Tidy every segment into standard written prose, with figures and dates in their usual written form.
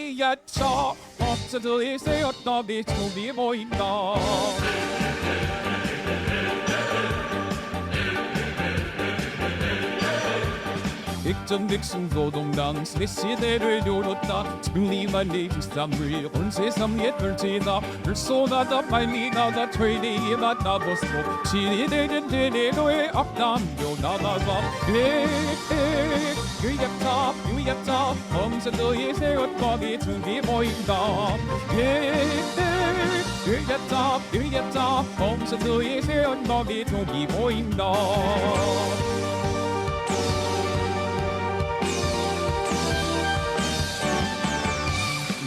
야차 업체들이 세웠다 비춤이 보인다 백전백승 소동당 세시대를 열었다 승리만 내기삼을 온세삼의 펼치다 불쏘나다 발미나다 퇴리에 만나보소 지리되는 대내로의 악담교 나가서 유약자 범죄도의 세웠다비 등이 보인다 유약자 범죄도의 세웠다비 등이 보인다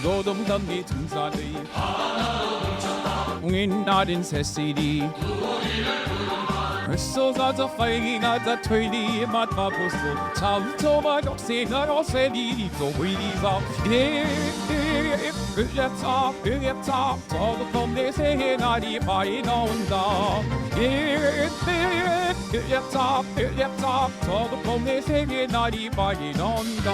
노동담비 등사들이 웅인 나린 새씨리 쏘가자 파이나자 퇴리 맡아보소 참초바 역세나로 세리리도 회리사 으야차 저도 내 새해 날이 많이 나온다 으야차 저도 내 새해 날이 많이 나온다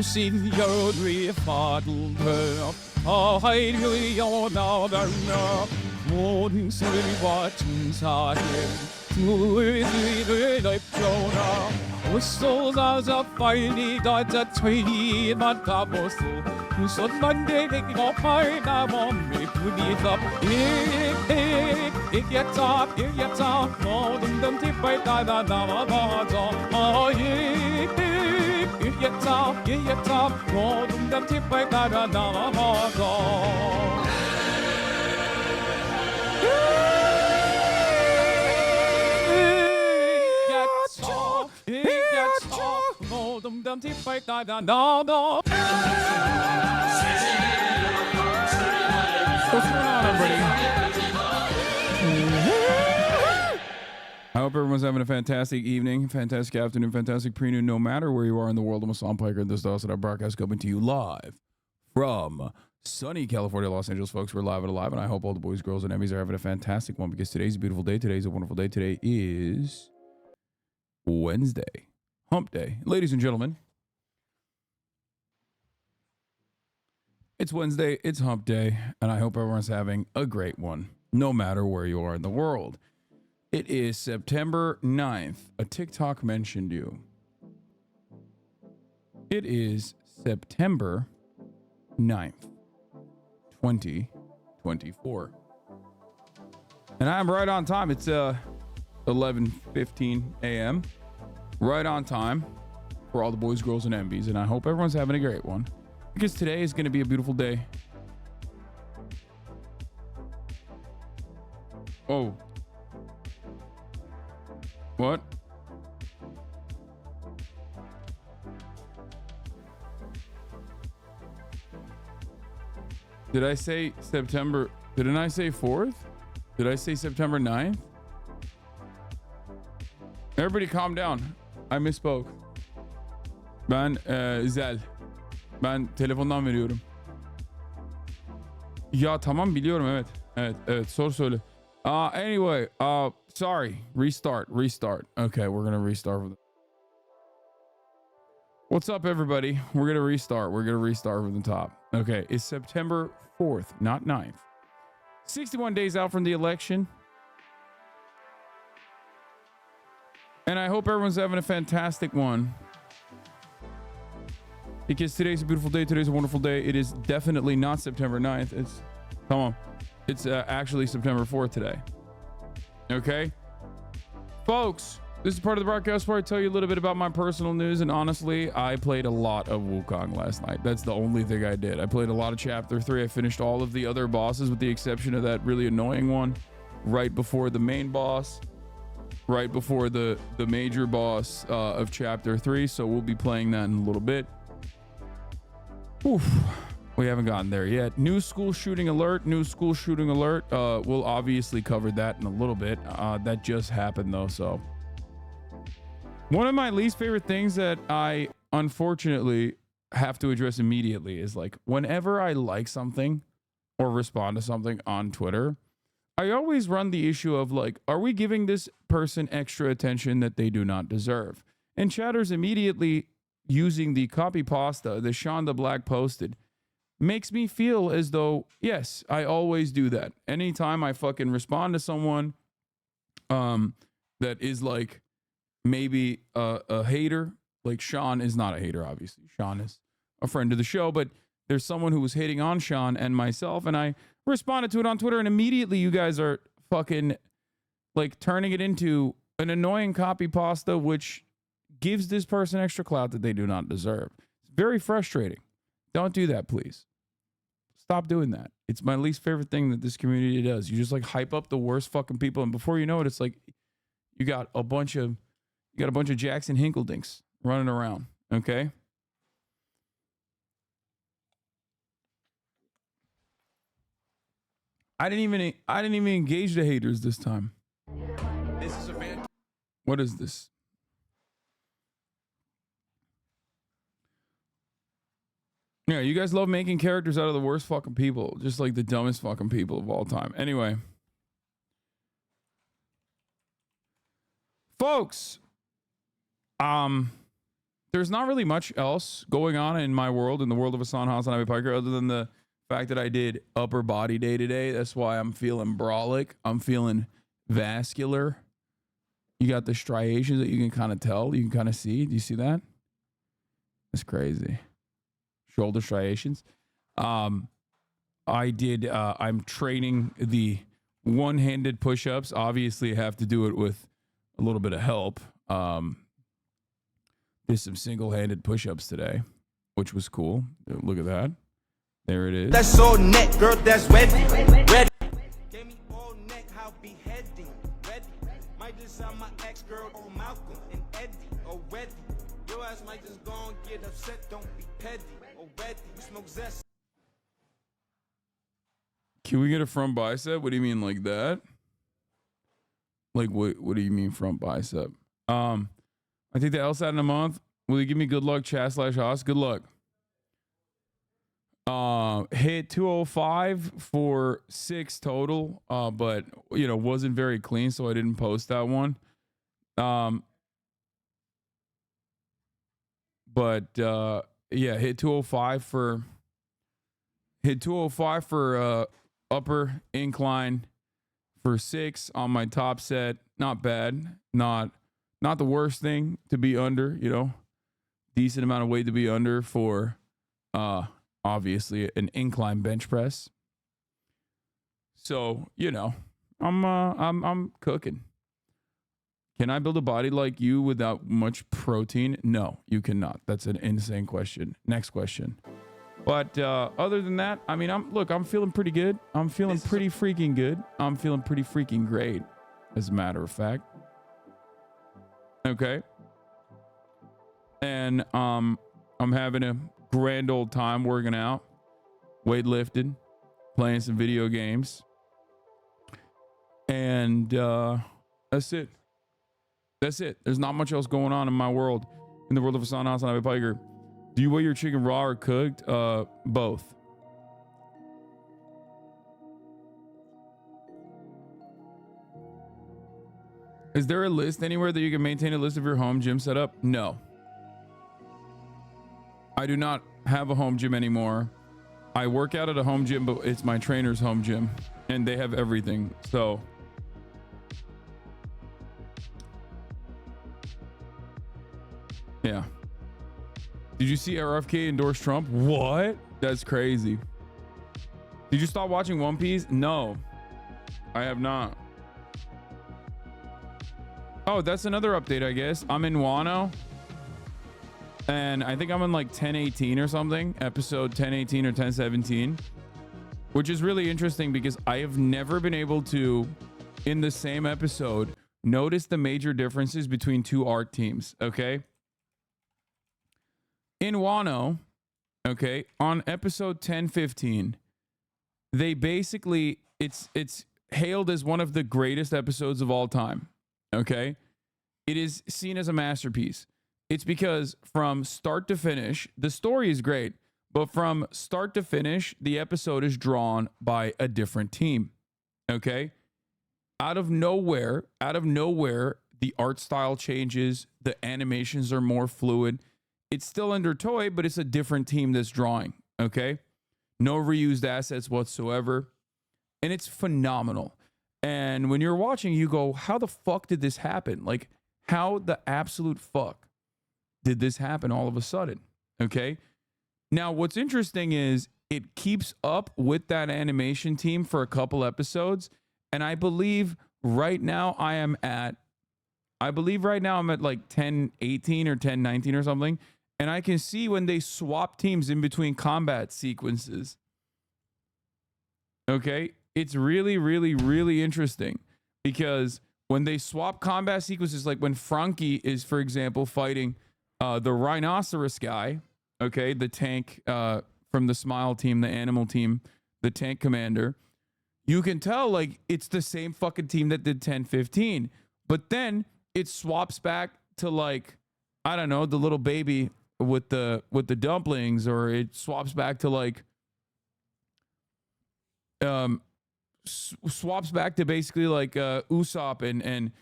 수신열의 파도가 하이려 나가나 모든 소리와 증사해 물들을 넓혀라 쏘가자 빨리 가자 퇴리 맡아보소 손만 대고 팔다 몸이 부딪혀 이야자 모든 덤티 빨다가 나와봐줘 이야자 모든 덤티 빨다가 나와봐줘 모든 덤티 빨다가 나와봐줘 What's going on, everybody? I hope everyone's having a fantastic evening, fantastic afternoon, fantastic pre-noon, no matter where you are in the world. I'm Hasan Piker, and this is also our broadcast coming to you live from sunny California, Los Angeles, folks. We're live and alive, and I hope all the boys, girls, and Emmys are having a fantastic one because today's a beautiful day. Today's a wonderful day. Today is Wednesday, hump day. Ladies and gentlemen, it's Wednesday, it's hump day, and I hope everyone's having a great one, no matter where you are in the world. It is September 9th. A TikTok mentioned you. It is September 9th, 2024. And I'm right on time. It's 11:15 a.m. Right on time for all the boys, girls, and MBs, and I hope everyone's having a great one. Because today is going to be a beautiful day. Oh. What? Did I say September? Didn't I say 4th? Did I say September 9th? Everybody calm down. I misspoke. Ben Zel. Ben telefondan veriyorum. Ya tamam biliyorum evet. Evet sor söyle. Anyway, sorry. Restart. Okay, we're going to restart with What's up everybody? We're going to restart from the top. Okay, it's September 4th, not 9th. 61 days out from the election. And I hope everyone's having a fantastic one. Because today's a beautiful day. Today's a wonderful day. It is definitely not September 9th. It's actually September 4th today. Okay? Folks, this is part of the broadcast where I tell you a little bit about my personal news. And honestly, I played a lot of Wukong last night. That's the only thing I did. I played a lot of Chapter 3. I finished all of the other bosses with the exception of that really annoying one right before the main boss. Right before the major boss of Chapter 3. So we'll be playing that in a little bit. Oof, we haven't gotten there yet. New school shooting alert. We'll obviously cover that in a little bit. That just happened though, so. One of my least favorite things that I unfortunately have to address immediately is like, whenever I like something or respond to something on Twitter, I always run the issue of like, are we giving this person extra attention that they do not deserve? And chatters immediately using the copy pasta that Sean the Black posted makes me feel as though, yes, I always do that. Anytime I fucking respond to someone that is like maybe a hater, like Sean is not a hater, obviously. Sean is a friend of the show, but there's someone who was hating on Sean and myself, and I responded to it on Twitter, and immediately you guys are fucking like turning it into an annoying copy pasta, which gives this person extra clout that they do not deserve. It's very frustrating. Don't do that, please. Stop doing that. It's my least favorite thing that this community does. You just like hype up the worst fucking people, and before you know it, it's like you got a bunch of Jackson Hinkeldinks running around. Okay. I didn't even engage the haters this time. This is a fan. What is this? Yeah, you guys love making characters out of the worst fucking people, just like the dumbest fucking people of all time. Anyway, folks, there's not really much else going on in my world, in the world of HasanAbi Piker, other than the fact that I did upper body day today. That's why I'm feeling brolic. I'm feeling vascular. You got the striations that you can kind of tell. You can kind of see. Do you see that? That's crazy. Shoulder striations. I'm training the one-handed push-ups. Obviously, I have to do it with a little bit of help. Did some single-handed push-ups today, which was cool. Look at that. There it is. That's all neck, girl, that's ready. Ready. Gave me all neck, how beheading. Ready. Might just have my ex-girl on Malcolm and Eddie already. Your ass might just go and get upset, don't be petty. Already. You smoke zest. Can we get a front bicep? What do you mean like that? Like what do you mean front bicep? I think the LSAT in a month. Will you give me good luck, chat/Haas? Good luck. Hit 205 for 6 total, but you know, wasn't very clean, so I didn't post that one. But yeah, hit 205 for upper incline for 6 on my top set. Not bad. Not the worst thing to be under, you know. Decent amount of weight to be under for obviously an incline bench press. So, you know, I'm cooking. Can I build a body like you without much protein? No, you cannot. That's an insane question. Next question. But other than that, I mean, I'm feeling pretty good. I'm feeling pretty freaking good. I'm feeling pretty freaking great, as a matter of fact. Okay. And I'm having a grand old time working out, weightlifting, playing some video games. And that's it. That's it. There's not much else going on in my world, in the world of HasanAbi Piker. Do you weigh your chicken raw or cooked? Both. Is there a list anywhere that you can maintain a list of your home gym setup? No. I do not have a home gym anymore. I work out at a home gym, but it's my trainer's home gym, and they have everything. So yeah. Did you see RFK endorse Trump? What? That's crazy. Did you stop watching One Piece? No, I have not. Oh, that's another update, I guess. I'm in Wano, and I think I'm in like 1018 or something, episode 1018 or 1017, which is really interesting because I have never been able to, in the same episode, notice the major differences between two art teams. Okay. In Wano, okay, on episode 1015, they basically, it's hailed as one of the greatest episodes of all time. Okay. It is seen as a masterpiece. It's because from start to finish, the story is great, but from start to finish, the episode is drawn by a different team. Okay? Out of nowhere, the art style changes, the animations are more fluid. It's still under Toei, but it's a different team that's drawing. Okay? No reused assets whatsoever. And it's phenomenal. And when you're watching, you go, how the fuck did this happen? Like, how the absolute fuck did this happen all of a sudden? Okay. Now, what's interesting is it keeps up with that animation team for a couple episodes. And I believe right now I'm at like 10:18 or 10:19 or something. And I can see when they swap teams in between combat sequences. Okay. It's really, really, really interesting because when they swap combat sequences, like when Frankie is, for example, fighting the rhinoceros guy, okay, the tank from the Smile team, the animal team, the tank commander, you can tell like it's the same fucking team that did 10-15. But then it swaps back to like, I don't know, the little baby with the dumplings, or it swaps back to like swaps back to basically like Usopp and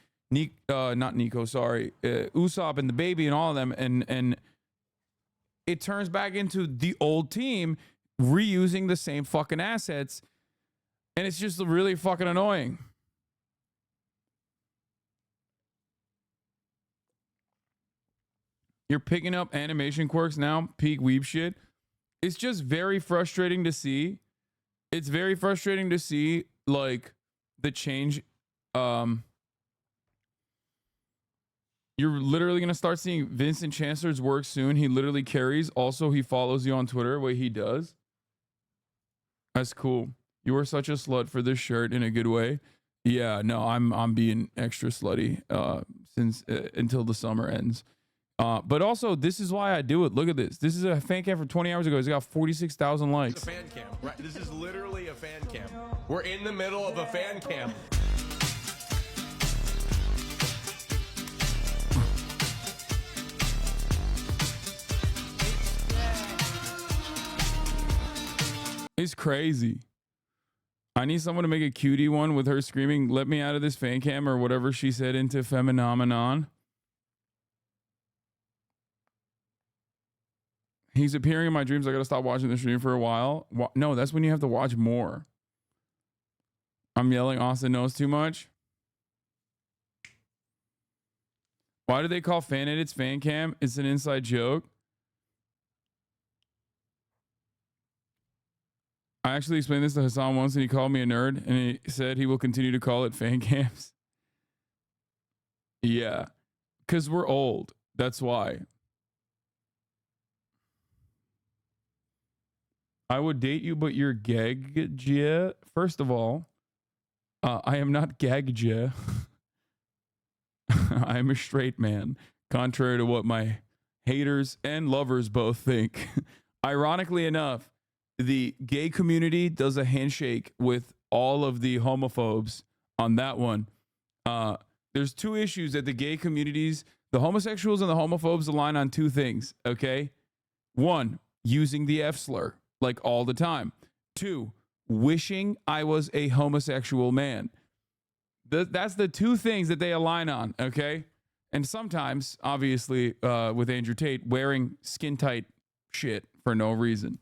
not Nico, sorry, Usopp and the baby and all of them, and it turns back into the old team reusing the same fucking assets, and it's just really fucking annoying. You're picking up animation quirks now, peak weeb shit. It's just very frustrating to see. It's very frustrating to see like the change. You're literally going to start seeing Vincent Chancellor's work soon. He literally carries. Also, he follows you on Twitter, what he does. That's cool. You are such a slut for this shirt in a good way. Yeah, no, I'm being extra slutty since until the summer ends. But also, this is why I do it. Look at this. This is a fan cam from 20 hours ago. It's got 46,000 likes. It's a fan cam, right? This is literally a fan cam. We're in the middle of a fan cam. It's crazy. I need someone to make a cutie one with her screaming, "Let me out of this fan cam," or whatever she said into Phenomenon. He's appearing in my dreams. I gotta stop watching the stream for a while. No, that's when you have to watch more. I'm yelling. Austin knows too much. Why do they call Fan Edits fan cam? It's an inside joke. I actually explained this to Hasan once, and he called me a nerd, and he said he will continue to call it fan cams. Yeah, because we're old. That's why. I would date you, but you're gagja. First of all, I am not gagja. I am a straight man, contrary to what my haters and lovers both think. Ironically enough, the gay community does a handshake with all of the homophobes on that one. There's two issues that the gay communities, the homosexuals and the homophobes align on two things, okay? One, using the F slur, like all the time. Two, wishing I was a homosexual man. That's the two things that they align on, okay? And sometimes, obviously, with Andrew Tate, wearing skin-tight shit for no reason.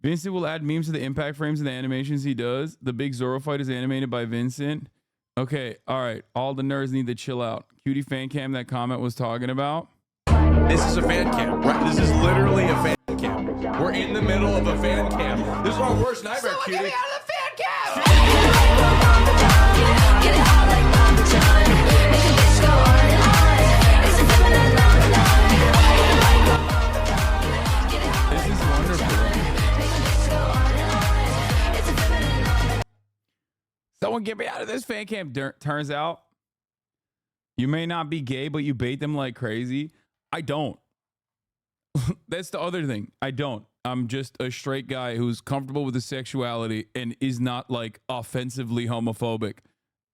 Vincent will add memes to the impact frames and the animations he does. The big Zoro fight is animated by Vincent. Okay, all right. All the nerds need to chill out. Cutie fan cam that comment was talking about. This is a fan cam, right? This is literally a fan cam. We're in the middle of a fan cam. This is our worst nightmare, cutie. Get me out of the fan cam! Get it hot like Mama John. Make a bitch go on and on. It's a feminine This is wonderful. Someone get me out of this fan cam. Turns out you may not be gay, but you bait them like crazy. I don't. That's the other thing. I don't. I'm just a straight guy who's comfortable with his sexuality and is not like offensively homophobic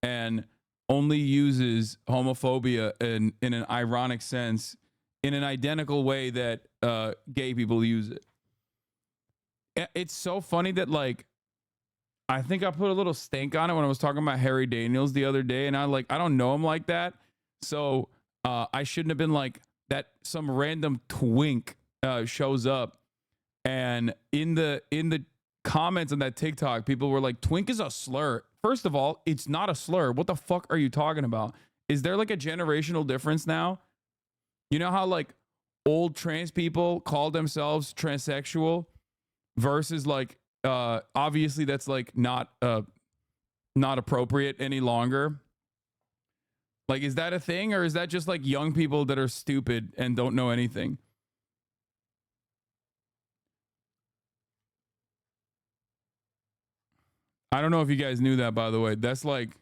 and only uses homophobia in an ironic sense in an identical way that gay people use it. It's so funny that like I think I put a little stank on it when I was talking about Harry Daniels the other day, and I don't know him like that, so I shouldn't have been like that. Some random twink shows up, and in the comments on that TikTok, people were like, "Twink is a slur." First of all, it's not a slur. What the fuck are you talking about? Is there like a generational difference now? You know how like old trans people call themselves transsexual versus like obviously that's like not appropriate any longer. Like, is that a thing, or is that just like young people that are stupid and don't know anything? I don't know if you guys knew that, by the way. That's an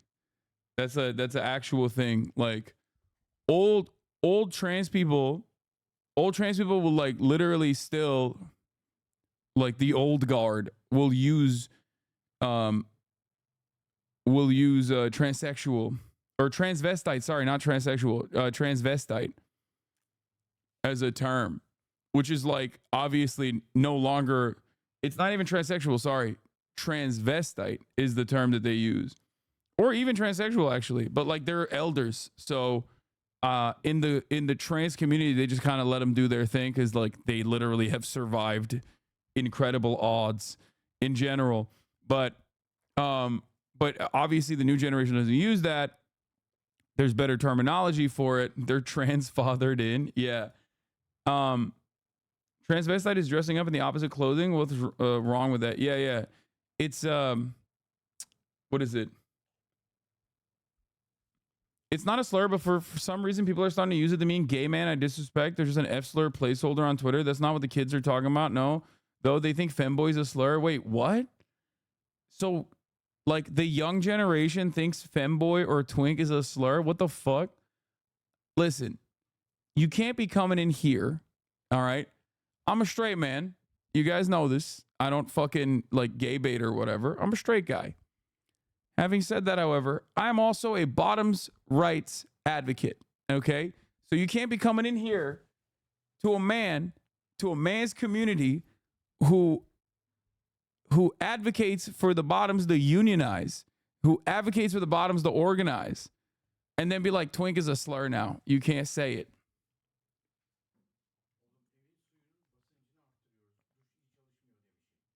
actual thing. Like old trans people will like literally still, like the old guard will use transsexual or transvestite. Sorry, not transsexual, transvestite as a term, which is like obviously no longer, it's not even transsexual. Sorry. Transvestite is the term that they use, or even transsexual actually, but like they're elders. So in the trans community, they just kind of let them do their thing because like they literally have survived incredible odds in general. But obviously the new generation doesn't use that. There's better terminology for it. They're transfathered in. Yeah. Transvestite is dressing up in the opposite clothing. What's wrong with that? Yeah. It's what is it? It's not a slur, but for some reason people are starting to use it to mean gay man. I disrespect. There's just an F slur placeholder on Twitter. That's not what the kids are talking about. No, though they think femboy's a slur. Wait, what? So like the young generation thinks femboy or twink is a slur? What the fuck? Listen, you can't be coming in here. All right. I'm a straight man. You guys know this. I don't fucking like gay bait or whatever. I'm a straight guy. Having said that, however, I'm also a bottoms rights advocate. Okay. So you can't be coming in here to a man's community who advocates for the bottoms to unionize, who advocates for the bottoms to organize, and then be like, twink is a slur now. You can't say it.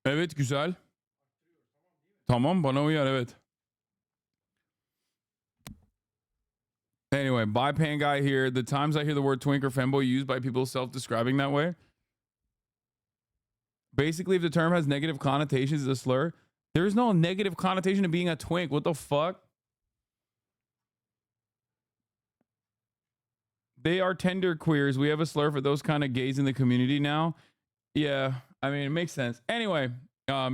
Evet, güzel. Tamam, bana uyar, evet. Anyway, Pan guy here. The times I hear the word twink or femboy used by people self-describing that way. Basically, if the term has negative connotations, it's a slur. There is no negative connotation to being a twink. What the fuck? They are tender queers. We have a slur for those kind of gays in the community now. Yeah, I mean, it makes sense. Anyway,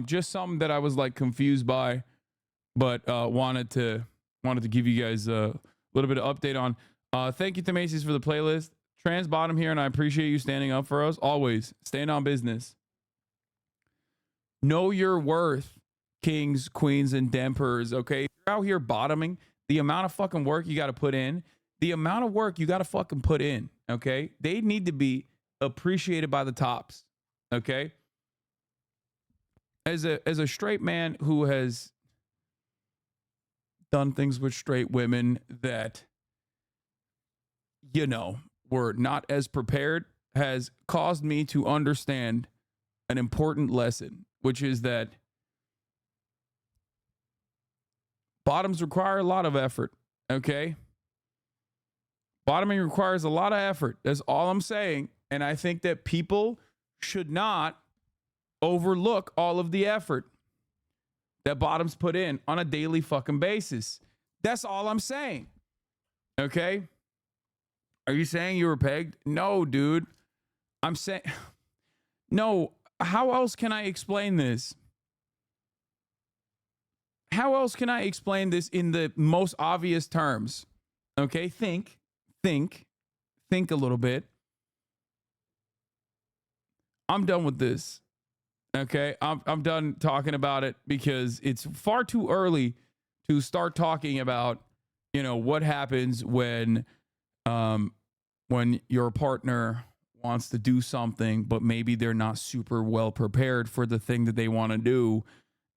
just something that I was like confused by, but wanted to give you guys a little bit of update on. Thank you to Macy's for the playlist. Trans bottom here, and I appreciate you standing up for us. Always staying on business. Know your worth, kings, queens, and dempers. Okay, if you're out here bottoming, the amount of fucking work you got to put in, the amount of work you got to fucking put in. Okay, they need to be appreciated by the tops. Okay, as a straight man who has done things with straight women that, you know, were not as prepared, has caused me to understand an important lesson, which is that bottoms require a lot of effort. Okay, bottoming requires a lot of effort. That's all I'm saying. And I think that people should not overlook all of the effort that bottoms put in on a daily fucking basis. That's all I'm saying. Okay? Are you saying you were pegged? No, dude. I'm saying, no. How else can I explain this? How else can I explain this in the most obvious terms? Okay? Think a little bit. I'm done with this. Okay, I'm done talking about it because it's far too early to start talking about, what happens when your partner wants to do something, but maybe they're not super well prepared for the thing that they want to do.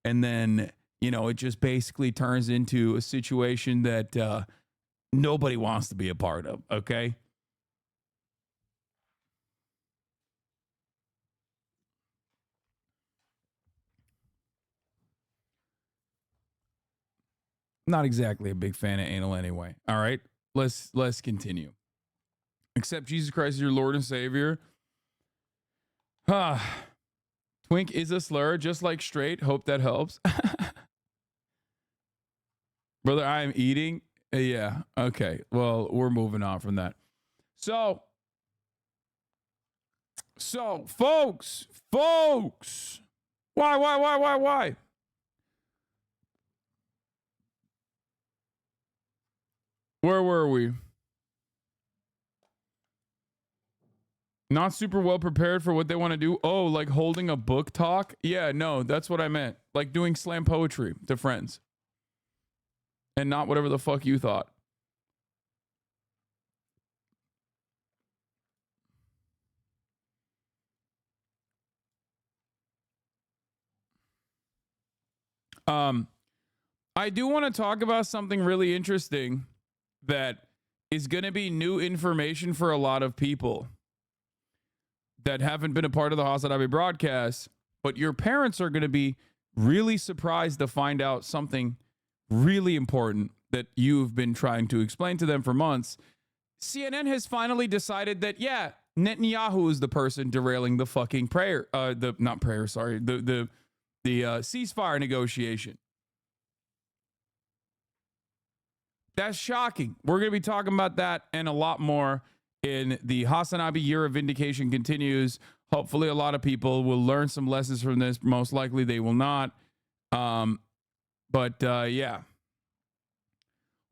And then, it just basically turns into a situation that nobody wants to be a part of. Okay. Not exactly a big fan of anal anyway. All right. Let's continue. Accept Jesus Christ as your Lord and Savior. Twink is a slur, just like straight. Hope that helps. Brother, I am eating. Yeah. Okay. Well, we're moving on from that. So folks, why? Where were we? Not super well prepared for what they want to do. Oh, like holding a book talk? Yeah, no, that's what I meant. Like doing slam poetry to friends. And not whatever the fuck you thought. I do want to talk about something really interesting that is going to be new information for a lot of people that haven't been a part of the HasanAbi broadcast, but your parents are going to be really surprised to find out something really important that you've been trying to explain to them for months. CNN has finally decided that, yeah, Netanyahu is the person derailing the fucking the ceasefire negotiation. That's shocking. We're going to be talking about that and a lot more in the HasanAbi Year of Vindication continues. Hopefully a lot of people will learn some lessons from this. Most likely they will not. Yeah.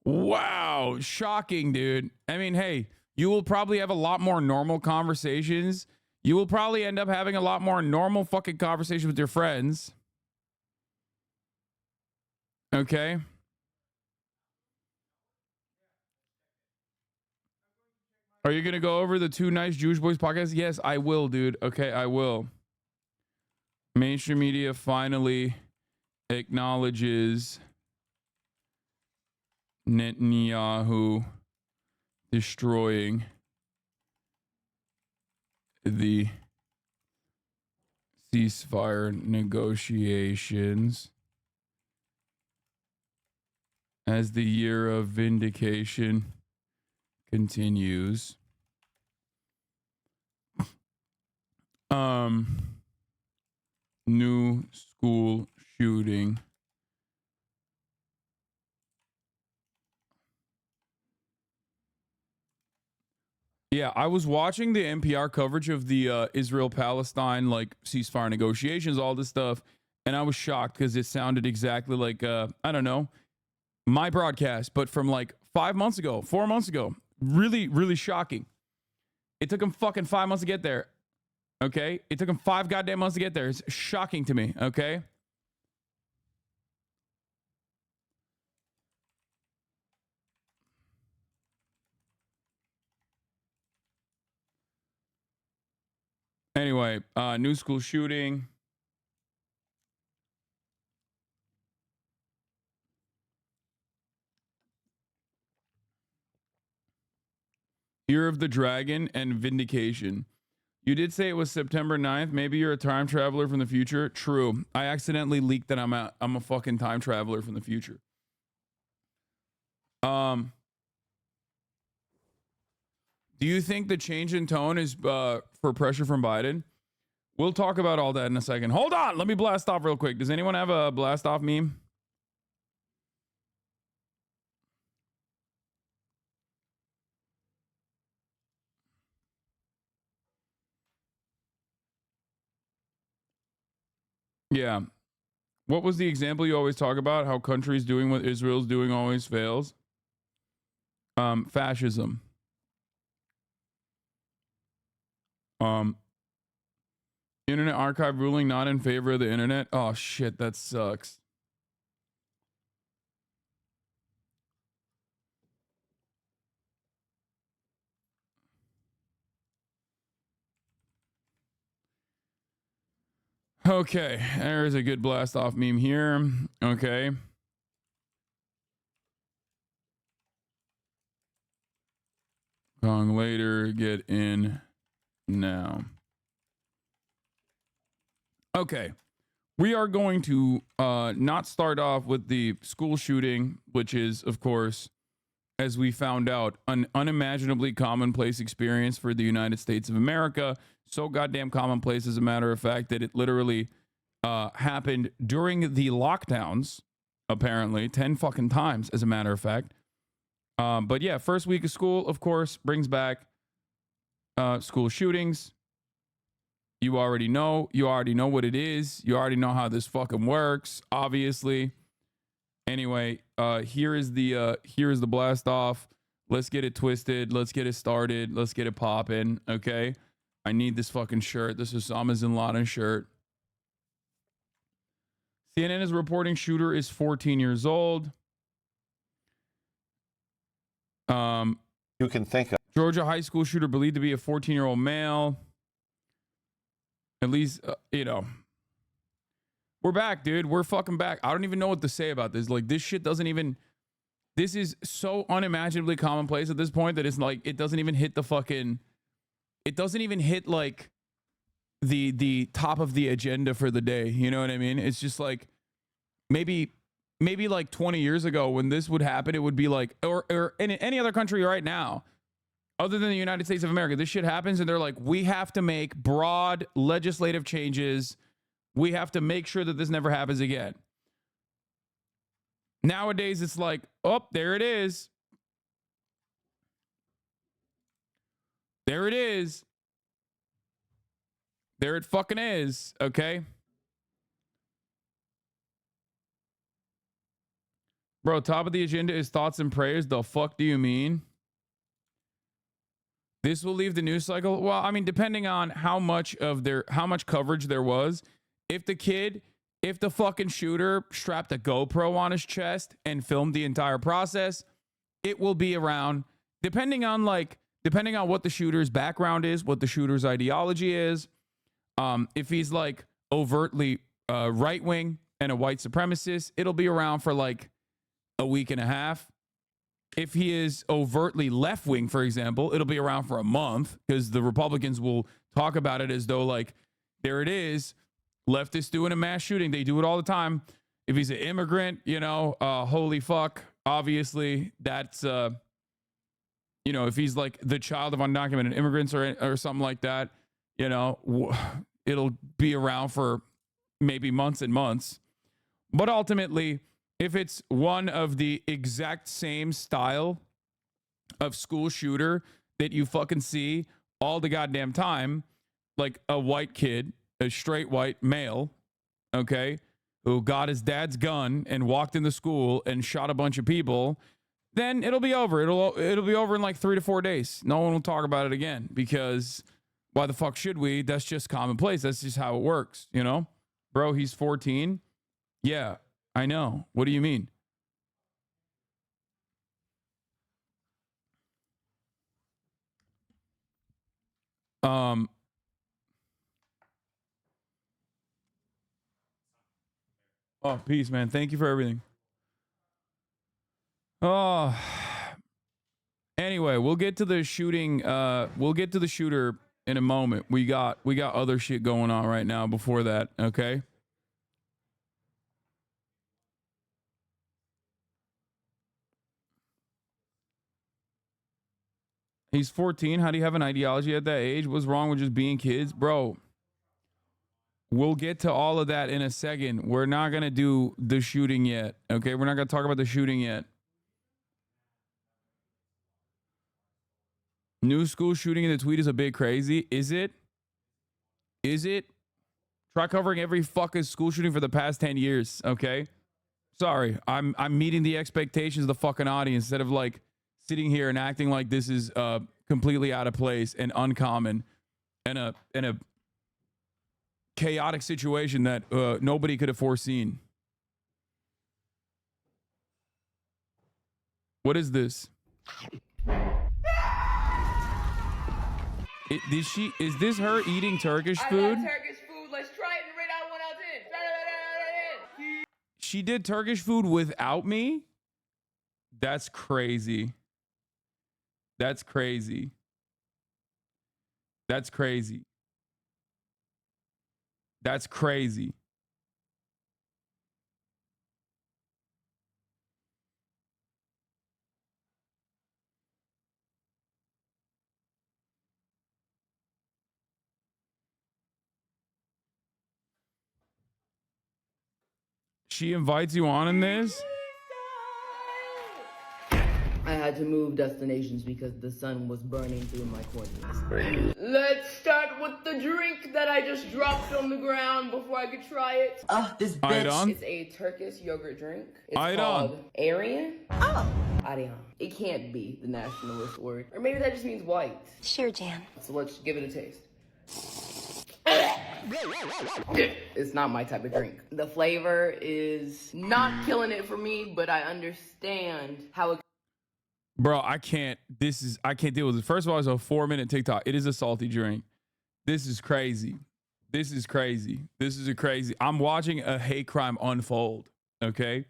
Wow. Shocking, dude. I mean, hey, you will probably have a lot more normal conversations. You will probably end up having a lot more normal fucking conversations with your friends. Okay. Are you going to go over the Two Nice Jewish Boys podcast? Yes, I will, dude. Okay, I will. Mainstream media finally acknowledges Netanyahu destroying the ceasefire negotiations as the year of vindication continues. New school shooting. Yeah, I was watching the NPR coverage of the Israel-Palestine ceasefire negotiations, all this stuff, and I was shocked because it sounded exactly like I don't know, my broadcast, but from 5 months ago, 4 months ago. Really, really shocking. It took them fucking 5 months to get there. Okay? It took them 5 goddamn months to get there. It's shocking to me. Okay? Anyway, new school shooting. Year of the Dragon and Vindication. You did say it was September 9th. Maybe you're a time traveler from the future. True. I accidentally leaked that I'm a fucking time traveler from the future. Do you think the change in tone is for pressure from Biden? We'll talk about all that in a second. Hold on. Let me blast off real quick. Does anyone have a blast off meme? Yeah. What was the example you always talk about? How countries doing what Israel's doing always fails? Fascism. Internet Archive ruling not in favor of the internet. Oh shit, that sucks. Okay, there's a good blast off meme here. Okay. Kong later, get in now. Okay. We are going to not start off with the school shooting, which is, of course, as we found out, an unimaginably commonplace experience for the United States of America. So goddamn commonplace, as a matter of fact, that it literally happened during the lockdowns, apparently 10 fucking times, as a matter of fact. But yeah, first week of school, of course, brings back school shootings. You already know what it is. You already know how this fucking works, obviously. Anyway, here is the blast off. Let's get it twisted. Let's get it started. Let's get it popping. Okay. I need this fucking shirt. This is Osama bin Laden shirt. CNN is reporting shooter is 14 years old. You can think of Georgia high school shooter believed to be a 14-year-old male. At least, we're back, dude. We're fucking back. I don't even know what to say about this. Like, this shit doesn't even, this is so unimaginably commonplace at this point that it's like, it doesn't even hit the fucking, it doesn't even hit like the top of the agenda for the day. You know what I mean? It's just like, maybe like 20 years ago when this would happen, it would be like, or in any other country right now, other than the United States of America, this shit happens and they're like, we have to make broad legislative changes. We have to make sure that this never happens again. Nowadays, it's like, oh, there it is. There it is. There it fucking is. Okay. Bro, top of the agenda is thoughts and prayers. The fuck do you mean? This will leave the news cycle. Well, I mean, depending on how much coverage there was, if the fucking shooter strapped a GoPro on his chest and filmed the entire process, it will be around, depending on what the shooter's background is, what the shooter's ideology is. If he's like overtly right wing and a white supremacist, it'll be around for like a week and a half. If he is overtly left wing, for example, it'll be around for a month because the Republicans will talk about it as though like, there it is. Leftists doing a mass shooting. They do it all the time. If he's an immigrant, holy fuck. Obviously, that's, if he's like the child of undocumented immigrants or something like that, it'll be around for maybe months and months. But ultimately, if it's one of the exact same style of school shooter that you fucking see all the goddamn time, like a white kid, a straight white male, okay, who got his dad's gun and walked into school and shot a bunch of people, then it'll be over. It'll be over in like 3 to 4 days. No one will talk about it again because why the fuck should we? That's just commonplace. That's just how it works, Bro, he's 14. Yeah, I know. What do you mean? Oh, peace, man. Thank you for everything. Oh, anyway, we'll get to the shooting. We'll get to the shooter in a moment. We got other shit going on right now before that. Okay. He's 14. How do you have an ideology at that age? What's wrong with just being kids? Bro, we'll get to all of that in a second. We're not going to do the shooting yet. Okay? We're not going to talk about the shooting yet. New school shooting in the tweet is a bit crazy. Is it? Is it? Try covering every fucking school shooting for the past 10 years. Okay? Sorry. I'm meeting the expectations of the fucking audience instead of like sitting here and acting like this is completely out of place and uncommon and a chaotic situation that nobody could have foreseen. What is this? Is this her eating Turkish food? I got Turkish food. Let's try it and rate out 1 out of 10. She did Turkish food without me? That's crazy. That's crazy. That's crazy. That's crazy. She invites you on in this? I had to move destinations because the sun was burning through my corneas. Let's start with the drink that I just dropped on the ground before I could try it. This bitch. It's a Turkish yogurt drink. It's Ayran. called Aryan. Aryan. It can't be the nationalist word. Or maybe that just means white. Sure, Jan. So let's give it a taste. It's not my type of drink. The flavor is not killing it for me, but I understand how it. Bro, I can't deal with it. First of all, it's a 4-minute TikTok. It is a salty drink. This is crazy. This is crazy. This is a crazy. I'm watching a hate crime unfold. Okay.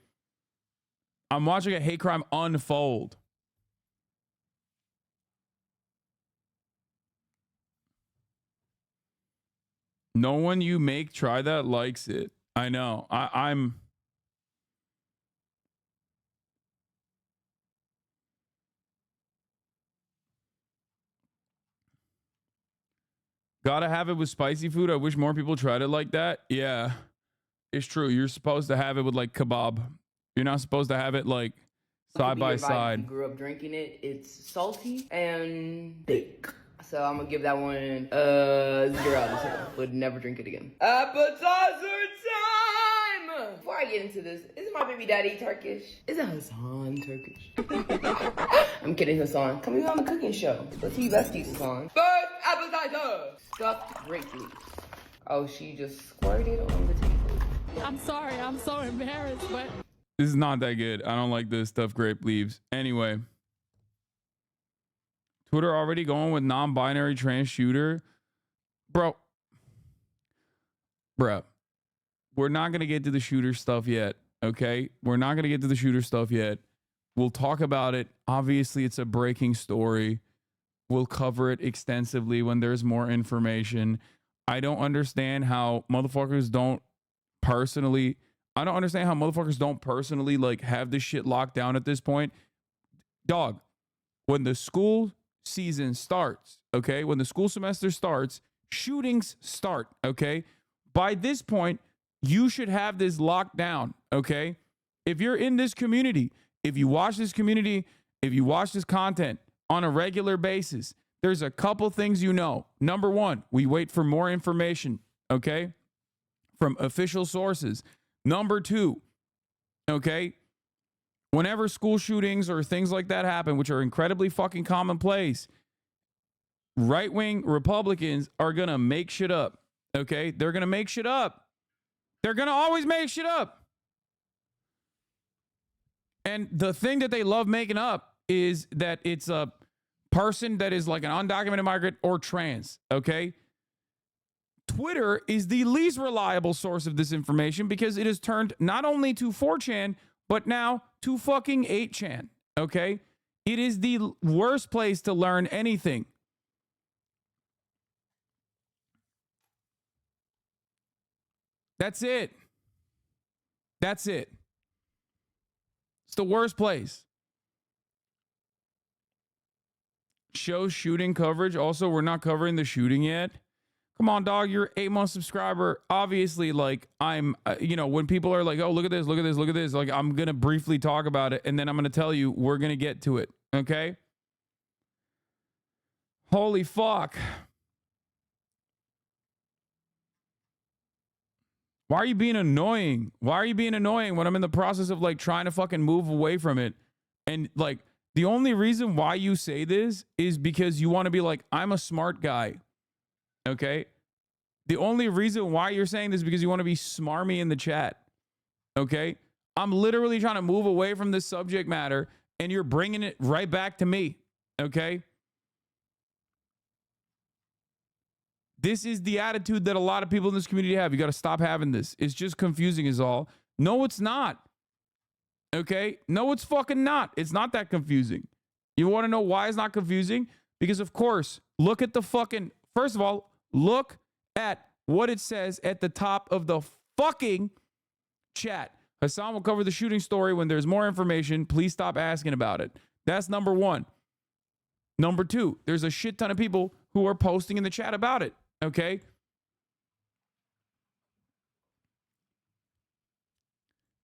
I'm watching a hate crime unfold. No one you make try that likes it. I know. I'm. Gotta have it with spicy food. I wish more people tried it like that. Yeah, it's true. You're supposed to have it with like kebab. You're not supposed to have it like side by side. You grew up drinking it. It's salty and thick. So I'm gonna give that one 0 out of 10. Would never drink it again. Appetizer time! Before I get into this, is my baby daddy Turkish? Is it Hasan Turkish? I'm kidding, Hasan. Come here on the cooking show. Let's see besties, Hasan. First appetizer! Stuffed grape leaves. Oh, she just squirted on the table. I'm sorry. I'm so embarrassed, but This is not that good. I don't like this stuffed grape leaves. Anyway. Twitter already going with non-binary trans shooter. Bro. We're not going to get to the shooter stuff yet. Okay? We're not going to get to the shooter stuff yet. We'll talk about it. Obviously, it's a breaking story. We'll cover it extensively when there's more information. I don't understand how motherfuckers don't personally like have this shit locked down at this point. Dog, when the school season starts, okay? When the school semester starts, shootings start, okay? By this point, you should have this locked down, okay? If you're in this community, if you watch this community, if you watch this content on a regular basis, there's a couple things you know. Number one, we wait for more information, okay? From official sources. Number two, okay? Whenever school shootings or things like that happen, which are incredibly fucking commonplace, right-wing Republicans are going to make shit up, okay? They're going to make shit up. They're going to always make shit up. And the thing that they love making up is that it's a person that is like an undocumented migrant or trans, okay? Twitter is the least reliable source of this information because it has turned not only to 4chan, but now to fucking 8chan, okay? It is the worst place to learn anything. That's it. That's it. It's the worst place. Show shooting coverage. Also, we're not covering the shooting yet. Come on, dog. You're an 8-month subscriber. Obviously, like, I'm, when people are like, oh, look at this, look at this, look at this. Like, I'm going to briefly talk about it. And then I'm going to tell you, we're going to get to it. Okay? Holy fuck. Why are you being annoying? Why are you being annoying when I'm in the process of like trying to fucking move away from it? And like, the only reason why you say this is because you want to be like, I'm a smart guy. Okay. The only reason why you're saying this is because you want to be smarmy in the chat. Okay? I'm literally trying to move away from this subject matter, and you're bringing it right back to me. Okay? This is the attitude that a lot of people in this community have. You got to stop having this. It's just confusing is all. No, it's not. Okay? No, it's fucking not. It's not that confusing. You want to know why it's not confusing? Because, of course, look at the fucking... First of all, look at what it says at the top of the fucking chat. Hasan will cover the shooting story when there's more information. Please stop asking about it. That's number one. Number two, there's a shit ton of people who are posting in the chat about it. Okay?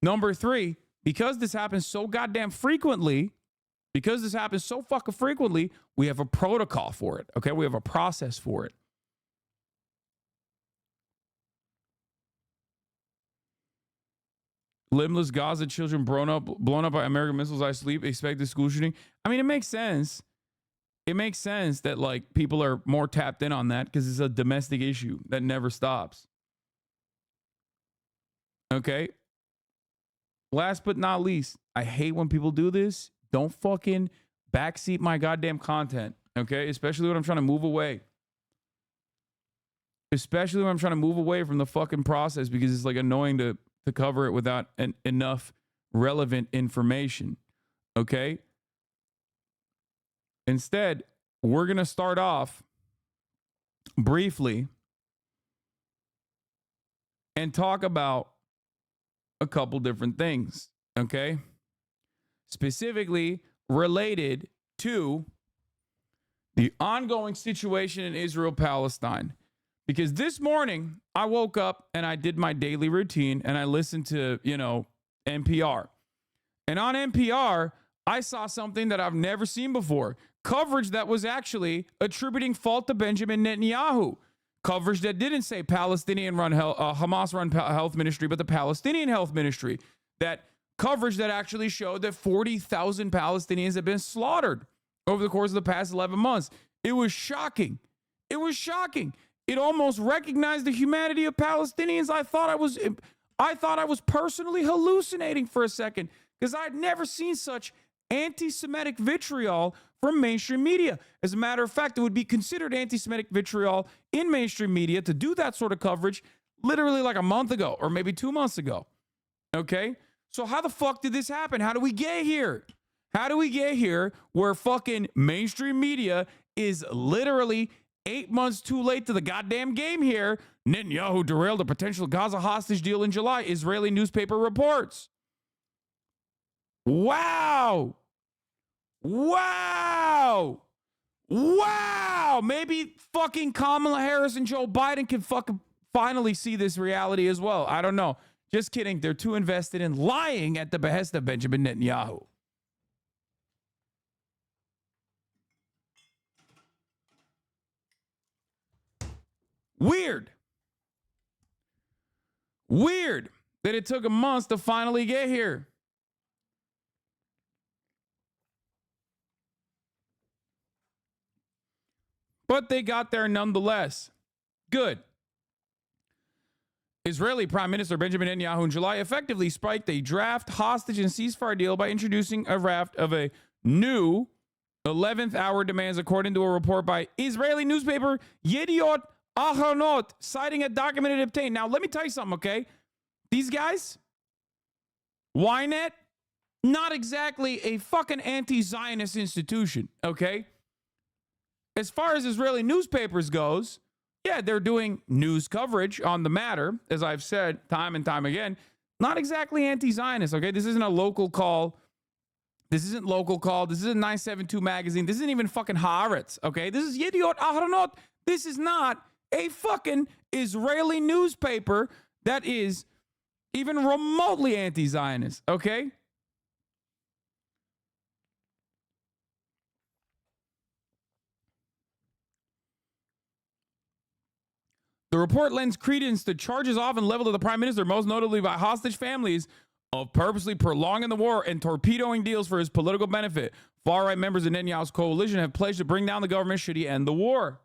Number three, because this happens so goddamn frequently, because this happens so fucking frequently, we have a protocol for it. Okay? We have a process for it. Limbless Gaza children blown up by American missiles. I sleep. Expected school shooting. I mean, it makes sense. It makes sense that like people are more tapped in on that because it's a domestic issue that never stops. Okay. Last but not least, I hate when people do this. Don't fucking backseat my goddamn content. Okay. Especially when I'm trying to move away. Especially when I'm trying to move away from the fucking process because it's like annoying to cover it without enough relevant information. Okay. Instead, we're going to start off briefly and talk about a couple different things. Okay. Specifically related to the ongoing situation in Israel-Palestine. Because this morning I woke up and I did my daily routine and I listened to, NPR. And on NPR, I saw something that I've never seen before. Coverage that was actually attributing fault to Benjamin Netanyahu. Coverage that didn't say Palestinian-run Hamas-run health ministry, but the Palestinian health ministry. That coverage that actually showed that 40,000 Palestinians have been slaughtered over the course of the past 11 months. It was shocking. It was shocking. It almost recognized the humanity of Palestinians. I thought I was personally hallucinating for a second because I'd never seen such anti-Semitic vitriol from mainstream media. As a matter of fact, it would be considered anti-Semitic vitriol in mainstream media to do that sort of coverage literally like a month ago or maybe 2 months ago. Okay? So how the fuck did this happen? How do we get here? How do we get here where fucking mainstream media is literally 8 months too late to the goddamn game here? Netanyahu derailed a potential Gaza hostage deal in July, Israeli newspaper reports. Wow. Wow. Wow. Maybe fucking Kamala Harris and Joe Biden can fucking finally see this reality as well. I don't know. Just kidding. They're too invested in lying at the behest of Benjamin Netanyahu. Weird that it took a month to finally get here. But they got there nonetheless. Good. Israeli Prime Minister Benjamin Netanyahu in July effectively spiked a draft hostage and ceasefire deal by introducing a raft of a new 11th hour demands, according to a report by Israeli newspaper Yediot Ahronot, citing a document it obtained. Now, let me tell you something, okay? These guys, Ynet, not exactly a fucking anti-Zionist institution, okay? As far as Israeli newspapers goes, yeah, they're doing news coverage on the matter, as I've said time and time again. Not exactly anti-Zionist, okay? This isn't a local call. This isn't local call. This isn't 972 magazine. This isn't even fucking Haaretz, okay? This is Yediot Ahronot. This is not a fucking Israeli newspaper that is even remotely anti-Zionist, okay? The report lends credence to charges often leveled at the prime minister, most notably by hostage families, of purposely prolonging the war and torpedoing deals for his political benefit. Far-right members of Netanyahu's coalition have pledged to bring down the government should he end the war.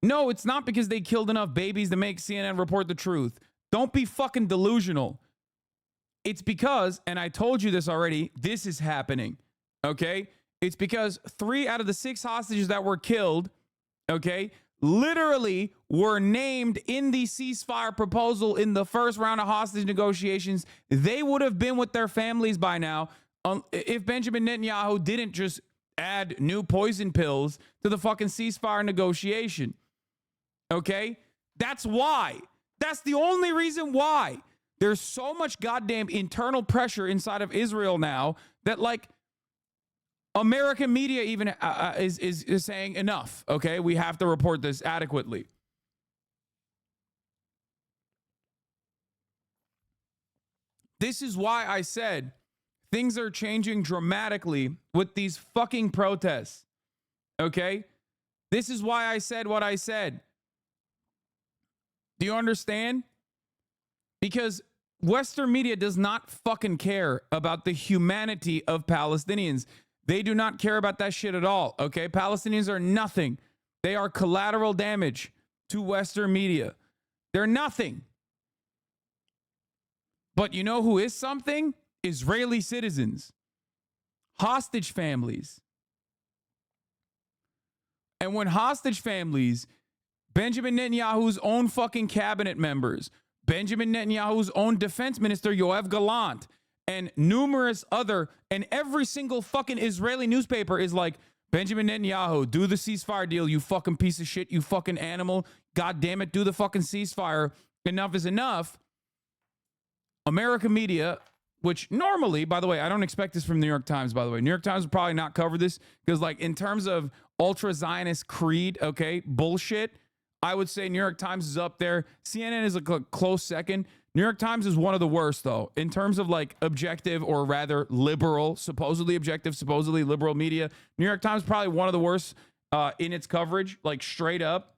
No, it's not because they killed enough babies to make CNN report the truth. Don't be fucking delusional. It's because, and I told you this already, this is happening, okay? It's because 3 out of the 6 hostages that were killed, okay, literally were named in the ceasefire proposal in the first round of hostage negotiations. They would have been with their families by now if Benjamin Netanyahu didn't just add new poison pills to the fucking ceasefire negotiation. Okay? That's why. That's the only reason why. There's so much goddamn internal pressure inside of Israel now that, like, American media even is saying enough. Okay? We have to report this adequately. This is why I said things are changing dramatically with these fucking protests. Okay? This is why I said what I said. Do you understand? Because Western media does not fucking care about the humanity of Palestinians. They do not care about that shit at all, okay? Palestinians are nothing. They are collateral damage to Western media. They're nothing. But you know who is something? Israeli citizens. Hostage families. And when hostage families, Benjamin Netanyahu's own fucking cabinet members, Benjamin Netanyahu's own defense minister, Yoav Gallant, and numerous other, and every single fucking Israeli newspaper is like, Benjamin Netanyahu, do the ceasefire deal, you fucking piece of shit, you fucking animal. God damn it, do the fucking ceasefire. Enough is enough. American media, which normally, by the way, I don't expect this from New York Times, by the way. New York Times will probably not cover this because, like, in terms of ultra-Zionist creed, okay, bullshit, I would say New York Times is up there. CNN is a close second. New York Times is one of the worst, though, in terms of, like, objective or rather liberal, supposedly objective, supposedly liberal media. New York Times is probably one of the worst in its coverage, like, straight up.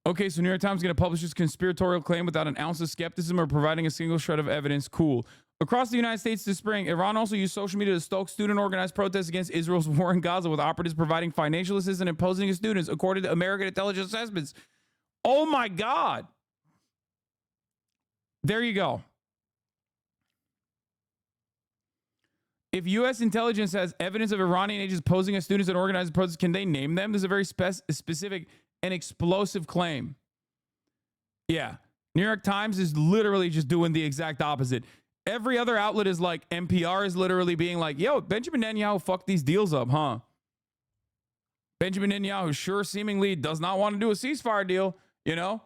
Okay, so New York Times is going to publish this conspiratorial claim without an ounce of skepticism or providing a single shred of evidence. Cool. Across the United States this spring, Iran also used social media to stoke student-organized protests against Israel's war in Gaza, with operatives providing financial assistance and imposing to students, according to American intelligence assessments. Oh, my God. There you go. If U.S. intelligence has evidence of Iranian agents posing as students and organizing protests, can they name them? This is a very specific and explosive claim. Yeah. New York Times is literally just doing the exact opposite. Every other outlet is like, NPR is literally being like, yo, Benjamin Netanyahu fucked these deals up, huh? Benjamin Netanyahu sure seemingly does not want to do a ceasefire deal, you know?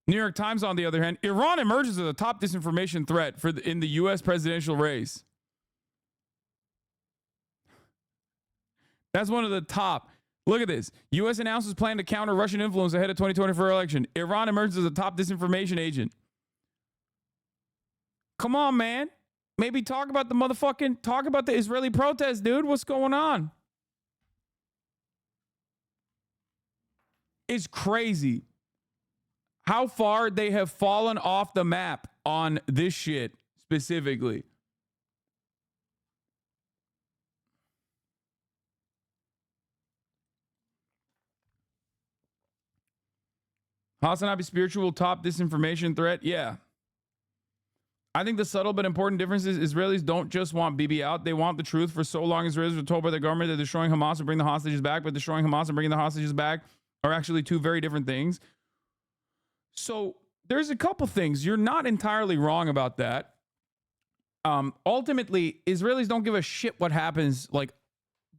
New York Times, on the other hand, Iran emerges as a top disinformation threat in the U.S. presidential race. That's one of the top. Look at this. U.S. announces plan to counter Russian influence ahead of 2024 election. Iran emerges as a top disinformation agent. Come on, man. Maybe talk about the Israeli protest, dude. What's going on? It's crazy how far they have fallen off the map on this shit specifically. HasanAbi spiritual top disinformation threat. Yeah. I think the subtle but important difference is Israelis don't just want Bibi out. They want the truth. For so long, Israelis were told by the government that destroying Hamas and bring the hostages back, but destroying Hamas and bringing the hostages back are actually two very different things. So there's a couple things. You're not entirely wrong about that. Ultimately, Israelis don't give a shit what happens. Like,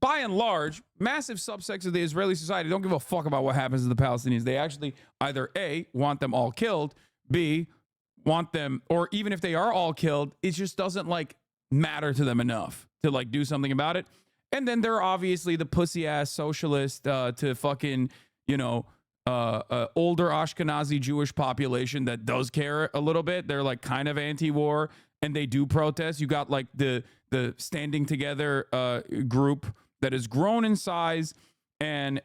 by and large, massive subsects of the Israeli society don't give a fuck about what happens to the Palestinians. They actually either A, want them all killed, B, want them, or even if they are all killed, it just doesn't, like, matter to them enough to, like, do something about it. And then there are obviously the pussy ass socialist to fucking, you know, older Ashkenazi Jewish population that does care a little bit. They're, like, kind of anti-war and they do protest. You got, like, the Standing Together group that has grown in size and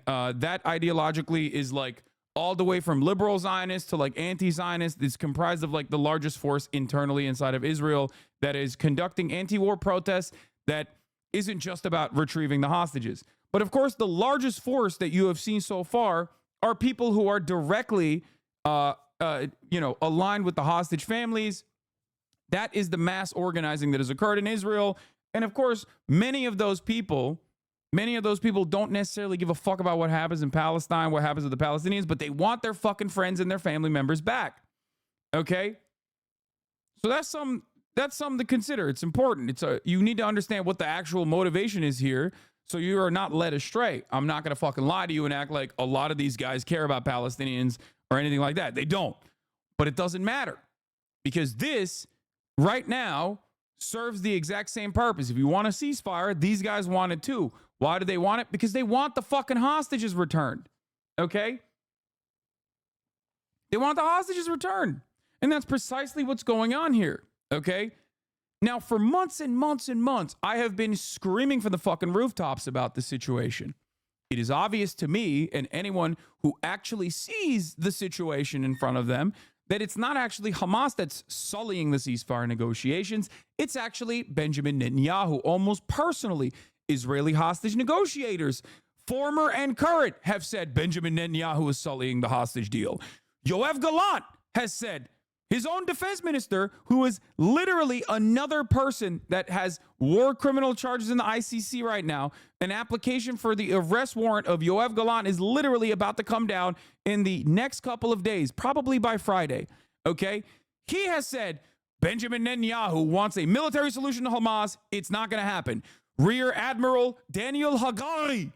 that ideologically is like all the way from liberal Zionists to like anti-Zionist. It's comprised of like the largest force internally inside of Israel that is conducting anti-war protests that isn't just about retrieving the hostages. But of course, the largest force that you have seen so far are people who are directly, aligned with the hostage families. That is the mass organizing that has occurred in Israel. And of course, many of those people don't necessarily give a fuck about what happens in Palestine, what happens with the Palestinians, but they want their fucking friends and their family members back. Okay? So that's something to consider. It's important. You need to understand what the actual motivation is here, so you are not led astray. I'm not going to fucking lie to you and act like a lot of these guys care about Palestinians or anything like that. They don't. But it doesn't matter, because this right now serves the exact same purpose. If you want a ceasefire, these guys want it too. Why do they want it? Because they want the fucking hostages returned. Okay? They want the hostages returned. And that's precisely what's going on here. Okay? Now, for months and months and months, I have been screaming from the fucking rooftops about the situation. It is obvious to me and anyone who actually sees the situation in front of them that it's not actually Hamas that's sullying the ceasefire negotiations. It's actually Benjamin Netanyahu, almost personally. Israeli hostage negotiators, former and current, have said Benjamin Netanyahu is sullying the hostage deal. Yoav Gallant has said, his own defense minister, who is literally another person that has war criminal charges in the ICC right now, an application for the arrest warrant of Yoav Gallant is literally about to come down in the next couple of days, probably by Friday. Okay? He has said Benjamin Netanyahu wants a military solution to Hamas. It's not going to happen. Rear Admiral Daniel Hagari,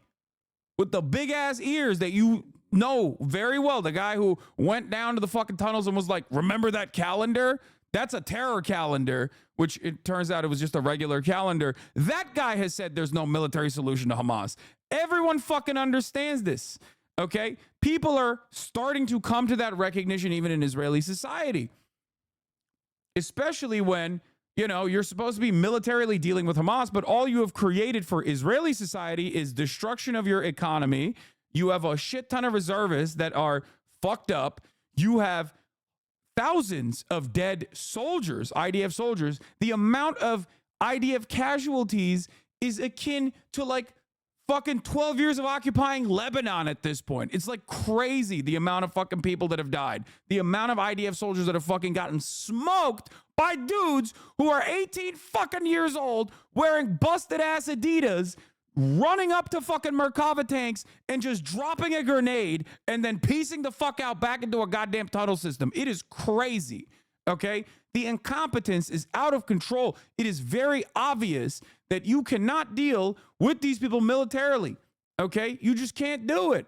with the big ass ears that you know very well, the guy who went down to the fucking tunnels and was like, remember that calendar? That's a terror calendar, which it turns out it was just a regular calendar. That guy has said there's no military solution to Hamas. Everyone fucking understands this, okay? People are starting to come to that recognition even in Israeli society, especially when, you know, you're supposed to be militarily dealing with Hamas, but all you have created for Israeli society is destruction of your economy. You have a shit ton of reservists that are fucked up. You have thousands of dead soldiers, IDF soldiers. The amount of IDF casualties is akin to like fucking 12 years of occupying Lebanon at this point. It's like crazy the amount of fucking people that have died. The amount of IDF soldiers that have fucking gotten smoked by dudes who are 18 fucking years old wearing busted ass Adidas, running up to fucking Merkava tanks and just dropping a grenade and then piecing the fuck out back into a goddamn tunnel system. It is crazy, okay? The incompetence is out of control. It is very obvious that you cannot deal with these people militarily, okay? You just can't do it.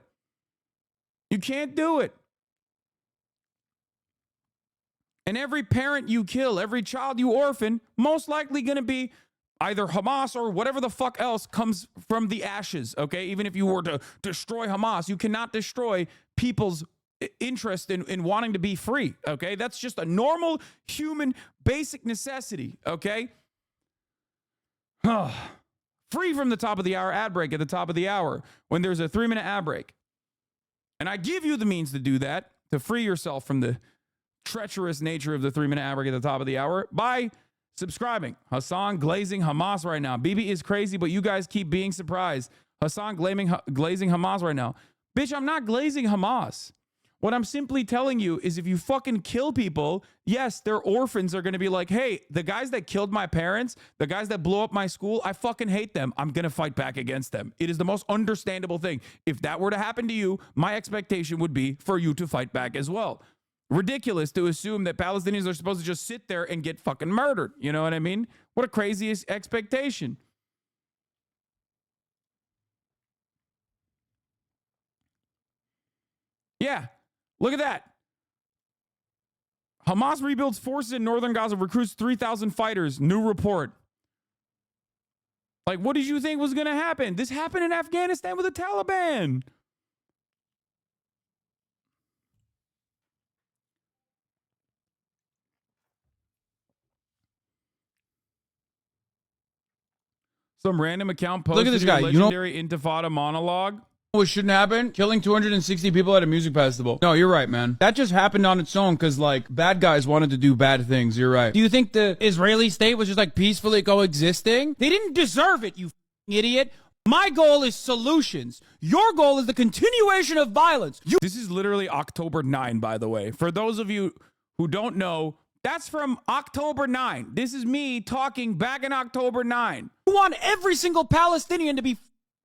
You can't do it. And every parent you kill, every child you orphan, most likely going to be either Hamas or whatever the fuck else comes from the ashes, okay? Even if you were to destroy Hamas, you cannot destroy people's interest in wanting to be free, okay? That's just a normal human basic necessity, okay? Free from the top of the hour ad break at the top of the hour when there's a 3-minute ad break. And I give you the means to do that, to free yourself from the treacherous nature of the 3-minute ad break at the top of the hour by subscribing. Hasan glazing Hamas right now. Bibi is crazy, but you guys keep being surprised. Hasan glazing Hamas right now. Bitch, I'm not glazing Hamas. What I'm simply telling you is if you fucking kill people, yes, their orphans are going to be like, hey, the guys that killed my parents, the guys that blew up my school, I fucking hate them. I'm going to fight back against them. It is the most understandable thing. If that were to happen to you, my expectation would be for you to fight back as well. Ridiculous to assume that Palestinians are supposed to just sit there and get fucking murdered. You know what I mean? What a crazy expectation. Yeah, look at that. Hamas rebuilds forces in northern Gaza, recruits 3,000 fighters. New report. Like, what did you think was going to happen? This happened in Afghanistan with the Taliban. Some random account posted Look at this guy. legendary Intifada monologue. What shouldn't happen? Killing 260 people at a music festival. No, you're right, man. That just happened on its own because, like, bad guys wanted to do bad things. You're right. Do you think the Israeli state was just, like, peacefully coexisting? They didn't deserve it, you idiot. My goal is solutions. Your goal is the continuation of violence. This is literally October 9, by the way. For those of you who don't know, that's from October 9. This is me talking back in October 9. You want every single Palestinian to be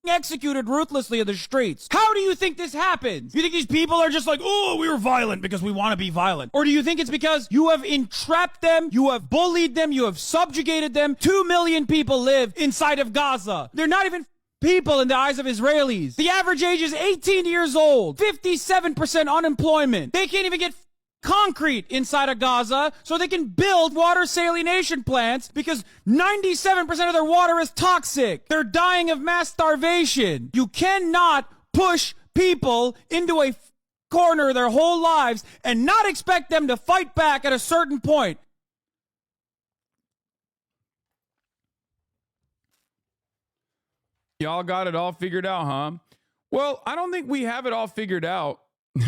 executed ruthlessly in the streets. How do you think this happens? You think these people are just like, oh, we were violent because we want to be violent? Or do you think it's because you have entrapped them, you have bullied them, you have subjugated them? 2 million people live inside of Gaza. They're not even people in the eyes of Israelis. The average age is 18 years old. 57% unemployment. They can't even get concrete inside of Gaza so they can build water salination plants because 97% of their water is toxic. They're dying of mass starvation. You cannot push people into a corner their whole lives and not expect them to fight back at a certain point. Y'all got it all figured out, huh? Well, I don't think we have it all figured out.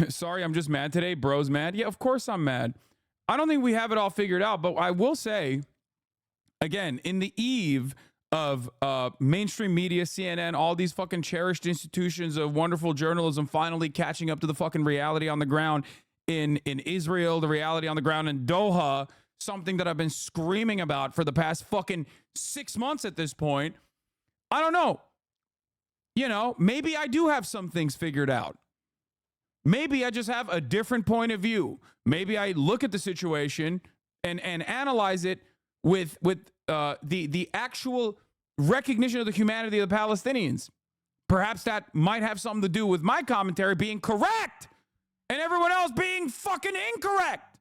Sorry, I'm just mad today. Bro's mad. Yeah, of course I'm mad. I don't think we have it all figured out, but I will say, again, in the eve of mainstream media, CNN, all these fucking cherished institutions of wonderful journalism finally catching up to the fucking reality on the ground in Israel, the reality on the ground in Doha, something that I've been screaming about for the past fucking 6 months at this point. I don't know. You know, maybe I do have some things figured out. Maybe I just have a different point of view. Maybe I look at the situation and analyze it with the actual recognition of the humanity of the Palestinians. Perhaps that might have something to do with my commentary being correct and everyone else being fucking incorrect.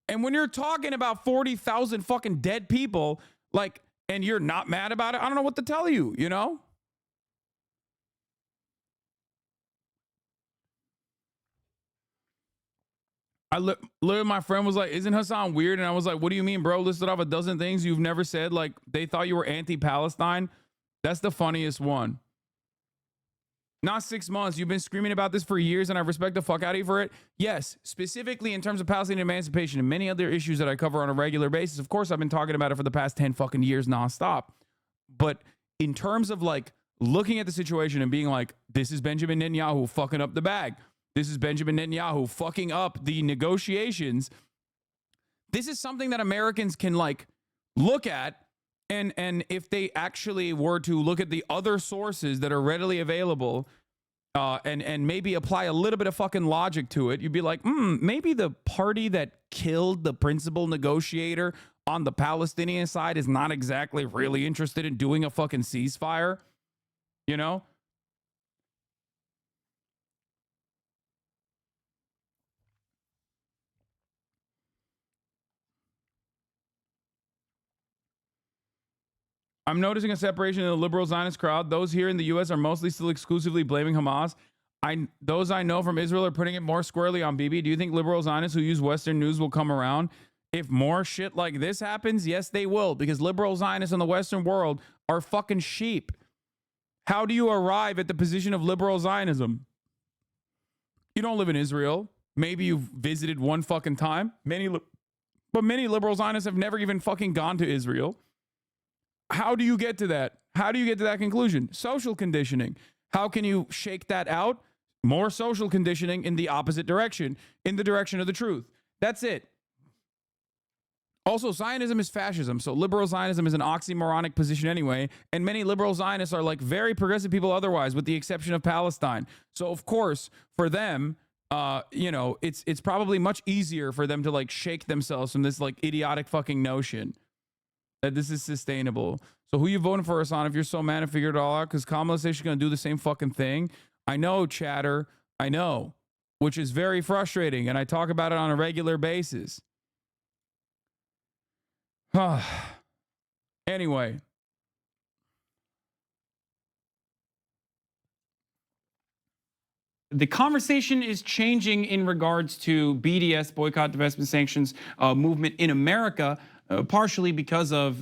And when you're talking about 40,000 fucking dead people, like, and you're not mad about it, I don't know what to tell you, you know? Literally, my friend was like, isn't Hasan weird? And I was like, what do you mean, bro? Listed off a dozen things you've never said. Like, they thought you were anti-Palestine. That's the funniest one. Not 6 months. You've been screaming about this for years, and I respect the fuck out of you for it. Yes, specifically in terms of Palestinian emancipation and many other issues that I cover on a regular basis. Of course, I've been talking about it for the past 10 fucking years nonstop. But in terms of, like, looking at the situation and being like, this is Benjamin Netanyahu fucking up the bag. This is Benjamin Netanyahu fucking up the negotiations. This is something that Americans can, like, look at, and if they actually were to look at the other sources that are readily available, and maybe apply a little bit of fucking logic to it, you'd be like, maybe the party that killed the principal negotiator on the Palestinian side is not exactly really interested in doing a fucking ceasefire, you know? I'm noticing a separation in the liberal Zionist crowd. Those here in the U.S. are mostly still exclusively blaming Hamas. Those I know from Israel are putting it more squarely on Bibi. Do you think liberal Zionists who use Western news will come around? If more shit like this happens, yes, they will, because liberal Zionists in the Western world are fucking sheep. How do you arrive at the position of liberal Zionism? You don't live in Israel. Maybe you've visited one fucking time. But many liberal Zionists have never even fucking gone to Israel. How do you get to that? How do you get to that conclusion? Social conditioning. How can you shake that out? More social conditioning in the opposite direction, in the direction of the truth. That's it. Also, Zionism is fascism. So liberal Zionism is an oxymoronic position anyway. And many liberal Zionists are like very progressive people otherwise, with the exception of Palestine. So of course, for them, you know, it's probably much easier for them to like shake themselves from this like idiotic fucking notion that this is sustainable. So who you voting for, Hasan, if you're so mad and figured it all out? Because Kamala says she's going to do the same fucking thing. I know, chatter. I know. Which is very frustrating. And I talk about it on a regular basis. Anyway. The conversation is changing in regards to BDS, boycott, divestment, sanctions movement in America. partially because of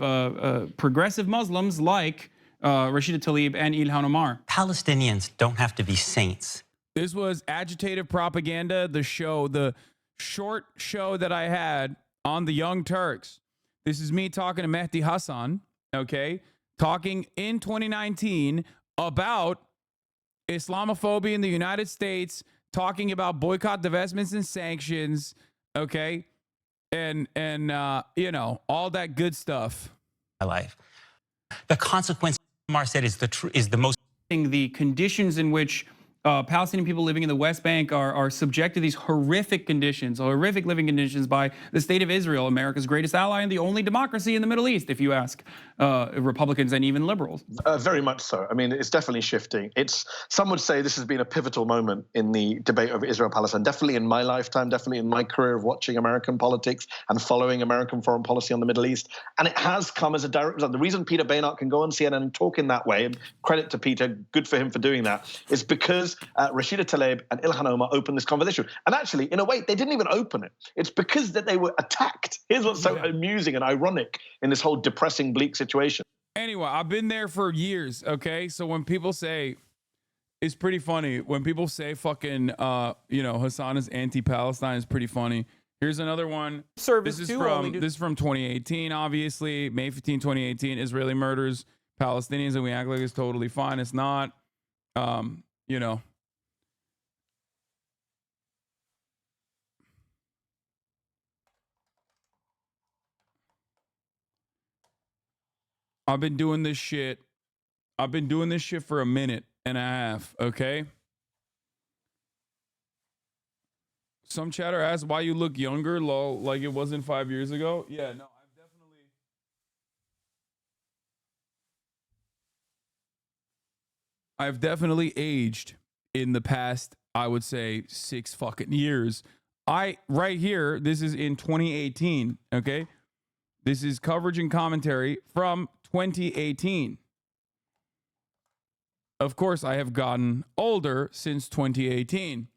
progressive Muslims like Rashida Tlaib and Ilhan Omar. Palestinians don't have to be saints. This was Agitative Propaganda, the show, the short show that I had on the Young Turks. This is me talking to Mehdi Hasan, okay, talking in 2019 about Islamophobia in the United States, talking about boycott, divestments, and sanctions, okay, and you know, all that good stuff. My life. The consequence, Omar said, is the most. The conditions in which Palestinian people living in the West Bank are subject to these horrific conditions, horrific living conditions by the state of Israel, America's greatest ally and the only democracy in the Middle East, if you ask Republicans and even liberals. Very much so. I mean, it's definitely shifting. Some would say this has been a pivotal moment in the debate over Israel-Palestine, definitely in my lifetime, definitely in my career of watching American politics and following American foreign policy on the Middle East. And it has come as a direct result. The reason Peter Boehner can go on CNN and talk in that way, and credit to Peter, good for him for doing that, is because Rashida Tlaib and Ilhan Omar opened this conversation. And actually, in a way, they didn't even open it. It's because that they were attacked. Here's what's so amusing and ironic in this whole depressing, bleak situation. Anyway, I've been there for years, okay? So when people say, it's pretty funny. When people say fucking, you know, Hasan is anti-Palestine, it's pretty funny. Here's another one. This is from 2018, obviously. May 15, 2018. Israeli murders Palestinians, and we act like it's totally fine. It's not. You know. I've been doing this shit for a minute and a half, okay? Some chatter asked why you look younger, lol, like it wasn't 5 years ago. Yeah, no, I've definitely aged in the past, I would say 6 fucking years. Right here, this is in 2018, okay? This is coverage and commentary from 2018. Of course, I have gotten older since 2018.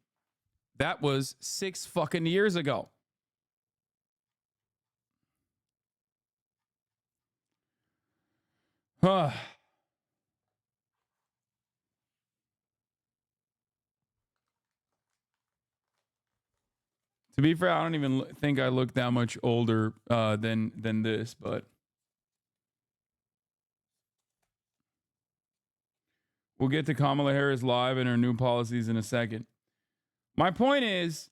That was 6 fucking years ago. To be fair, I don't even think I look that much older than this, but we'll get to Kamala Harris live and her new policies in a second. My point is,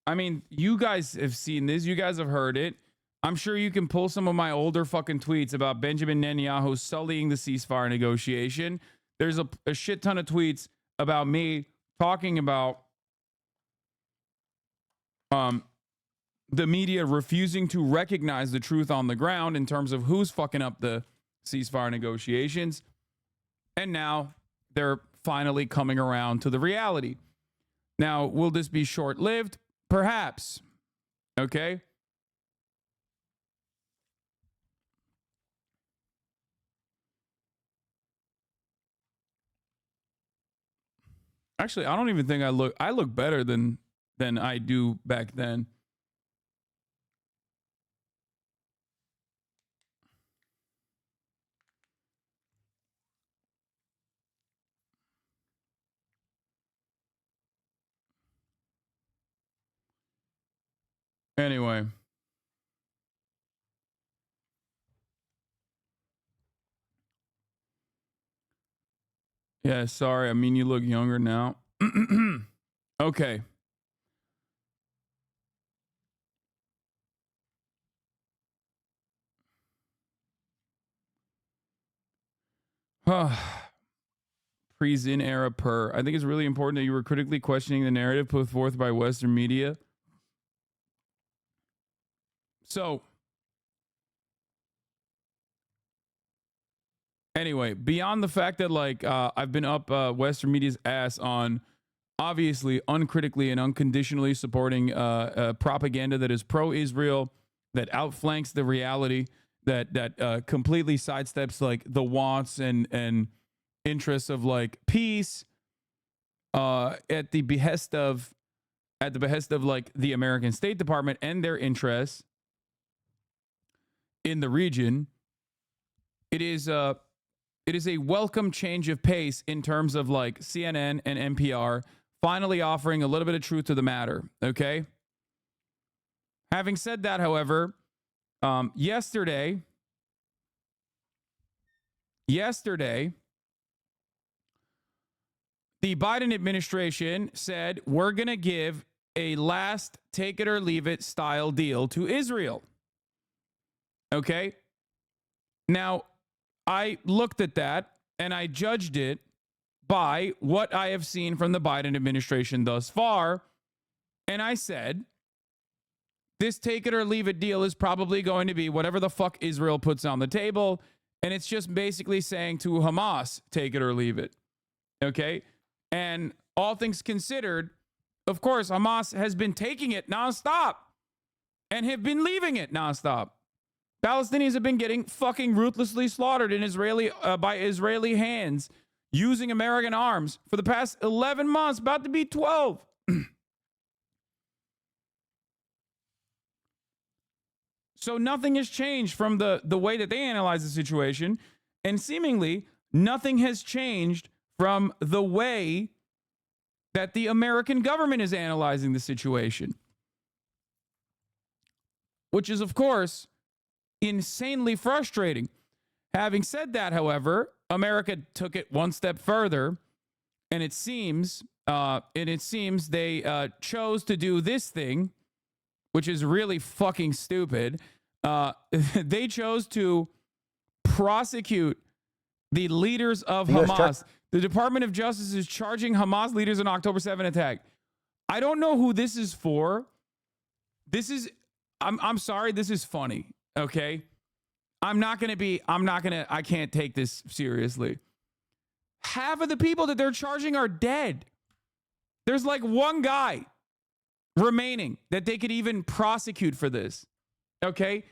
I mean, you guys have seen this. You guys have heard it. I'm sure you can pull some of my older fucking tweets about Benjamin Netanyahu sullying the ceasefire negotiation. There's a shit ton of tweets about me talking about the media refusing to recognize the truth on the ground in terms of who's fucking up the ceasefire negotiations. And now they're finally coming around to the reality. Now, will this be short-lived? Perhaps. Okay? Actually, I don't even think I look better than I do back then. Anyway. Yeah, sorry. I mean, you look younger now. Okay. Pre-Zin era per. I think it's really important that you were critically questioning the narrative put forth by Western media. So, anyway, beyond the fact that like I've been up Western media's ass on obviously uncritically and unconditionally supporting propaganda that is pro-Israel, that outflanks the reality, that completely sidesteps like the wants and interests of like peace at the behest of at the behest of like the American State Department and their interests in the region, it is a welcome change of pace in terms of like CNN and NPR finally offering a little bit of truth to the matter. Okay. Having said that, however, yesterday, the Biden administration said we're going to give a last take it or leave it style deal to Israel. Okay. Now, I looked at that and I judged it by what I have seen from the Biden administration thus far. And I said, this take it or leave it deal is probably going to be whatever the fuck Israel puts on the table. And it's just basically saying to Hamas, take it or leave it. Okay. And all things considered, of course, Hamas has been taking it nonstop and have been leaving it nonstop. Palestinians have been getting fucking ruthlessly slaughtered in by Israeli hands using American arms for the past 11 months, about to be 12. So nothing has changed from the way that they analyze the situation, and seemingly nothing has changed from the way that the American government is analyzing the situation, which is, of course, insanely frustrating. Having said that, however, America took it one step further, and it seems they chose to do this thing, which is really fucking stupid. They chose to prosecute the leaders of Hamas. The Department of Justice is charging Hamas leaders in October 7 attack. I don't know who this is for. I'm sorry, this is funny. Okay. I can't take this seriously. Half of the people that they're charging are dead. There's like one guy remaining that they could even prosecute for this. Okay.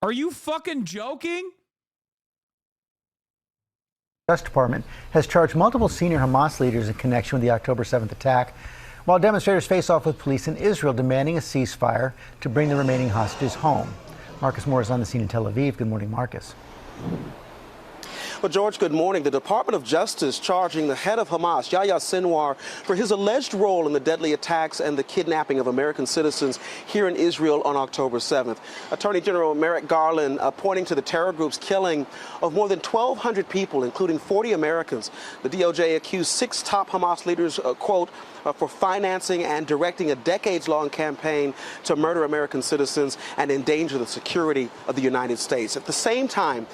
Are you fucking joking? Justice Department has charged multiple senior Hamas leaders in connection with the October 7th attack, while demonstrators face off with police in Israel demanding a ceasefire to bring the remaining hostages home. Marcus Moore is on the scene in Tel Aviv. Good morning, Marcus. Well, George, good morning. The Department of Justice charging the head of Hamas, Yahya Sinwar, for his alleged role in the deadly attacks and the kidnapping of American citizens here in Israel on October 7th. Attorney General Merrick Garland pointing to the terror group's killing of more than 1,200 people, including 40 Americans. The DOJ accused 6 top Hamas leaders, quote, for financing and directing a decades-long campaign to murder American citizens and endanger the security of the United States. At the same time,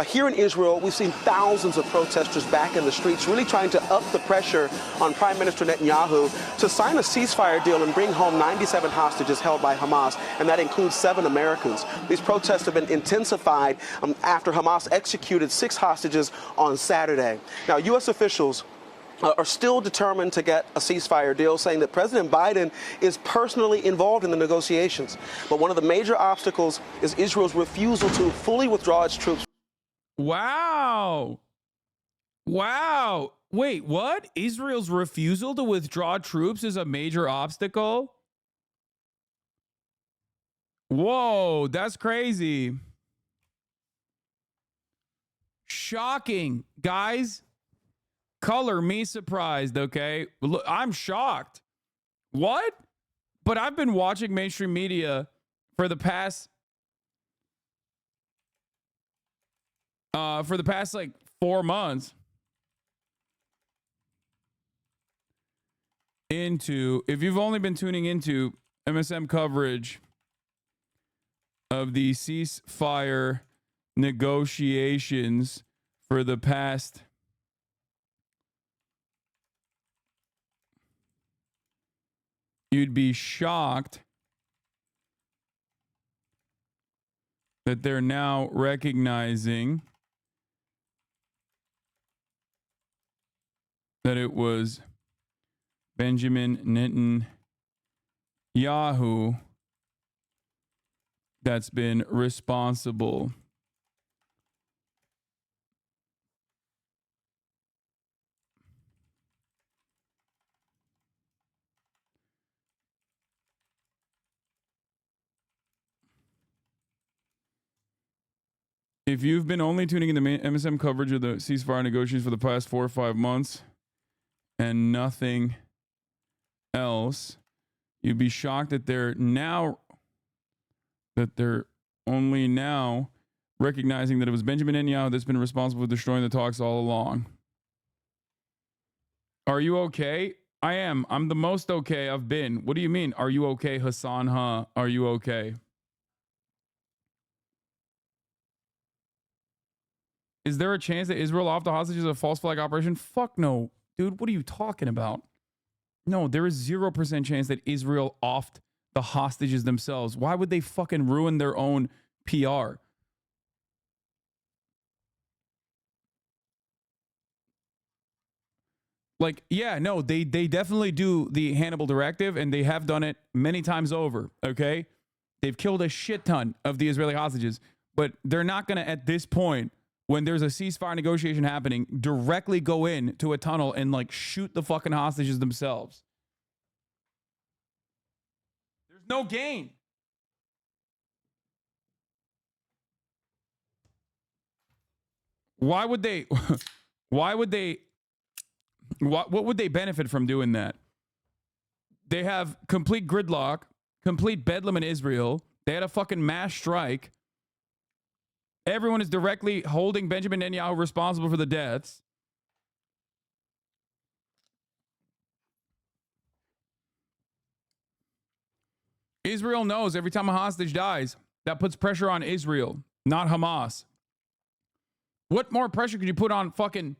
here in Israel, we've seen thousands of protesters back in the streets, really trying to up the pressure on Prime Minister Netanyahu to sign a ceasefire deal and bring home 97 hostages held by Hamas, and that includes 7 Americans. These protests have been intensified after Hamas executed 6 hostages on Saturday. Now, U.S. officials are still determined to get a ceasefire deal, saying that President Biden is personally involved in the negotiations. But one of the major obstacles is Israel's refusal to fully withdraw its troops. Wow. Wait, what? Israel's refusal to withdraw troops is a major obstacle? Whoa, that's crazy. Shocking, guys. Color me surprised, okay? Look, I'm shocked. What? But I've been watching mainstream media for the past like 4 months if you've only been tuning into MSM coverage of the ceasefire negotiations for the past you'd be shocked that they're now recognizing that it was Benjamin Netanyahu that's been responsible If you've been only tuning in to MSM coverage of the ceasefire negotiations for the past 4 or 5 months and nothing else, you'd be shocked that they're only now recognizing that it was Benjamin Netanyahu that's been responsible for destroying the talks all along. Are you okay? I am. I'm the most okay I've been. What do you mean? Are you okay, Hasan? Huh? Are you okay? Is there a chance that Israel off the hostages is a false flag operation? Fuck no. Dude, what are you talking about? No, there is 0% chance that Israel offed the hostages themselves. Why would they fucking ruin their own PR? Like, yeah, no, they definitely do the Hannibal Directive, and they have done it many times over, okay? They've killed a shit ton of the Israeli hostages, but they're not going to, at this point, when there's a ceasefire negotiation happening, directly go in to a tunnel and, like, shoot the fucking hostages themselves. There's no gain. Why would they... What would they benefit from doing that? They have complete gridlock, complete bedlam in Israel. They had a fucking mass strike. Everyone is directly holding Benjamin Netanyahu responsible for the deaths. Israel knows every time a hostage dies, that puts pressure on Israel, not Hamas. What more pressure could you put on fucking...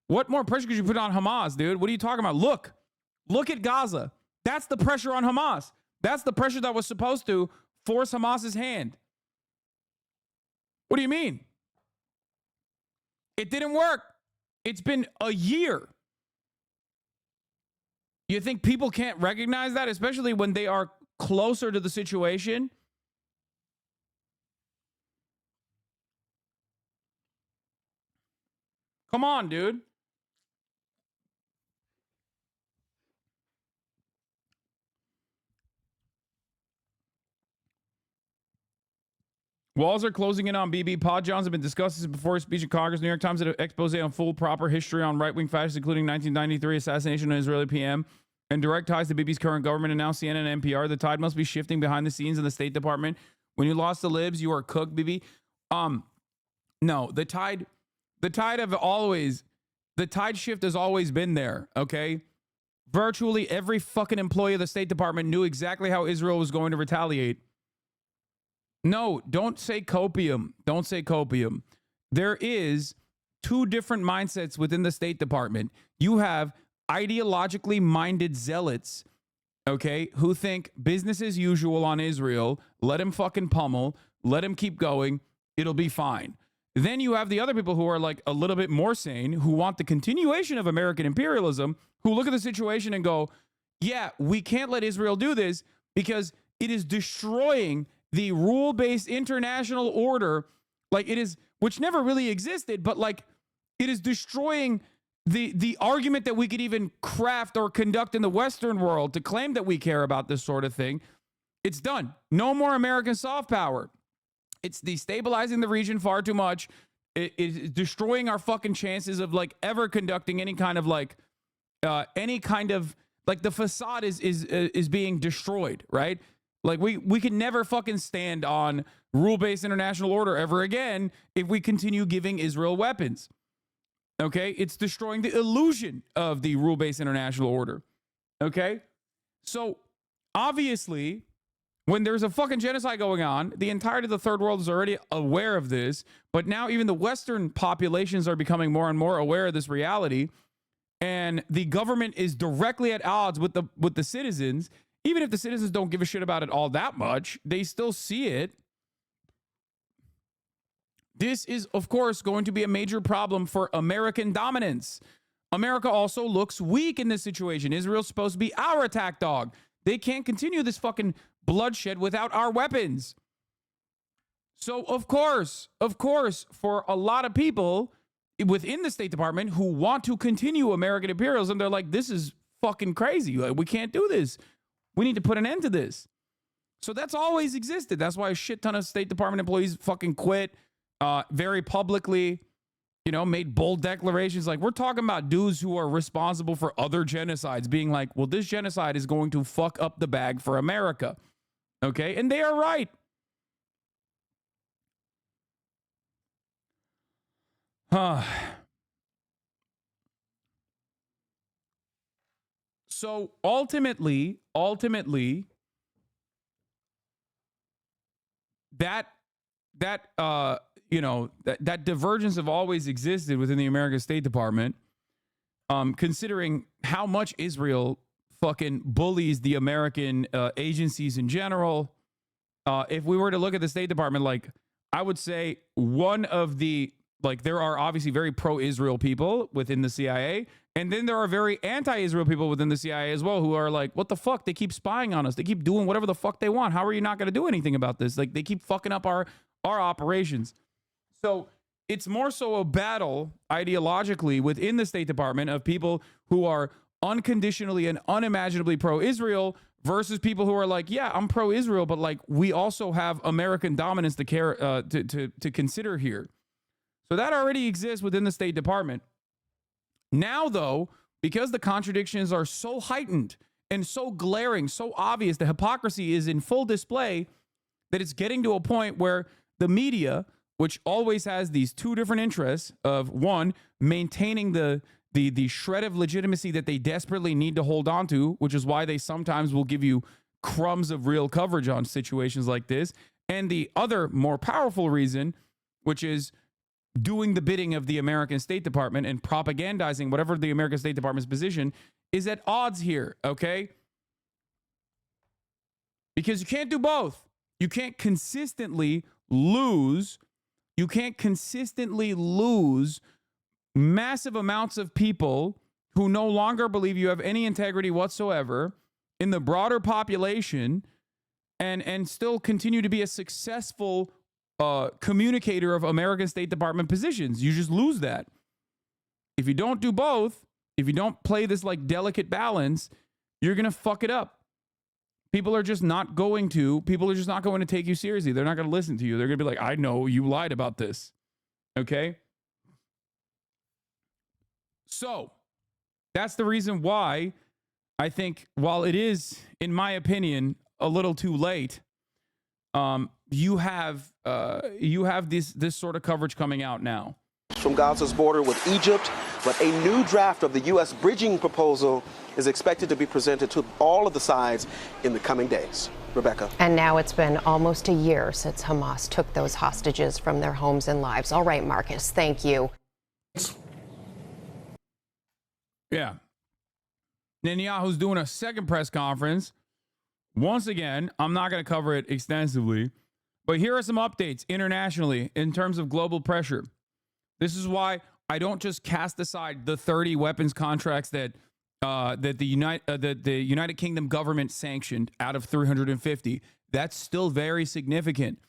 What more pressure could you put on Hamas, dude? What are you talking about? Look at Gaza. That's the pressure on Hamas. That's the pressure that was supposed to force Hamas's hand. What do you mean? It didn't work. It's been a year. You think people can't recognize that, especially when they are closer to the situation? Come on, dude. Walls are closing in on BB. Pod Johns have been discussing this before his speech in Congress. New York Times did an expose on full proper history on right-wing fascists, including 1993 assassination of an Israeli PM and direct ties to BB's current government, and now CNN and NPR. The tide must be shifting behind the scenes in the State Department. When you lost the libs, you are cooked, BB. No, the tide shift has always been there, okay? Virtually every fucking employee of the State Department knew exactly how Israel was going to retaliate. No, don't say copium. Don't say copium. There is two different mindsets within the State Department. You have ideologically minded zealots, okay, who think business as usual on Israel. Let him fucking pummel. Let him keep going. It'll be fine. Then you have the other people who are like a little bit more sane, who want the continuation of American imperialism, who look at the situation and go, yeah, we can't let Israel do this because it is destroying the rule-based international order, like it is, which never really existed, but like it is destroying the argument that we could even craft or conduct in the Western world to claim that we care about this sort of thing. It's done. No more American soft power. It's destabilizing the region far too much. It is destroying our fucking chances of like ever conducting any kind of like the facade is being destroyed, right? Like we can never fucking stand on rule-based international order ever again if we continue giving Israel weapons. Okay? It's destroying the illusion of the rule-based international order. Okay? So obviously, when there's a fucking genocide going on, the entirety of the third world is already aware of this, but now even the Western populations are becoming more and more aware of this reality, and the government is directly at odds with the citizens. Even if the citizens don't give a shit about it all that much, they still see it. This is, of course, going to be a major problem for American dominance. America also looks weak in this situation. Israel's supposed to be our attack dog. They can't continue this fucking bloodshed without our weapons. So, of course, for a lot of people within the State Department who want to continue American imperialism, they're like, this is fucking crazy. Like, we can't do this. We need to put an end to this. So that's always existed. That's why a shit ton of State Department employees fucking quit. very publicly, made bold declarations. Like, we're talking about dudes who are responsible for other genocides being like, well, this genocide is going to fuck up the bag for America. Okay. And they are right. So ultimately, that divergence have always existed within the American State Department, considering how much Israel fucking bullies the American agencies in general. If we were to look at the State Department, like, I would say one of the, like, there are obviously very pro-Israel people within the CIA, and then there are very anti-Israel people within the CIA as well, who are like, what the fuck? They keep spying on us. They keep doing whatever the fuck they want. How are you not going to do anything about this? Like, they keep fucking up our operations. So it's more so a battle ideologically within the State Department of people who are unconditionally and unimaginably pro-Israel versus people who are like, yeah, I'm pro-Israel, but like, we also have American dominance to consider here. So that already exists within the State Department. Now, though, because the contradictions are so heightened and so glaring, so obvious, the hypocrisy is in full display, that it's getting to a point where the media, which always has these two different interests of, one, maintaining the shred of legitimacy that they desperately need to hold on to, which is why they sometimes will give you crumbs of real coverage on situations like this, and the other more powerful reason, which is doing the bidding of the American State Department and propagandizing whatever the American State Department's position is, at odds here, okay? Because you can't do both. You can't consistently lose. You can't consistently lose massive amounts of people who no longer believe you have any integrity whatsoever in the broader population and still continue to be a successful communicator of American State Department positions. You just lose that. If you don't do both, if you don't play this like delicate balance, you're going to fuck it up. People are just not going to take you seriously. They're not going to listen to you. They're going to be like, I know you lied about this. Okay? So that's the reason why I think, while it is, in my opinion, a little too late, you have this sort of coverage coming out now. From Gaza's border with Egypt, but a new draft of the U.S. bridging proposal is expected to be presented to all of the sides in the coming days. Rebecca. And now it's been almost a year since Hamas took those hostages from their homes and lives. All right, Marcus, thank you. Yeah. Netanyahu's doing a second press conference. Once again, I'm not going to cover it extensively, but here are some updates internationally in terms of global pressure. This is why I don't just cast aside the 30 weapons contracts that the United Kingdom government sanctioned out of 350. That's still very significant.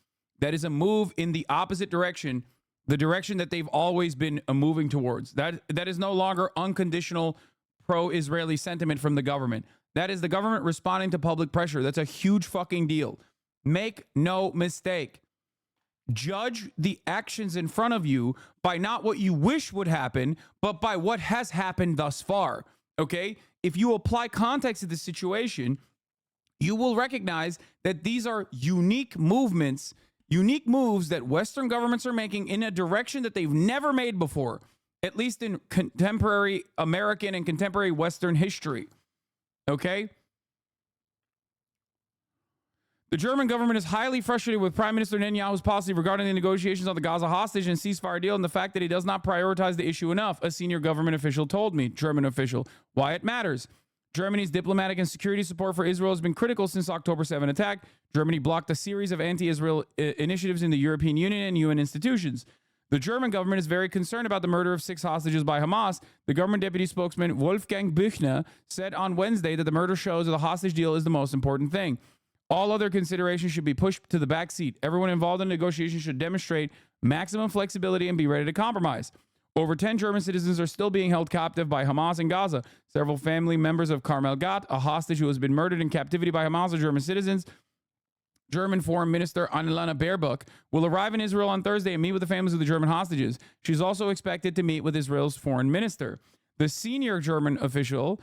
That is a move in the opposite direction, the direction that they've always been moving towards. That is no longer unconditional pro-Israeli sentiment from the government. That is the government responding to public pressure. That's a huge fucking deal. Make no mistake. Judge the actions in front of you by not what you wish would happen, but by what has happened thus far. Okay? If you apply context to the situation, you will recognize that these are unique movements, unique moves that Western governments are making in a direction that they've never made before, at least in contemporary American and contemporary Western history. Okay? The German government is highly frustrated with Prime Minister Netanyahu's policy regarding the negotiations on the Gaza hostage and ceasefire deal and the fact that he does not prioritize the issue enough, a senior government official told me. German official. Why it matters. Germany's diplomatic and security support for Israel has been critical since October 7 attack. Germany blocked a series of anti-Israel initiatives in the European Union and UN institutions. The German government is very concerned about the murder of 6 hostages by Hamas. The government deputy spokesman Wolfgang Büchner said on Wednesday that the murder shows that the hostage deal is the most important thing. All other considerations should be pushed to the back seat. Everyone involved in negotiations should demonstrate maximum flexibility and be ready to compromise. Over 10 German citizens are still being held captive by Hamas in Gaza. Several family members of Carmel Gat, a hostage who has been murdered in captivity by Hamas, are German citizens. German Foreign Minister Annalena Baerbock will arrive in Israel on Thursday and meet with the families of the German hostages. She's also expected to meet with Israel's foreign minister. The senior German official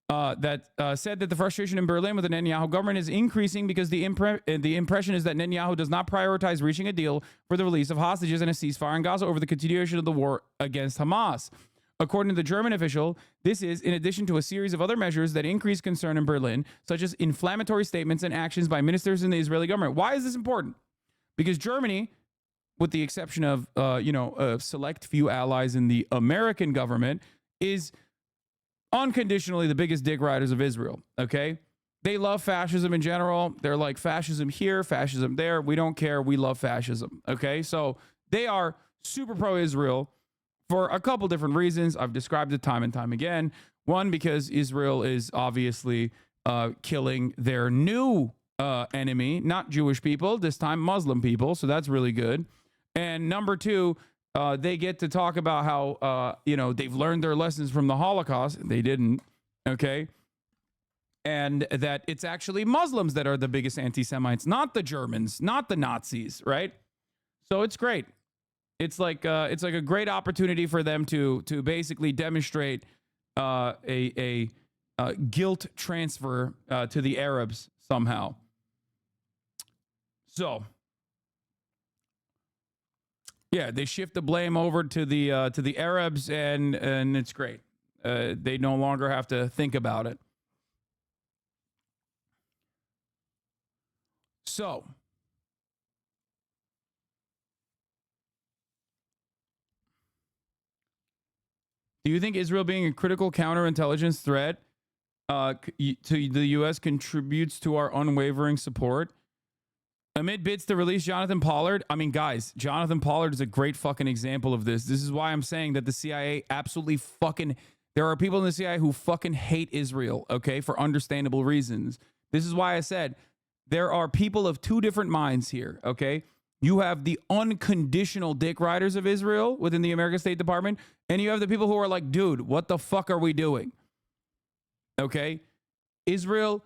said that the frustration in Berlin with the Netanyahu government is increasing because the impression is that Netanyahu does not prioritize reaching a deal for the release of hostages and a ceasefire in Gaza over the continuation of the war against Hamas. According to the German official, this is in addition to a series of other measures that increase concern in Berlin, such as inflammatory statements and actions by ministers in the Israeli government. Why is this important? Because Germany, with the exception of a select few allies in the American government, is unconditionally the biggest dick riders of Israel. Okay, they love fascism in general. They're like fascism here, fascism there. We don't care. We love fascism. Okay, so they are super pro-Israel for a couple different reasons. I've described it time and time again. One, because Israel is obviously killing their new enemy, not Jewish people, this time Muslim people. So that's really good. And number two, they get to talk about how, they've learned their lessons from the Holocaust. They didn't. Okay. And that it's actually Muslims that are the biggest anti-Semites, not the Germans, not the Nazis. Right. So it's great. It's like a great opportunity for them to basically demonstrate a guilt transfer to the Arabs somehow. So, yeah, they shift the blame over to the Arabs, and it's great. They no longer have to think about it. So. Do you think Israel being a critical counterintelligence threat to the U.S. contributes to our unwavering support? Amid bids to release Jonathan Pollard. I mean, guys, Jonathan Pollard is a great fucking example of this. This is why I'm saying that the CIA absolutely fucking... There are people in the CIA who fucking hate Israel, okay, for understandable reasons. This is why I said there are people of two different minds here, okay? You have the unconditional dick riders of Israel within the American State Department, and you have the people who are like, dude, what the fuck are we doing? Okay? Israel,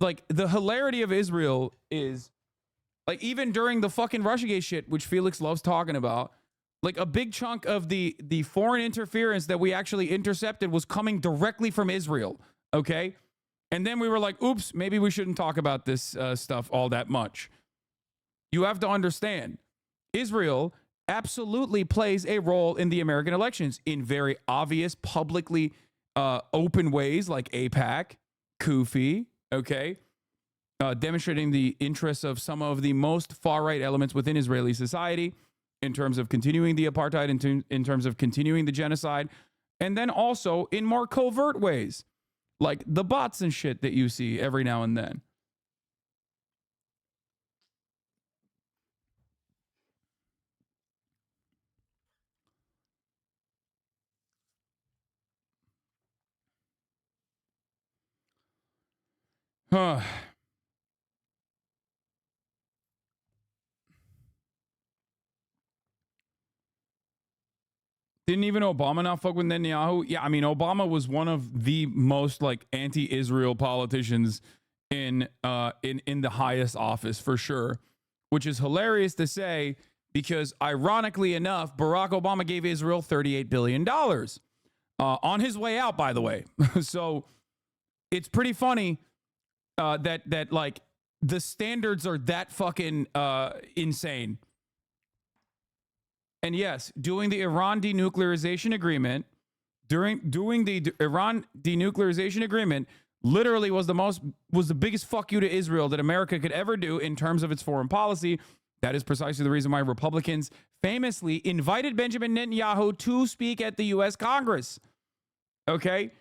like, the hilarity of Israel is, like, even during the fucking Russiagate shit, which Felix loves talking about, like, a big chunk of the foreign interference that we actually intercepted was coming directly from Israel, okay? And then we were like, oops, maybe we shouldn't talk about this stuff all that much. You have to understand, Israel absolutely plays a role in the American elections in very obvious, publicly open ways like AIPAC, Kufi, okay? Demonstrating the interests of some of the most far-right elements within Israeli society in terms of continuing the apartheid, in terms of continuing the genocide, and then also in more covert ways, like the bots and shit that you see every now and then. Huh. Didn't even Obama not fuck with Netanyahu? Yeah, I mean, Obama was one of the most like anti-Israel politicians in the highest office for sure, which is hilarious to say because ironically enough, Barack Obama gave Israel $38 billion on his way out, by the way. So it's pretty funny that like the standards are that fucking insane. And yes, doing the Iran denuclearization agreement, doing the Iran denuclearization agreement literally was the biggest fuck you to Israel that America could ever do in terms of its foreign policy. That is precisely the reason why Republicans famously invited Benjamin Netanyahu to speak at the U.S. Congress. Okay?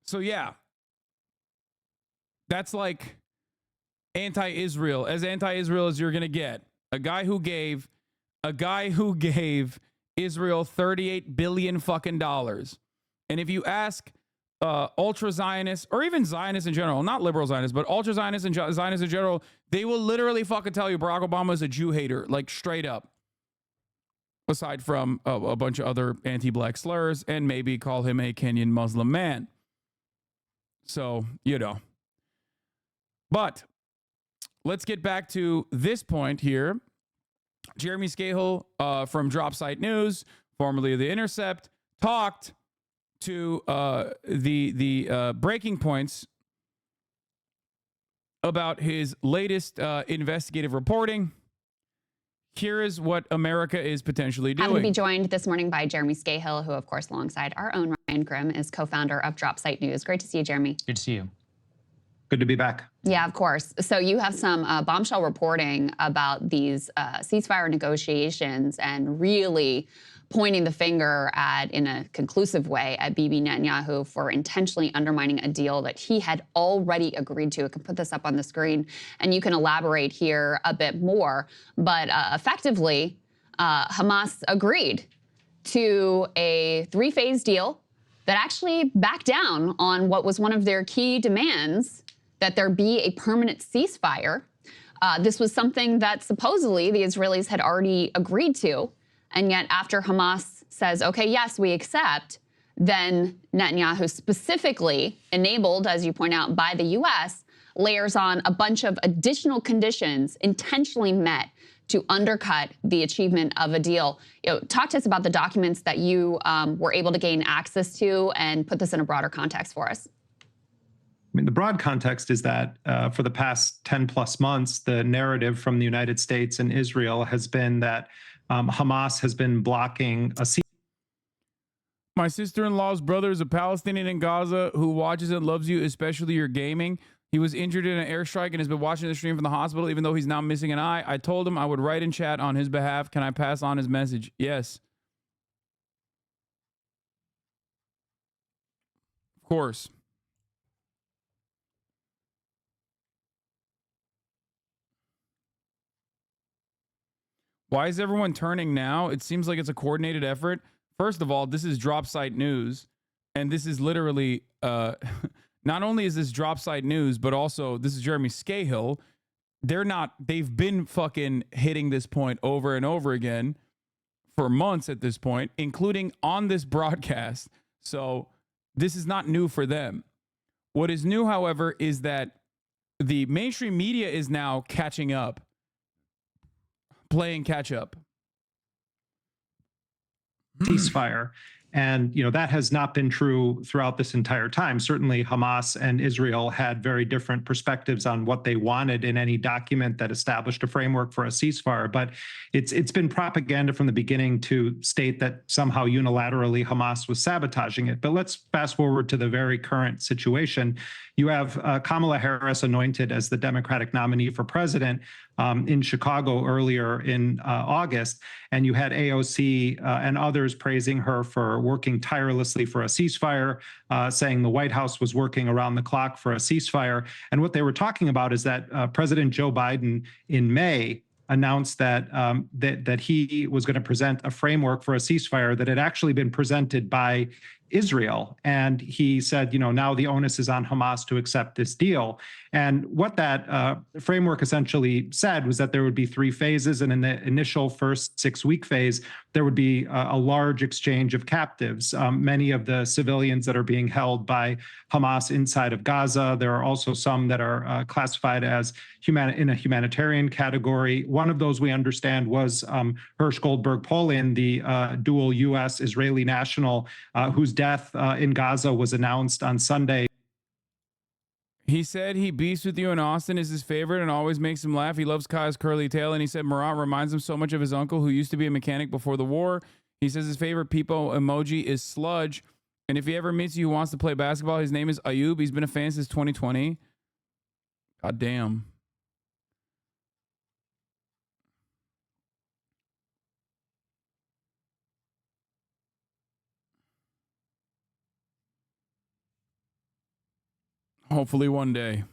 So yeah, that's like anti-Israel as you're gonna get. A guy who gave Israel $38 billion fucking dollars. And if you ask ultra Zionists or even Zionists in general, not liberal Zionists, but ultra Zionists and Zionists in general, they will literally fucking tell you Barack Obama is a Jew hater, like straight up. Aside from a bunch of other anti-black slurs and maybe call him a Kenyan Muslim man. So, you know. But let's get back to this point here. Jeremy Scahill from Dropsite News, formerly of The Intercept, talked to the breaking points about his latest investigative reporting. Here is what America is potentially doing. Happy to be joined this morning by Jeremy Scahill, who, of course, alongside our own Ryan Grimm, is co-founder of Dropsite News. Great to see you, Jeremy. Good to see you. Good to be back. Yeah, of course. So you have some bombshell reporting about these ceasefire negotiations and really pointing the finger at, in a conclusive way, at Bibi Netanyahu for intentionally undermining a deal that he had already agreed to. I can put this up on the screen and you can elaborate here a bit more. But effectively, Hamas agreed to a 3-phase deal that actually backed down on what was one of their key demands, that there be a permanent ceasefire. This was something that supposedly the Israelis had already agreed to. And yet after Hamas says, okay, yes, we accept, then Netanyahu, specifically enabled, as you point out, by the U.S., layers on a bunch of additional conditions intentionally met to undercut the achievement of a deal. Talk to us about the documents that you were able to gain access to and put this in a broader context for us. I mean, the broad context is that for the past 10 plus months, the narrative from the United States and Israel has been that Hamas has been blocking a ceasefire. My sister-in-law's brother is a Palestinian in Gaza who watches and loves you, especially your gaming. He was injured in an airstrike and has been watching the stream from the hospital, even though he's now missing an eye. I told him I would write in chat on his behalf. Can I pass on his message? Yes. Of course. Why is everyone turning now? It seems like it's a coordinated effort. First of all, this is Dropsite News, and this is literally, not only is this Dropsite News, but also this is Jeremy Scahill. They've been fucking hitting this point over and over again for months at this point, including on this broadcast. So this is not new for them. What is new, however, is that the mainstream media is now catching up. Playing catch up. Ceasefire. And, that has not been true throughout this entire time. Certainly, Hamas and Israel had very different perspectives on what they wanted in any document that established a framework for a ceasefire. But it's been propaganda from the beginning to state that somehow unilaterally Hamas was sabotaging it. But let's fast forward to the very current situation. You have Kamala Harris anointed as the Democratic nominee for president in Chicago earlier in August, and you had AOC and others praising her for working tirelessly for a ceasefire, saying the White House was working around the clock for a ceasefire. And what they were talking about is that President Joe Biden in May announced that that he was going to present a framework for a ceasefire that had actually been presented by Israel. And he said, now the onus is on Hamas to accept this deal. And what that framework essentially said was that there would be 3 phases. And in the initial first 6-week phase, there would be a large exchange of captives. Many of the civilians that are being held by Hamas inside of Gaza. There are also some that are classified as in a humanitarian category. One of those we understand was Hersh Goldberg Polin, the dual U.S.-Israeli national whose death in Gaza was announced on Sunday. He said he beefs with you and Austin is his favorite and always makes him laugh. He loves Kai's curly tail. And he said Marat reminds him so much of his uncle who used to be a mechanic before the war. He says his favorite people emoji is sludge. And if he ever meets you who wants to play basketball, his name is Ayub. He's been a fan since 2020. God damn. Hopefully one day.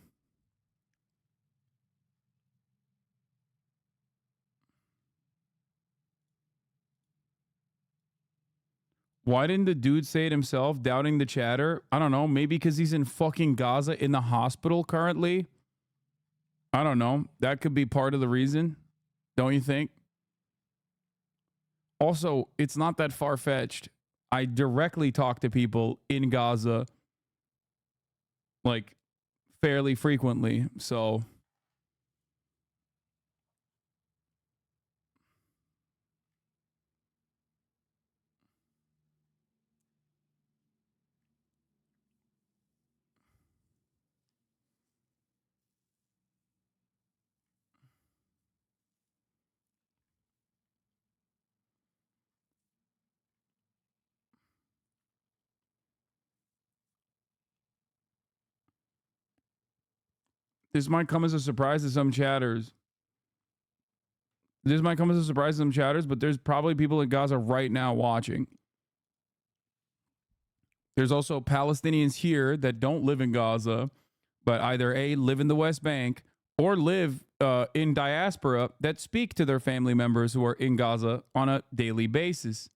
Why didn't the dude say it himself, doubting the chatter? I don't know. Maybe because he's in fucking Gaza in the hospital currently. I don't know. That could be part of the reason. Don't you think? Also, it's not that far-fetched. I directly talk to people in Gaza, like fairly frequently. So this might come as a surprise to some chatters. This might come as a surprise to some chatters, but there's probably people in Gaza right now watching. There's also Palestinians here that don't live in Gaza, but either A, live in the West Bank or live in diaspora that speak to their family members who are in Gaza on a daily basis.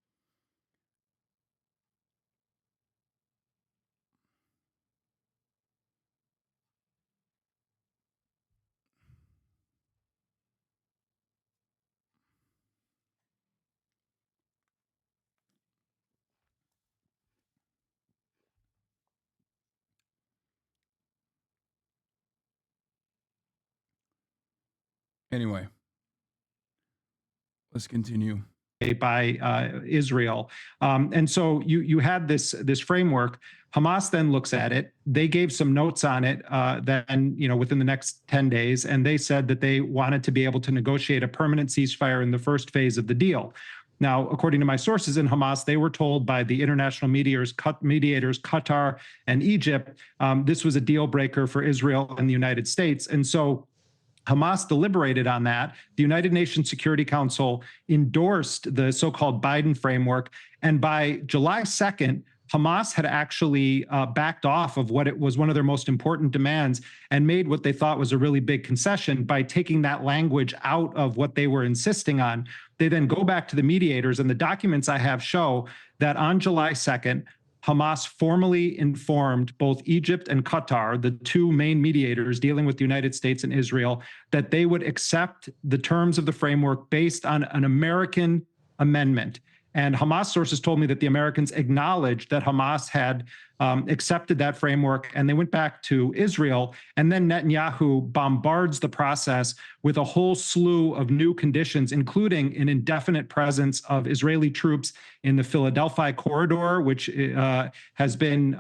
Anyway, let's continue. By Israel. And so you had this framework. Hamas then looks at it. They gave some notes on it then, within the next 10 days, and they said that they wanted to be able to negotiate a permanent ceasefire in the first phase of the deal. Now, according to my sources in Hamas, they were told by the international mediators, Qatar and Egypt, this was a deal breaker for Israel and the United States. And so Hamas deliberated on that. The United Nations Security Council endorsed the so-called Biden framework. And by July 2nd, Hamas had actually backed off of what it was one of their most important demands and made what they thought was a really big concession by taking that language out of what they were insisting on. They then go back to the mediators, and the documents I have show that on July 2nd, Hamas formally informed both Egypt and Qatar, the two main mediators dealing with the United States and Israel, that they would accept the terms of the framework based on an American amendment. And Hamas sources told me that the Americans acknowledged that Hamas had accepted that framework, and they went back to Israel. And then Netanyahu bombards the process with a whole slew of new conditions, including an indefinite presence of Israeli troops in the Philadelphia corridor, which has been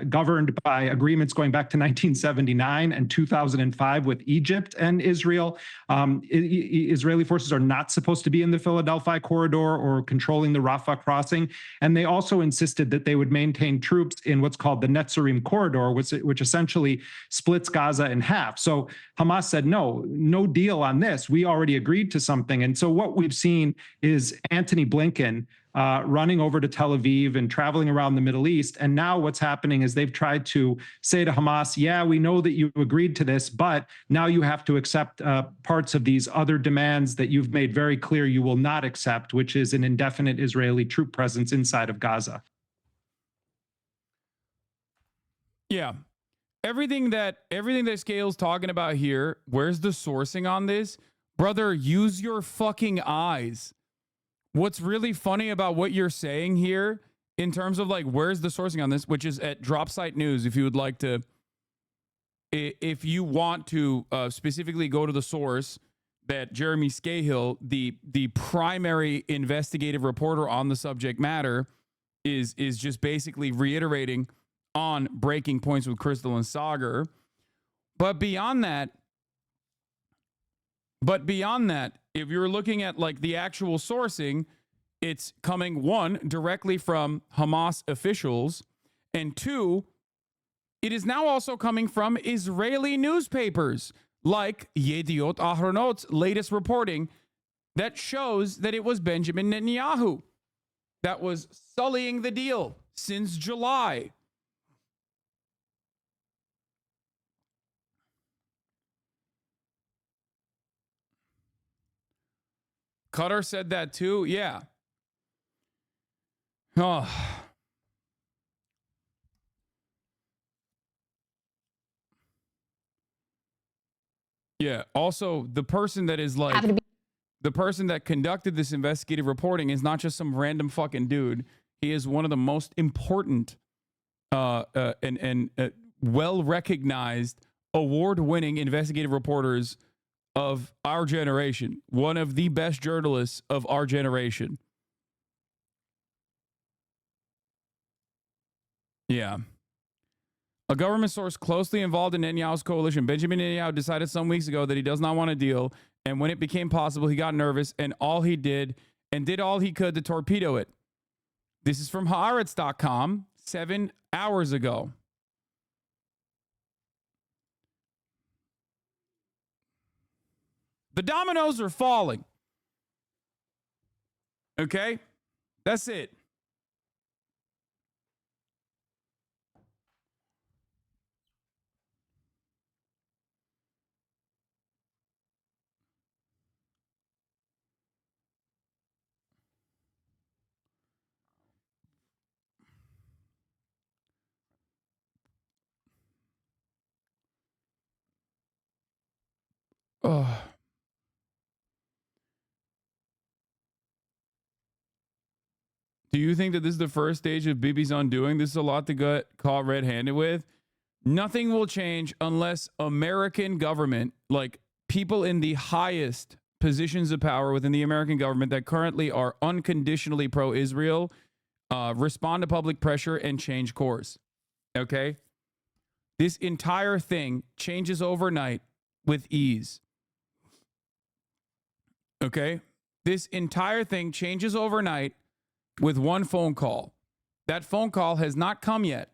governed by agreements going back to 1979 and 2005 with Egypt and Israel. Israeli forces are not supposed to be in the Philadelphia corridor or controlling the Rafah crossing. And they also insisted that they would maintain troops in what's called the Netzarim corridor, which essentially splits Gaza in half. So Hamas said, no deal on this. We already agreed to something. And so what we've seen is Antony Blinken running over to Tel Aviv and traveling around the Middle East. And now what's happening is they've tried to say to Hamas, yeah, we know that you agreed to this, but now you have to accept parts of these other demands that you've made very clear you will not accept, which is an indefinite Israeli troop presence inside of Gaza. Yeah. Everything that Scale's talking about here, where's the sourcing on this? Brother, use your fucking eyes. What's really funny about what you're saying here in terms of like, where's the sourcing on this, which is at Dropsite News, if you would like to, if you want to specifically go to the source that Jeremy Scahill, the primary investigative reporter on the subject matter, is just basically reiterating on breaking points with Crystal and Sagar. But beyond that, if you're looking at like the actual sourcing, it's coming, one, directly from Hamas officials, and two, it is now also coming from Israeli newspapers like Yediot Ahronot's latest reporting that shows that it was Benjamin Netanyahu that was sullying the deal since July. Qatar said that too. Yeah. Oh. Yeah. Also, the person that is like the person that conducted this investigative reporting is not just some random fucking dude. He is one of the most important and well-recognized, award-winning investigative reporters of our generation, one of the best journalists of our generation. Yeah. A government source closely involved in Netanyahu's coalition, Benjamin Netanyahu, decided some weeks ago that he does not want a deal, and when it became possible, he got nervous, and did all he could to torpedo it. This is from Haaretz.com 7 hours ago. The dominoes are falling. Okay? That's it. Oh. Do you think that this is the first stage of Bibi's undoing? This is a lot to get caught red-handed with. Nothing will change unless American government, like people in the highest positions of power within the American government that currently are unconditionally pro-Israel, respond to public pressure and change course. Okay? This entire thing changes overnight with ease. Okay? This entire thing changes overnight with one phone call. That phone call has not come yet.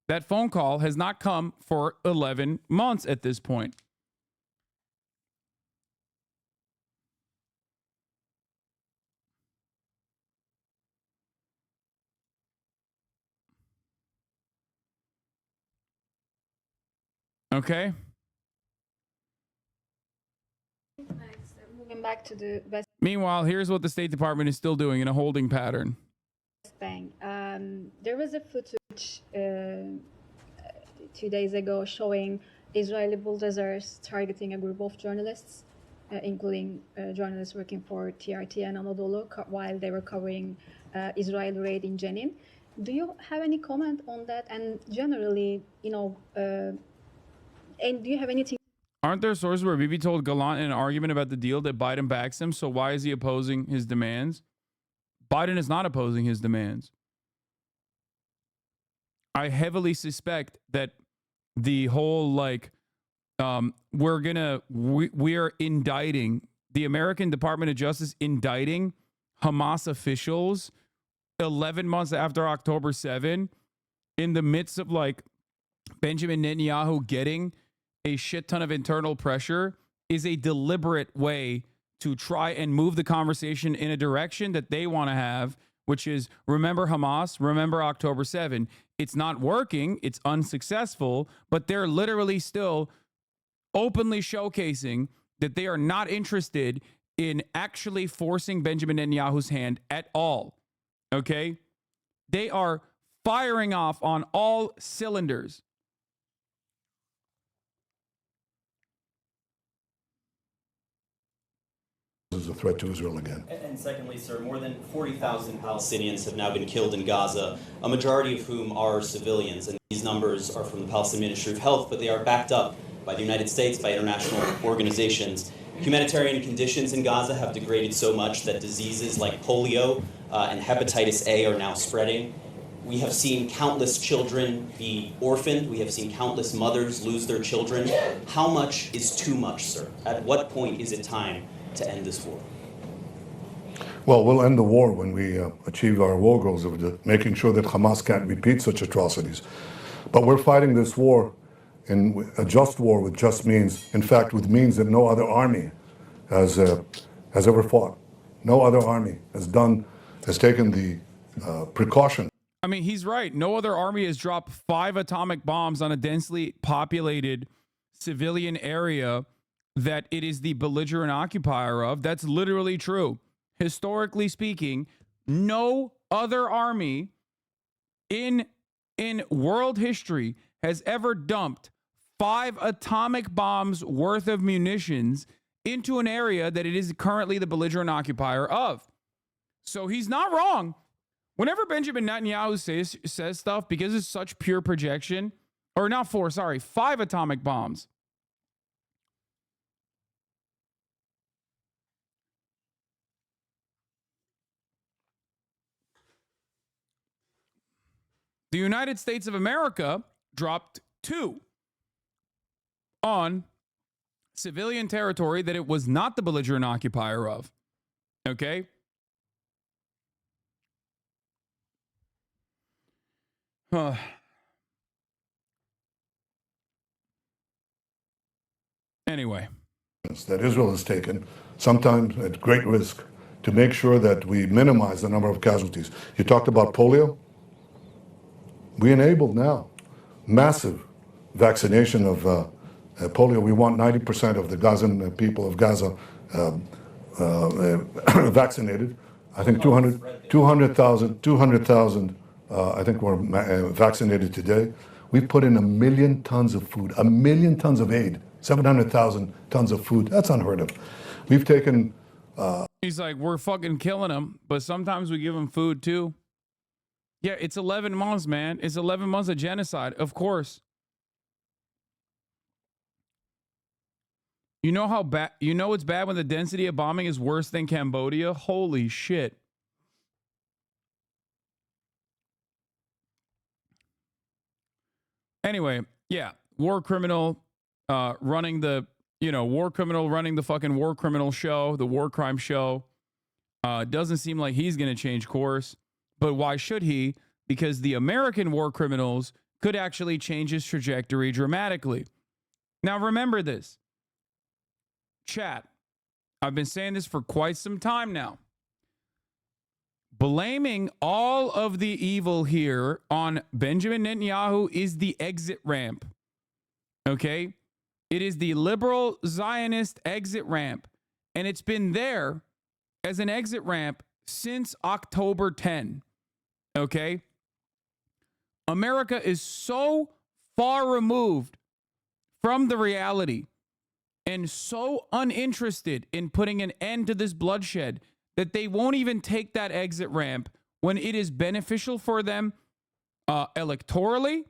That phone call has not come for 11 months at this point. Okay? Moving back to the West Meanwhile, here's what the State Department is still doing in a holding pattern. Bank. There was a footage 2 days ago showing Israeli bulldozers targeting a group of journalists, including journalists working for TRT and Anadolu, while they were covering Israeli raid in Jenin. Do you have any comment on that? And generally, and do you have anything? Aren't there sources where Bibi told Gallant in an argument about the deal that Biden backs him? So why is he opposing his demands? Biden is not opposing his demands. I heavily suspect that the whole we are indicting the American Department of Justice, indicting Hamas officials 11 months after October 7 in the midst of Benjamin Netanyahu getting a shit ton of internal pressure is a deliberate way to try and move the conversation in a direction that they want to have, which is remember Hamas, remember October 7. It's not working. It's unsuccessful, but they're literally still openly showcasing that they are not interested in actually forcing Benjamin Netanyahu's hand at all. Okay? They are firing off on all cylinders. Is a threat to Israel again. And secondly, sir, more than 40,000 Palestinians have now been killed in Gaza, a majority of whom are civilians. And these numbers are from the Palestinian Ministry of Health, but they are backed up by the United States, by international organizations. Humanitarian conditions in Gaza have degraded so much that diseases like polio and hepatitis A are now spreading. We have seen countless children be orphaned. We have seen countless mothers lose their children. How much is too much, sir? At what point is it time to end this war? Well, we'll end the war when we achieve our war goals of making sure that Hamas can't repeat such atrocities. But we're fighting this war in a just war with just means. In fact, with means that no other army has ever fought. No other army has taken the precaution. I mean, he's right. No other army has dropped 5 atomic bombs on a densely populated civilian area that it is the belligerent occupier of. That's literally true. Historically speaking, no other army in world history has ever dumped 5 atomic bombs worth of munitions into an area that it is currently the belligerent occupier of. So he's not wrong. Whenever Benjamin Netanyahu says stuff, because it's such pure projection, or not 4, sorry, 5 atomic bombs. The United States of America dropped 2 on civilian territory that it was not the belligerent occupier of. Okay? Anyway. That Israel has taken, sometimes at great risk, to make sure that we minimize the number of casualties. You talked about polio. We enabled now massive vaccination of polio. We want 90% of the Gazan people of Gaza vaccinated. I think 200,000 I think were vaccinated today. We put in 1 million tons of food, 1 million tons of aid, 700,000 tons of food. That's unheard of. We've taken... He's like, we're fucking killing them, but sometimes we give them food too. Yeah, it's 11 months, man. It's 11 months of genocide, of course. You know how bad, you know it's bad when the density of bombing is worse than Cambodia? Holy shit. Anyway, yeah, war criminal running the, war criminal running the fucking war criminal show, the war crime show. Doesn't seem like he's going to change course. But why should he? Because the American war criminals could actually change his trajectory dramatically. Now, remember this. Chat, I've been saying this for quite some time now. Blaming all of the evil here on Benjamin Netanyahu is the exit ramp. Okay? It is the liberal Zionist exit ramp. And it's been there as an exit ramp since October 10. Okay? America is so far removed from the reality and so uninterested in putting an end to this bloodshed that they won't even take that exit ramp when it is beneficial for them electorally.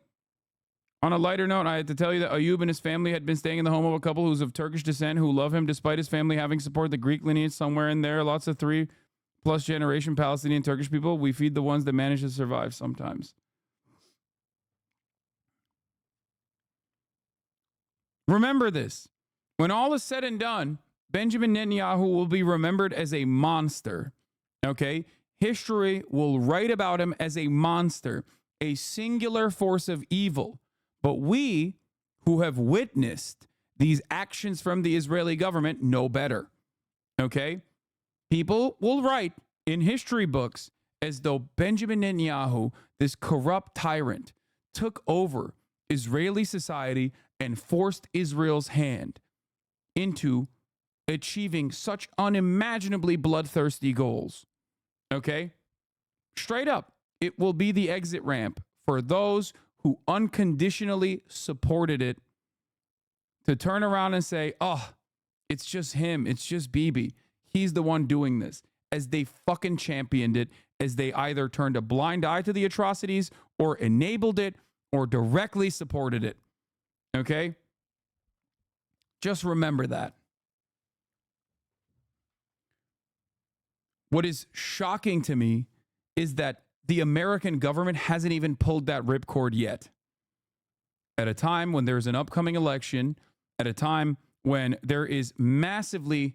On a lighter note, I had to tell you that Ayub and his family had been staying in the home of a couple who's of Turkish descent who love him despite his family having supported the Greek lineage somewhere in there. Lots of 3+ generation Palestinian Turkish people. We feed the ones that manage to survive sometimes. Remember this. When all is said and done, Benjamin Netanyahu will be remembered as a monster. Okay? History will write about him as a monster, a singular force of evil. But we, who have witnessed these actions from the Israeli government, know better. Okay? People will write in history books as though Benjamin Netanyahu, this corrupt tyrant, took over Israeli society and forced Israel's hand into achieving such unimaginably bloodthirsty goals. Okay? Straight up, it will be the exit ramp for those who unconditionally supported it to turn around and say, oh, it's just him. It's just Bibi. He's the one doing this. As they fucking championed it, as they either turned a blind eye to the atrocities or enabled it or directly supported it. Okay? Just remember that. What is shocking to me is that the American government hasn't even pulled that ripcord yet. At a time when there's an upcoming election, at a time when there is massively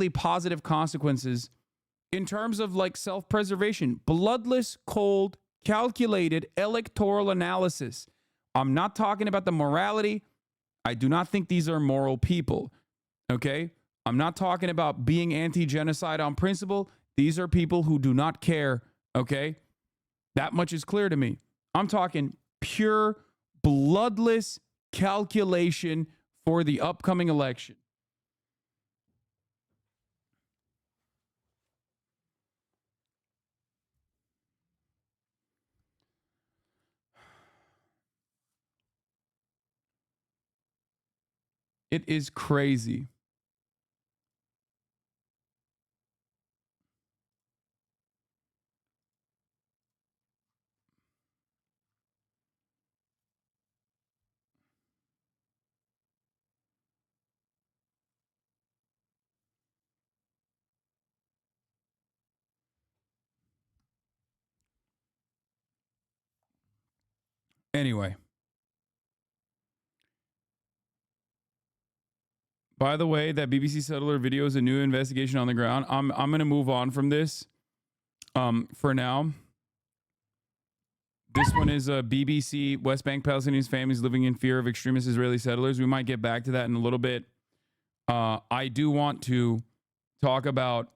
positive consequences in terms of like self-preservation, bloodless, cold, calculated electoral analysis. I'm not talking about the morality. I do not think these are moral people. Okay? I'm not talking about being anti-genocide on principle. These are people who do not care. Okay? That much is clear to me. I'm talking pure, bloodless calculation for the upcoming election. It is crazy. Anyway. By the way, that BBC settler video is a new investigation on the ground. I'm going to move on from this for now. This one is a BBC, West Bank Palestinian families living in fear of extremist Israeli settlers. We might get back to that in a little bit. I do want to talk about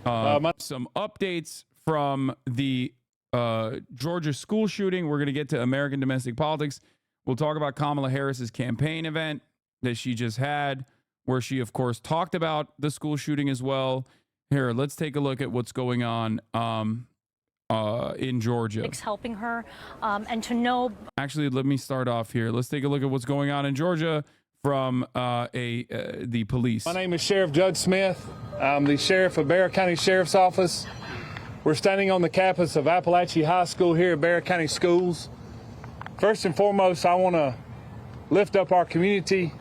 some updates from the Georgia school shooting. We're going to get to American domestic politics. We'll talk about Kamala Harris's campaign event that she just had, where she, of course, talked about the school shooting as well. Here, let's take a look at what's going on in Georgia. Helping her and to know. Actually, let me start off here. Let's take a look at what's going on in Georgia from the police. My name is Sheriff Judge Smith. I'm the sheriff of Bear County Sheriff's Office. We're standing on the campus of Appalachia High School here at Bear County Schools. First and foremost, I want to lift up our community.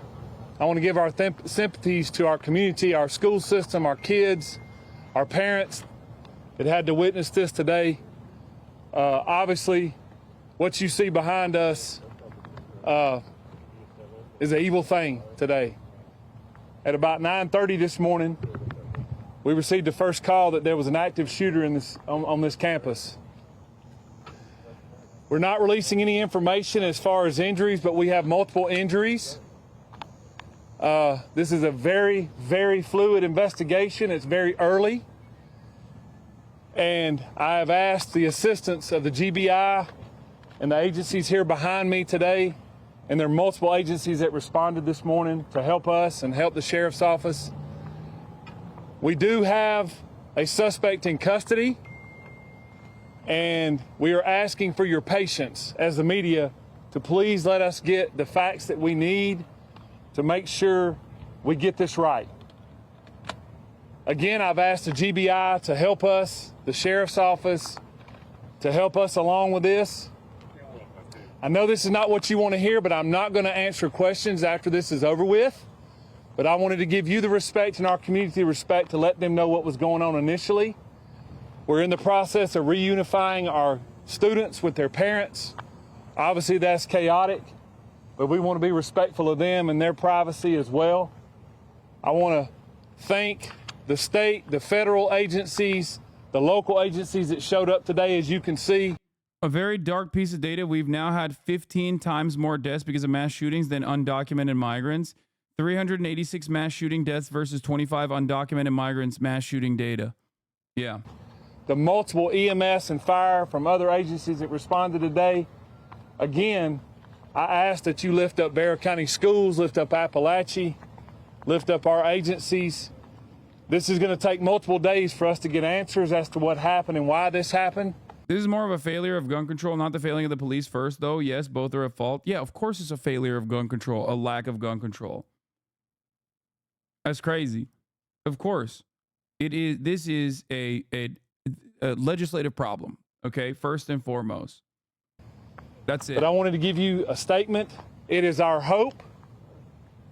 I want to give our sympathies to our community, our school system, our kids, our parents that had to witness this today. Obviously, what you see behind us is an evil thing today. At about 9:30 this morning, we received the first call that there was an active shooter on this campus. We're not releasing any information as far as injuries, but we have multiple injuries. This is a very, very fluid investigation. It's very early. And I have asked the assistance of the GBI and the agencies here behind me today, and there are multiple agencies that responded this morning to help us and help the sheriff's office. We do have a suspect in custody, and we are asking for your patience as the media to please let us get the facts that we need to make sure we get this right. Again, I've asked the GBI to help us, the sheriff's office, to help us along with this. I know this is not what you want to hear, but I'm not going to answer questions after this is over with. But I wanted to give you the respect and our community the respect to let them know what was going on initially. We're in the process of reunifying our students with their parents. Obviously, that's chaotic, but we want to be respectful of them and their privacy as well. I want to thank the state, the federal agencies, the local agencies that showed up today, as you can see. A very dark piece of data. We've now had 15 times more deaths because of mass shootings than undocumented migrants. 386 mass shooting deaths versus 25 undocumented migrants mass shooting data. Yeah. The multiple EMS and fire from other agencies that responded today. Again, I ask that you lift up Bear County Schools, lift up Appalachia, lift up our agencies. This is going to take multiple days for us to get answers as to what happened and why this happened. This is more of a failure of gun control, not the failing of the police first, though. Yes, both are at fault. Yeah, of course it's a failure of gun control, a lack of gun control. That's crazy. Of course. It is. This is a legislative problem, okay, first and foremost. That's it. But I wanted to give you a statement. It is our hope,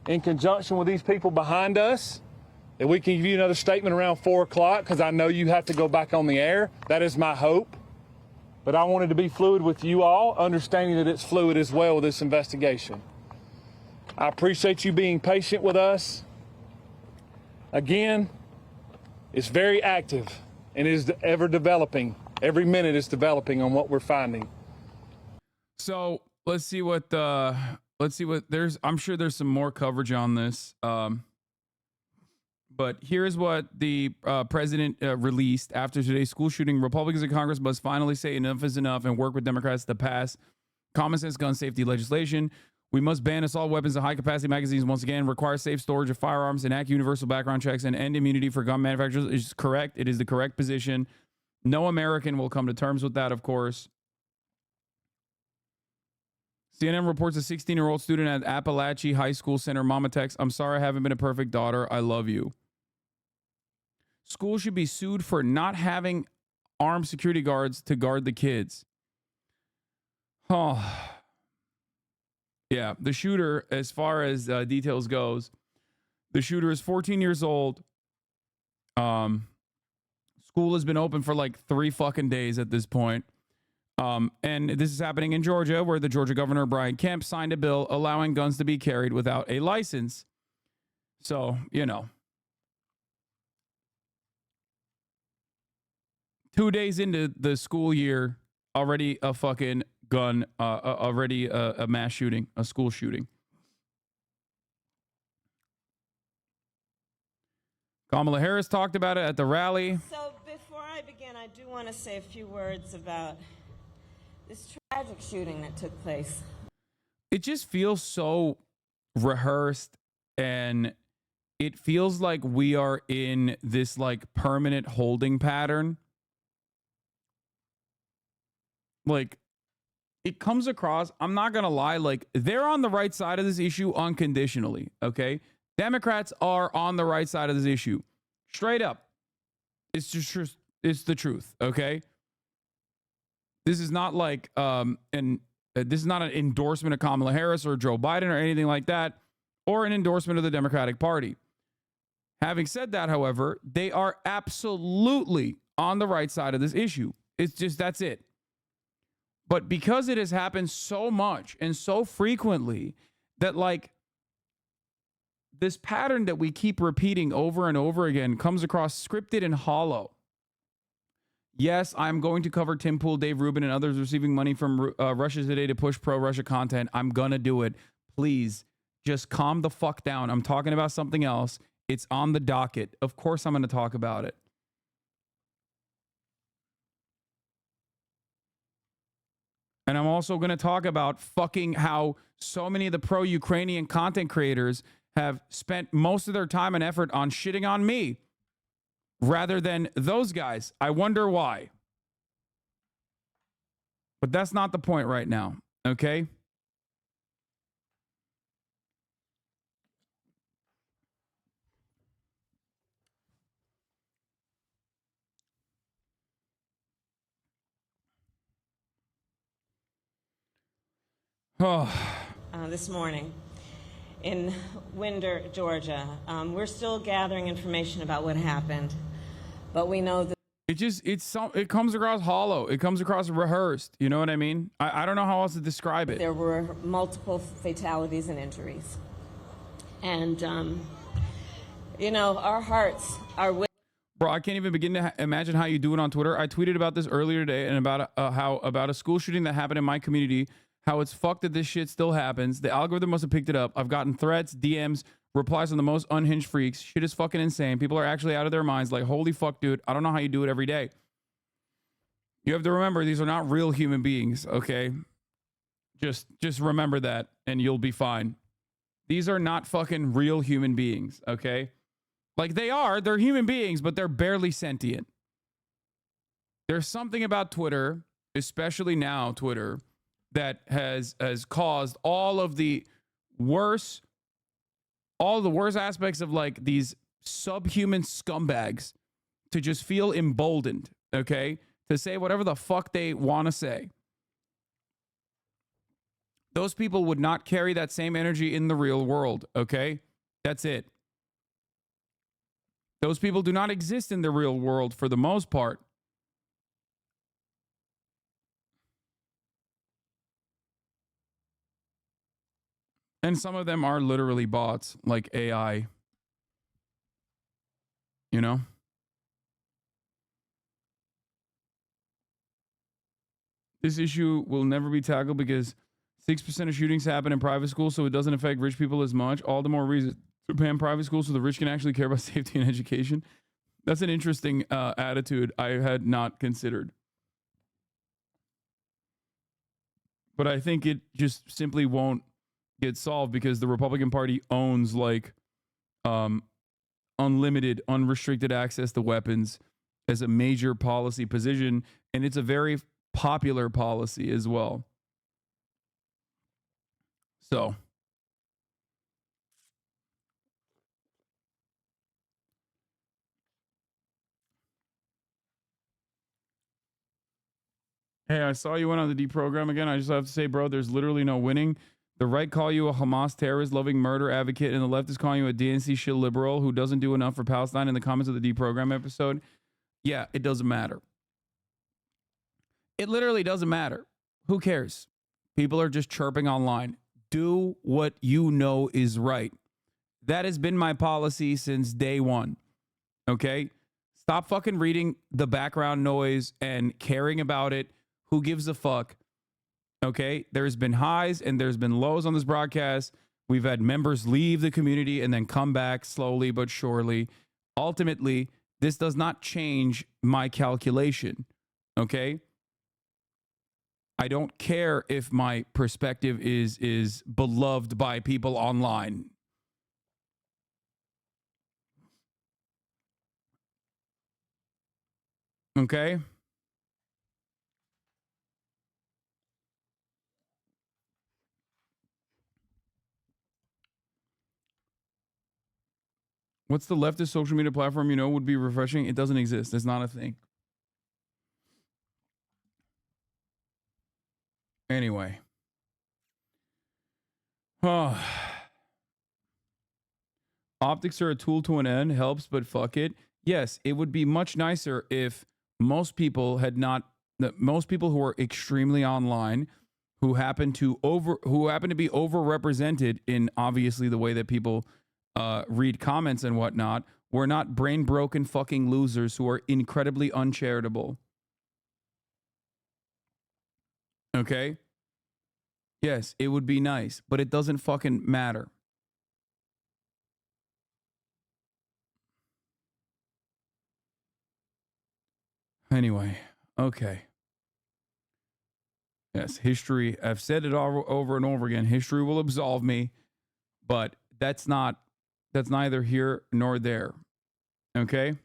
in conjunction with these people behind us, that we can give you another statement around 4 o'clock, because I know you have to go back on the air. That is my hope. But I wanted to be fluid with you all, understanding that it's fluid as well with this investigation. I appreciate you being patient with us. Again, it's very active and is ever developing. Every minute is developing on what we're finding. So let's see what there's. I'm sure there's some more coverage on this. But here's what the president released after today's school shooting. Republicans in Congress must finally say enough is enough and work with Democrats to pass common sense gun safety legislation. We must ban assault weapons and high-capacity magazines once again, require safe storage of firearms, enact universal background checks, and end immunity for gun manufacturers. Is correct. It is the correct position. No American will come to terms with that, of course. CNN reports a 16-year-old student at Appalachia High School Center. Mama texts, "I'm sorry I haven't been a perfect daughter. I love you." School should be sued for not having armed security guards to guard the kids. Oh. Yeah, the shooter, as far as details goes, the shooter is 14 years old. School has been open for like 3 fucking days at this point. And this is happening in Georgia, where the Georgia governor, Brian Kemp, signed a bill allowing guns to be carried without a license. So, 2 days into the school year, already a fucking gun, already a mass shooting, a school shooting. Kamala Harris talked about it at the rally. So before I begin, I do want to say a few words about this tragic shooting that took place. It just feels so rehearsed, and it feels like we are in this like permanent holding pattern. Like, it comes across, I'm not going to lie, like they're on the right side of this issue unconditionally, okay? Democrats are on the right side of this issue. Straight up. It's just, it's the truth, okay? This is not like, this is not an endorsement of Kamala Harris or Joe Biden or anything like that, or an endorsement of the Democratic Party. Having said that, however, they are absolutely on the right side of this issue. It's just, that's it. But because it has happened so much and so frequently that like this pattern that we keep repeating over and over again comes across scripted and hollow. Yes, I'm going to cover Tim Pool, Dave Rubin, and others receiving money from Russia Today to push pro-Russia content. I'm going to do it. Please just calm the fuck down. I'm talking about something else. It's on the docket. Of course I'm going to talk about it. And I'm also going to talk about fucking how so many of the pro-Ukrainian content creators have spent most of their time and effort on shitting on me rather than those guys. I wonder why. But that's not the point right now, okay? This morning in Winder, Georgia. We're still gathering information about what happened, but we know that it comes across hollow. It comes across rehearsed. You know what I mean? I don't know how else to describe it. there were multiple fatalities and injuries. And, our hearts are with. Bro, I can't even begin to imagine how you do it on Twitter. I tweeted about this earlier today and about about a school shooting that happened in my community. How it's fucked that this shit still happens. The algorithm must have picked it up. I've gotten threats, DMs, replies from the most unhinged freaks. Shit is fucking insane. People are actually out of their minds. Like, holy fuck, dude. I don't know how you do it every day. You have to remember, these are not real human beings, okay? Just remember that, and you'll be fine. These are not fucking real human beings, okay? Like, they're human beings, but they're barely sentient. There's something about Twitter, especially now Twitter, that has caused all the worst aspects of like these subhuman scumbags to just feel emboldened, okay? To say whatever the fuck they want to say. Those people would not carry that same energy in the real world, okay? That's it. Those people do not exist in the real world for the most part. And some of them are literally bots, like AI. You know? This issue will never be tackled because 6% of shootings happen in private schools, so it doesn't affect rich people as much. All the more reason to ban private schools so the rich can actually care about safety and education. That's an interesting attitude I had not considered. But I think it just simply won't get solved because the Republican Party owns like unlimited, unrestricted access to weapons as a major policy position, and it's a very popular policy as well. So hey, I saw you went on the deprogram again. I just have to say, bro, there's literally no winning. The right call you a Hamas terrorist, loving murder advocate, and the left is calling you a DNC shit liberal who doesn't do enough for Palestine in the comments of the deprogram episode. Yeah, it doesn't matter. It literally doesn't matter. Who cares? People are just chirping online. Do what you know is right. That has been my policy since day one. Okay? Stop fucking reading the background noise and caring about it. Who gives a fuck? Okay? There's been highs and there's been lows on this broadcast. We've had members leave the community and then come back slowly but surely. Ultimately, this does not change my calculation. Okay? I don't care if my perspective is beloved by people online. Okay? What's the leftist social media platform you know would be refreshing? It doesn't exist. It's not a thing. Anyway. Optics are a tool to an end. Helps, but fuck it. Yes, it would be much nicer if most people had not, most people who are extremely online, who happen to be overrepresented in obviously the way that people read comments and whatnot, were not brain broken fucking losers who are incredibly uncharitable. Okay? Yes, it would be nice, but it doesn't fucking matter. Anyway, okay. Yes, history, I've said it all over and over again. History will absolve me, but that's neither here nor there. Okay?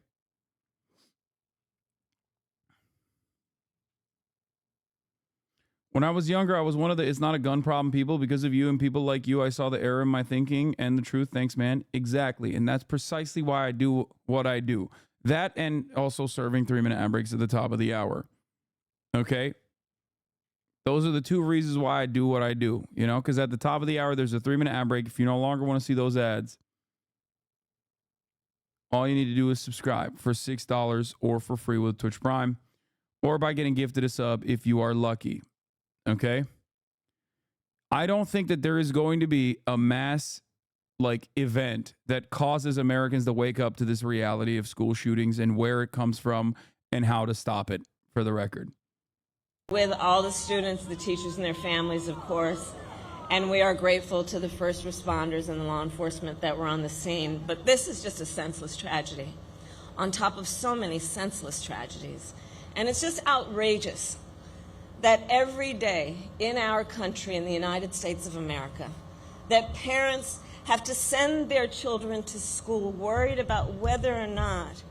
When I was younger, I was one of the it's not a gun problem people. Because of you and people like you, I saw the error in my thinking and the truth. Thanks, man. Exactly. And that's precisely why I do what I do. That and also serving 3-minute ad breaks at the top of the hour. Okay? Those are the two reasons why I do what I do. You know, because at the top of the hour, there's a 3-minute ad break. If you no longer want to see those ads, all you need to do is subscribe for $6 or for free with Twitch Prime, or by getting gifted a sub if you are lucky. Okay? I don't think that there is going to be a mass event that causes Americans to wake up to this reality of school shootings and where it comes from and how to stop it, for the record. With all the students, the teachers, and their families, of course. And we are grateful to the first responders and the law enforcement that were on the scene. But this is just a senseless tragedy on top of so many senseless tragedies. And it's just outrageous that every day in our country, in the United States of America, that parents have to send their children to school worried about whether or not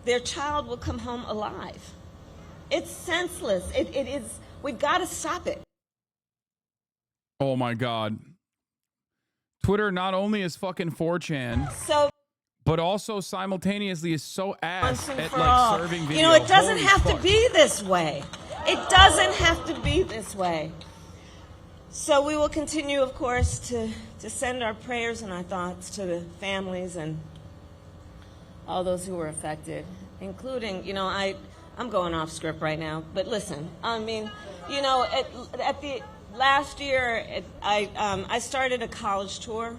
their child will come home alive. It's senseless. It is. We've got to stop it. Oh my God. Twitter not only is fucking 4chan, but also simultaneously is so ass at serving video. You know, it doesn't have to be this way. It doesn't have to be this way. So we will continue, of course, to send our prayers and our thoughts to the families and all those who were affected, including, you know, I'm going off script right now, but listen, I mean, you know, at the last year, I started a college tour,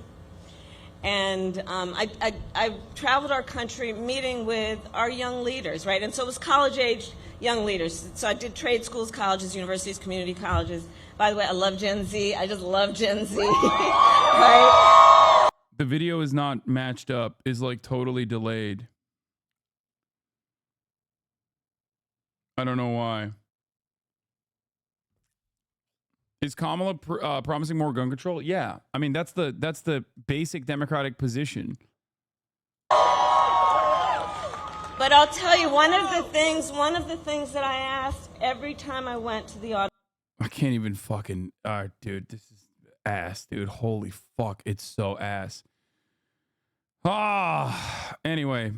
and I traveled our country meeting with our young leaders, right? And so it was college-age young leaders. So I did trade schools, colleges, universities, community colleges. By the way, I love Gen Z. I just love Gen Z, right? The video is not matched up. Is totally delayed. I don't know why. Is Kamala promising more gun control? Yeah. I mean, that's the basic Democratic position. But I'll tell you, one of the things that I asked every time I went to the audience. I can't even fucking, dude, this is ass, dude. Holy fuck, it's so ass. Anyway,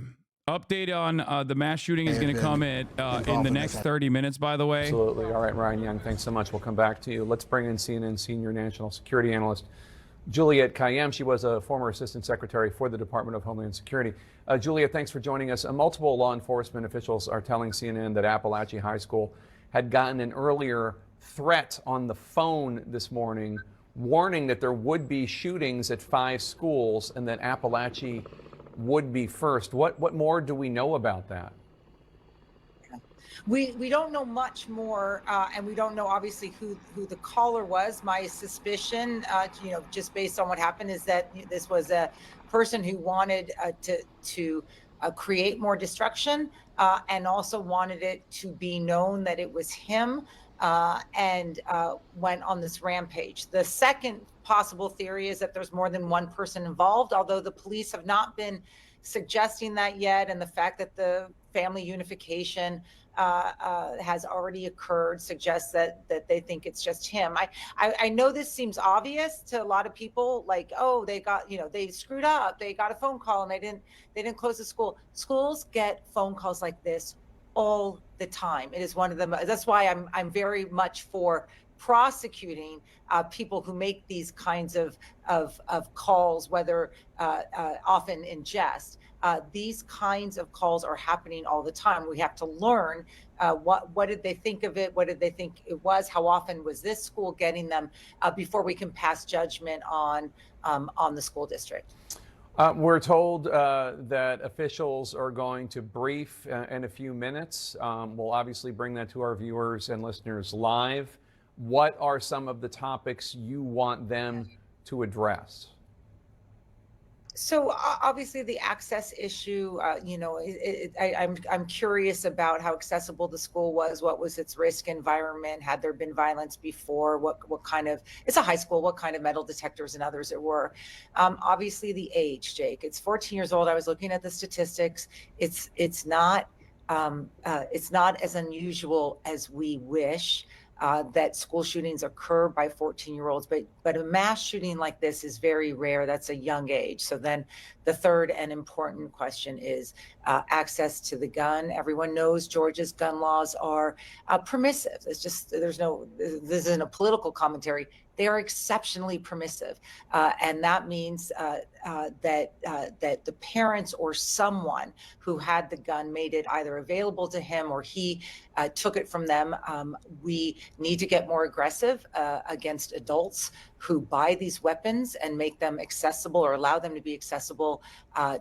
update on the mass shooting is going to come in the next 30 minutes, by the way. Absolutely. All right, Ryan Young, thanks so much. We'll come back to you. Let's bring in CNN senior national security analyst Juliette Kayyem. She was a former assistant secretary for the Department of Homeland Security. Juliette, thanks for joining us. Multiple law enforcement officials are telling CNN that Appalachia High School had gotten an earlier threat on the phone this morning, warning that there would be shootings at 5 schools and that Appalachia would be first. What more do we know about that? We don't know much more, and we don't know obviously who the caller was. My suspicion, just based on what happened, is that this was a person who wanted to create more destruction, and also wanted it to be known that it was him, and went on this rampage. The second possible theory is that there's more than one person involved, although the police have not been suggesting that yet, and the fact that the family unification has already occurred suggests that they think it's just him. I know this seems obvious to a lot of people, like, oh, they got, they screwed up, they got a phone call and they didn't close the school. Schools get phone calls like this all the time. It is one of them. That's why I'm very much for prosecuting people who make these kinds of calls, whether often in jest. These kinds of calls are happening all the time. We have to learn what did they think of it? What did they think it was? How often was this school getting them before we can pass judgment on the school district? We're told that officials are going to brief in a few minutes. We'll obviously bring that to our viewers and listeners live. What are some of the topics you want them to address? So obviously the access issue, I'm curious about how accessible the school was. What was its risk environment? Had there been violence before? What kind of, it's a high school, what kind of metal detectors and others there were? Obviously the age, Jake, it's 14 years old. I was looking at the statistics. It's not as unusual as we wish. That school shootings occur by 14-year-olds, but a mass shooting like this is very rare. That's a young age. So then the third and important question is access to the gun. Everyone knows Georgia's gun laws are permissive. It's just, this isn't a political commentary. They are exceptionally permissive. And that means that the parents or someone who had the gun made it either available to him or he took it from them. We need to get more aggressive against adults who buy these weapons and make them accessible or allow them to be accessible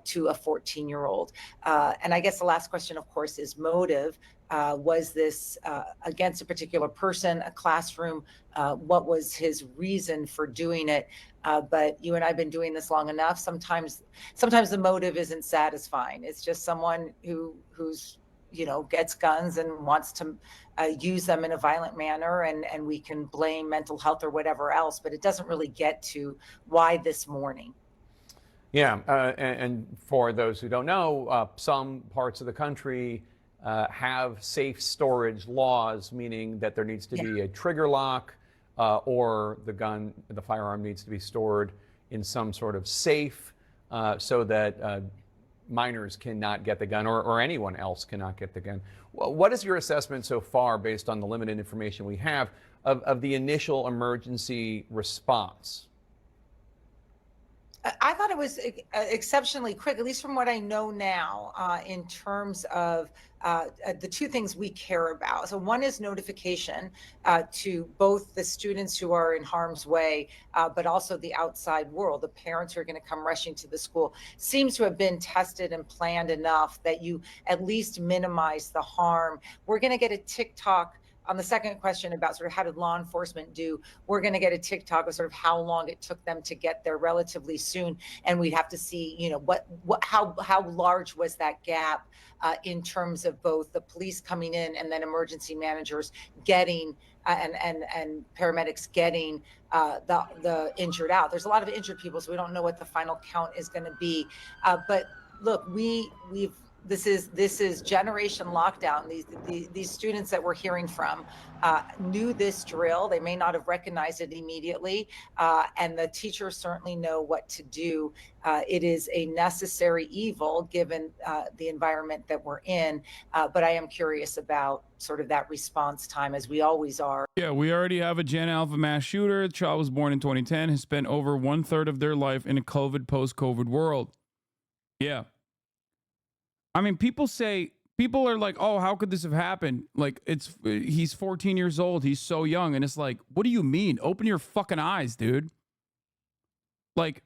to a 14-year-old. And I guess the last question, of course, is motive. Was this against a particular person, a classroom? What was his reason for doing it? But you and I have been doing this long enough. Sometimes the motive isn't satisfying. It's just someone who's gets guns and wants to use them in a violent manner, and we can blame mental health or whatever else, but it doesn't really get to why this morning. Yeah, and for those who don't know, some parts of the country have safe storage laws, meaning that there needs to be a trigger lock or the firearm needs to be stored in some sort of safe so that minors cannot get the gun or anyone else cannot get the gun. What is your assessment so far, based on the limited information we have, of the initial emergency response? I thought it was exceptionally quick, at least from what I know now, in terms of the two things we care about. So one is notification to both the students who are in harm's way, but also the outside world. The parents who are going to come rushing to the school seems to have been tested and planned enough that you at least minimize the harm. We're going to get a TikTok on the second question about sort of how did law enforcement do. We're going to get a TikTok of sort of how long it took them to get there relatively soon, and we'd have to see, how large was that gap in terms of both the police coming in and then emergency managers getting and paramedics getting the injured out. There's a lot of injured people, so we don't know what the final count is going to be. But look, this is generation lockdown. These students that we're hearing from knew this drill. They may not have recognized it immediately, and the teachers certainly know what to do. It is a necessary evil given the environment that we're in, but I am curious about sort of that response time, as we always are. Yeah, we already have a Gen Alpha mass shooter. The child was born in 2010, has spent over 1/3 of their life in a COVID, post-COVID world. Yeah. I mean, people say people are like, oh, how could this have happened? Like, he's 14 years old. He's so young. And it's like, what do you mean? Open your fucking eyes, dude. Like,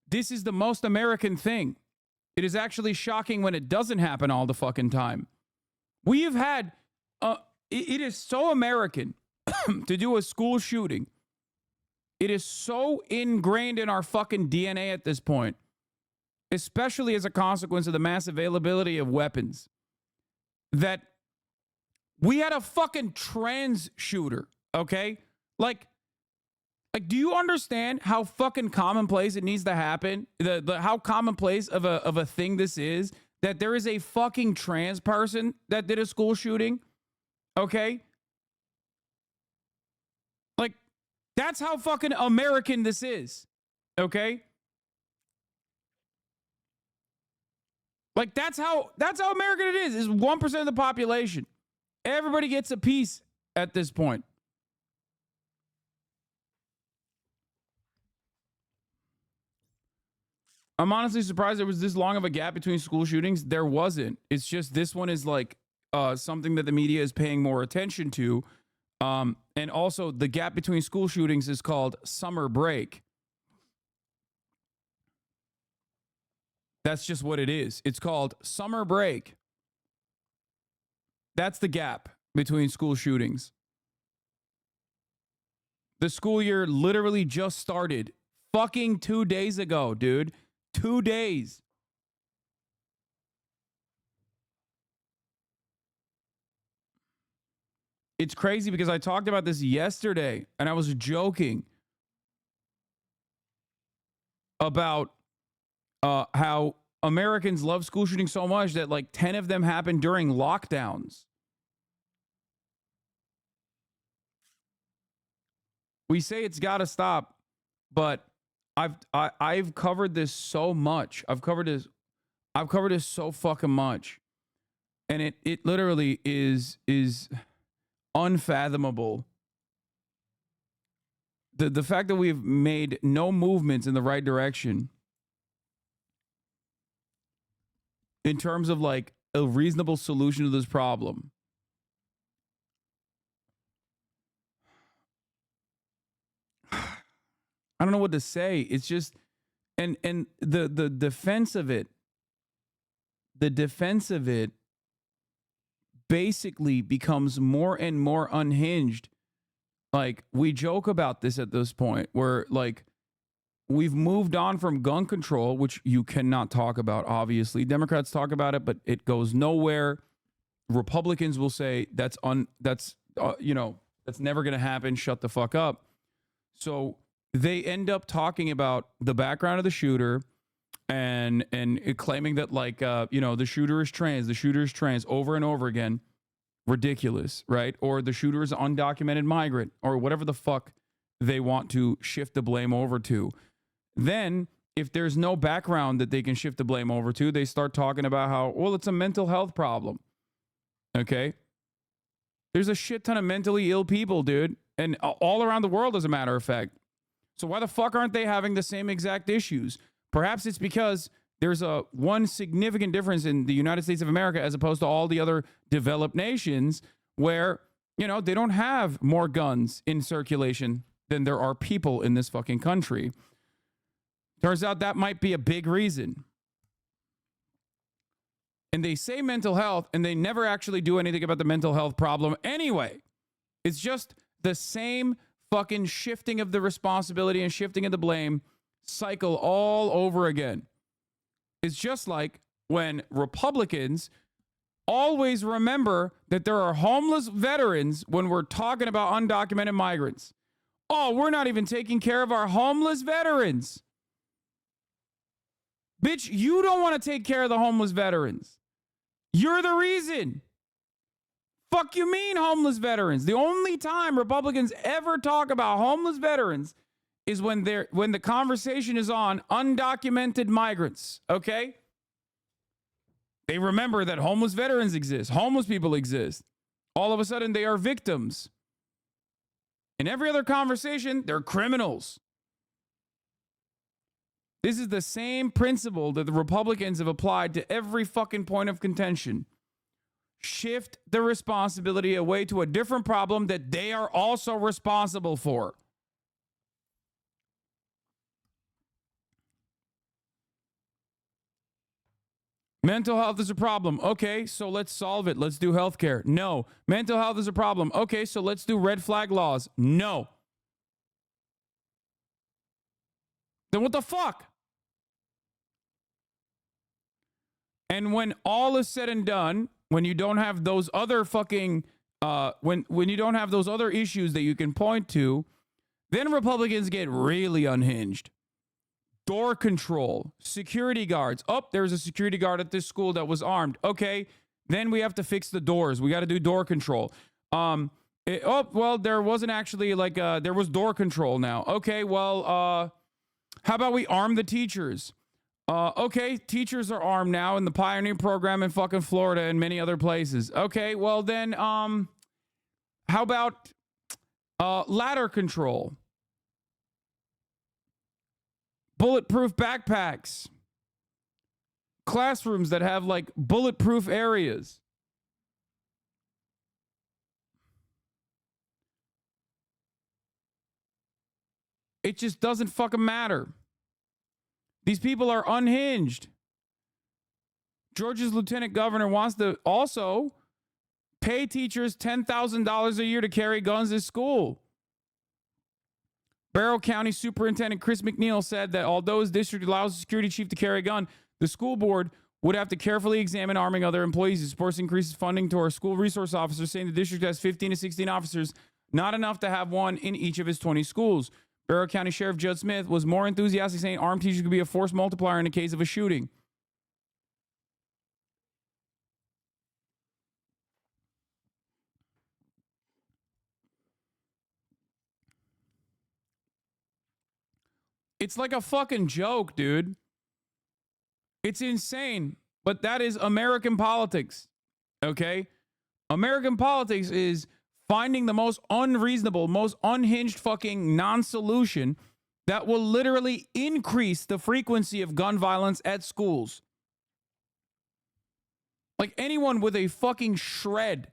this is the most American thing. It is actually shocking when it doesn't happen all the fucking time. We have had, it is so American to do a school shooting. It is so ingrained in our fucking DNA at this point, especially as a consequence of the mass availability of weapons, that we had a fucking trans shooter, okay? Like, do you understand how fucking commonplace it needs to happen? How commonplace of a thing this is, that there is a fucking trans person that did a school shooting, okay? Like, that's how fucking American this is, okay? Like, that's how American it is. It's 1% of the population. Everybody gets a piece at this point. I'm honestly surprised there was this long of a gap between school shootings. There wasn't. It's just this one is like something that the media is paying more attention to. And also the gap between school shootings is called summer break. That's just what it is. It's called summer break. That's the gap between school shootings. The school year literally just started fucking 2 days ago, dude. 2 days. It's crazy because I talked about this yesterday and I was joking about how Americans love school shootings so much that like 10 of them happened during lockdowns. We say it's got to stop, but I've covered this so much. I've covered this so fucking much. And it literally is unfathomable. The fact that we've made no movements in the right direction in terms of like a reasonable solution to this problem. I don't know what to say. It's just, and the defense of it, basically becomes more and more unhinged. Like, we joke about this at this point where like we've moved on from gun control, which you cannot talk about, obviously. Democrats talk about it, but it goes nowhere. Republicans will say that's never going to happen. Shut the fuck up. So they end up talking about the background of the shooter and claiming that like, the shooter is trans over and over again. Ridiculous, right? Or the shooter is an undocumented migrant or whatever the fuck they want to shift the blame over to. Then if there's no background that they can shift the blame over to, they start talking about how, well, it's a mental health problem. Okay. There's a shit ton of mentally ill people, dude. And all around the world, as a matter of fact. So why the fuck aren't they having the same exact issues? Perhaps it's because there's one significant difference in the United States of America as opposed to all the other developed nations where, they don't have more guns in circulation than there are people in this fucking country. Turns out that might be a big reason. And they say mental health, and they never actually do anything about the mental health problem anyway. It's just the same fucking shifting of the responsibility and shifting of the blame cycle all over again. It's just like when Republicans always remember that there are homeless veterans when we're talking about undocumented migrants. Oh, we're not even taking care of our homeless veterans. Bitch, you don't want to take care of the homeless veterans. You're the reason. Fuck you mean homeless veterans? The only time Republicans ever talk about homeless veterans is when the conversation is on undocumented migrants, okay? They remember that homeless veterans exist, homeless people exist. All of a sudden, they are victims. In every other conversation, they're criminals. This is the same principle that the Republicans have applied to every fucking point of contention. Shift the responsibility away to a different problem that they are also responsible for. Mental health is a problem. Okay, so let's solve it. Let's do healthcare. No. Mental health is a problem. Okay, so let's do red flag laws. No. Then what the fuck? And when all is said and done, when you don't have those other fucking when you don't have those other issues that you can point to, then Republicans get really unhinged. Door control, security guards. Oh, there's a security guard at this school that was armed. Okay, then we have to fix the doors. We got to do door control. Well, there wasn't actually there was door control now. Okay, well, how about we arm the teachers? Okay, teachers are armed now in the Pioneer program in fucking Florida and many other places. Okay, well then, how about ladder control? Bulletproof backpacks. Classrooms that have like bulletproof areas. It just doesn't fucking matter. These people are unhinged. Georgia's lieutenant governor wants to also pay teachers $10,000 a year to carry guns at school. Barrow County Superintendent Chris McNeil said that although his district allows the security chief to carry a gun, the school board would have to carefully examine arming other employees. He supports increases funding to our school resource officers, saying the district has 15 to 16 officers, not enough to have one in each of his 20 schools. Barrow County Sheriff Judd Smith was more enthusiastic, saying armed teachers could be a force multiplier in the case of a shooting. It's like a fucking joke, dude. It's insane, but that is American politics, okay? American politics is finding the most unreasonable, most unhinged fucking non-solution that will literally increase the frequency of gun violence at schools. Like anyone with a fucking shred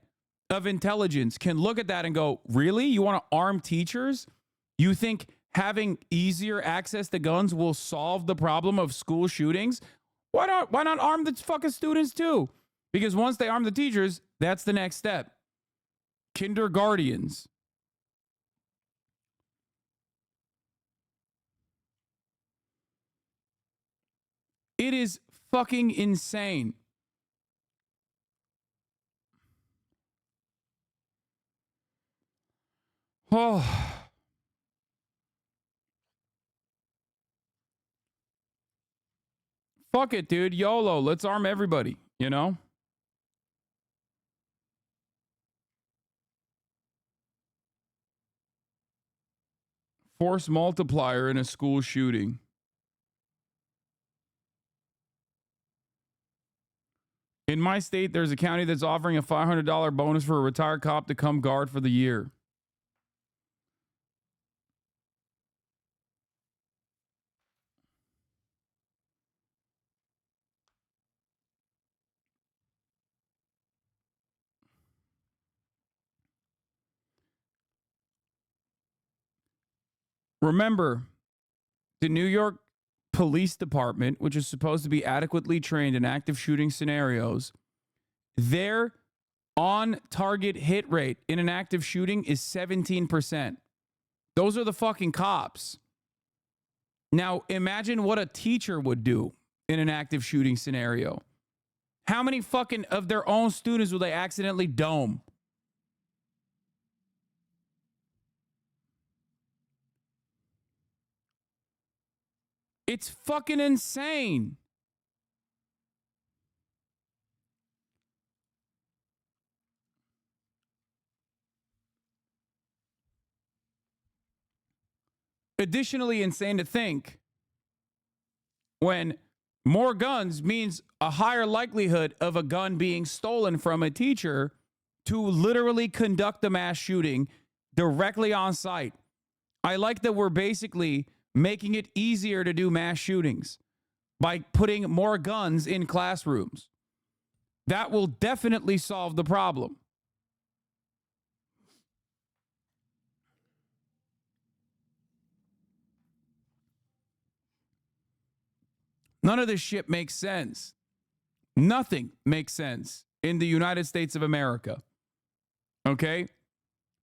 of intelligence can look at that and go, really? You want to arm teachers? You think having easier access to guns will solve the problem of school shootings? Why not arm the fucking students too? Because once they arm the teachers, that's the next step. Kindergartens. It is fucking insane. Oh. Fuck it, dude. YOLO. Let's arm everybody, you know? Force multiplier in a school shooting. In my state, there's a county that's offering a $500 bonus for a retired cop to come guard for the year. Remember, the New York Police Department, which is supposed to be adequately trained in active shooting scenarios, their on-target hit rate in an active shooting is 17%. Those are the fucking cops. Now, imagine what a teacher would do in an active shooting scenario. How many fucking of their own students will they accidentally dome? It's fucking insane. Additionally insane to think when more guns means a higher likelihood of a gun being stolen from a teacher to literally conduct a mass shooting directly on site. I like that we're basically making it easier to do mass shootings by putting more guns in classrooms. That will definitely solve the problem. None of this shit makes sense. Nothing makes sense in the United States of America. Okay?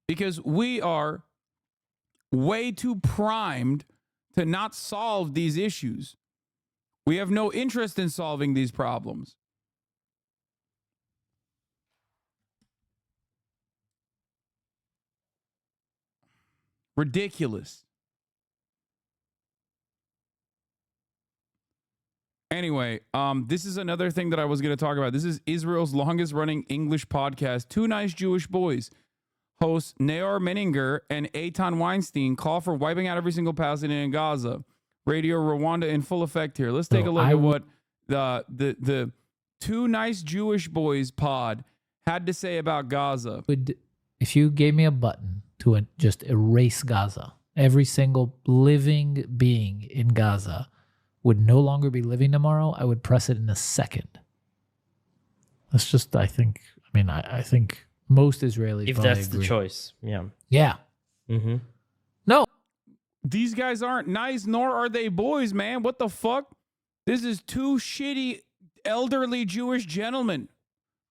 Because we are way too primed to not solve these issues. We have no interest in solving these problems. Ridiculous. Anyway, this is another thing that I was going to talk about. This is Israel's longest running English podcast. Two nice Jewish boys, hosts Naor Menninger and Eitan Weinstein, call for wiping out every single Palestinian in Gaza. Radio Rwanda in full effect here. Let's take a look at what the Two Nice Jewish Boys pod had to say about Gaza. If you gave me a button to just erase Gaza, every single living being in Gaza would no longer be living tomorrow, I would press it in a second. That's just, I think most Israelis if probably that's agree. the choice. Yeah. Yeah. Mm-hmm. No. These guys aren't nice, nor are they boys, man. What the fuck? This is two shitty elderly Jewish gentlemen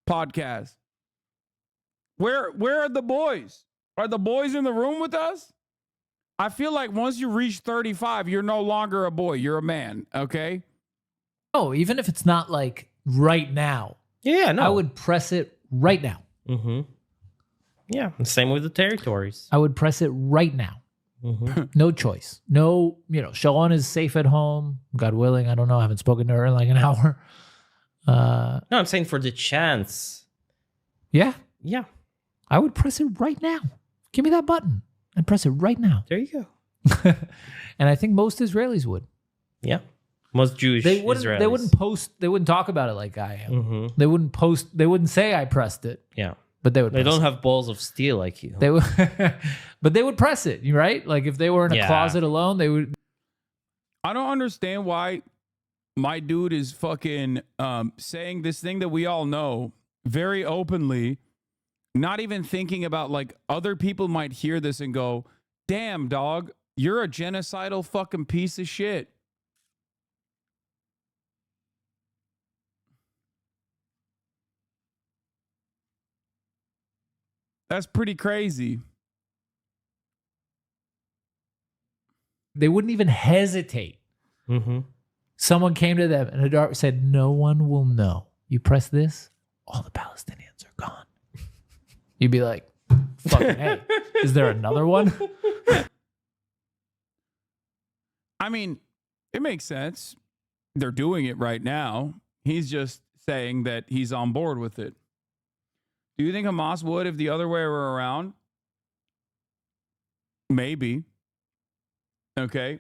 podcast. Where are the boys? Are the boys in the room with us? I feel like once you reach 35, you're no longer a boy. You're a man, okay? Oh, even if it's not like right now. Yeah, no. I would press it right now. Mm-hmm. Yeah, and same with the territories. I would press it right now. Mm-hmm. No choice. No, Sharon is safe at home. God willing. I don't know. I haven't spoken to her in like an hour. No, I'm saying for the chance. Yeah. Yeah. I would press it right now. Give me that button. I'd press it right now. There you go. And I think most Israelis would. Yeah. Most Jewish Israelis. They wouldn't post. They wouldn't talk about it like I am. Mm-hmm. They wouldn't post. They wouldn't say I pressed it. Yeah. But they would. They press don't it. have balls of steel like you. They would, but they would press it, right? Like if they were in a closet alone, they would. I don't understand why my dude is fucking saying this thing that we all know very openly, not even thinking about like other people might hear this and go, damn, dog, you're a genocidal fucking piece of shit. That's pretty crazy. They wouldn't even hesitate. Mm-hmm. Someone came to them and Hadar said, "No one will know. You press this, all the Palestinians are gone." You'd be like, "Fucking hey, is there another one?" I mean, it makes sense. They're doing it right now. He's just saying that he's on board with it. Do you think Hamas would if the other way were around? Maybe. Okay.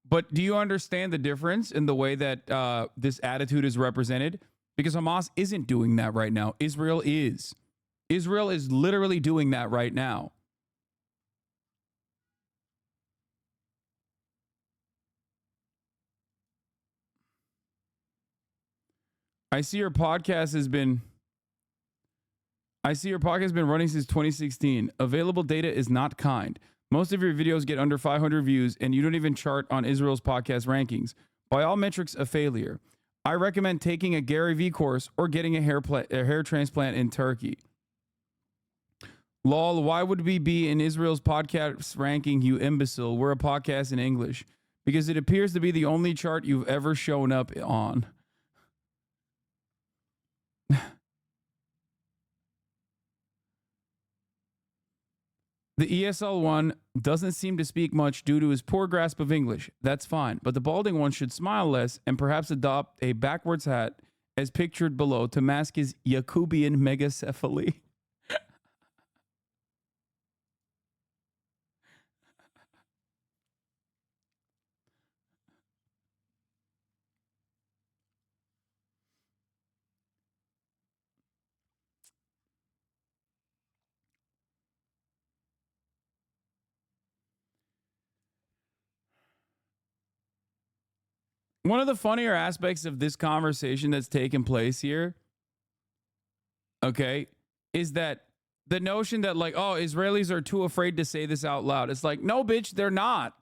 But do you understand the difference in the way that this attitude is represented? Because Hamas isn't doing that right now. Israel is. Israel is literally doing that right now. I see your podcast has been running since 2016. Available data is not kind. Most of your videos get under 500 views, and you don't even chart on Israel's podcast rankings. By all metrics, a failure. I recommend taking a Gary Vee course or getting a hair transplant in Turkey. Lol, why would we be in Israel's podcast ranking, you imbecile? We're a podcast in English. Because it appears to be the only chart you've ever shown up on. The ESL one doesn't seem to speak much due to his poor grasp of English. That's fine. But the balding one should smile less and perhaps adopt a backwards hat as pictured below to mask his Yacubian megacephaly. one of the funnier aspects of this conversation that's taken place here, okay, is that the notion that like, oh, Israelis are too afraid to say this out loud. It's like, no, bitch, they're not.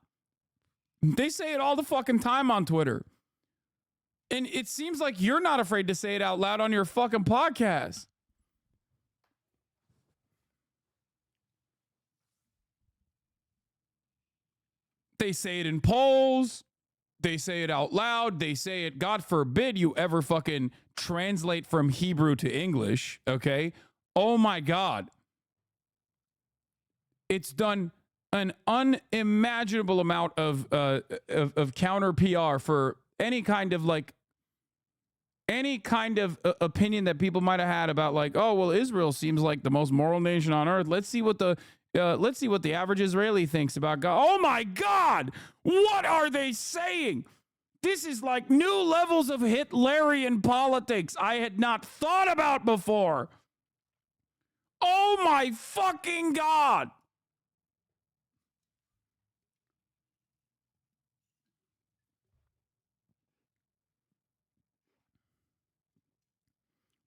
They say it all the fucking time on Twitter. And it seems like you're not afraid to say it out loud on your fucking podcast. They say it in polls. They say it out loud. They say it, God forbid you ever fucking translate from Hebrew to English, okay? Oh my God. It's done an unimaginable amount of counter PR for any kind of opinion that people might have had about like, oh, well, Israel seems like the most moral nation on earth. Let's see what the average Israeli thinks about God. Oh my God, what are they saying? This is like new levels of Hitlerian politics I had not thought about before. Oh my fucking God.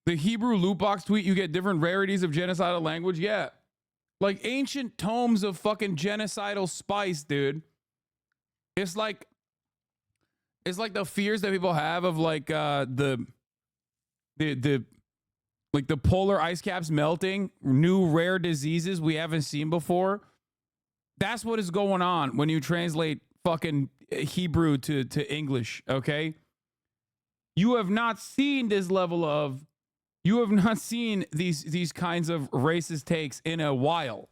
The Hebrew loot box tweet, you get different rarities of genocidal language. Yeah. Like ancient tomes of fucking genocidal spice, dude. It's like the fears that people have of like the polar ice caps melting, new rare diseases we haven't seen before. That's what is going on when you translate fucking Hebrew to English, okay? You have not seen this level of You have not seen these kinds of racist takes in a while.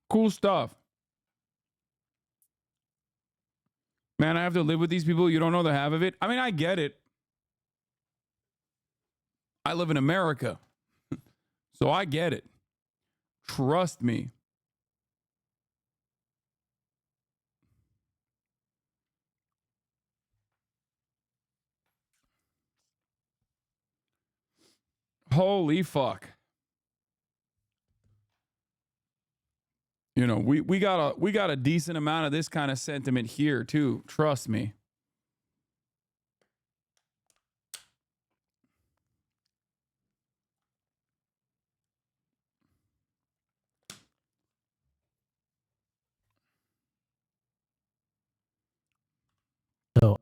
Cool stuff. Man, I have to live with these people. You don't know the half of it. I mean, I get it. I live in America, so I get it. Trust me. Holy fuck. You know, we got a decent amount of this kind of sentiment here too. Trust me. So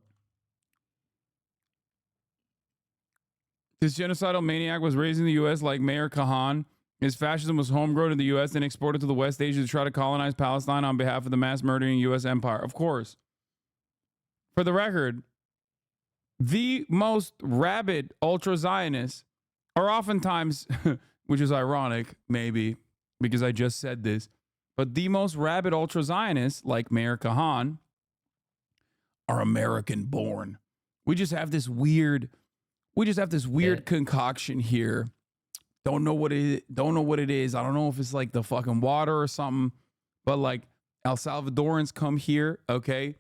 this genocidal maniac was raised in the U.S. like Mayor Kahan. His fascism was homegrown in the U.S. and exported to the West Asia to try to colonize Palestine on behalf of the mass murdering U.S. empire. Of course. For the record, the most rabid ultra-Zionists are oftentimes, which is ironic, maybe, because I just said this, but the most rabid ultra-Zionists, like Mayor Kahan, are American-born. We just have this weird concoction here. Don't know what it is. I don't know if it's like the fucking water or something, but like El Salvadorans come here, okay?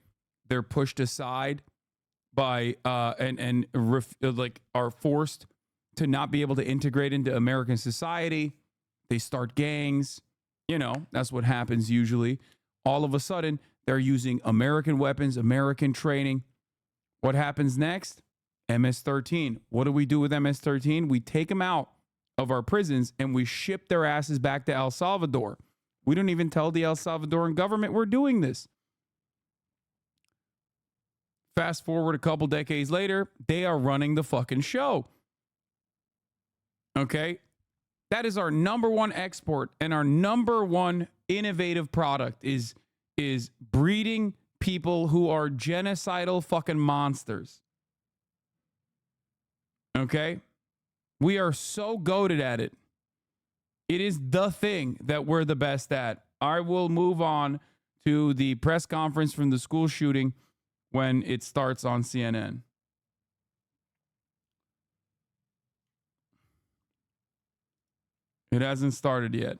They're pushed aside by like are forced to not be able to integrate into American society. They start gangs. You know, that's what happens usually. All of a sudden, they're using American weapons, American training. What happens next? MS-13. What do we do with MS-13? We take them out of our prisons and we ship their asses back to El Salvador. We don't even tell the El Salvadoran government we're doing this. Fast forward a couple decades later, they are running the fucking show. Okay? That is our number one export and our number one innovative product is breeding people who are genocidal fucking monsters. Okay? We are so goated at it. It is the thing that we're the best at. I will move on to the press conference from the school shooting when it starts on CNN. It hasn't started yet.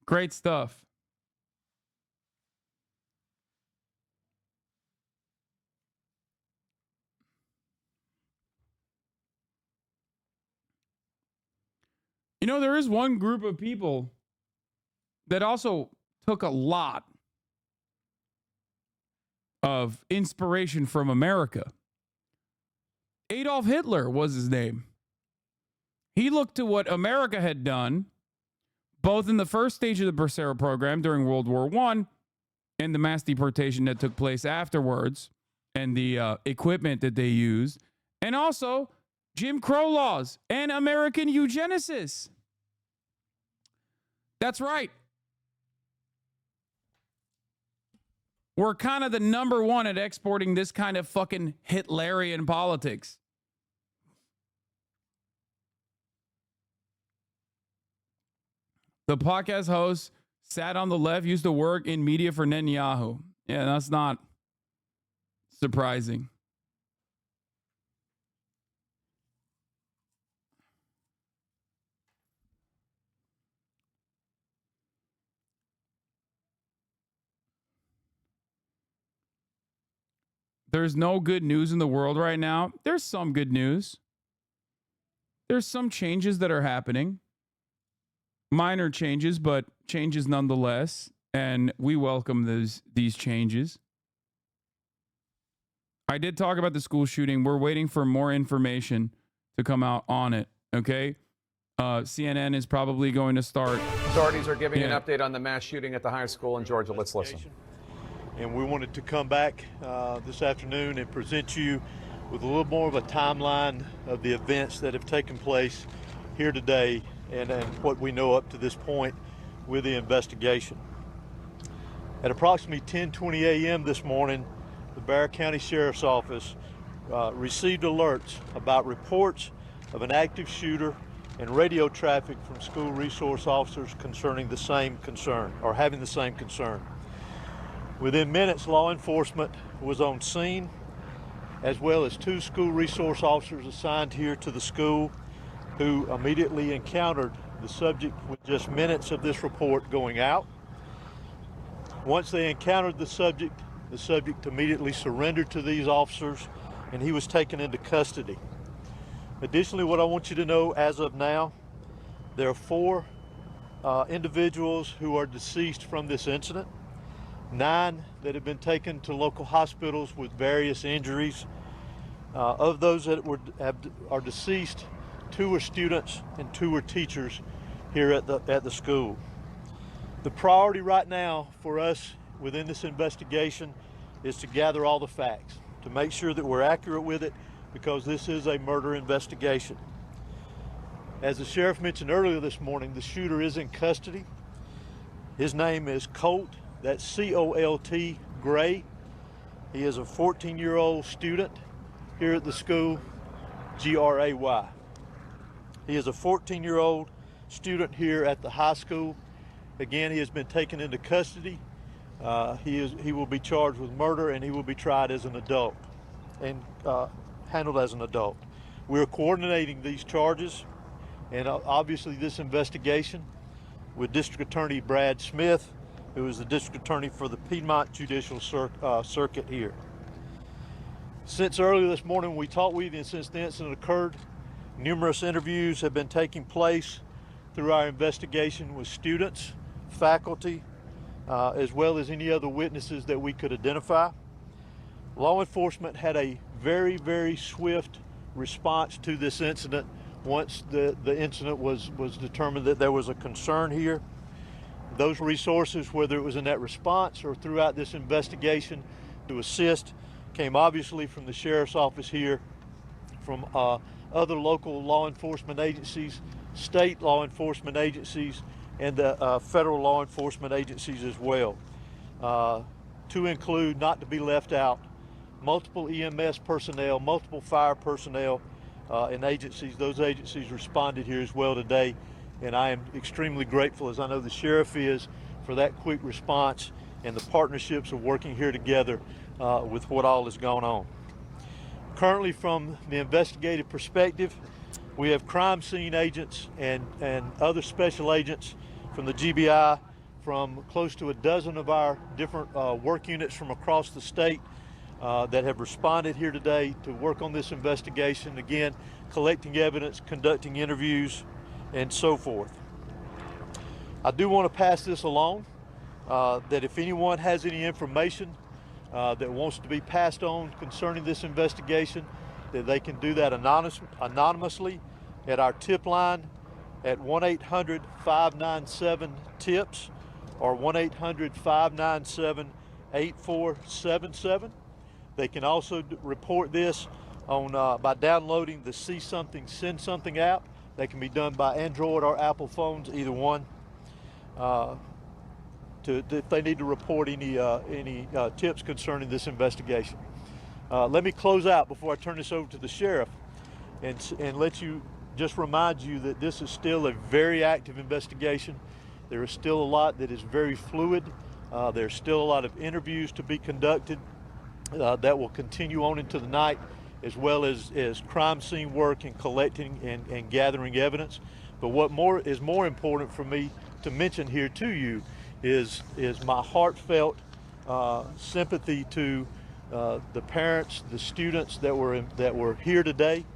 Great stuff. You know, there is one group of people that also took a lot of inspiration from America. Adolf Hitler was his name. He looked to what America had done, both in the first stage of the Bracero program during World War I and the mass deportation that took place afterwards and the equipment that they used, and also Jim Crow laws and American eugenesis. That's right. We're kind of the number one at exporting this kind of fucking Hitlerian politics. The podcast host sat on the left, used to work in media for Netanyahu. Yeah, that's not surprising. There's no good news in the world right now. There's some good news. There's some changes that are happening. Minor changes, but changes nonetheless. And we welcome these changes. I did talk about the school shooting. We're waiting for more information to come out on it. Okay? CNN is probably going to start. Authorities are giving an update on the mass shooting at the high school in Georgia. Let's listen. And we wanted to come back this afternoon and present you with a little more of a timeline of the events that have taken place here today and what we know up to this point with the investigation. At approximately 10:20 a.m. this morning, the Bexar County Sheriff's Office received alerts about reports of an active shooter and radio traffic from school resource officers concerning the same concern, or having the same concern. Within minutes, law enforcement was on scene, as well as 2 school resource officers assigned here to the school who immediately encountered the subject with just minutes of this report going out. Once they encountered the subject immediately surrendered to these officers and he was taken into custody. Additionally, what I want you to know as of now, there are 4 individuals who are deceased from this incident, 9 that have been taken to local hospitals with various injuries. Of those that are deceased, 2 were students and 2 were teachers here at the school. The priority right now for us within this investigation is to gather all the facts, to make sure that we're accurate with it, because this is a murder investigation. As the sheriff mentioned earlier this morning, the shooter is in custody. His name is Colt, that's C-O-L-T, Gray. He is a 14-year-old student here at the school, G-R-A-Y. He is a 14-year-old student here at the high school. Again, he has been taken into custody. He will be charged with murder and he will be tried as an adult and handled as an adult. We're coordinating these charges and obviously this investigation with District Attorney Brad Smith, who is the District Attorney for the Piedmont Judicial Circuit here. Since earlier this morning we talked with you and since the incident occurred, numerous interviews have been taking place through our investigation with students, faculty, as well as any other witnesses that we could identify. Law enforcement had a very, very swift response to this incident once the incident was determined that there was a concern here. Those resources, whether it was in that response or throughout this investigation to assist, came obviously from the Sheriff's Office here, from other local law enforcement agencies, state law enforcement agencies, and the federal law enforcement agencies as well. To include, not to be left out, multiple EMS personnel, multiple fire personnel and agencies. Those agencies responded here as well today, and I am extremely grateful, as I know the sheriff is, for that quick response and the partnerships of working here together with what all has gone on. Currently, from the investigative perspective, we have crime scene agents and other special agents from the GBI, from close to a dozen of our different work units from across the state that have responded here today to work on this investigation. Again, collecting evidence, conducting interviews, and so forth. I do want to pass this along, that if anyone has any information that wants to be passed on concerning this investigation, that they can do that anonymously at our tip line at 1-800-597-TIPS or 1-800-597-8477. They can also report this on by downloading the See Something, Send Something app. That can be done by Android or Apple phones, either one. If they need to report any tips concerning this investigation. Let me close out before I turn this over to the sheriff and just remind you that this is still a very active investigation. There is still a lot that is very fluid. There's still a lot of interviews to be conducted that will continue on into the night, as well as crime scene work and collecting and gathering evidence. But what is more important for me to mention here to you is my heartfelt sympathy to the parents, the students that were here today.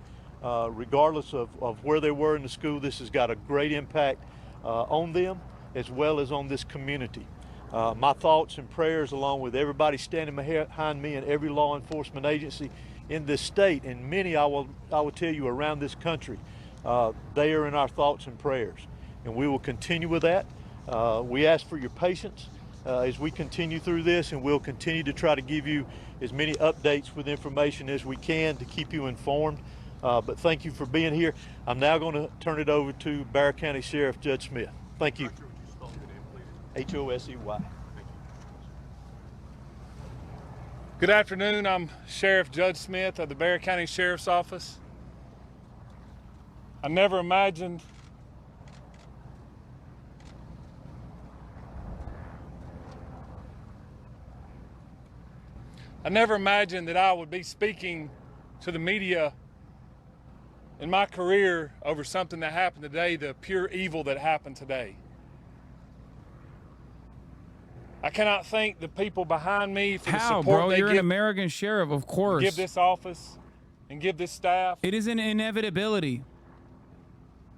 Regardless of where they were in the school, this has got a great impact on them as well as on this community. My thoughts and prayers, along with everybody standing behind me and every law enforcement agency in this state, and many I will tell you around this country, they are in our thoughts and prayers, and we will continue with that. We ask for your patience as we continue through this, and we'll continue to try to give you as many updates with information as we can to keep you informed. But thank you for being here. I'm now going to turn it over to Bexar County Sheriff Judge Smith. Thank you. H-O-S-E-Y. Good afternoon. I'm Sheriff Judge Smith of the Bexar County Sheriff's Office. I never imagined that I would be speaking to the media in my career over something that happened today, the pure evil that happened today. I cannot thank the people behind me for the support bro? they You're give, an American sheriff, of course. give this office and give this staff. It is an inevitability.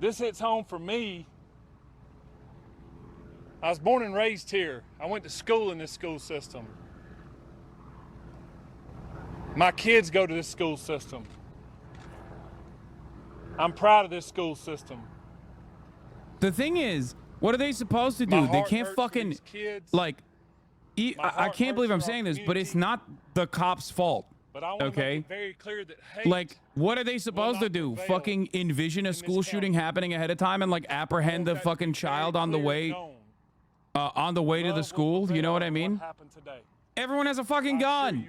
This hits home for me. I was born and raised here. I went to school in this school system. My kids go to this school system. I'm proud of this school system. The thing is, what are they supposed to do? They can't fucking, like, I can't believe I'm saying this, but it's not the cops' fault. But I want to make it very clear that hate, like, what are they supposed to do? Fucking envision a school shooting happening ahead of time and like apprehend the fucking child on the way to the school? You know what I mean? Everyone has a fucking gun.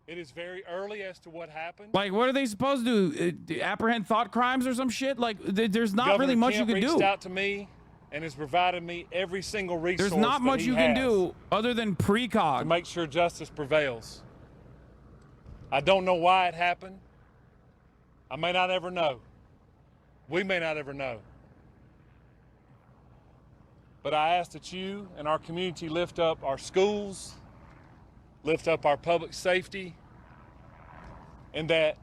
It is very early as to what happened. Like, what are they supposed to do? Apprehend thought crimes or some shit? Like, there's not really much you can do. Reached out to me and has provided me every single resource. There's not much you can do other than precog to make sure justice prevails. I don't know why it happened. I may not ever know. We may not ever know. But I ask that you and our community lift up our schools, lift up our public safety, and that,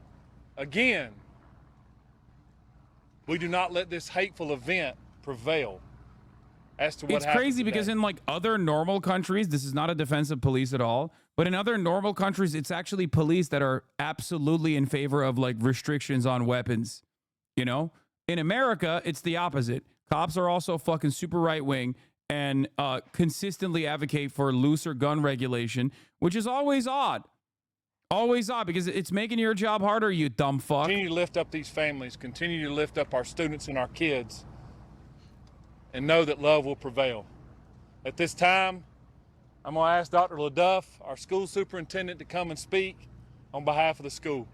again, we do not let this hateful event prevail as to what happened. It's crazy today. because in like other normal countries, this is not a defense of police at all, but in other normal countries, it's actually police that are absolutely in favor of like restrictions on weapons. You know, in America, it's the opposite. Cops are also fucking super right wing and consistently advocate for looser gun regulation, which is always odd. Always odd, because it's making your job harder, you dumb fuck. Continue to lift up these families, continue to lift up our students and our kids, and know that love will prevail. At this time, I'm going to ask Dr. LaDuff, our school superintendent, to come and speak on behalf of the school.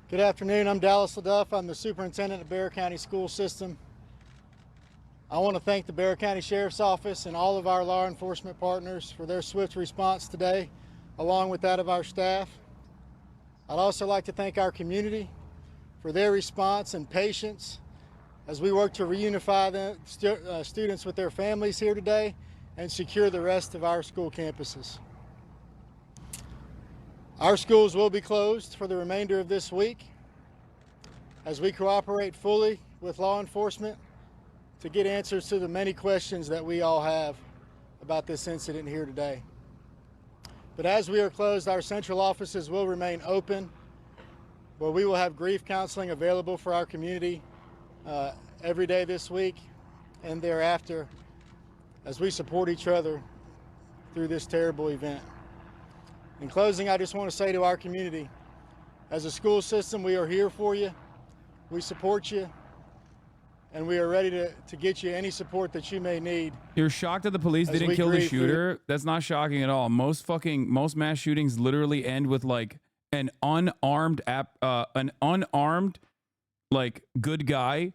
Good afternoon. I'm Dallas LaDuff. I'm the superintendent of Bexar County School System. I want to thank the Bexar County Sheriff's Office and all of our law enforcement partners for their swift response today, along with that of our staff. I'd also like to thank our community for their response and patience as we work to reunify the students with their families here today and secure the rest of our school campuses. Our schools will be closed for the remainder of this week as we cooperate fully with law enforcement to get answers to the many questions that we all have about this incident here today. But as we are closed, our central offices will remain open, where we will have grief counseling available for our community every day this week and thereafter as we support each other through this terrible event. In closing, I just want to say to our community, as a school system, we are here for you, we support you, and we are ready to get you any support that you may need. You're shocked that the police As didn't we kill the grieve through- shooter? That's not shocking at all. Most mass shootings literally end with like an unarmed like good guy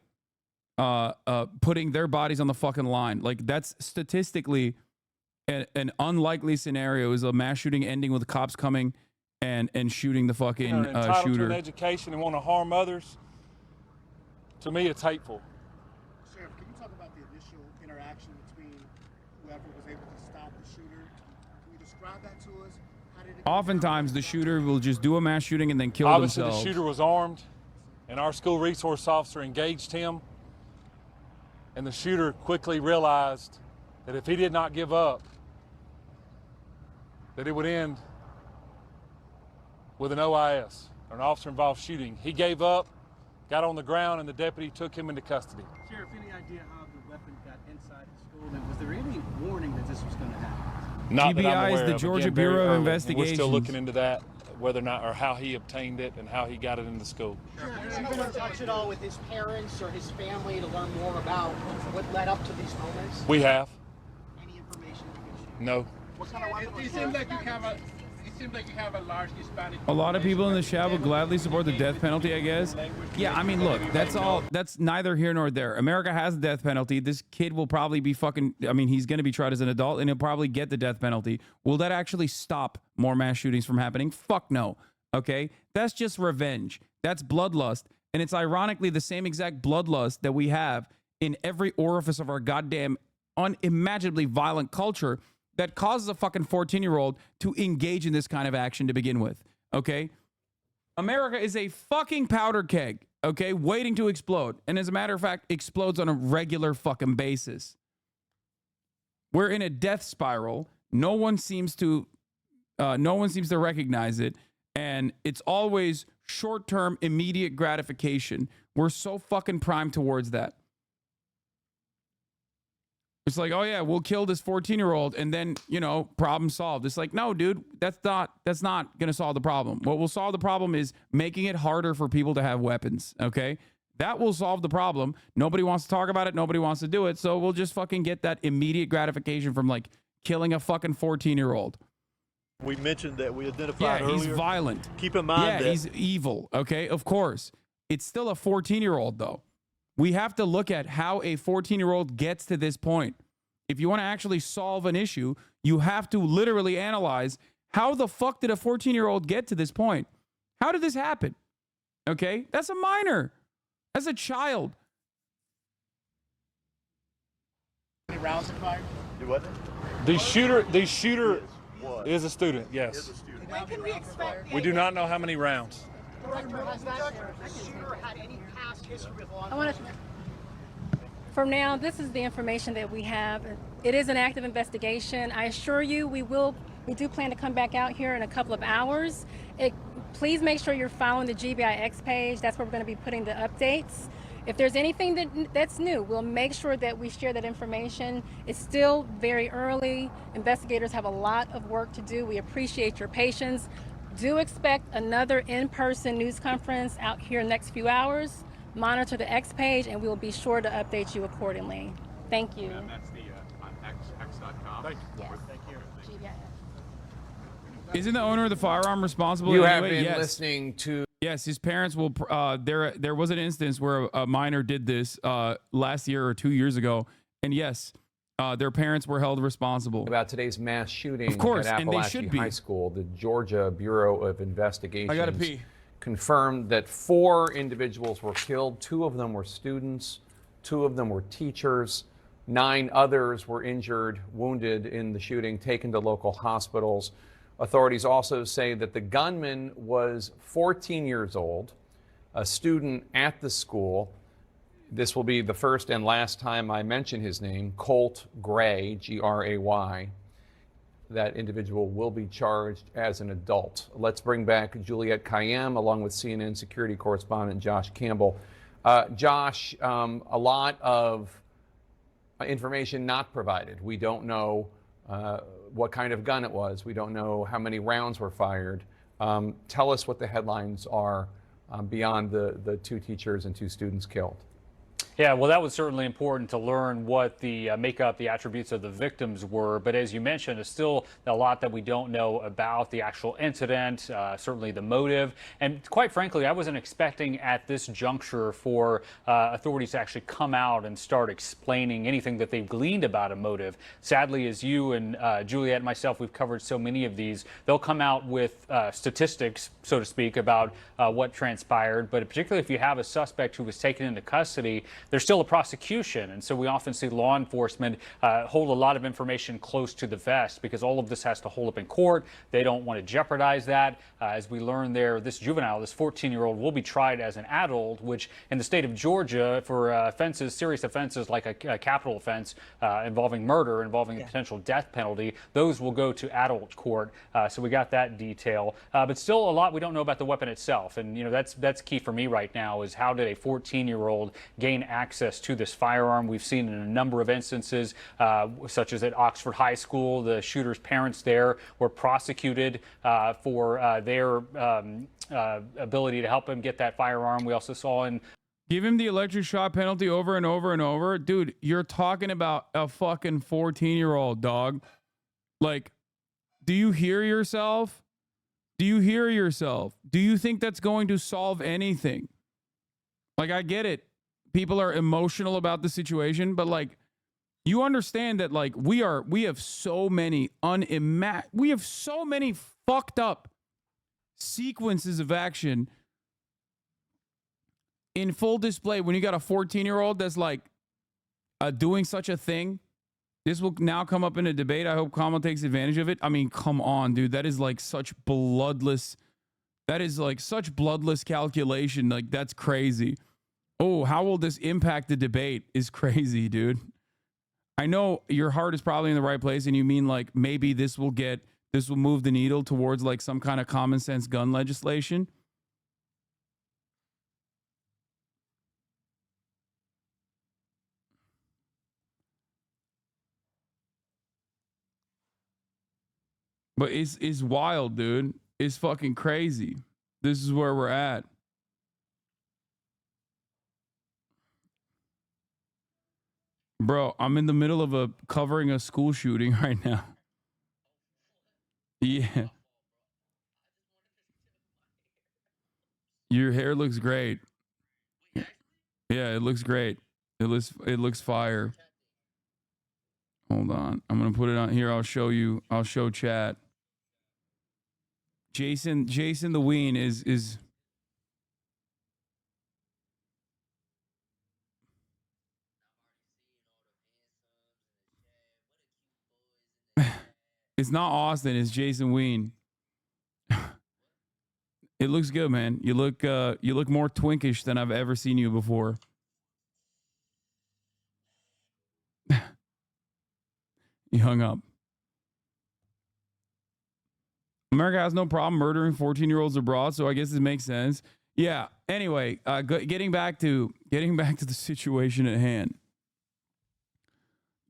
putting their bodies on the fucking line. Like that's statistically an unlikely scenario, is a mass shooting ending with cops coming and shooting the fucking Are entitled to shooter. an education and want to harm others. To me, it's hateful. Sheriff, can you talk about the initial interaction between whoever was able to stop the shooter? Can you describe that to us? How did it Oftentimes, the shooter will just do a mass shooting and then kill Obviously, themselves. the shooter was armed, and our school resource officer engaged him. And the shooter quickly realized that if he did not give up, that it would end with an OIS, or an officer-involved shooting. He gave up, got on the ground, and the deputy took him into custody. Sheriff, any idea how the weapon got inside the school? And was there any warning that this was going to happen? Not that I'm GBI is aware the of. Georgia Again, very Bureau of early. Investigations. We're still looking into that, whether or not, or how he obtained it and how he got it in the school. Have you been in touch at all with his parents or his family to learn more about what led up to these moments? We have. Any information you can share? No. What kind of weapon? It seems like you have a large Hispanic. A lot of people in the chat would gladly support the death penalty, I guess. Yeah, I mean, look, that's neither here nor there. America has the death penalty. This kid will probably be he's going to be tried as an adult and he'll probably get the death penalty. Will that actually stop more mass shootings from happening? Fuck no. Okay? That's just revenge. That's bloodlust. And it's ironically the same exact bloodlust that we have in every orifice of our goddamn unimaginably violent culture that causes a fucking 14-year-old to engage in this kind of action to begin with, okay? America is a fucking powder keg, okay, waiting to explode. And as a matter of fact, explodes on a regular fucking basis. We're in a death spiral. No one seems to recognize it. And it's always short-term, immediate gratification. We're so fucking primed towards that. It's like, oh yeah, we'll kill this 14-year-old and then, problem solved. It's like, no, dude, that's not going to solve the problem. What will solve the problem is making it harder for people to have weapons, okay? That will solve the problem. Nobody wants to talk about it. Nobody wants to do it. So we'll just fucking get that immediate gratification from like killing a fucking 14-year-old. We mentioned that we identified earlier. Yeah, he's violent. Keep in mind that he's evil, okay? Of course. It's still a 14-year-old though. We have to look at how a 14-year-old gets to this point. If you want to actually solve an issue, you have to literally analyze how the fuck did a 14-year-old get to this point? How did this happen? Okay? That's a minor. That's a child. Any rounds fired? Do what? The shooter is a student, yes. When can we expect? We do not know how many rounds. Has that shooter had any past history with law I want enforcement? For now, this is the information that we have. It is an active investigation. I assure you, we do plan to come back out here in a couple of hours. Please make sure you're following the GBIX page. That's where we're going to be putting the updates. If there's anything that's new, we'll make sure that we share that information. It's still very early. Investigators have a lot of work to do. We appreciate your patience. Do expect another in-person news conference out here in the next few hours. Monitor the X page, and we will be sure to update you accordingly. Thank you. And that's the x.com. Thank you. Yes. Thank you. Isn't the owner of the firearm responsible? You anyway? have been Yes. listening to. Yes, his parents will. There was an instance where a minor did this last year or 2 years ago, and yes, their parents were held responsible. About today's mass shooting Of course, at and they Appalachian should be. High School, the Georgia Bureau of Investigations I gotta pee. confirmed that 4 individuals were killed. 2 of them were students, 2 of them were teachers, 9 others were injured, wounded in the shooting, taken to local hospitals. Authorities also say that the gunman was 14 years old, a student at the school. This will be the first and last time I mention his name, Colt Gray, Gray. That individual will be charged as an adult. Let's bring back Juliette Kayyem along with CNN security correspondent Josh Campbell. Josh, a lot of information not provided. We don't know what kind of gun it was. We don't know how many rounds were fired. Tell us what the headlines are beyond the 2 teachers and 2 students killed. Yeah, well, that was certainly important to learn what the makeup, the attributes of the victims were. But as you mentioned, there's still a lot that we don't know about the actual incident, certainly the motive. And quite frankly, I wasn't expecting at this juncture for authorities to actually come out and start explaining anything that they've gleaned about a motive. Sadly, as you and Juliette and myself, we've covered so many of these, they'll come out with statistics, so to speak, about what transpired. But particularly if you have a suspect who was taken into custody, there's still a prosecution, and so we often see law enforcement hold a lot of information close to the vest because all of this has to hold up in court. They don't want to jeopardize that. As we learned there, this juvenile, this 14-year-old, will be tried as an adult, which in the state of Georgia for offenses, serious offenses like a capital offense involving murder, involving a potential death penalty, those will go to adult court. So we got that detail, but still a lot we don't know about the weapon itself, and that's key for me right now is how did a 14-year-old gain access to this firearm. We've seen in a number of instances, such as at Oxford High School, the shooter's parents there were prosecuted for their ability to help him get that firearm. We also saw in Give him the electric shock penalty over and over and over. Dude, you're talking about a fucking 14-year-old, dog. Like, do you hear yourself? Do you hear yourself? Do you think that's going to solve anything? Like, I get it. People are emotional about the situation, but like, you understand that like we have so many fucked up sequences of action in full display when you got a 14-year-old that's like doing such a thing. This will now come up in a debate. I hope Kamala takes advantage of it. I mean, come on, dude. That is like such bloodless calculation. Like, that's crazy. Oh, how will this impact the debate is crazy, dude. I know your heart is probably in the right place and you mean like maybe this will move the needle towards like some kind of common sense gun legislation. But it's wild, dude. It's fucking crazy. This is where we're at. Bro, I'm in the middle of covering a school shooting right now. Yeah. Your hair looks great. Yeah, it looks great. It looks fire. Hold on. I'm going to put it on here. I'll show chat. Jason the Ween is It's not Austin, it's Jason Ween. It looks good, man. You look more twinkish than I've ever seen you before. He hung up. America has no problem murdering 14-year-olds abroad, so I guess it makes sense. Yeah. Anyway, getting back to the situation at hand.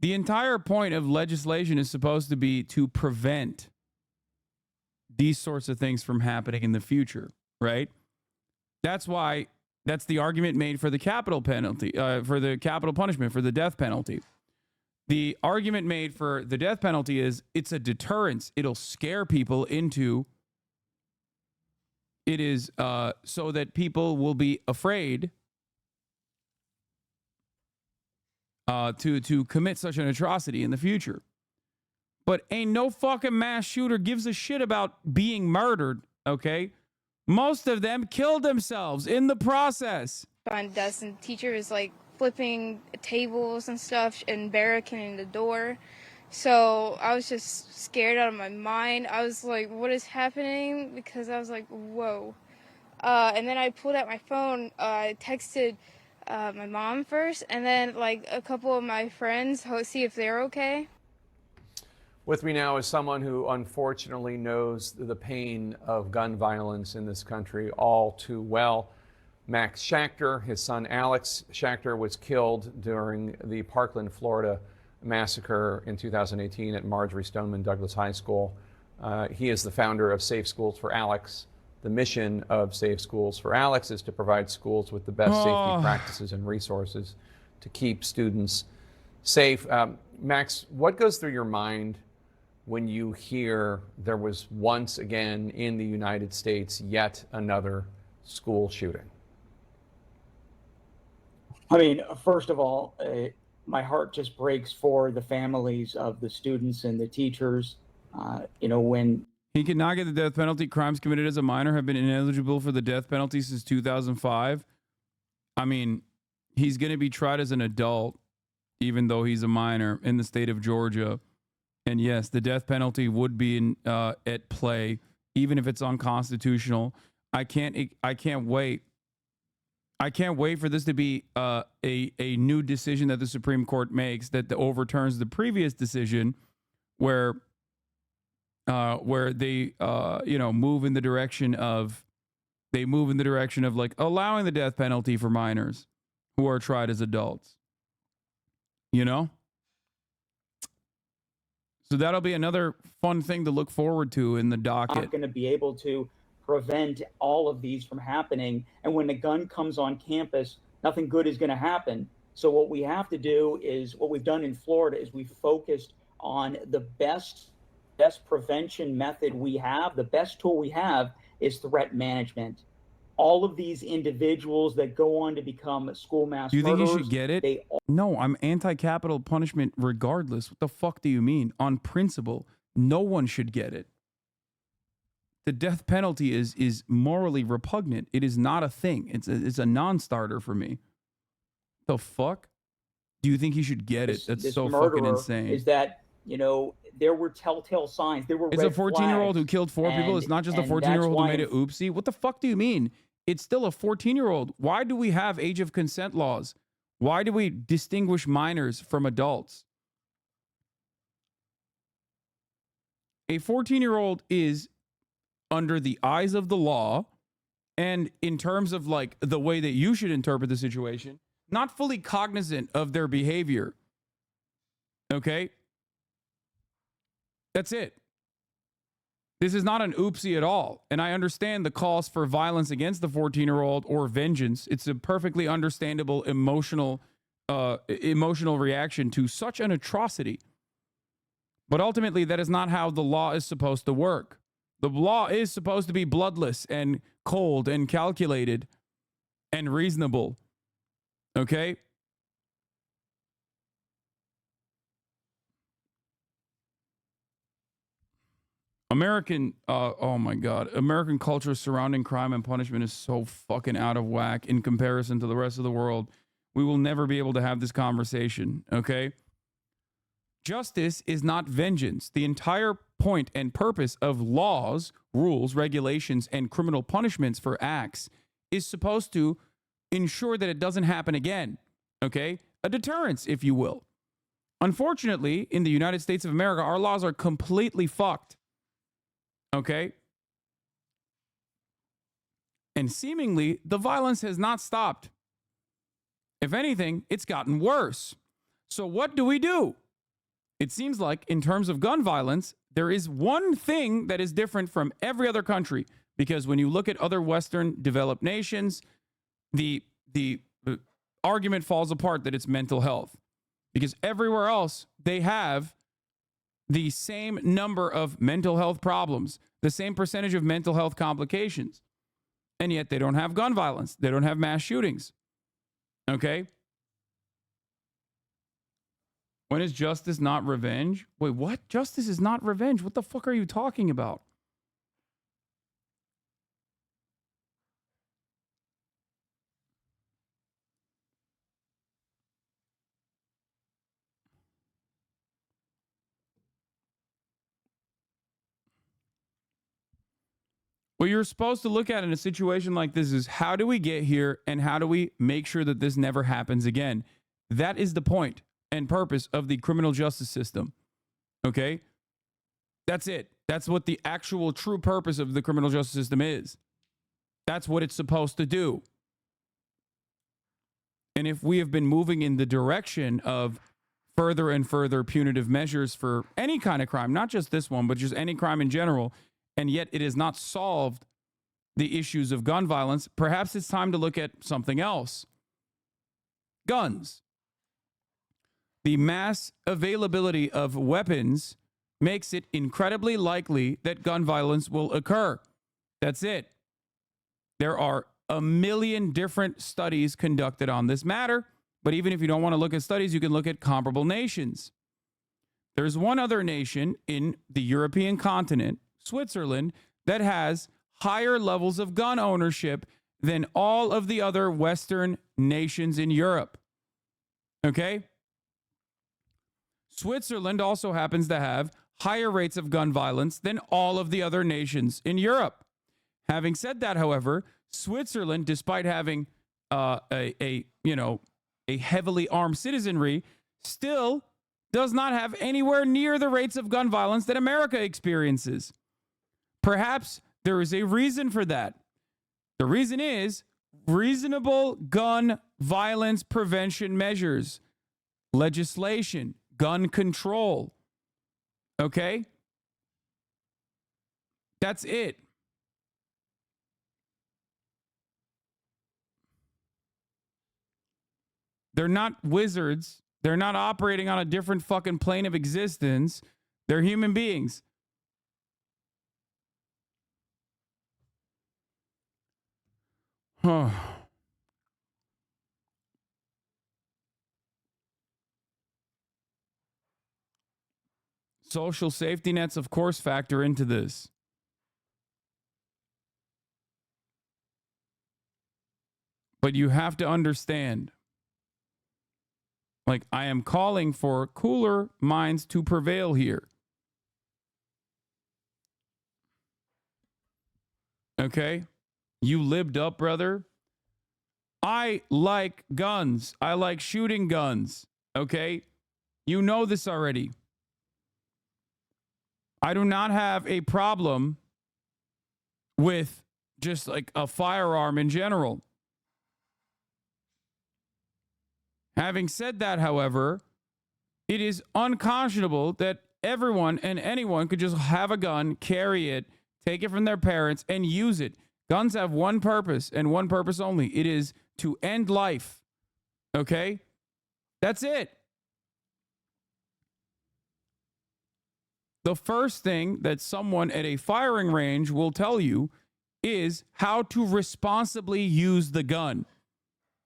The entire point of legislation is supposed to be to prevent these sorts of things from happening in the future, right? That's the argument made for the capital penalty, for the capital punishment, for the death penalty. The argument made for the death penalty is it's a deterrence. It'll scare people into it is so that people will be afraid to commit such an atrocity in the future. But ain't no fucking mass shooter gives a shit about being murdered, okay? Most of them killed themselves in the process. On desks and teachers like flipping tables and stuff and barricading the door. So I was just scared out of my mind. I was like, what is happening? Because I was like, whoa. And then I pulled out my phone. I texted my mom first, and then like a couple of my friends, see if they're okay. With me now is someone who unfortunately knows the pain of gun violence in this country all too well. Max Schachter, his son Alex Schachter, was killed during the Parkland, Florida massacre in 2018 at Marjorie Stoneman Douglas High School. He is the founder of Safe Schools for Alex. The mission of Safe Schools for Alex is to provide schools with the best safety practices and resources to keep students safe. Max, what goes through your mind when you hear there was once again in the United States yet another school shooting? I mean, first of all, my heart just breaks for the families of the students and the teachers. When he cannot get the death penalty, crimes committed as a minor have been ineligible for the death penalty since 2005. I mean, he's going to be tried as an adult, even though he's a minor in the state of Georgia. And yes, the death penalty would be at play, even if it's unconstitutional. I can't wait. I can't wait for this to be a new decision that the Supreme Court makes that overturns the previous decision, where they move in the direction of like allowing the death penalty for minors who are tried as adults. You know? So that'll be another fun thing to look forward to in the docket. Not going to be able to prevent all of these from happening. And when the gun comes on campus, nothing good is going to happen. So what we have to do is, what we've done in Florida is we focused on the best prevention method we have. The best tool we have is threat management. All of these individuals that go on to become school mass Do you think murderers, you should get it? No, I'm anti-capital punishment regardless. What the fuck do you mean? On principle, no one should get it. The death penalty is morally repugnant. It is not a thing. It's a non-starter for me. The fuck? Do you think he should get it? That's so fucking insane. Is that, there were telltale signs. There were It's a red 14-year-old flags. who killed four people. It's not just a 14-year-old who made it oopsie. What the fuck do you mean? It's still a 14-year-old. Why do we have age of consent laws? Why do we distinguish minors from adults? A 14-year-old is, under the eyes of the law, and in terms of like the way that you should interpret the situation, not fully cognizant of their behavior. Okay? That's it. This is not an oopsie at all. And I understand the calls for violence against the 14-year-old or vengeance. It's a perfectly understandable emotional reaction to such an atrocity. But ultimately, that is not how the law is supposed to work. The law is supposed to be bloodless and cold and calculated and reasonable. Okay? American culture surrounding crime and punishment is so fucking out of whack in comparison to the rest of the world. We will never be able to have this conversation, okay? Justice is not vengeance. The entire point and purpose of laws, rules, regulations, and criminal punishments for acts is supposed to ensure that it doesn't happen again, okay? A deterrence, if you will. Unfortunately, in the United States of America, our laws are completely fucked. Okay? And seemingly, the violence has not stopped. If anything, it's gotten worse. So what do? It seems like, in terms of gun violence, there is one thing that is different from every other country. Because when you look at other Western developed nations, the argument falls apart that it's mental health. Because everywhere else, they have the same number of mental health problems, the same percentage of mental health complications. And yet they don't have gun violence. They don't have mass shootings. Okay? When is justice not revenge? Wait, what? Justice is not revenge? What the fuck are you talking about? What you're supposed to look at in a situation like this is, how do we get here and how do we make sure that this never happens again? That is the point and purpose of the criminal justice system. Okay? That's it. That's what the actual true purpose of the criminal justice system is. That's what it's supposed to do. And if we have been moving in the direction of further and further punitive measures for any kind of crime, not just this one, but just any crime in general, and yet it has not solved the issues of gun violence, perhaps it's time to look at something else. Guns. The mass availability of weapons makes it incredibly likely that gun violence will occur. That's it. There are a million different studies conducted on this matter, but even if you don't want to look at studies, you can look at comparable nations. There's one other nation in the European continent, Switzerland, that has higher levels of gun ownership than all of the other Western nations in Europe. Okay? Switzerland also happens to have higher rates of gun violence than all of the other nations in Europe. Having said that, however, Switzerland, despite having a heavily armed citizenry, still does not have anywhere near the rates of gun violence that America experiences. Perhaps there is a reason for that. The reason is reasonable gun violence prevention measures, legislation, gun control. Okay? That's it. They're not wizards. They're not operating on a different fucking plane of existence. They're human beings. Huh. Social safety nets, of course, factor into this. But you have to understand, like, I am calling for cooler minds to prevail here. Okay? You lived up, brother. I like guns. I like shooting guns. Okay? You know this already. I do not have a problem with just like a firearm in general. Having said that, however, it is unconscionable that everyone and anyone could just have a gun, carry it, take it from their parents, and use it. Guns have one purpose and one purpose only. It is to end life. Okay? That's it. The first thing that someone at a firing range will tell you is how to responsibly use the gun.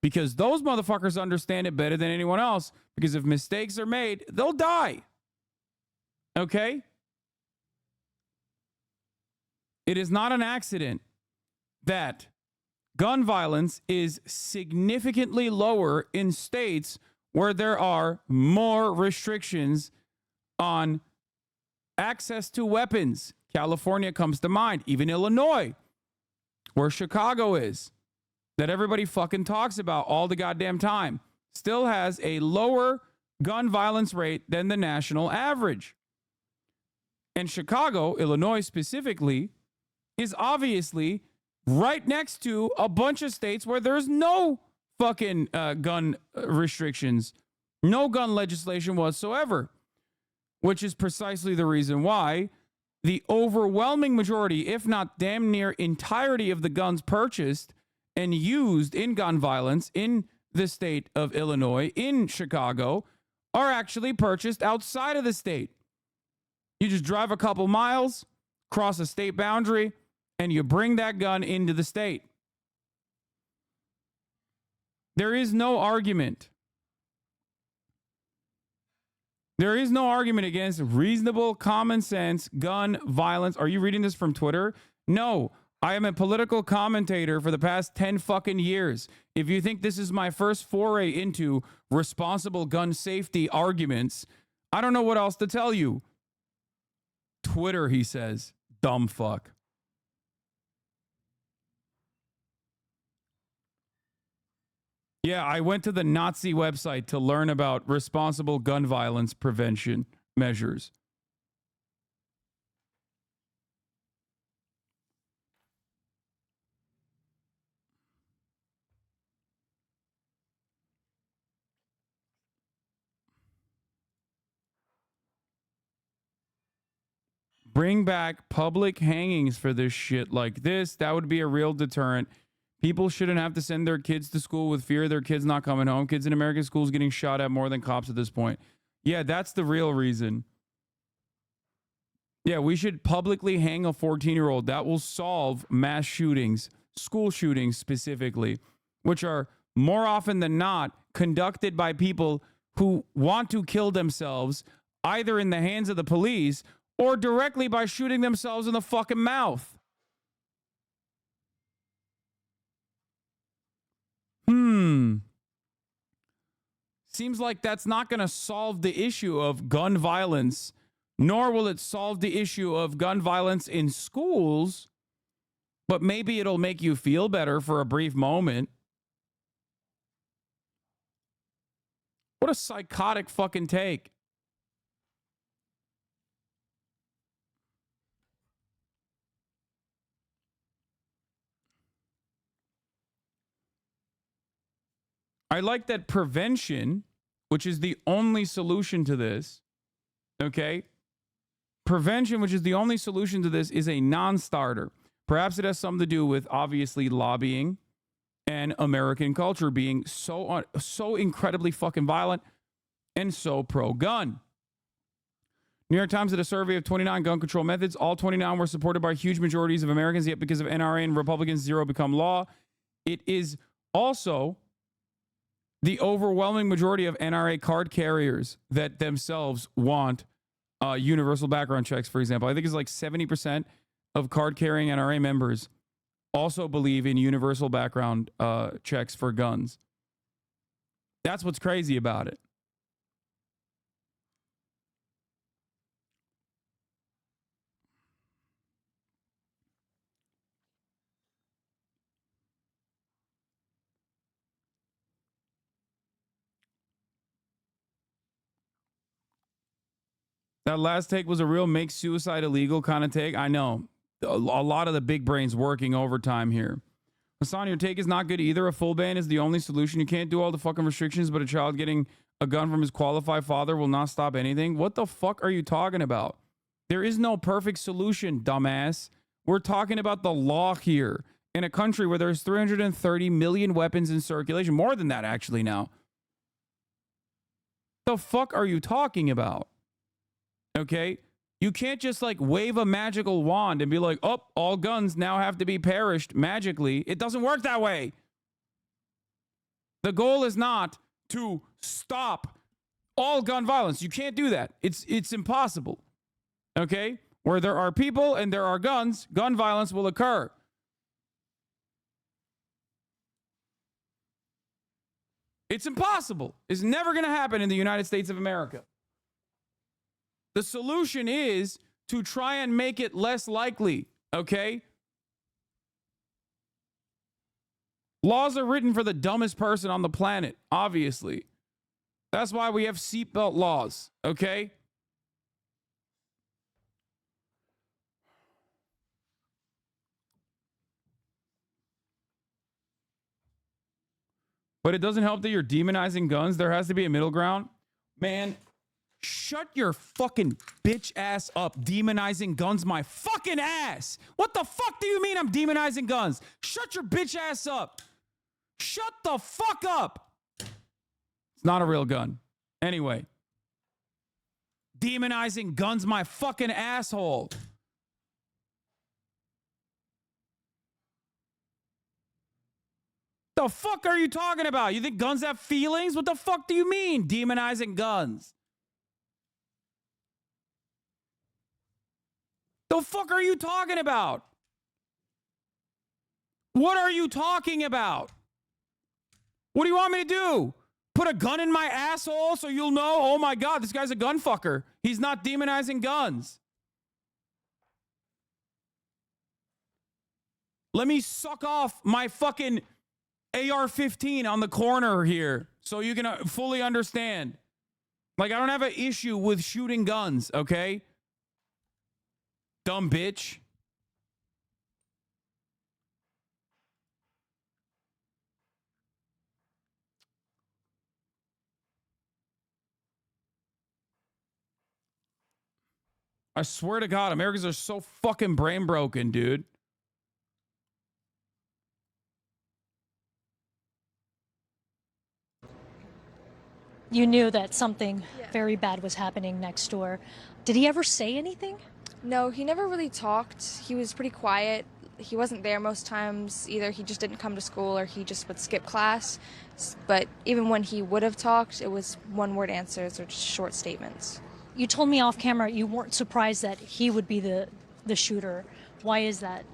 Because those motherfuckers understand it better than anyone else. Because if mistakes are made, they'll die. Okay? It is not an accident that gun violence is significantly lower in states where there are more restrictions on access to weapons. California comes to mind, even Illinois, where Chicago is, that everybody fucking talks about all the goddamn time, still has a lower gun violence rate than the national average. And Chicago, Illinois specifically, is obviously right next to a bunch of states where there's no fucking gun restrictions, no gun legislation whatsoever, which is precisely the reason why the overwhelming majority, if not damn near entirety of the guns purchased and used in gun violence in the state of Illinois, in Chicago, are actually purchased outside of the state. You just drive a couple miles, cross a state boundary, and you bring that gun into the state. There is no argument. There is no argument against reasonable, common sense gun violence. Are you reading this from Twitter? No. I am a political commentator for the past 10 fucking years. If you think this is my first foray into responsible gun safety arguments, I don't know what else to tell you. Twitter, he says. Dumb fuck. Yeah, I went to the Nazi website to learn about responsible gun violence prevention measures. Bring back public hangings for this shit like this. That would be a real deterrent. People shouldn't have to send their kids to school with fear of their kids not coming home. Kids in American schools getting shot at more than cops at this point. Yeah, that's the real reason. Yeah, we should publicly hang a 14-year-old. That will solve mass shootings, school shootings specifically, which are more often than not conducted by people who want to kill themselves either in the hands of the police or directly by shooting themselves in the fucking mouth. Seems like that's not going to solve the issue of gun violence, nor will it solve the issue of gun violence in schools, but maybe it'll make you feel better for a brief moment. What a psychotic fucking take. I like that prevention, which is the only solution to this, okay? Prevention, which is the only solution to this, is a non-starter. Perhaps it has something to do with, obviously, lobbying and American culture being so incredibly fucking violent and so pro-gun. New York Times did a survey of 29 gun control methods. All 29 were supported by huge majorities of Americans, yet because of NRA and Republicans, 0 become law. It is also the overwhelming majority of NRA card carriers that themselves want universal background checks, for example. I think it's like 70% of card-carrying NRA members also believe in universal background checks for guns. That's what's crazy about it. That last take was a real make suicide illegal kind of take. I know. A lot of the big brains working overtime here. Hasan, your take is not good either. A full ban is the only solution. You can't do all the fucking restrictions, but a child getting a gun from his qualified father will not stop anything. What the fuck are you talking about? There is no perfect solution, dumbass. We're talking about the law here in a country where there's 330 million weapons in circulation. More than that, actually, now. The fuck are you talking about? Okay? You can't just like wave a magical wand and be like, oh, all guns now have to be perished magically. It doesn't work that way. The goal is not to stop all gun violence. You can't do that. It's impossible. Okay? Where there are people and there are guns, gun violence will occur. It's impossible. It's never going to happen in the United States of America. The solution is to try and make it less likely, okay? Laws are written for the dumbest person on the planet, obviously. That's why we have seatbelt laws, okay? But it doesn't help that you're demonizing guns. There has to be a middle ground. Man, shut your fucking bitch ass up. Demonizing guns my fucking ass. What the fuck do you mean I'm demonizing guns? Shut your bitch ass up. Shut the fuck up. It's not a real gun. Anyway. Demonizing guns my fucking asshole. The fuck are you talking about? You think guns have feelings? What the fuck do you mean demonizing guns? The fuck are you talking about? What are you talking about? What do you want me to do? Put a gun in my asshole so you'll know, oh my God, this guy's a gun fucker. He's not demonizing guns. Let me suck off my fucking AR-15 on the corner here so you can fully understand. Like, I don't have an issue with shooting guns, okay? Dumb bitch. I swear to God, Americans are so fucking brain broken, dude. You knew that something very bad was happening next door. Did he ever say anything? No, he never really talked. He was pretty quiet. He wasn't there most times. Either he just didn't come to school or he just would skip class. But even when he would have talked, it was one-word answers or just short statements. You told me off camera you weren't surprised that he would be the shooter. Why is that?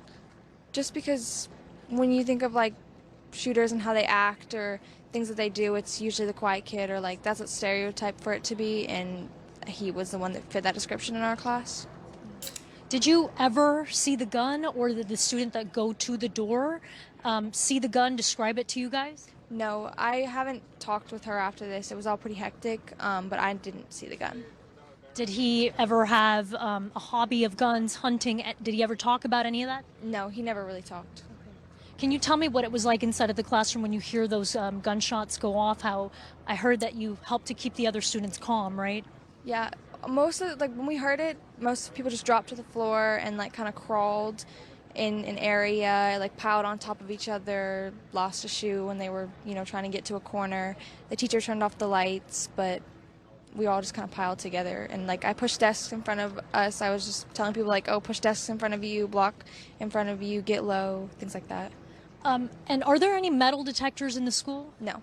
Just because when you think of like shooters and how they act or things that they do, it's usually the quiet kid or like that's a stereotype for it to be, and he was the one that fit that description in our class. Did you ever see the gun, or did the student that go to the door see the gun, describe it to you guys? No, I haven't talked with her after this. It was all pretty hectic, but I didn't see the gun. Did he ever have a hobby of guns, hunting? Did he ever talk about any of that? No, he never really talked. Can you tell me what it was like inside of the classroom when you hear those gunshots go off? How I heard that you helped to keep the other students calm, right? Yeah, most of like when we heard it, most people just dropped to the floor and like kind of crawled in an area, like piled on top of each other, lost a shoe when they were, trying to get to a corner. The teacher turned off the lights, but we all just kind of piled together. And like I pushed desks in front of us. I was just telling people like, oh, push desks in front of you, block in front of you, get low, things like that. And are there any metal detectors in the school? No,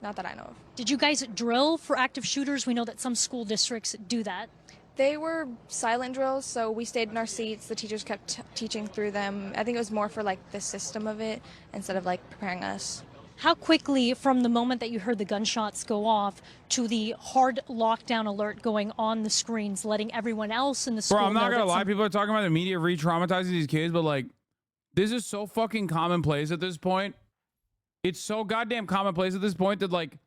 not that I know of. Did you guys drill for active shooters? We know that some school districts do that. They were silent drills, so we stayed in our seats. The teachers kept teaching through them. I think it was more for like the system of it instead of like preparing us. How quickly, from the moment that you heard the gunshots go off to the hard lockdown alert going on the screens, letting everyone else in the school Bro, I'm not know gonna that lie. People are talking about the media re-traumatizing these kids, but like, this is so fucking commonplace at this point. It's so goddamn commonplace at this point that like,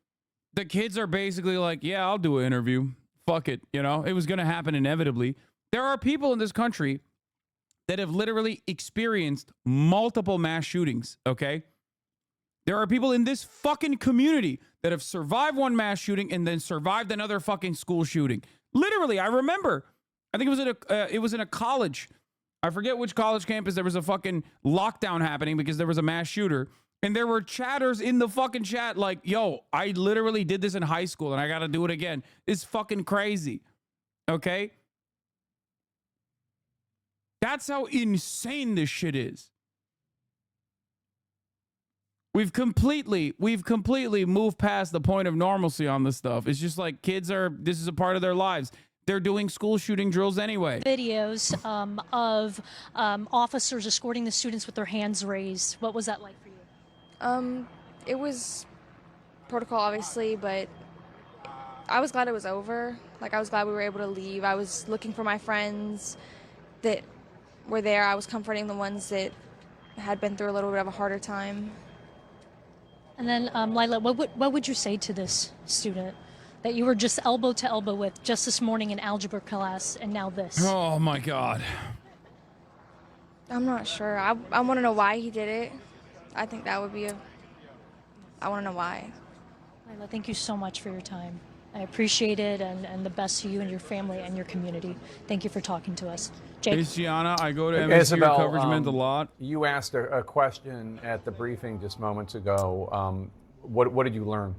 the kids are basically like, yeah, I'll do an interview. Fuck it. It was gonna happen inevitably. There are people in this country that have literally experienced multiple mass shootings, okay? There are people in this fucking community that have survived one mass shooting and then survived another fucking school shooting. Literally, I remember. I think it was in a college. I forget which college campus. There was a fucking lockdown happening because there was a mass shooter. And there were chatters in the fucking chat like, yo, I literally did this in high school and I got to do it again. It's fucking crazy. Okay? That's how insane this shit is. We've completely moved past the point of normalcy on this stuff. It's just like this is a part of their lives. They're doing school shooting drills anyway. videos of officers escorting the students with their hands raised. What was that like for you? It was protocol, obviously, but I was glad it was over. Like, I was glad we were able to leave. I was looking for my friends that were there. I was comforting the ones that had been through a little bit of a harder time. And then, Lila, what would you say to this student that you were just elbow to elbow with just this morning in algebra class, and now this? Oh my God. I'm not sure. I want to know why he did it. I think that would be I want to know why. Lila, thank you so much for your time. I appreciate it, and the best to you and your family and your community. Thank you for talking to us. Jake? Hey, Gianna, I go to MSU. Isabel, Your coverage meant a lot. You asked a question at the briefing just moments ago. What did you learn?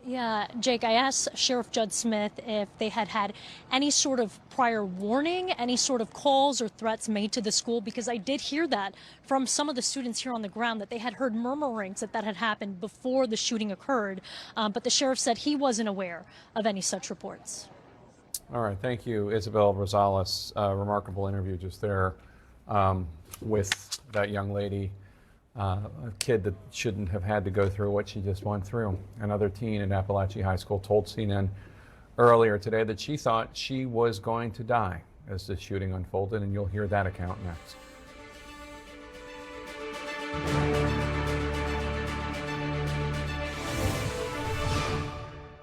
Yeah, Jake, I asked Sheriff Judd Smith if they had any sort of prior warning, any sort of calls or threats made to the school, because I did hear that from some of the students here on the ground, that they had heard murmurings that had happened before the shooting occurred. But the sheriff said he wasn't aware of any such reports. All right, thank you, Isabel Rosales. Remarkable interview just there with that young lady. A kid that shouldn't have had to go through what she just went through. Another teen at Appalachian High School told CNN earlier today that she thought she was going to die as the shooting unfolded, and you'll hear that account next.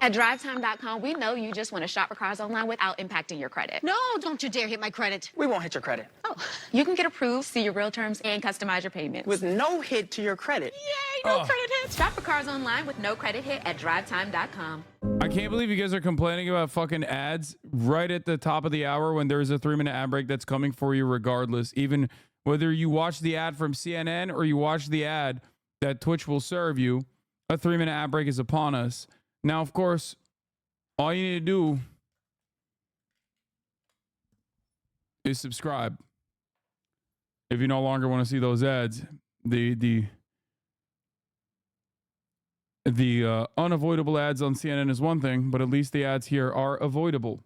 At drivetime.com, we know you just want to shop for cars online without impacting your credit. No, don't you dare hit my credit. We won't hit your credit. Oh, you can get approved, see your real terms, and customize your payments. With no hit to your credit. Yay, no credit hits. Shop for cars online with no credit hit at drivetime.com. I can't believe you guys are complaining about fucking ads right at the top of the hour when there's a 3-minute ad break that's coming for you regardless. Even whether you watch the ad from CNN or you watch the ad that Twitch will serve you, a 3-minute ad break is upon us. Now, of course, all you need to do is subscribe. If you no longer want to see those ads, the unavoidable ads on CNN is one thing, but at least the ads here are avoidable.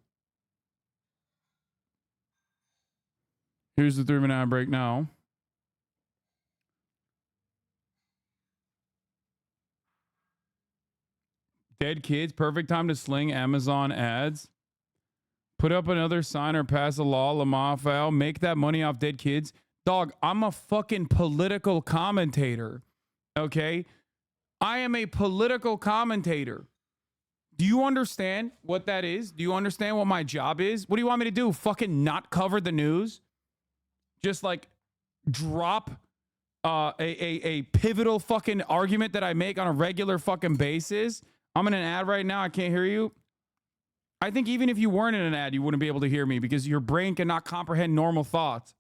Here's the 3-minute ad break now. Dead kids, perfect time to sling Amazon ads. Put up another sign or pass a law, Lamar foul. Make that money off dead kids. Dog, I'm a fucking political commentator. Okay? I am a political commentator. Do you understand what that is? Do you understand what my job is? What do you want me to do? Fucking not cover the news? Just like drop a pivotal fucking argument that I make on a regular fucking basis? I'm in an ad right now. I can't hear you. I think even if you weren't in an ad, you wouldn't be able to hear me because your brain cannot comprehend normal thoughts.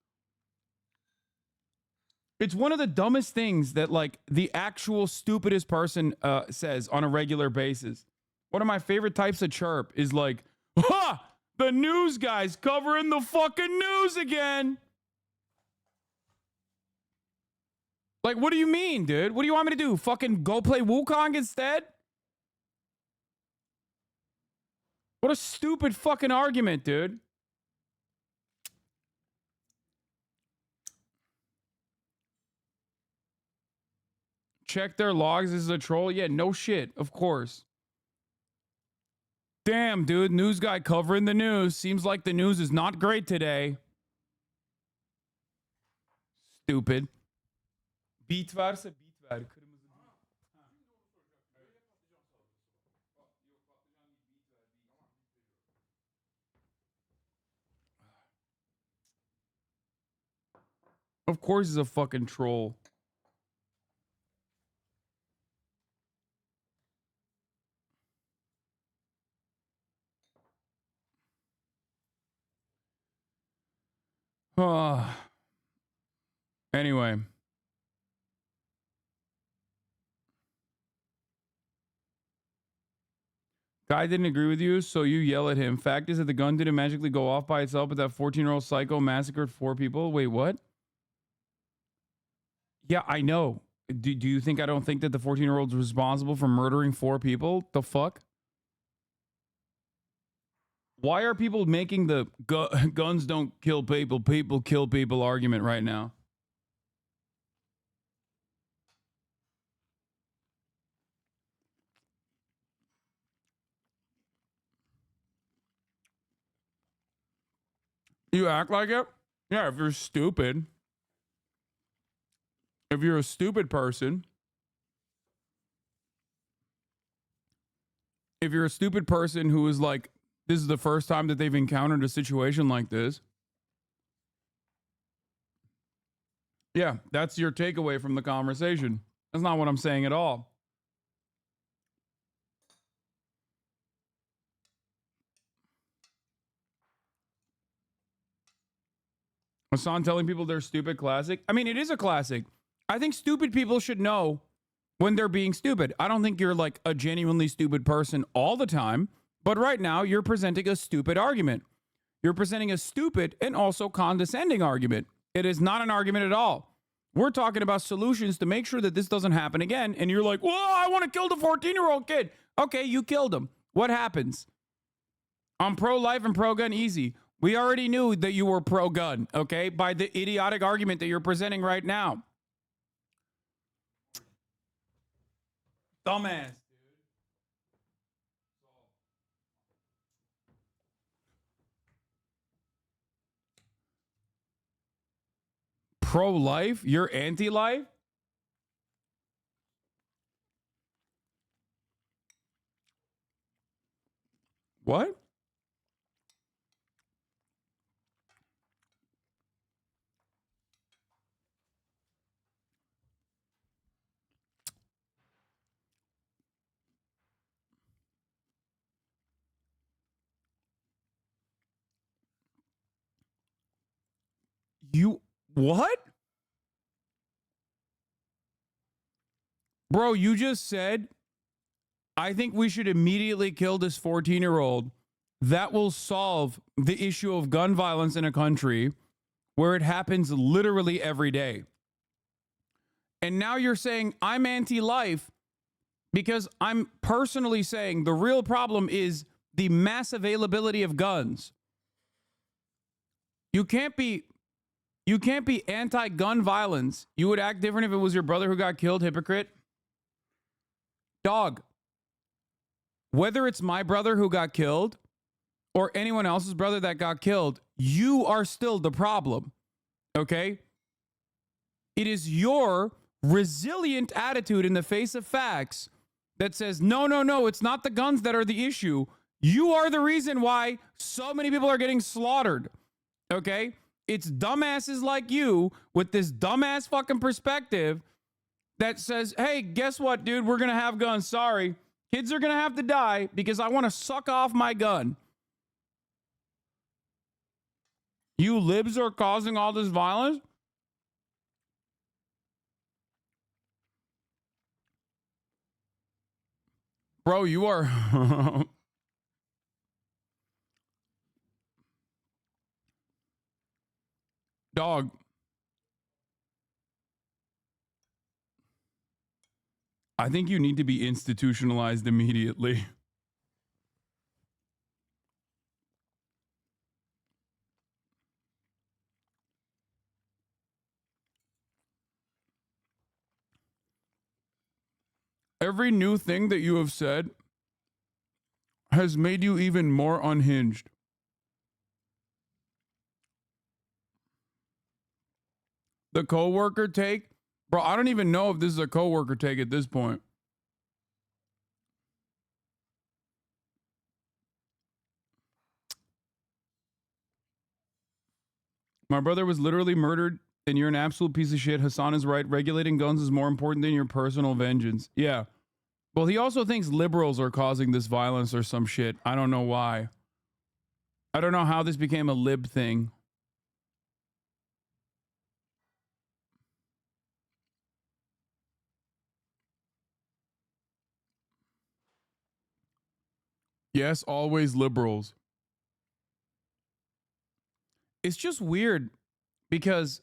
It's one of the dumbest things that like the actual stupidest person says on a regular basis. One of my favorite types of chirp is like, ha! The news guy's covering the fucking news again. Like, what do you mean, dude? What do you want me to do? Fucking go play Wukong instead? What a stupid fucking argument, dude. Check their logs. This is a troll. Yeah, no shit. Of course. Damn, dude. News guy covering the news. Seems like the news is not great today. Stupid. Beat varsa beat ver. Of course he's a fucking troll. Anyway. Guy didn't agree with you, so you yell at him. Fact is that the gun didn't magically go off by itself, but that 14-year-old psycho massacred 4 people. Wait, what? Yeah, I know. Do you think I don't think that the 14-year-old's responsible for murdering 4 people? The fuck? Why are people making the guns don't kill people, people kill people argument right now? You act like it? Yeah, if you're stupid. If you're a stupid person. If you're a stupid person who is like, this is the first time that they've encountered a situation like this. Yeah, that's your takeaway from the conversation. That's not what I'm saying at all. Hasan telling people they're stupid classic. I mean, it is a classic. I think stupid people should know when they're being stupid. I don't think you're like a genuinely stupid person all the time, but right now you're presenting a stupid argument. You're presenting a stupid and also condescending argument. It is not an argument at all. We're talking about solutions to make sure that this doesn't happen again. And you're like, whoa, I want to kill the 14-year-old kid. Okay, you killed him. What happens? I'm pro-life and pro-gun easy. We already knew that you were pro-gun, okay, by the idiotic argument that you're presenting right now. Dumbass, dude. Pro-life? You're anti-life? What? You what? Bro, you just said, I think we should immediately kill this 14-year-old. That will solve the issue of gun violence in a country where it happens literally every day. And now you're saying I'm anti-life because I'm personally saying the real problem is the mass availability of guns. You can't be anti-gun violence. You would act different if it was your brother who got killed, hypocrite. Dog. Whether it's my brother who got killed or anyone else's brother that got killed, you are still the problem. Okay? It is your resilient attitude in the face of facts that says, no, it's not the guns that are the issue. You are the reason why so many people are getting slaughtered. Okay? It's dumbasses like you with this dumbass fucking perspective that says, hey, guess what, dude? We're going to have guns. Sorry. Kids are going to have to die because I want to suck off my gun. You libs are causing all this violence? Bro, you are... Dog. I think you need to be institutionalized immediately. Every new thing that you have said has made you even more unhinged. The coworker take, bro, I don't even know if this is a coworker take at this point. My brother was literally murdered, and you're an absolute piece of shit. Hasan is right. Regulating guns is more important than your personal vengeance. Yeah. Well, he also thinks liberals are causing this violence or some shit. I don't know why. I don't know how this became a lib thing. Yes, always liberals. It's just weird because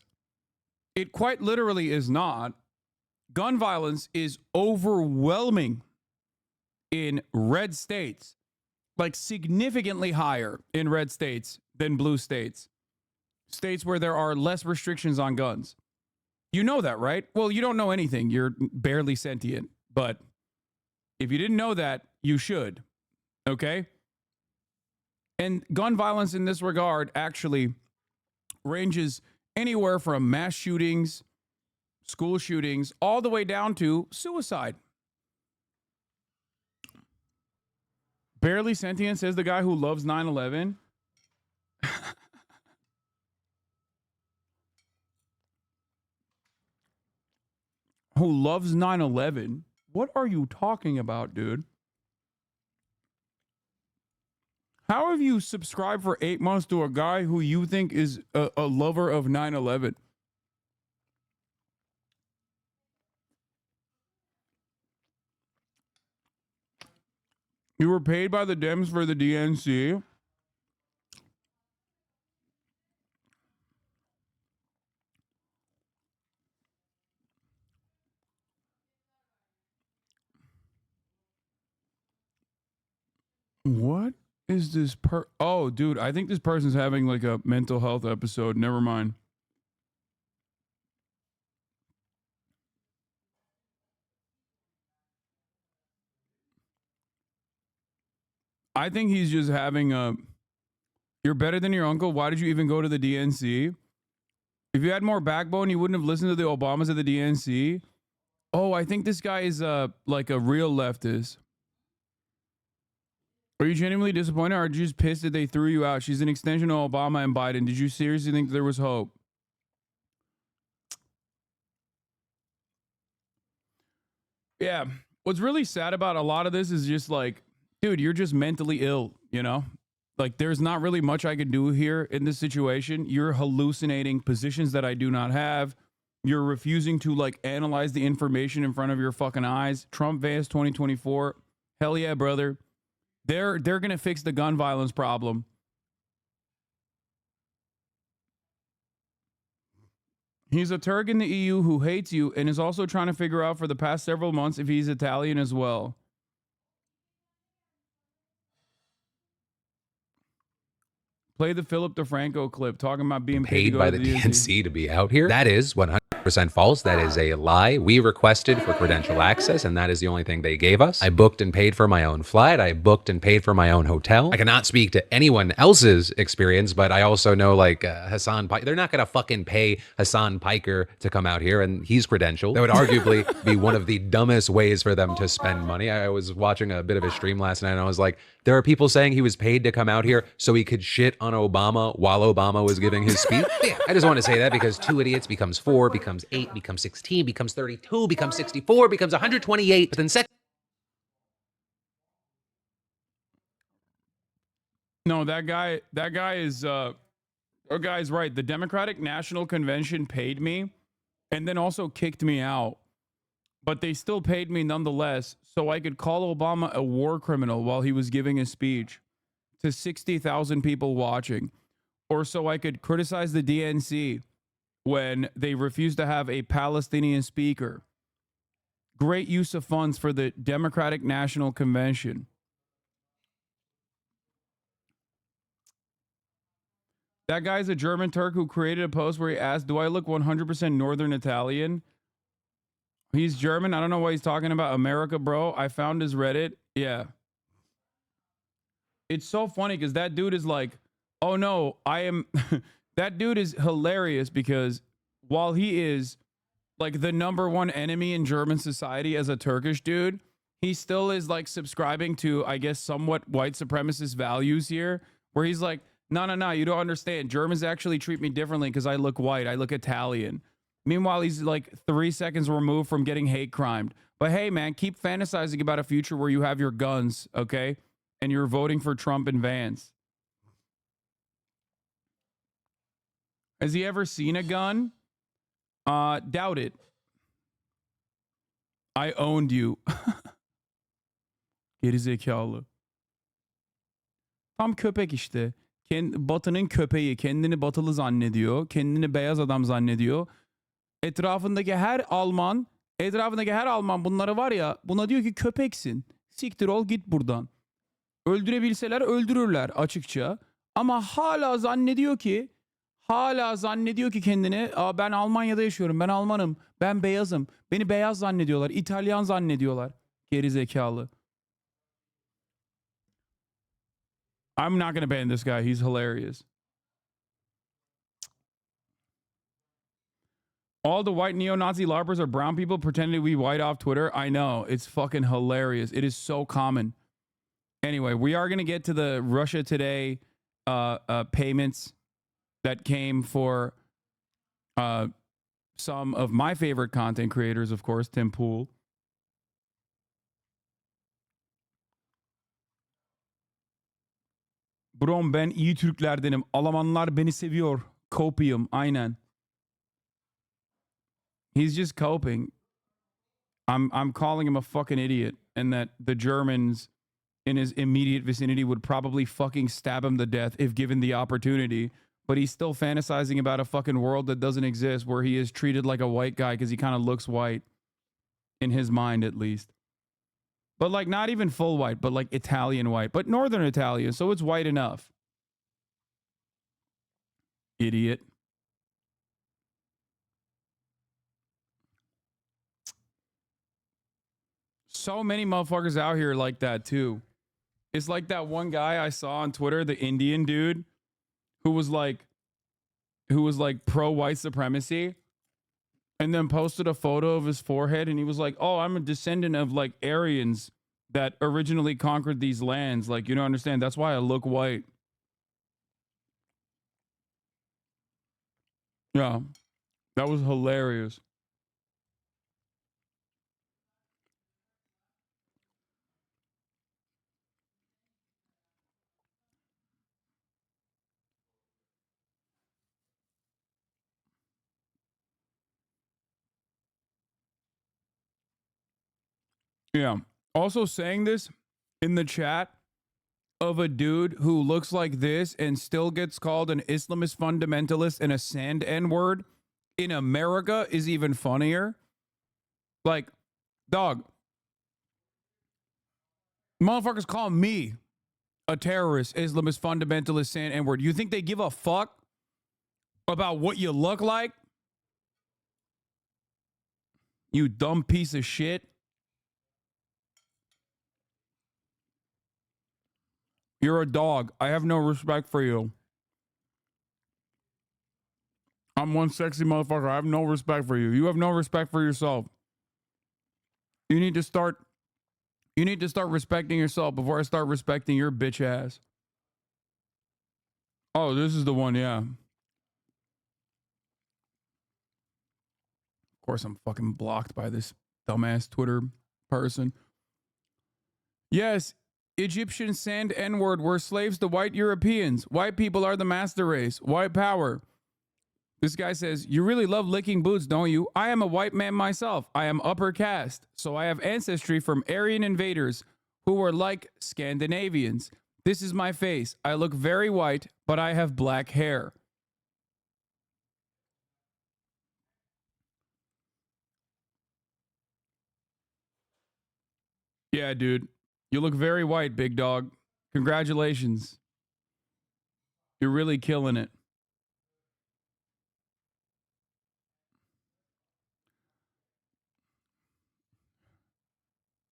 it quite literally is not. Gun violence is overwhelming in red states, like significantly higher in red states than blue states. States where there are less restrictions on guns. You know that, right? Well, you don't know anything. You're barely sentient. But if you didn't know that, you should. Okay? And gun violence in this regard actually ranges anywhere from mass shootings, school shootings, all the way down to suicide. Barely sentient, says the guy who loves 9/11. Who loves 9/11? What are you talking about, dude? How have you subscribed for 8 months to a guy who you think is a lover of 9/11? You were paid by the Dems for the DNC? What is this Oh, dude, I think this person's having like a mental health episode. Never mind. I think he's just having a... You're better than your uncle. Why did you even go to the DNC? If you had more backbone, you wouldn't have listened to the Obamas at the DNC. Oh, I think this guy is like a real leftist. Are you genuinely disappointed, or are you just pissed that they threw you out? She's an extension of Obama and Biden. Did you seriously think there was hope? Yeah. What's really sad about a lot of this is just like, dude, you're just mentally ill, you know? Like, there's not really much I could do here in this situation. You're hallucinating positions that I do not have. You're refusing to, like, analyze the information in front of your fucking eyes. Trump vs. 2024. Hell yeah, brother. They're going to fix the gun violence problem. He's a Turk in the EU who hates you and is also trying to figure out for the past several months if he's Italian as well. Play the Philip DeFranco clip talking about being paid by the DNC to be out here. That is 100% false. That is a lie. We requested for credential access, and that is the only thing they gave us. I booked and paid for my own flight. I booked and paid for my own hotel. I cannot speak to anyone else's experience, but I also know, like, Hasan, they're not going to fucking pay Hasan Piker to come out here, and he's credentialed. That would arguably be one of the dumbest ways for them to spend money. I was watching a bit of a stream last night, and I was like, there are people saying he was paid to come out here so he could shit on Obama while Obama was giving his speech. Yeah, I just want to say that because 2 idiots becomes 4, becomes 8, becomes 16, becomes 32, becomes 64, becomes 128, but then No, that guy is right. The Democratic National Convention paid me and then also kicked me out. But they still paid me nonetheless so I could call Obama a war criminal while he was giving his speech to 60,000 people watching, or so I could criticize the DNC when they refused to have a Palestinian speaker. Great use of funds for the Democratic National Convention. That guy's a German Turk who created a post where he asked, do I look 100% Northern Italian? He's German. I don't know what he's talking about. America, bro. I found his Reddit. Yeah. It's so funny because that dude is like, oh no, I am. That dude is hilarious because while he is like the #1 enemy in German society as a Turkish dude, he still is like subscribing to, I guess, somewhat white supremacist values here, where he's like, no, you don't understand. Germans actually treat me differently because I look white. I look Italian. Meanwhile, he's like 3 seconds removed from getting hate crimed. But hey, man, keep fantasizing about a future where you have your guns, okay? And you're voting for Trump and Vance. Has he ever seen a gun? Doubt it. I owned you. Gerizekalı. Tam köpek işte. Batının köpeği kendini batılı zannediyor. Kendini beyaz adam zannediyor. Etrafındaki her Alman bunları var ya, buna diyor ki köpeksin. Siktir ol git buradan. Öldürebilseler öldürürler açıkça. Ama hala zannediyor ki kendini, ben Almanya'da yaşıyorum, ben Almanım, ben beyazım. Beni beyaz zannediyorlar, İtalyan zannediyorlar. Geri zekalı. I'm not gonna ban this guy. He's hilarious. All the white neo-Nazi LARPers are brown people pretending to be white off Twitter. I know. It's fucking hilarious. It is so common. Anyway, we are going to get to the Russia Today payments that came for some of my favorite content creators, of course, Tim Pool. Brom, ben iyi Türklerdenim. Almanlar beni seviyor. Copium. Aynen. He's just coping. I'm calling him a fucking idiot, and that the Germans in his immediate vicinity would probably fucking stab him to death if given the opportunity. But he's still fantasizing about a fucking world that doesn't exist, where he is treated like a white guy because he kind of looks white, in his mind at least. But like not even full white, but like Italian white, but Northern Italian, so it's white enough. Idiot. So many motherfuckers out here like that too. It's like that one guy I saw on Twitter, the Indian dude, who was like pro white supremacy, and then posted a photo of his forehead, and he was like, "Oh, I'm a descendant of like Aryans that originally conquered these lands. Like, you don't understand. That's why I look white. Yeah, that was hilarious. Yeah. Also saying this in the chat of a dude who looks like this and still gets called an Islamist fundamentalist and a sand N-word in America is even funnier. Like, dog, motherfuckers call me a terrorist, Islamist fundamentalist, sand N-word. You think they give a fuck about what you look like? You dumb piece of shit. You're a dog. I have no respect for you. I'm one sexy motherfucker. I have no respect for you. You have no respect for yourself. You need to start respecting yourself before I start respecting your bitch ass. Oh, this is the one, yeah. Of course, I'm fucking blocked by this dumbass Twitter person. Yes, Egyptian sand N-word were slaves to white Europeans. White people are the master race. White power. This guy says, you really love licking boots, don't you? I am a white man myself. I am upper caste. So I have ancestry from Aryan invaders who were like Scandinavians. This is my face. I look very white, but I have black hair. Yeah, dude. You look very white, big dog. Congratulations. You're really killing it.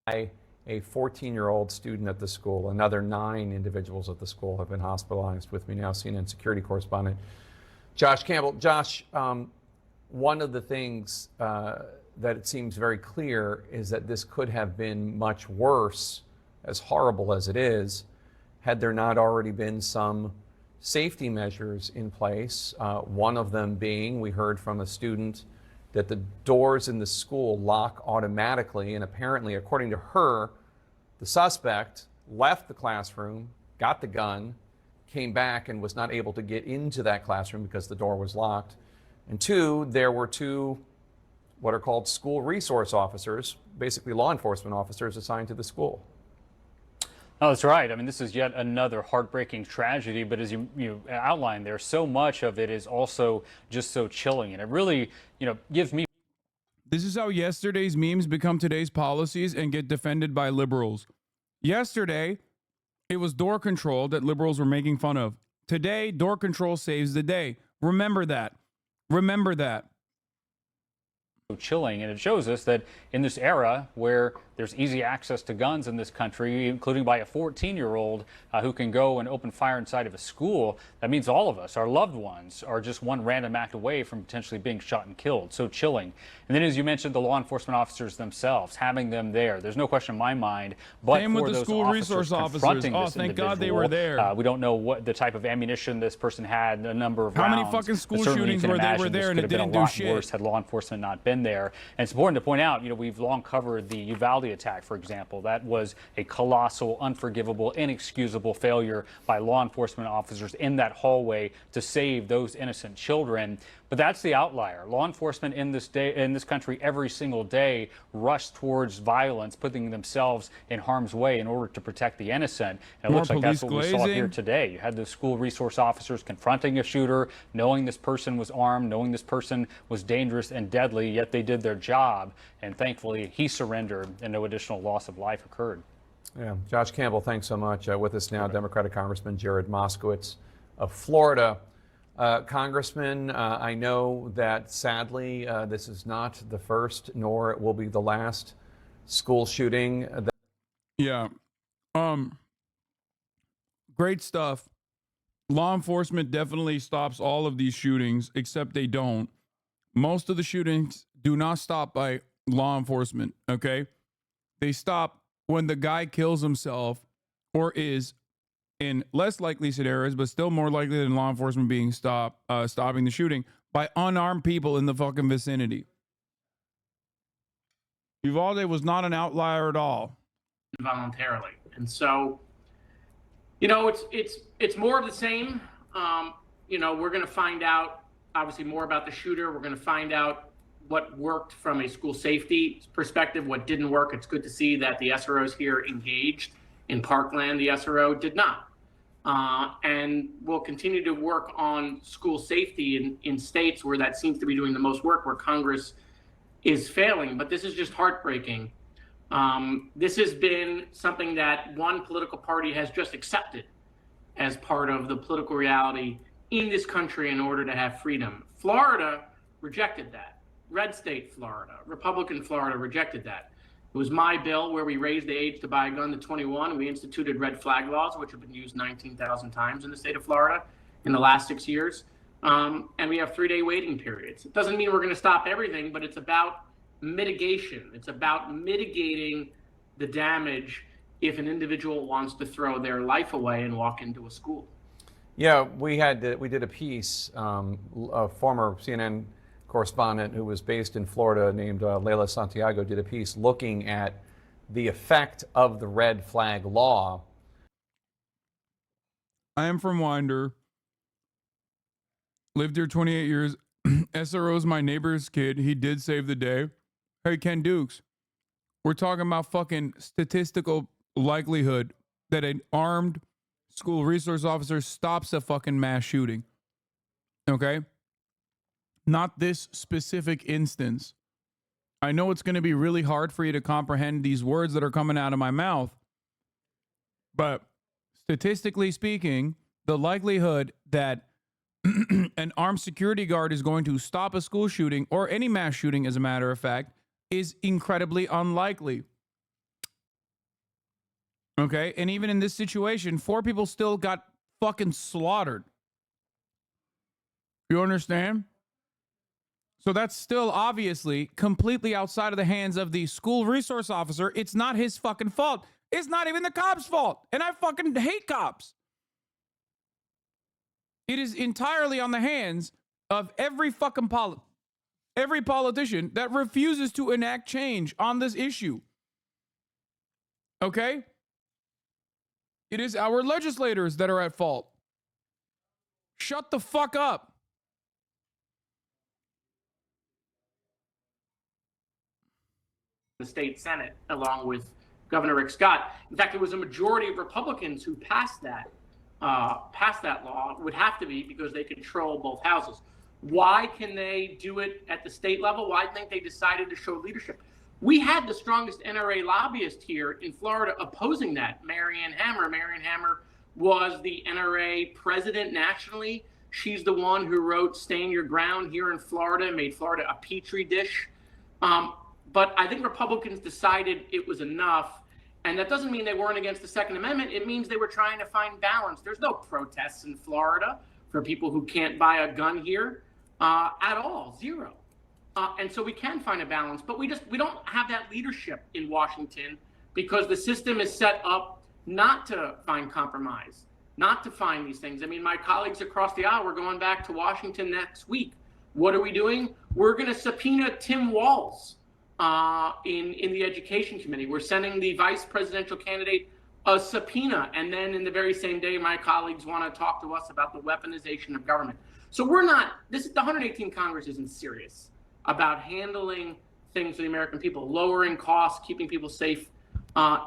A 14-year-old student at the school. Another 9 individuals at the school have been hospitalized. With me now, CNN security correspondent Josh Campbell. Josh, one of the things that it seems very clear is that this could have been much worse, as horrible as it is, had there not already been some safety measures in place. One of them being, we heard from a student, that the doors in the school lock automatically, and apparently, according to her, the suspect left the classroom, got the gun, came back and was not able to get into that classroom because the door was locked. And 2, there were 2 what are called school resource officers, basically law enforcement officers assigned to the school. Oh, that's right. I mean, this is yet another heartbreaking tragedy, but as you outlined there, so much of it is also just so chilling, and it really, gives me... This is how yesterday's memes become today's policies and get defended by liberals. Yesterday, it was door control that liberals were making fun of. Today, door control saves the day. Remember that. Remember that. Chilling, and it shows us that in this era where there's easy access to guns in this country, including by a 14-year-old who can go and open fire inside of a school, that means all of us, our loved ones, are just one random act away from potentially being shot and killed. So chilling. And then, as you mentioned, the law enforcement officers themselves, having them there, there's no question in my mind, but same for with the those school resource officers. Oh, thank God they were there. We don't know what the type of ammunition this person had, a number of How rounds. Many fucking school shootings were they were there and it didn't do shit? Worse had law enforcement not been there. And it's important to point out, we've long covered the Uvalde attack, for example. That was a colossal, unforgivable, inexcusable failure by law enforcement officers in that hallway to save those innocent children. But that's the outlier. Law enforcement in this country every single day rush towards violence, putting themselves in harm's way in order to protect the innocent. And it looks like that's what we saw here today. You had the school resource officers confronting a shooter, knowing this person was armed, knowing this person was dangerous and deadly, yet they did their job. And thankfully, he surrendered and no additional loss of life occurred. Yeah, Josh Campbell, thanks so much. With us now, Democratic Congressman Jared Moskowitz of Florida. Congressman, I know that sadly this is not the first, nor it will be the last school shooting. Yeah. Great stuff. Law enforcement definitely stops all of these shootings, except they don't. Most of the shootings do not stop by law enforcement, okay? They stop when the guy kills himself or is in less likely scenarios, but still more likely than law enforcement being stopping the shooting by unarmed people in the fucking vicinity. Uvalde was not an outlier at all. Voluntarily. And so, you know, it's more of the same. You know, we're going to find out obviously more about the shooter. We're going to find out what worked from a school safety perspective, what didn't work. It's good to see that the SROs here engaged. In Parkland, the SRO did not. And we'll continue to work on school safety in states where that seems to be doing the most work, where Congress is failing. But this is just heartbreaking. This has been something that one political party has just accepted as part of the political reality in this country in order to have freedom. Florida rejected that. Red state Florida, Republican Florida rejected that. It was my bill where we raised the age to buy a gun to 21. We instituted red flag laws, which have been used 19,000 times in the state of Florida in the last 6 years. And we have 3-day waiting periods. It doesn't mean we're going to stop everything, but it's about mitigation. It's about mitigating the damage if an individual wants to throw their life away and walk into a school. Yeah, we did a piece, a former CNN correspondent who was based in Florida named Leila Santiago did a piece looking at the effect of the red flag law. I am from Winder. Lived here 28 years. SRO's my neighbor's kid. He did save the day. Hey, Ken Dukes, we're talking about fucking statistical likelihood that an armed school resource officer stops a fucking mass shooting. Okay? Not this specific instance. I know it's going to be really hard for you to comprehend these words that are coming out of my mouth, but statistically speaking, the likelihood that an armed security guard is going to stop a school shooting or any mass shooting, as a matter of fact, is incredibly unlikely. Okay? And even in this situation, 4 people still got fucking slaughtered. You understand? So that's still obviously completely outside of the hands of the school resource officer. It's not his fucking fault. It's not even the cops' fault. And I fucking hate cops. It is entirely on the hands of every fucking every politician that refuses to enact change on this issue. Okay? It is our legislators that are at fault. Shut the fuck up. The state Senate, along with Governor Rick Scott. In fact, there was a majority of Republicans who passed that law. Would have to be because they control both houses. Why can they do it at the state level? Well, I think they decided to show leadership. We had the strongest NRA lobbyist here in Florida opposing that, Marianne Hammer. Marianne Hammer was the NRA president nationally. She's the one who wrote Stand Your Ground here in Florida, made Florida a petri dish. But I think Republicans decided it was enough. And that doesn't mean they weren't against the Second Amendment. It means they were trying to find balance. There's no protests in Florida for people who can't buy a gun here at all, zero. And so we can find a balance, but we don't have that leadership in Washington because the system is set up not to find compromise, not to find these things. I mean, my colleagues across the aisle, we're going back to Washington next week. What are we doing? We're going to subpoena Tim Walz in the Education Committee. We're sending the vice presidential candidate a subpoena. And then in the very same day, my colleagues want to talk to us about the weaponization of government. So we're not, the 118th Congress isn't serious about handling things for the American people, lowering costs, keeping people safe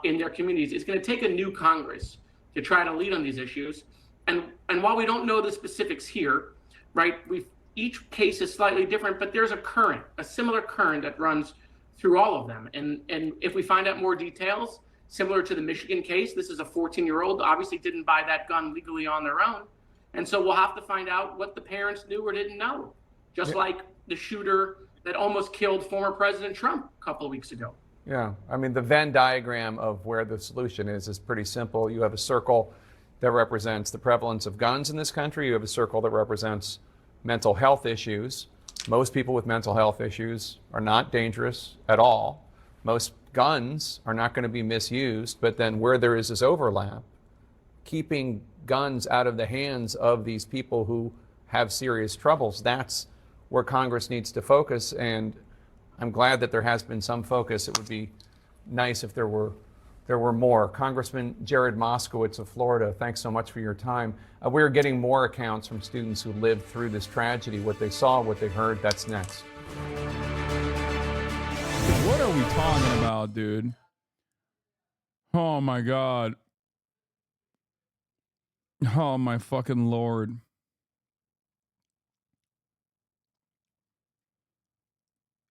in their communities. It's going to take a new Congress to try to lead on these issues. And while we don't know the specifics here, right, each case is slightly different, but there's a similar current that runs through all of them. And if we find out more details, similar to the Michigan case, this is a 14-year-old, obviously didn't buy that gun legally on their own. And so we'll have to find out what the parents knew or didn't know, just like the shooter that almost killed former President Trump a couple of weeks ago. Yeah, I mean, the Venn diagram of where the solution is pretty simple. You have a circle that represents the prevalence of guns in this country. You have a circle that represents mental health issues. Most people with mental health issues are not dangerous at all. Most guns are not going to be misused, but then where there is this overlap, keeping guns out of the hands of these people who have serious troubles, that's where Congress needs to focus. And I'm glad that there has been some focus. It would be nice if there were more. Congressman Jared Moskowitz of Florida, thanks so much for your time. We're getting more accounts from students who lived through this tragedy, what they saw, what they heard. That's next. What are we talking about, dude? Oh my God. Oh my fucking Lord.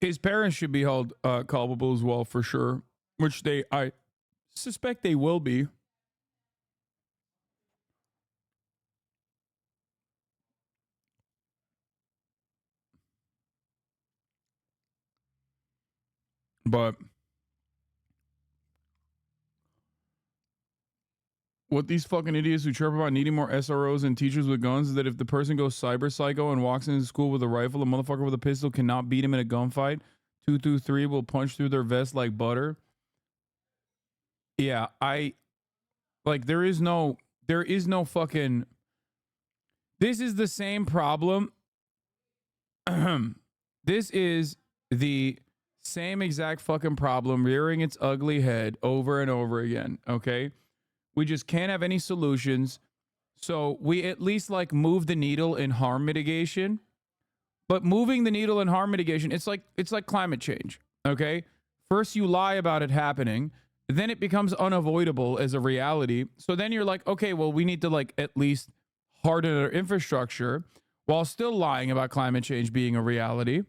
His parents should be held culpable as well, for sure, which I suspect they will be. But what these fucking idiots who chirp about needing more SROs and teachers with guns is that if the person goes cyber psycho and walks into school with a rifle, a motherfucker with a pistol cannot beat him in a gunfight. 223 will punch through their vest like butter. Yeah, there is no fucking, this is the same problem. This is the same exact fucking problem rearing its ugly head over and over again, okay? We just can't have any solutions. So we at least move the needle in harm mitigation. But moving the needle in harm mitigation, it's like climate change, okay? First you lie about it happening, then it becomes unavoidable as a reality. So then you're like, okay, well, we need to at least harden our infrastructure while still lying about climate change being a reality.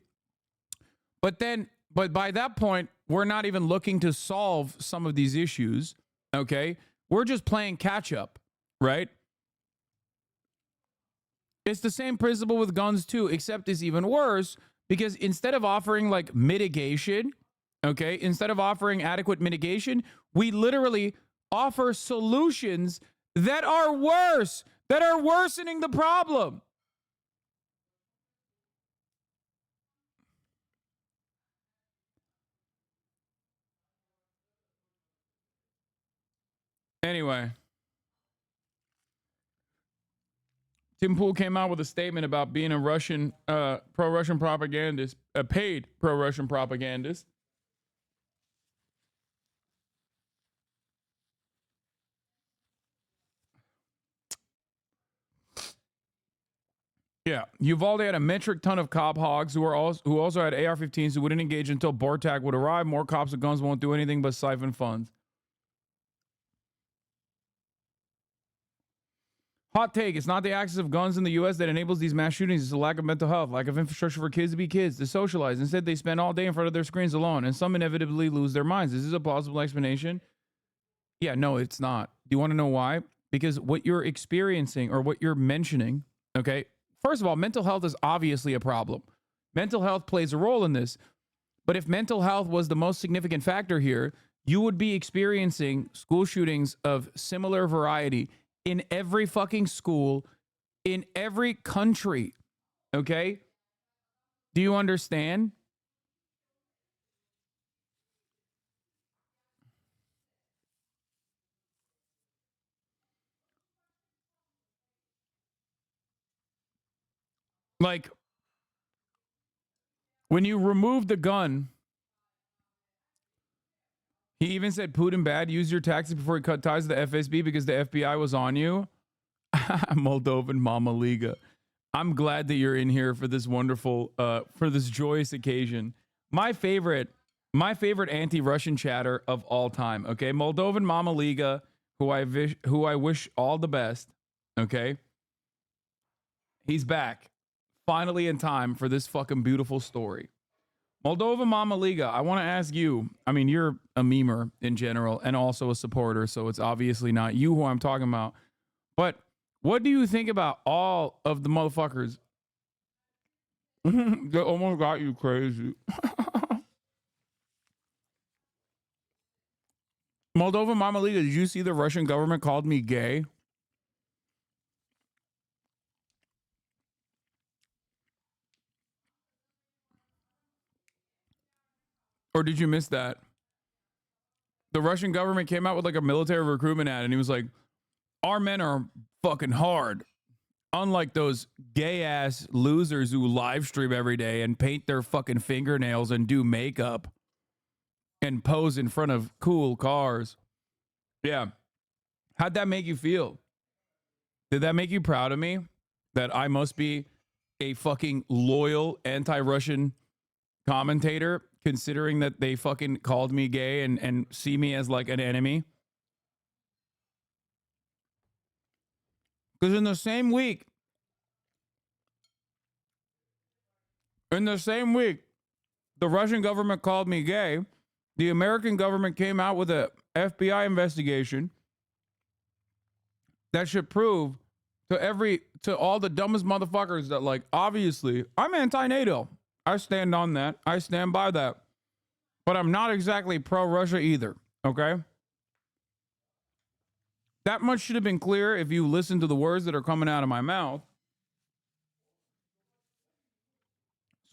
But by that point, we're not even looking to solve some of these issues, okay? We're just playing catch up, right? It's the same principle with guns too, except it's even worse because instead of offering mitigation, okay, instead of offering adequate mitigation, we literally offer solutions that are worse, that are worsening the problem. Anyway, Tim Pool came out with a statement about being a Russian, pro-Russian propagandist, a paid pro-Russian propagandist. Yeah, Uvalde had a metric ton of cop hogs who also had AR-15s who wouldn't engage until BORTAC would arrive. More cops with guns won't do anything but siphon funds. Hot take, it's not the access of guns in the U.S. that enables these mass shootings. It's a lack of mental health, lack of infrastructure for kids to be kids, to socialize. Instead, they spend all day in front of their screens alone, and some inevitably lose their minds. This is a plausible explanation. Yeah, no, it's not. Do you want to know why? Because what you're experiencing or what you're mentioning, okay, first of all, mental health is obviously a problem. Mental health plays a role in this. But if mental health was the most significant factor here, you would be experiencing school shootings of similar variety in every fucking school, in every country, okay? Do you understand? When you remove the gun, he even said Putin bad, use your taxes before he cut ties to the FSB because the FBI was on you. Moldovan Mama Liga. I'm glad that you're in here for this wonderful, for this joyous occasion. My favorite anti-Russian chatter of all time. Okay, Moldovan Mama Liga, who I wish all the best. Okay, he's back finally in time for this fucking beautiful story. Moldova Mama Liga, I want to ask you, I mean, you're a memer in general and also a supporter, so it's obviously not you who I'm talking about. But what do you think about all of the motherfuckers that almost got you crazy? Moldova Mama Liga, did you see the Russian government called me gay? Or did you miss that? The Russian government came out with like a military recruitment ad, and he was like, our men are fucking hard. Unlike those gay ass losers who live stream every day and paint their fucking fingernails and do makeup and pose in front of cool cars. Yeah. How'd that make you feel? Did that make you proud of me? That I must be a fucking loyal anti-Russian commentator, considering that they fucking called me gay and see me as like an enemy? Because in the same week, the Russian government called me gay. The American government came out with a FBI investigation that should prove to all the dumbest motherfuckers that, like, obviously, I'm anti-NATO. I stand on that. I stand by that. But I'm not exactly pro-Russia either, okay? That much should have been clear if you listen to the words that are coming out of my mouth.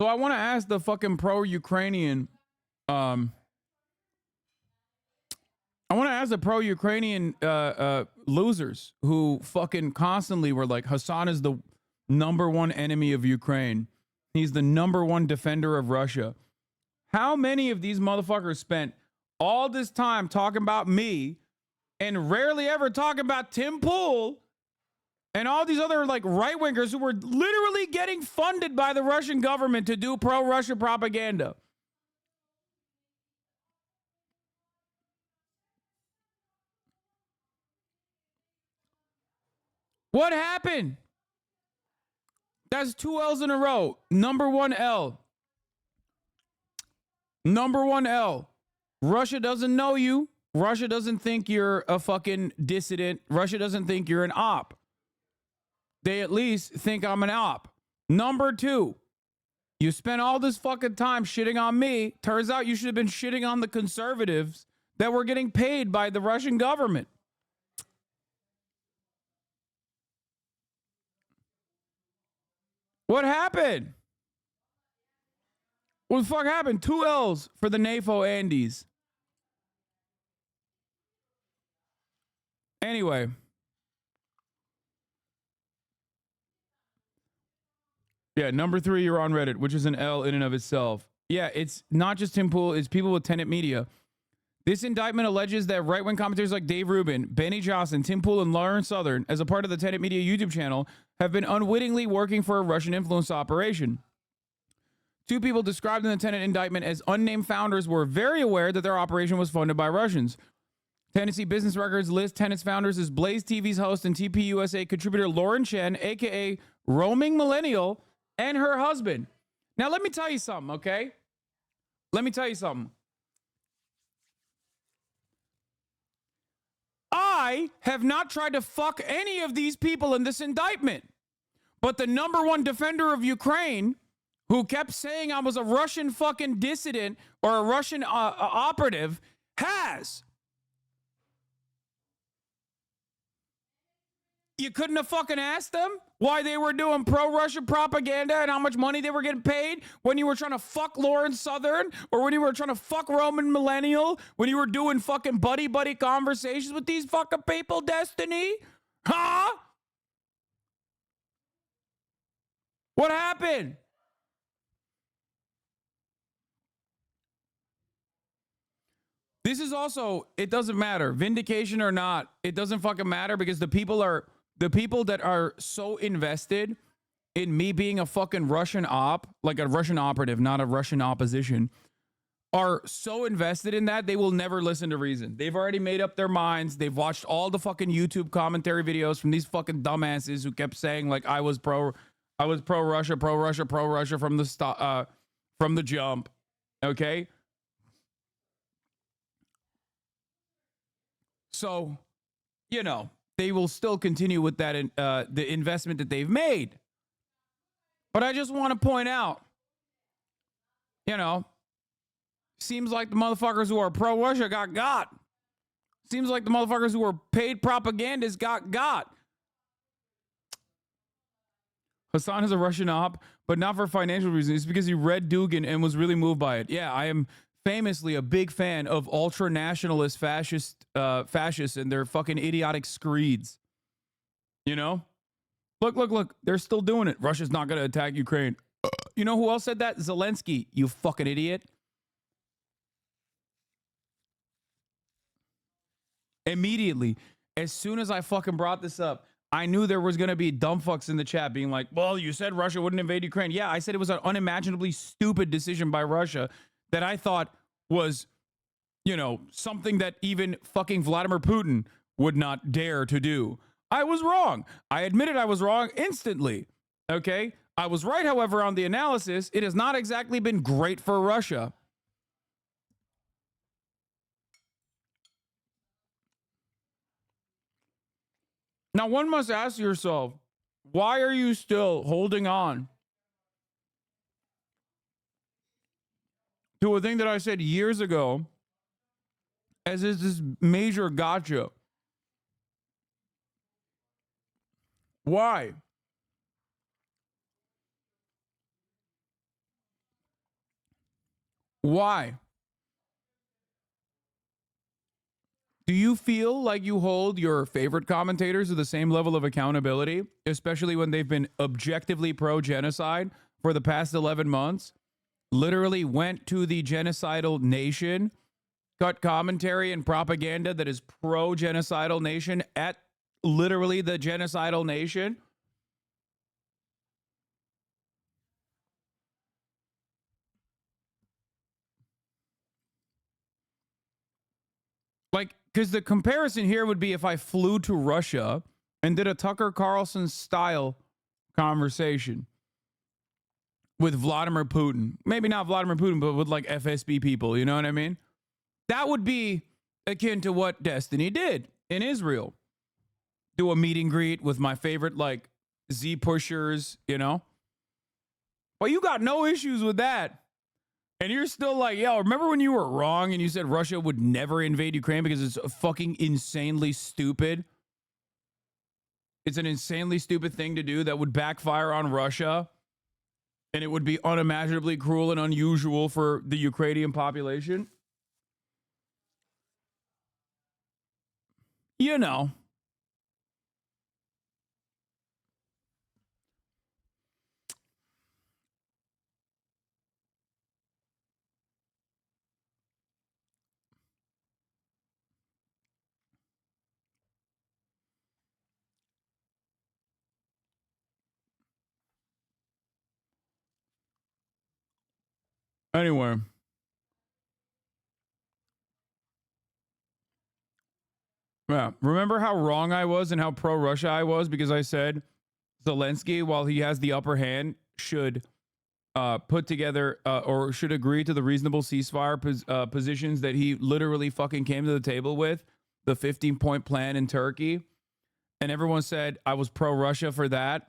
So I want to ask the fucking pro-Ukrainian, losers who fucking constantly were like, Hasan is the number one enemy of Ukraine. He's the number one defender of Russia. How many of these motherfuckers spent all this time talking about me and rarely ever talking about Tim Pool and all these other like right-wingers who were literally getting funded by the Russian government to do pro-Russia propaganda? What happened? That's 2 L's in a row. Number one L. Number one L. Russia doesn't know you. Russia doesn't think you're a fucking dissident. Russia doesn't think you're an op. They at least think I'm an op. Number two, you spent all this fucking time shitting on me. Turns out you should have been shitting on the conservatives that were getting paid by the Russian government. What happened? What the fuck happened? 2 L's for the NAFO Andes. Anyway. Yeah, number 3, you're on Reddit, which is an L in and of itself. Yeah, it's not just Tim Pool, it's people with Tenet Media. This indictment alleges that right-wing commentators like Dave Rubin, Benny Johnson, Tim Pool, and Lauren Southern, as a part of the Tenet Media YouTube channel, have been unwittingly working for a Russian influence operation. 2 people described in the Tenet indictment as unnamed founders were very aware that their operation was funded by Russians. Tennessee Business Records lists Tenet's founders as Blaze TV's host and TPUSA contributor Lauren Chen, a.k.a. Roaming Millennial, and her husband. Now, let me tell you something, okay? Let me tell you something. I have not tried to fuck any of these people in this indictment. But the number one defender of Ukraine, who kept saying I was a Russian fucking dissident or a Russian operative, has. You couldn't have fucking asked them why they were doing pro-Russia propaganda and how much money they were getting paid when you were trying to fuck Lauren Southern or when you were trying to fuck Roman Millennial, when you were doing fucking buddy-buddy conversations with these fucking people, Destiny? Huh? What happened? This is also, it doesn't matter. Vindication or not, it doesn't fucking matter because the people that are so invested in me being a fucking Russian op, like a Russian operative, not a Russian opposition, are so invested in that they will never listen to reason. They've already made up their minds. They've watched all the fucking YouTube commentary videos from these fucking dumbasses who kept saying like I was pro Russia from the jump. Okay? So, you know, they will still continue with that the investment that they've made. But I just want to point out, you know, seems like the motherfuckers who are pro-Russia got. Seems like the motherfuckers who were paid propagandists got. Hasan is a Russian op, but not for financial reasons. It's because he read Dugin and was really moved by it. Yeah, I am famously a big fan of ultra nationalist fascists and their fucking idiotic screeds. You know? Look. They're still doing it. Russia's not going to attack Ukraine. You know who else said that? Zelensky, you fucking idiot. Immediately, as soon as I fucking brought this up, I knew there was going to be dumb fucks in the chat being like, well, you said Russia wouldn't invade Ukraine. Yeah, I said it was an unimaginably stupid decision by Russia that I thought was, you know, something that even fucking Vladimir Putin would not dare to do. I was wrong. I admitted I was wrong instantly. Okay? I was right, however, on the analysis. It has not exactly been great for Russia. Now, one must ask yourself, why are you still holding on to a thing that I said years ago as is this major gotcha? Why? Why? Do you feel like you hold your favorite commentators to the same level of accountability, especially when they've been objectively pro-genocide for the past 11 months? Literally went to the genocidal nation, cut commentary and propaganda that is pro-genocidal nation at literally the genocidal nation? Like, because the comparison here would be if I flew to Russia and did a Tucker Carlson style conversation with Vladimir Putin. Maybe not Vladimir Putin, but with like FSB people, you know what I mean? That would be akin to what Destiny did in Israel. Do a meet and greet with my favorite like Z pushers, you know? But you got no issues with that. And you're still like, yo, remember when you were wrong and you said Russia would never invade Ukraine because it's fucking insanely stupid? It's an insanely stupid thing to do that would backfire on Russia. And it would be unimaginably cruel and unusual for the Ukrainian population. You know. Anyway. Yeah. Remember how wrong I was and how pro-Russia I was because I said Zelensky, while he has the upper hand, should put together or should agree to the reasonable ceasefire positions that he literally fucking came to the table with, the 15-point plan in Turkey. And everyone said I was pro-Russia for that.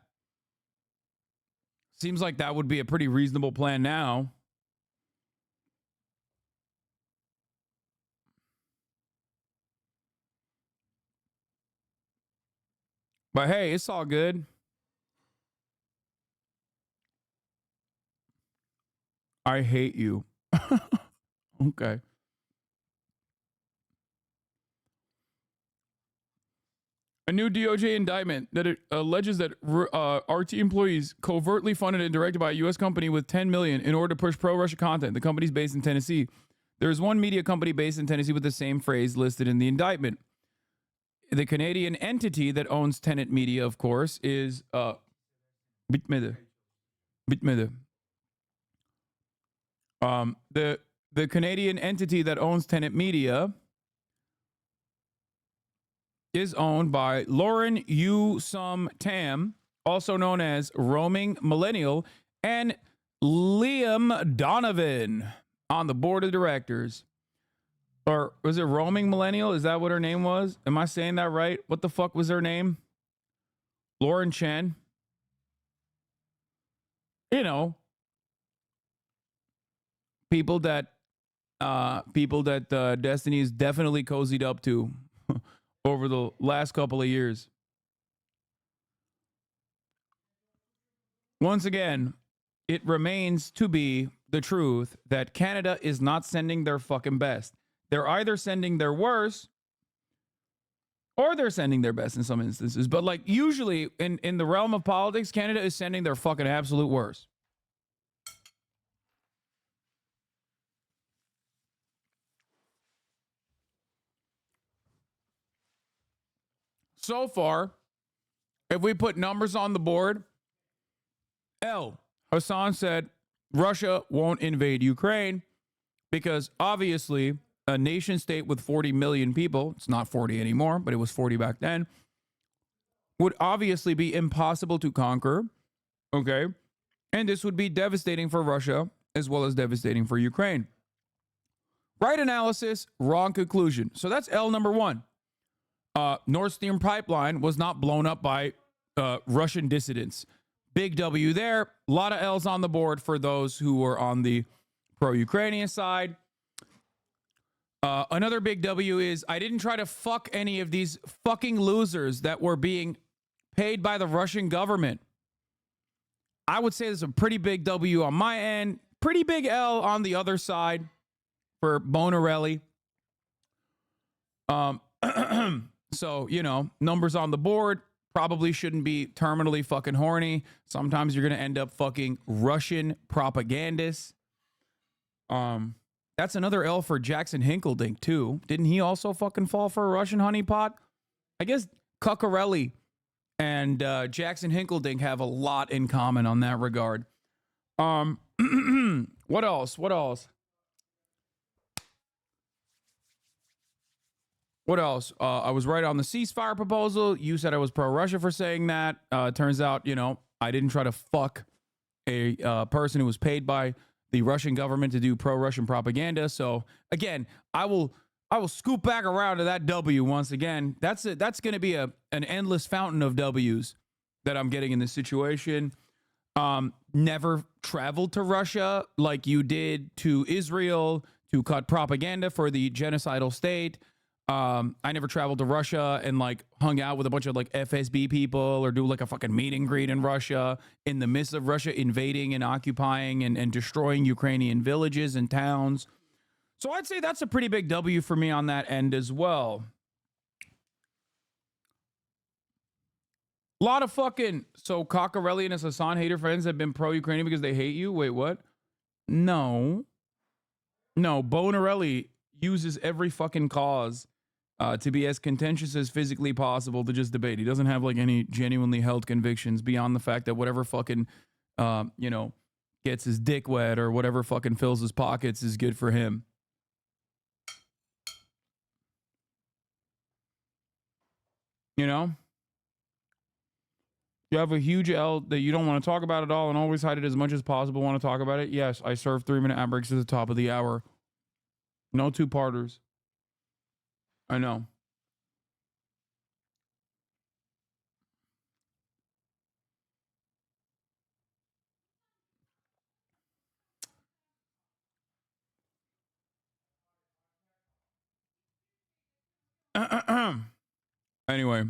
Seems like that would be a pretty reasonable plan now. But hey, it's all good. I hate you. Okay. A new DOJ indictment that it alleges that RT employees covertly funded and directed by a U.S. company with $10 million in order to push pro-Russia content. The company's based in Tennessee. There is one media company based in Tennessee with the same phrase listed in the indictment. The Canadian entity that owns Tenet Media, of course, is Bitmede. The Canadian entity that owns Tenet Media is owned by Lauren Yu Sum Tam, also known as Roaming Millennial, and Liam Donovan on the board of directors. Or was it Roaming Millennial? Is that what her name was? Am I saying that right? What the fuck was her name? Lauren Chen. You know, people that Destiny is definitely cozied up to over the last couple of years. Once again, it remains to be the truth that Canada is not sending their fucking best. They're either sending their worst or they're sending their best in some instances. But like usually in the realm of politics, Canada is sending their fucking absolute worst. So far, if we put numbers on the board, Hasan said Russia won't invade Ukraine because obviously a nation state with 40 million people, it's not 40 anymore, but it was 40 back then, would obviously be impossible to conquer, okay? And this would be devastating for Russia as well as devastating for Ukraine. Right analysis, wrong conclusion. So that's L number one. Nord Stream pipeline was not blown up by Russian dissidents. Big W there. A lot of L's on the board for those who were on the pro-Ukrainian side. Another big W is I didn't try to fuck any of these fucking losers that were being paid by the Russian government. I would say there's a pretty big W on my end. Pretty big L on the other side for Bonarelli. So, you know, numbers on the board. Probably shouldn't be terminally fucking horny. Sometimes you're going to end up fucking Russian propagandists. That's another L for Jackson Hinkledink, too. Didn't he also fucking fall for a Russian honeypot? I guess Cuccarelli and Jackson Hinkledink have a lot in common on that regard. What else? What else? What else? I was right on the ceasefire proposal. You said I was pro-Russia for saying that. Turns out, you know, I didn't try to fuck a person who was paid by the Russian government to do pro-Russian propaganda. So again, I will scoop back around to that W once again. That's going to be an endless fountain of W's that I'm getting in this situation. Never traveled to Russia like you did to Israel to cut propaganda for the genocidal state. I never traveled to Russia and like hung out with a bunch of like FSB people or do like a fucking meet and greet in Russia in the midst of Russia invading and occupying and destroying Ukrainian villages and towns. So I'd say that's a pretty big W for me on that end as well. A lot of fucking, so Cuccarelli and his Hasan hater friends have been pro-Ukrainian because they hate you? Wait, what? No, Bonarelli uses every fucking cause to be as contentious as physically possible to just debate. He doesn't have like any genuinely held convictions beyond the fact that whatever fucking, you know, gets his dick wet or whatever fucking fills his pockets is good for him. You know? You have a huge L that you don't want to talk about at all and always hide it as much as possible. Want to talk about it? Yes, I serve 3-minute ad breaks at the top of the hour. No two-parters. I know. Anyway,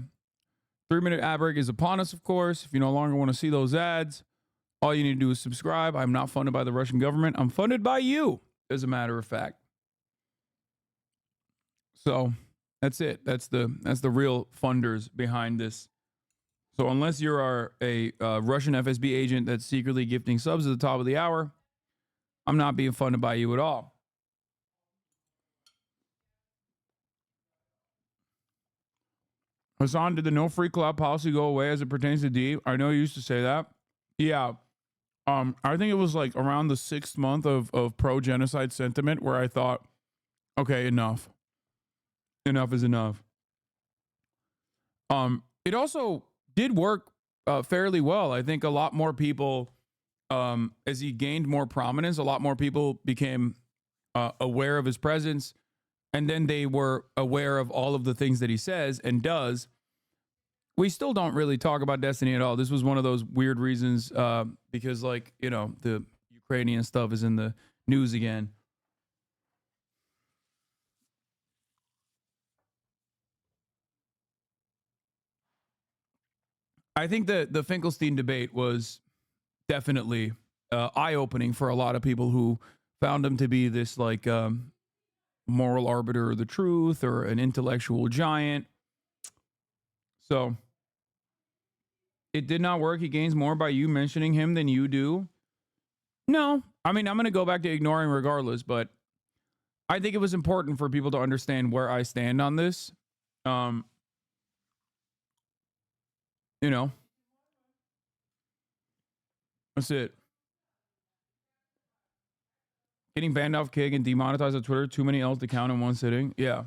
3-minute ad break is upon us, of course. If you no longer want to see those ads, all you need to do is subscribe. I'm not funded by the Russian government. I'm funded by you, as a matter of fact. So that's it. That's the real funders behind this. So unless you are a Russian FSB agent that's secretly gifting subs at the top of the hour, I'm not being funded by you at all. Hasan, did the no free cloud policy go away as it pertains to D? I know you used to say that. Yeah. I think it was like around the 6th month of pro-genocide sentiment where I thought, okay, enough. Enough is enough. It also did work fairly well. I think a lot more people, as he gained more prominence, a lot more people became aware of his presence. And then they were aware of all of the things that he says and does. We still don't really talk about Destiny at all. This was one of those weird reasons because, like, you know, the Ukrainian stuff is in the news again. I think the Finkelstein debate was definitely eye-opening for a lot of people who found him to be this like moral arbiter of the truth or an intellectual giant. So it did not work. He gains more by you mentioning him than you do. No, I mean, I'm going to go back to ignoring regardless, but I think it was important for people to understand where I stand on this. You know, that's it. Getting banned off Kick and demonetized on Twitter, too many L's to count in one sitting. Yeah.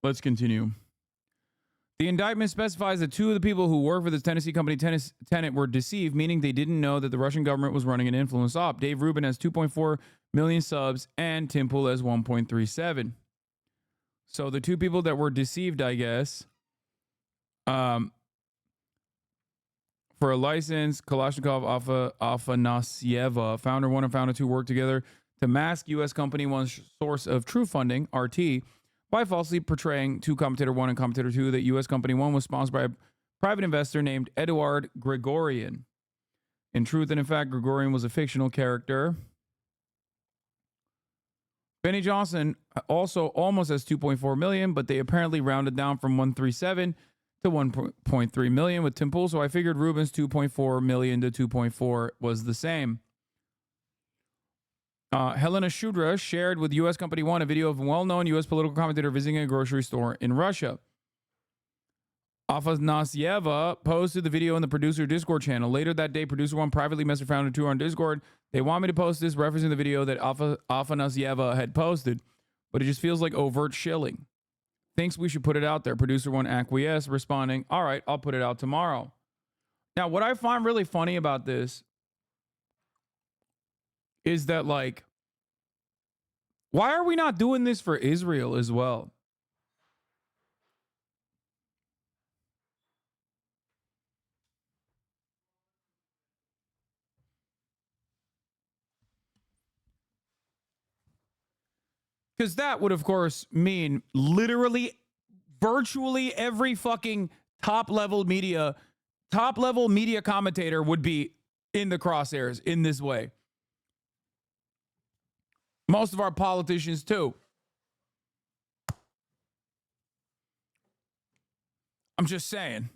Let's continue. The indictment specifies that two of the people who work for this Tennessee company tenant were deceived, meaning they didn't know that the Russian government was running an influence op. Dave Rubin has 2.4 million subs and Tim Pool has 1.37. So the two people that were deceived, I guess, for a license, Kalashnikov Afanasieva, founder 1 and founder 2 worked together to mask U.S. company 1's source of true funding, RT, by falsely portraying to Commentator 1 and Commentator 2 that U.S. Company 1 was sponsored by a private investor named Eduard Gregorian. In truth and in fact, Gregorian was a fictional character. Benny Johnson also almost has 2.4 million, but they apparently rounded down from 137 to 1.3 million with Tim Pool, so I figured Rubin's 2.4 million to 2.4 was the same. Helena Shudra shared with U.S. Company 1 a video of a well-known U.S. political commentator visiting a grocery store in Russia. Afanasieva posted the video in the producer Discord channel. Later that day, producer 1 privately messaged founder 2 on Discord. They want me to post this, referencing the video that Afanasieva had posted, but it just feels like overt shilling. Thinks we should put it out there. Producer 1 acquiesced, responding, all right, I'll put it out tomorrow. Now, what I find really funny about this is that, like, why are we not doing this for Israel as well? Because that would, of course, mean literally, virtually every fucking top-level media commentator would be in the crosshairs in this way. Most of our politicians, too. I'm just saying.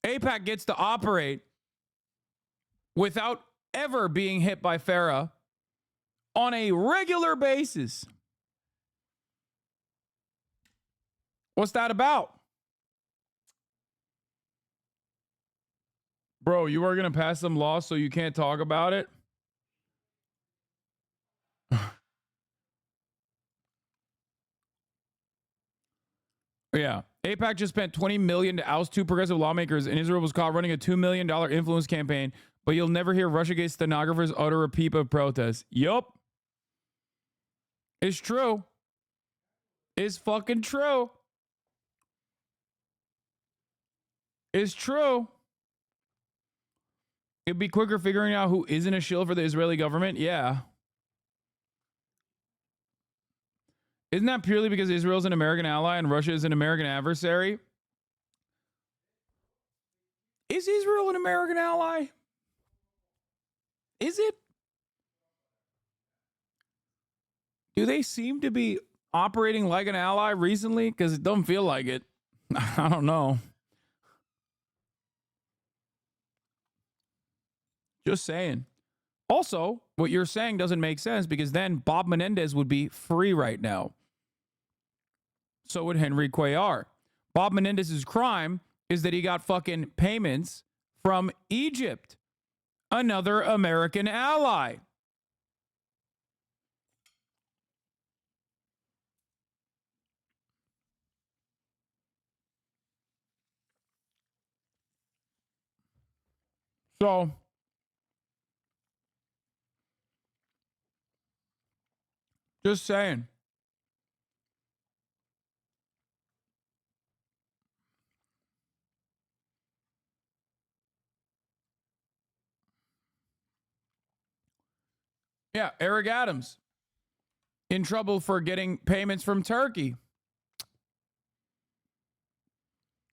AIPAC gets to operate without ever being hit by FARA on a regular basis. What's that about? Bro, you are going to pass some law so you can't talk about it? Yeah. AIPAC just spent $20 million to oust 2 progressive lawmakers, and Israel was caught running a $2 million influence campaign, but you'll never hear Russiagate stenographers utter a peep of protest. Yup. It's true. It's fucking true. It's true. It'd be quicker figuring out who isn't a shill for the Israeli government. Yeah. Isn't that purely because Israel's an American ally and Russia is an American adversary? Is Israel an American ally? Is it? Do they seem to be operating like an ally recently? Because it doesn't feel like it. I don't know. Just saying. Also, what you're saying doesn't make sense because then Bob Menendez would be free right now. So would Henry Cuellar. Bob Menendez's crime is that he got fucking payments from Egypt, another American ally. So, just saying. Yeah, Eric Adams. in trouble for getting payments from Turkey.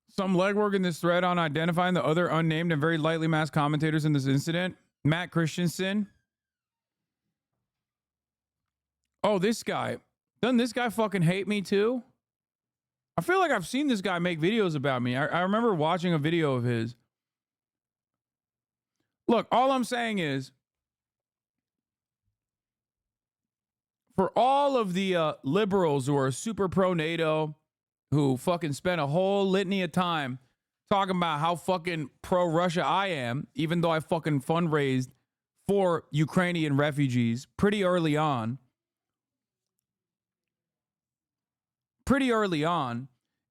Some legwork in this thread on identifying the other unnamed and very lightly masked commentators in this incident. Matt Christensen. Oh, this guy. Doesn't this guy fucking hate me too? I feel like I've seen this guy make videos about me. I remember watching a video of his. Look, all I'm saying is, for all of the liberals who are super pro-NATO, who fucking spent a whole litany of time talking about how fucking pro-Russia I am, even though I fucking fundraised for Ukrainian refugees pretty early on,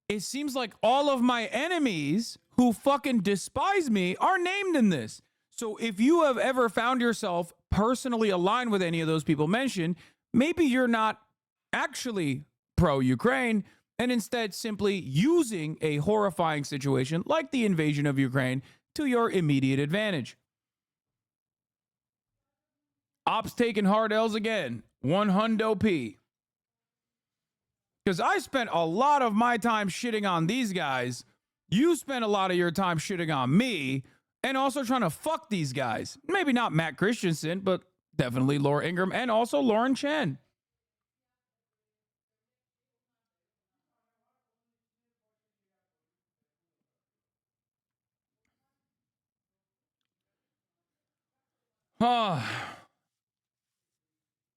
it seems like all of my enemies who fucking despise me are named in this. So if you have ever found yourself personally aligned with any of those people mentioned, maybe you're not actually pro-Ukraine and instead simply using a horrifying situation like the invasion of Ukraine to your immediate advantage. Ops taking hard L's again. 100 P. Because I spent a lot of my time shitting on these guys. You spent a lot of your time shitting on me and also trying to fuck these guys. Maybe not Matt Christensen, but definitely Laura Ingraham and also Lauren Chen.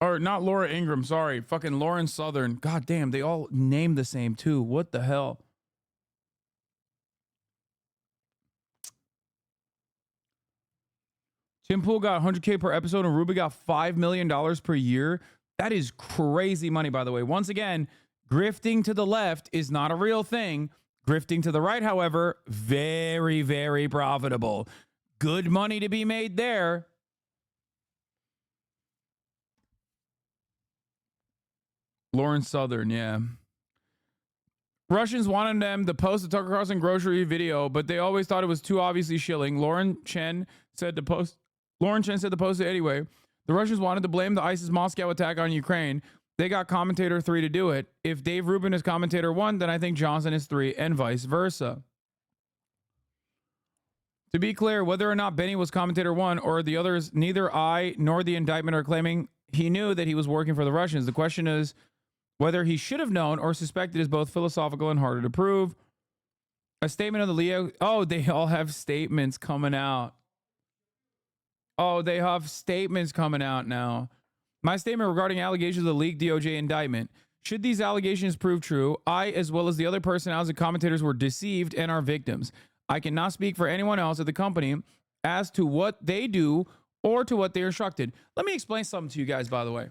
Or not Laura Ingraham, sorry. Fucking Lauren Southern. God damn, they all name the same too. What the hell? Tim Pool got 100K per episode and Ruby got $5 million per year. That is crazy money, by the way. Once again, grifting to the left is not a real thing. Grifting to the right, however, very, very profitable. Good money to be made there. Lauren Southern, yeah. Russians wanted them to post the Tucker Carlson grocery video, but they always thought it was too obviously shilling. Lauren Chen said to post it anyway. The Russians wanted to blame the ISIS Moscow attack on Ukraine. They got commentator 3 to do it. If Dave Rubin is commentator 1, then I think Johnson is 3, and vice versa. To be clear, whether or not Benny was commentator 1 or the others, neither I nor the indictment are claiming he knew that he was working for the Russians. The question is whether he should have known or suspected is both philosophical and harder to prove. A statement of the Leo. Oh, they all have statements coming out. Oh, they have statements coming out now. My statement regarding allegations of the leaked DOJ indictment. Should these allegations prove true, I, as well as the other personalities and commentators, were deceived and are victims. I cannot speak for anyone else at the company as to what they do or to what they are instructed. Let me explain something to you guys, by the way.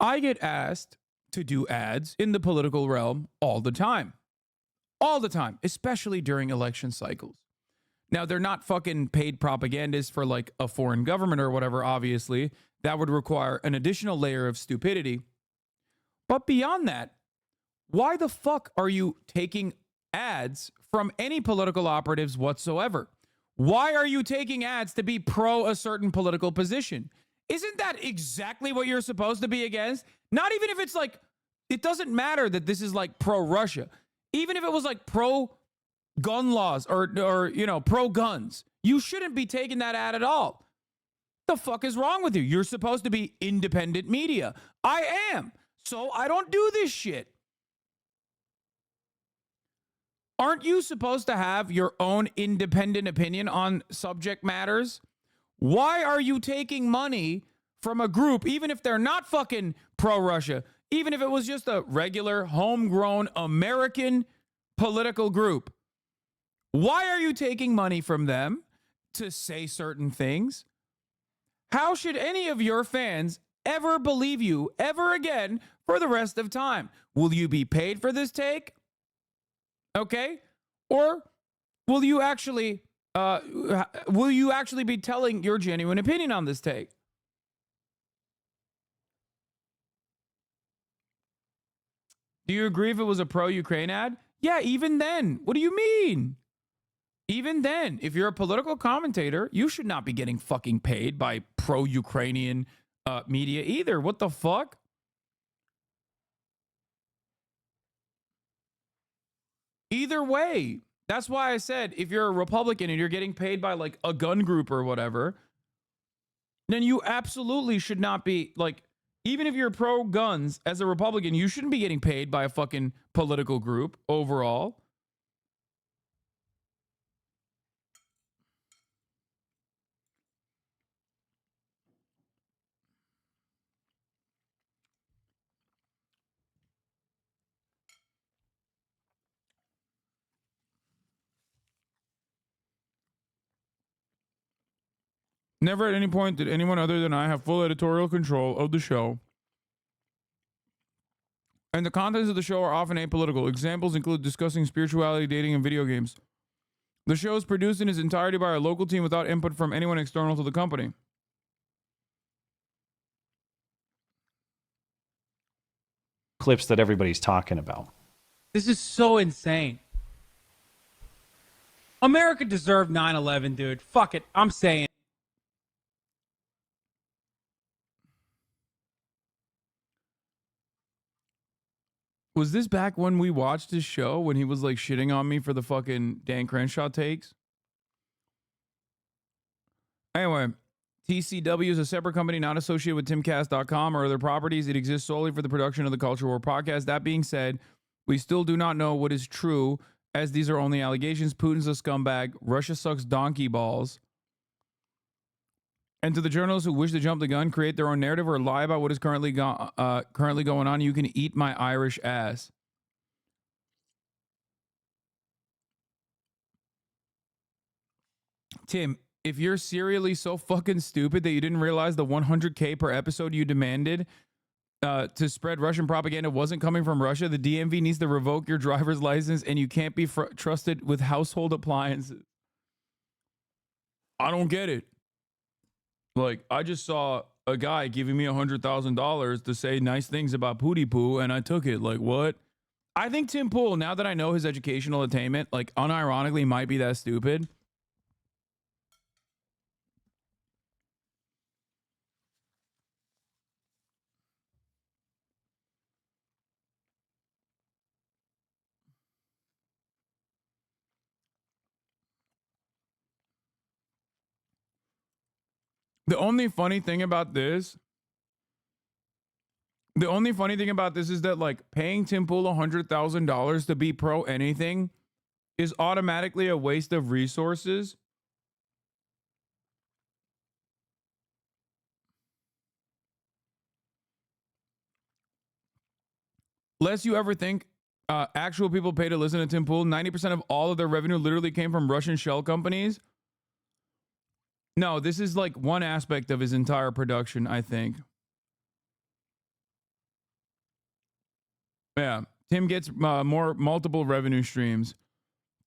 I get asked to do ads in the political realm all the time. All the time, especially during election cycles. Now, they're not fucking paid propagandists for like a foreign government or whatever, obviously. That would require an additional layer of stupidity. But beyond that, why the fuck are you taking ads from any political operatives whatsoever? Why are you taking ads to be pro a certain political position? Isn't that exactly what you're supposed to be against? Not even if it's like, it doesn't matter that this is like pro-Russia. Even if it was like pro-gun laws or you know, pro-guns, you shouldn't be taking that ad at all. The fuck is wrong with you? You're supposed to be independent media. I am. So I don't do this shit. Aren't you supposed to have your own independent opinion on subject matters? Why are you taking money from a group, even if they're not fucking pro-Russia, even if it was just a regular, homegrown American political group? Why are you taking money from them to say certain things? How should any of your fans ever believe you ever again for the rest of time? Will you be paid for this take? Okay? Or will you actually be telling your genuine opinion on this take? Do you agree if it was a pro-Ukraine ad? Yeah, even then. What do you mean? Even then, if you're a political commentator, you should not be getting fucking paid by pro-Ukrainian media either. What the fuck? Either way, that's why I said if you're a Republican and you're getting paid by like a gun group or whatever, then you absolutely should not be like, even if you're pro guns as a Republican, you shouldn't be getting paid by a fucking political group overall. Never at any point did anyone other than I have full editorial control of the show. And the contents of the show are often apolitical. Examples include discussing spirituality, dating, and video games. The show is produced in its entirety by our local team without input from anyone external to the company. Clips that everybody's talking about. This is so insane. America deserved 9/11, dude. Fuck it. I'm saying. Was this back when we watched his show when he was like shitting on me for the fucking Dan Crenshaw takes? Anyway, TCW is a separate company not associated with timcast.com or other properties. It exists solely for the production of the Culture War podcast. That being said, we still do not know what is true, as these are only allegations. Putin's a scumbag. Russia sucks donkey balls. And to the journalists who wish to jump the gun, create their own narrative, or lie about what is currently going on, you can eat my Irish ass. Tim, if you're serially so fucking stupid that you didn't realize the 100K per episode you demanded to spread Russian propaganda wasn't coming from Russia, the DMV needs to revoke your driver's license and you can't be trusted with household appliances. I don't get it. Like, I just saw a guy giving me $100,000 to say nice things about Pootie Poo, and I took it. Like, what? I think Tim Pool, now that I know his educational attainment, like, unironically might be that stupid. The only funny thing about this is that, like, paying Tim Pool $100,000 to be pro anything is automatically a waste of resources. Lest you ever think actual people pay to listen to Tim Pool, 90% of all of their revenue literally came from Russian shell companies. No, this is like one aspect of his entire production, I think. Yeah, Tim gets multiple revenue streams.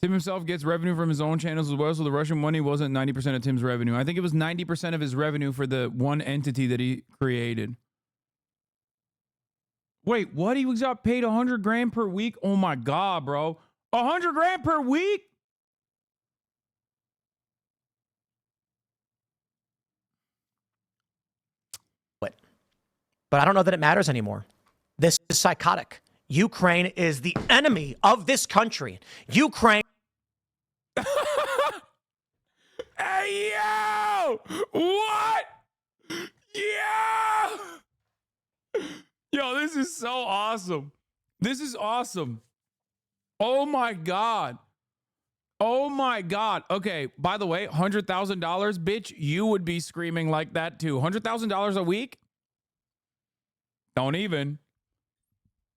Tim himself gets revenue from his own channels as well, so the Russian money wasn't 90% of Tim's revenue. I think it was 90% of his revenue for the one entity that he created. Wait, what? He got paid $100,000 per week? Oh my God, bro. $100,000 per week? But I don't know that it matters anymore. This is psychotic. Ukraine is the enemy of this country. Ukraine. Hey, yo! What? Yeah! Yo, this is so awesome. This is awesome. Oh my God. Oh my God. Okay, by the way, $100,000, bitch, you would be screaming like that too. $100,000 a week? Don't even.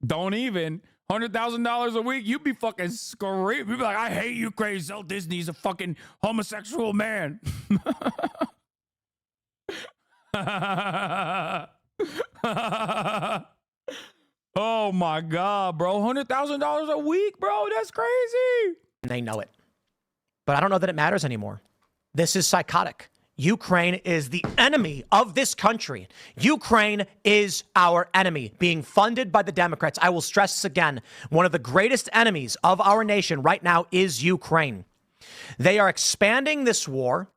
$100,000 a week, you'd be fucking screaming. You'd be like, I hate Ukraine. So Disney's a fucking homosexual man. Oh my God, bro. $100,000 a week, bro. That's crazy. They know it. But I don't know that it matters anymore. This is psychotic. Ukraine is the enemy of this country. Ukraine is our enemy, being funded by the Democrats. I will stress this again. One of the greatest enemies of our nation right now is Ukraine. They are expanding this war.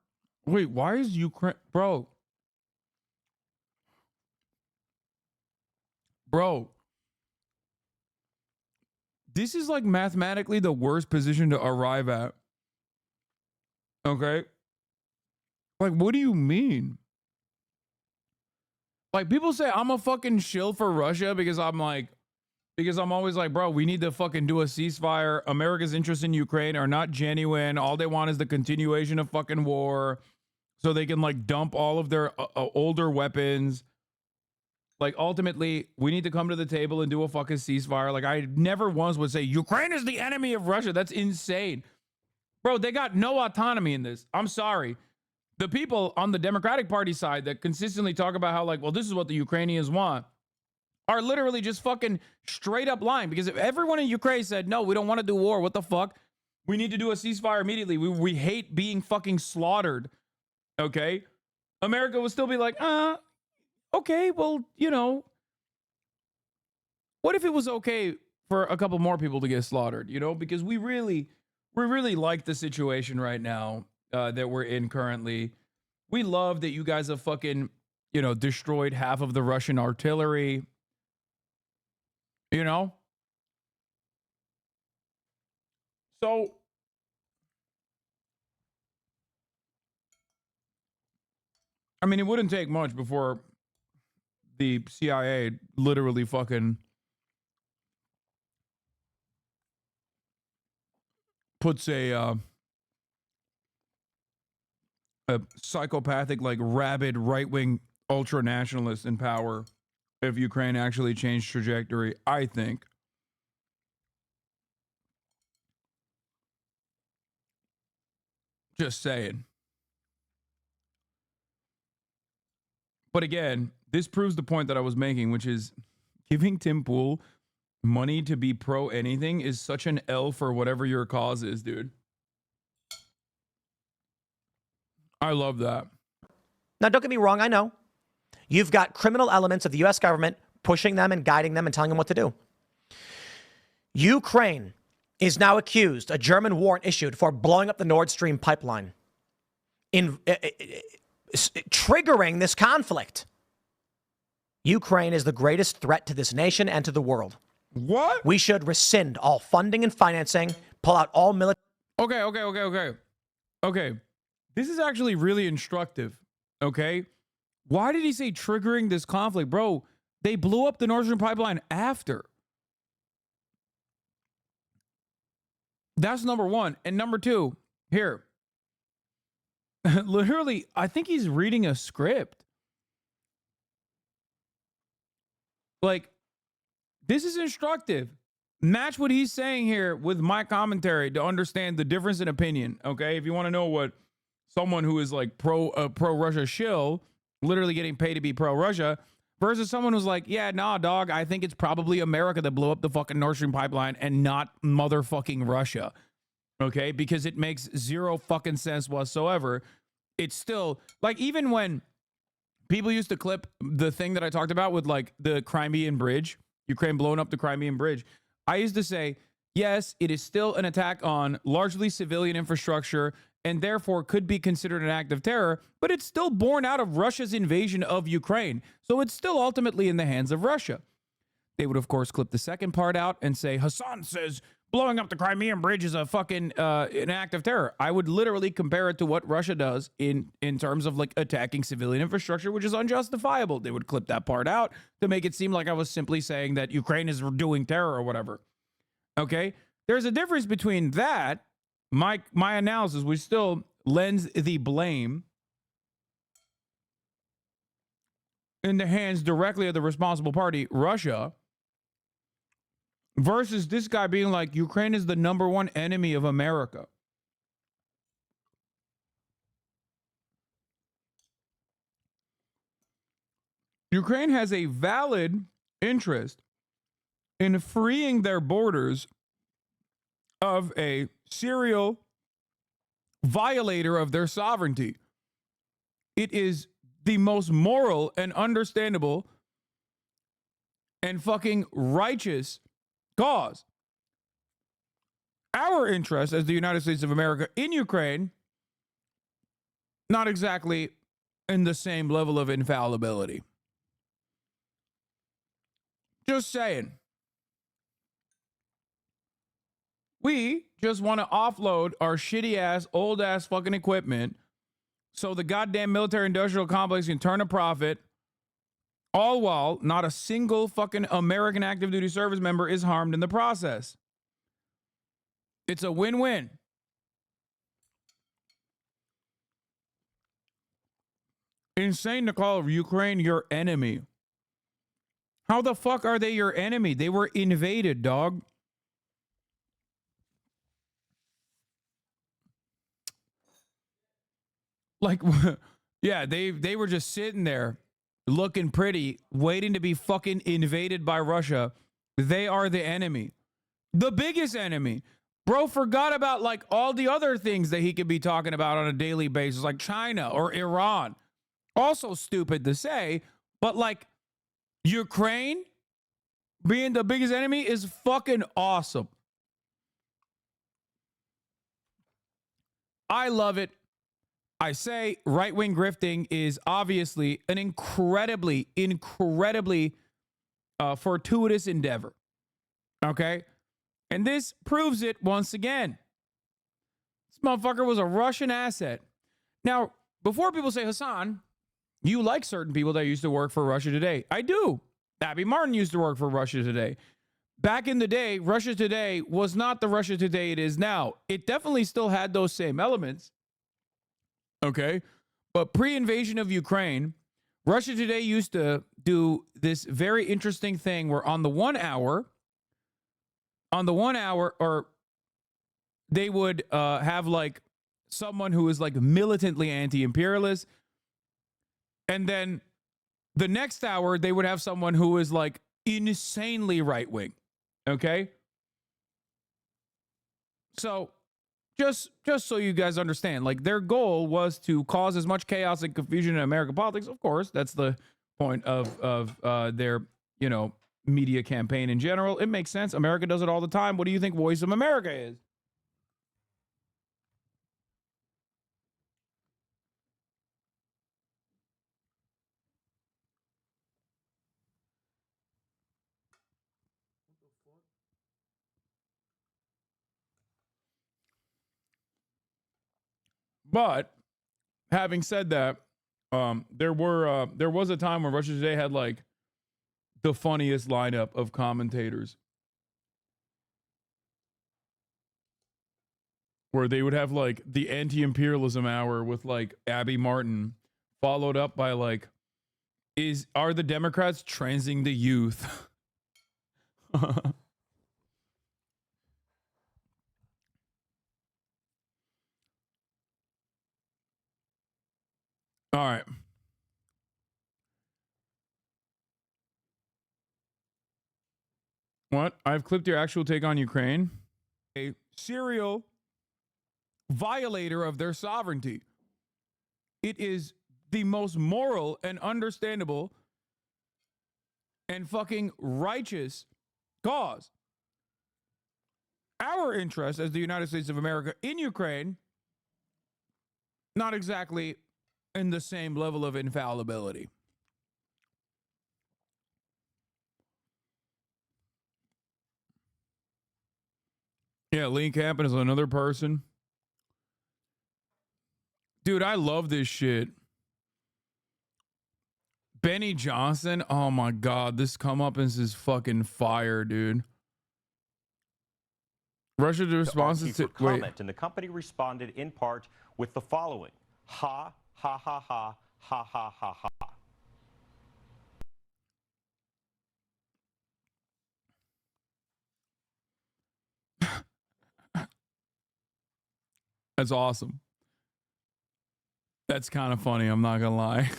Wait, why is Ukraine, bro? This is like mathematically the worst position to arrive at. Okay? Like, what do you mean? Like, people say I'm a fucking shill for Russia because I'm always like, bro, we need to fucking do a ceasefire. America's interests in Ukraine are not genuine. All they want is the continuation of fucking war so they can like dump all of their older weapons. Like, ultimately, we need to come to the table and do a fucking ceasefire. Like, I never once would say Ukraine is the enemy of Russia. That's insane. Bro, they got no autonomy in this. I'm sorry. The people on the Democratic Party side that consistently talk about how, like, well, this is what the Ukrainians want, are literally just fucking straight up lying. Because if everyone in Ukraine said, no, we don't want to do war, what the fuck? We need to do a ceasefire immediately. We hate being fucking slaughtered. Okay? America would still be like, okay, well, you know, what if it was okay for a couple more people to get slaughtered, you know? Because we really like the situation right now that we're in currently. We love that you guys have fucking, you know, destroyed half of the Russian artillery, you know? So, I mean, it wouldn't take much before the CIA literally fucking puts a psychopathic, like rabid right-wing ultra-nationalist in power if Ukraine actually changed trajectory, I think. Just saying. But again, this proves the point that I was making, which is giving Tim Pool money to be pro anything is such an L for whatever your cause is, dude. I love that. Now, don't get me wrong. I know you've got criminal elements of the U.S. government pushing them and guiding them and telling them what to do. Ukraine is now accused, a German warrant issued for blowing up the Nord Stream pipeline, triggering this conflict. Ukraine is the greatest threat to this nation and to the world. What? We should rescind all funding and financing, pull out all military. Okay. This is actually really instructive. Okay. Why did he say triggering this conflict? Bro, they blew up the Nord Stream pipeline after. That's number one. And number two, here. Literally, I think he's reading a script. Like, this is instructive. Match what he's saying here with my commentary to understand the difference in opinion. Okay, if you want to know what someone who is like pro Russia shill, literally getting paid to be pro Russia, versus someone who's like, yeah, nah, dog, I think it's probably America that blew up the fucking Nord Stream pipeline and not motherfucking Russia. Okay, because it makes zero fucking sense whatsoever. It's still like, even when people used to clip the thing that I talked about with like the Crimean Bridge, Ukraine blowing up the Crimean Bridge, I used to say, yes, it is still an attack on largely civilian infrastructure and therefore could be considered an act of terror, but it's still born out of Russia's invasion of Ukraine. So it's still ultimately in the hands of Russia. They would, of course, clip the second part out and say, Hasan says blowing up the Crimean Bridge is a fucking an act of terror. I would literally compare it to what Russia does in terms of like attacking civilian infrastructure, which is unjustifiable. They would clip that part out to make it seem like I was simply saying that Ukraine is doing terror or whatever. Okay? There's a difference between that, my analysis, which still lends the blame in the hands directly of the responsible party, Russia, versus this guy being like, Ukraine is the number one enemy of America. Ukraine has a valid interest in freeing their borders of a serial violator of their sovereignty. It is the most moral and understandable and fucking righteous cause. our interest as the United States of America in Ukraine, not exactly in the same level of infallibility. Just saying. We just want to offload our shitty ass, old ass fucking equipment so the goddamn military industrial complex can turn a profit, all while not a single fucking American active duty service member is harmed in the process. It's a win-win. Insane to call Ukraine your enemy. How the fuck are they your enemy? They were invaded, dog. Like, yeah, they were just sitting there looking pretty, waiting to be fucking invaded by Russia. They are the enemy. The biggest enemy. Bro forgot about like all the other things that he could be talking about on a daily basis, like China or Iran. Also stupid to say, but like Ukraine being the biggest enemy is fucking awesome. I love it. I say right-wing grifting is obviously an incredibly fortuitous endeavor. Okay? And this proves it once again. This motherfucker was a Russian asset. Now, before people say, Hasan, you like certain people that used to work for Russia Today. I do. Abby Martin used to work for Russia Today. Back in the day, Russia Today was not the Russia Today it is now. It definitely still had those same elements. Okay? But pre-invasion of Ukraine, Russia Today used to do this very interesting thing where on the 1 hour, or they would have like someone who is like militantly anti-imperialist. And then the next hour, they would have someone who is like insanely right-wing. Okay? So just so you guys understand, like their goal was to cause as much chaos and confusion in American politics. Of course, that's the point of their, media campaign in general. It makes sense. America does it all the time. What do you think Voice of America is? But having said that, there was a time when Russia Today had like the funniest lineup of commentators, where they would have like the anti-imperialism hour with like Abby Martin, followed up by like, are the Democrats transing the youth? All right. What? I've clipped your actual take on Ukraine. A serial violator of their sovereignty. It is the most moral and understandable and fucking righteous cause. Our interest as the United States of America in Ukraine, not exactly in the same level of infallibility. Yeah, Lee Campen is another person. Dude, I love this shit. Benny Johnson, oh my God, this comeuppance is fucking fire, dude. Russia's responses to comment, and the company responded in part with the following: ha ha ha ha ha ha ha ha. That's awesome. That's kind of funny, I'm not gonna lie.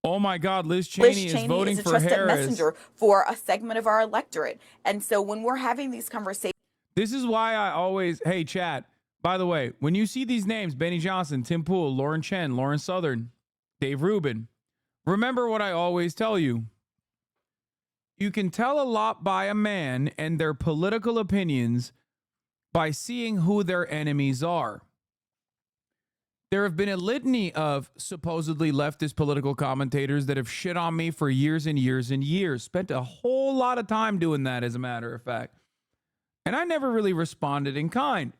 Oh my God, Liz Cheney is voting for Harris. Liz Cheney is a trusted messenger for a segment of our electorate. And so when we're having these conversations. This is why I always, hey, chat, by the way, when you see these names, Benny Johnson, Tim Pool, Lauren Chen, Lauren Southern, Dave Rubin, remember what I always tell you. you can tell a lot by a man and their political opinions by seeing who their enemies are. There have been a litany of supposedly leftist political commentators that have shit on me for years and years and years. Spent a whole lot of time doing that, as a matter of fact. And I never really responded in kind.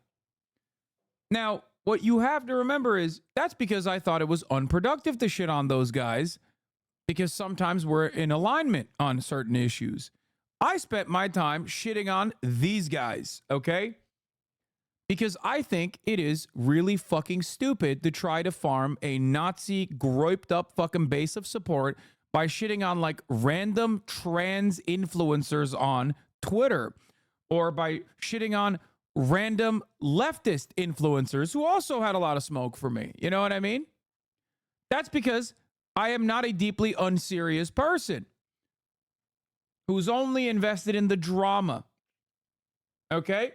Now, what you have to remember is that's because I thought it was unproductive to shit on those guys, because sometimes we're in alignment on certain issues. I spent my time shitting on these guys, okay? Because I think it is really fucking stupid to try to farm a Nazi groped up fucking base of support by shitting on like random trans influencers on Twitter, or by shitting on random leftist influencers who also had a lot of smoke for me. You know what I mean? That's because I am not a deeply unserious person who's only invested in the drama. Okay?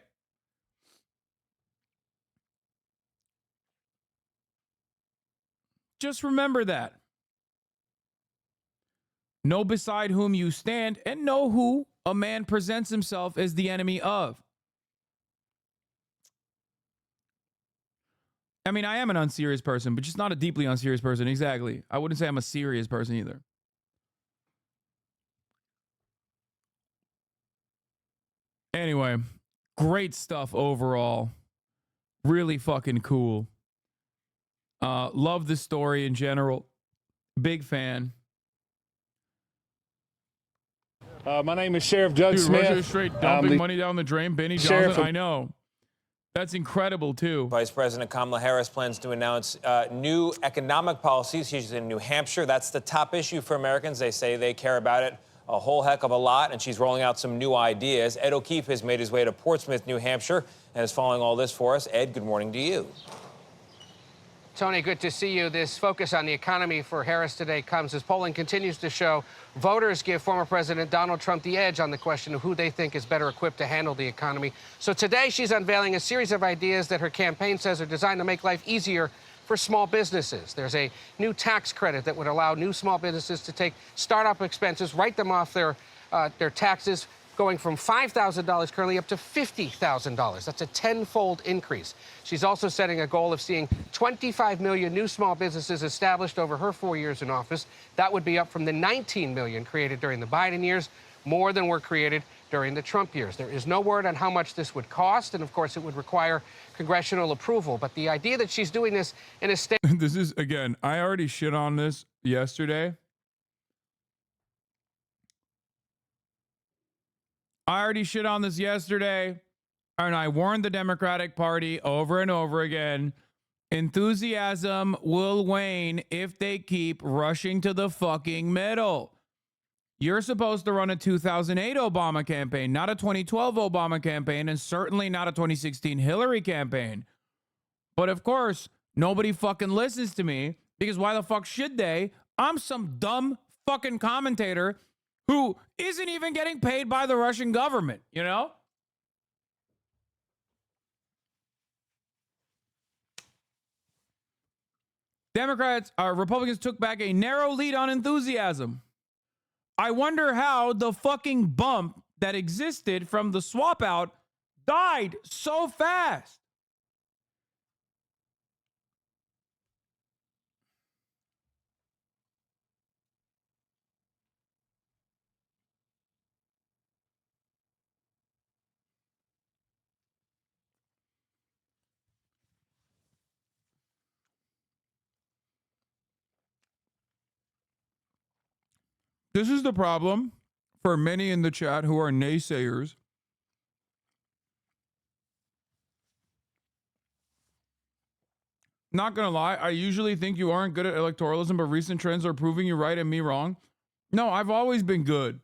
Just remember that. Know beside whom you stand, and know who a man presents himself as the enemy of. I mean, I am an unserious person, but just not a deeply unserious person. Exactly. I wouldn't say I'm a serious person either. Anyway, great stuff overall. Really fucking cool. Love the story in general. Big fan. My name is Sheriff Judge Smith. Russia straight dumping money down the drain. Benny Johnson, I know. That's incredible, too. Vice President Kamala Harris plans to announce new economic policies. She's in New Hampshire. That's the top issue for Americans. They say they care about it a whole heck of a lot, and she's rolling out some new ideas. Ed O'Keefe has made his way to Portsmouth, New Hampshire, and is following all this for us. Ed, good morning to you. Tony, good to see you. This focus on the economy for Harris today comes as polling continues to show voters give former President Donald Trump the edge on the question of who they think is better equipped to handle the economy. So today she's unveiling a series of ideas that her campaign says are designed to make life easier for small businesses. There's a new tax credit that would allow new small businesses to take startup expenses, write them off their taxes, going from $5,000 currently up to $50,000. That's a tenfold increase. She's also setting a goal of seeing 25 million new small businesses established over her 4 years in office. That would be up from the 19 million created during the Biden years, more than were created during the Trump years. There is no word on how much this would cost, and of course it would require congressional approval. But the idea that she's doing this in a state... This is, again, I already shit on this yesterday. And I warned the Democratic Party over and over again. Enthusiasm will wane if they keep rushing to the fucking middle. You're supposed to run a 2008 Obama campaign, not a 2012 Obama campaign, and certainly not a 2016 Hillary campaign. But of course, nobody fucking listens to me, because why the fuck should they? I'm some dumb fucking commentator who isn't even getting paid by the Russian government, you know? Republicans took back a narrow lead on enthusiasm. I wonder how the fucking bump that existed from the swap out died so fast. This is the problem for many in the chat who are naysayers. Not gonna lie, I usually think you aren't good at electoralism, but recent trends are proving you right and me wrong. No, I've always been good.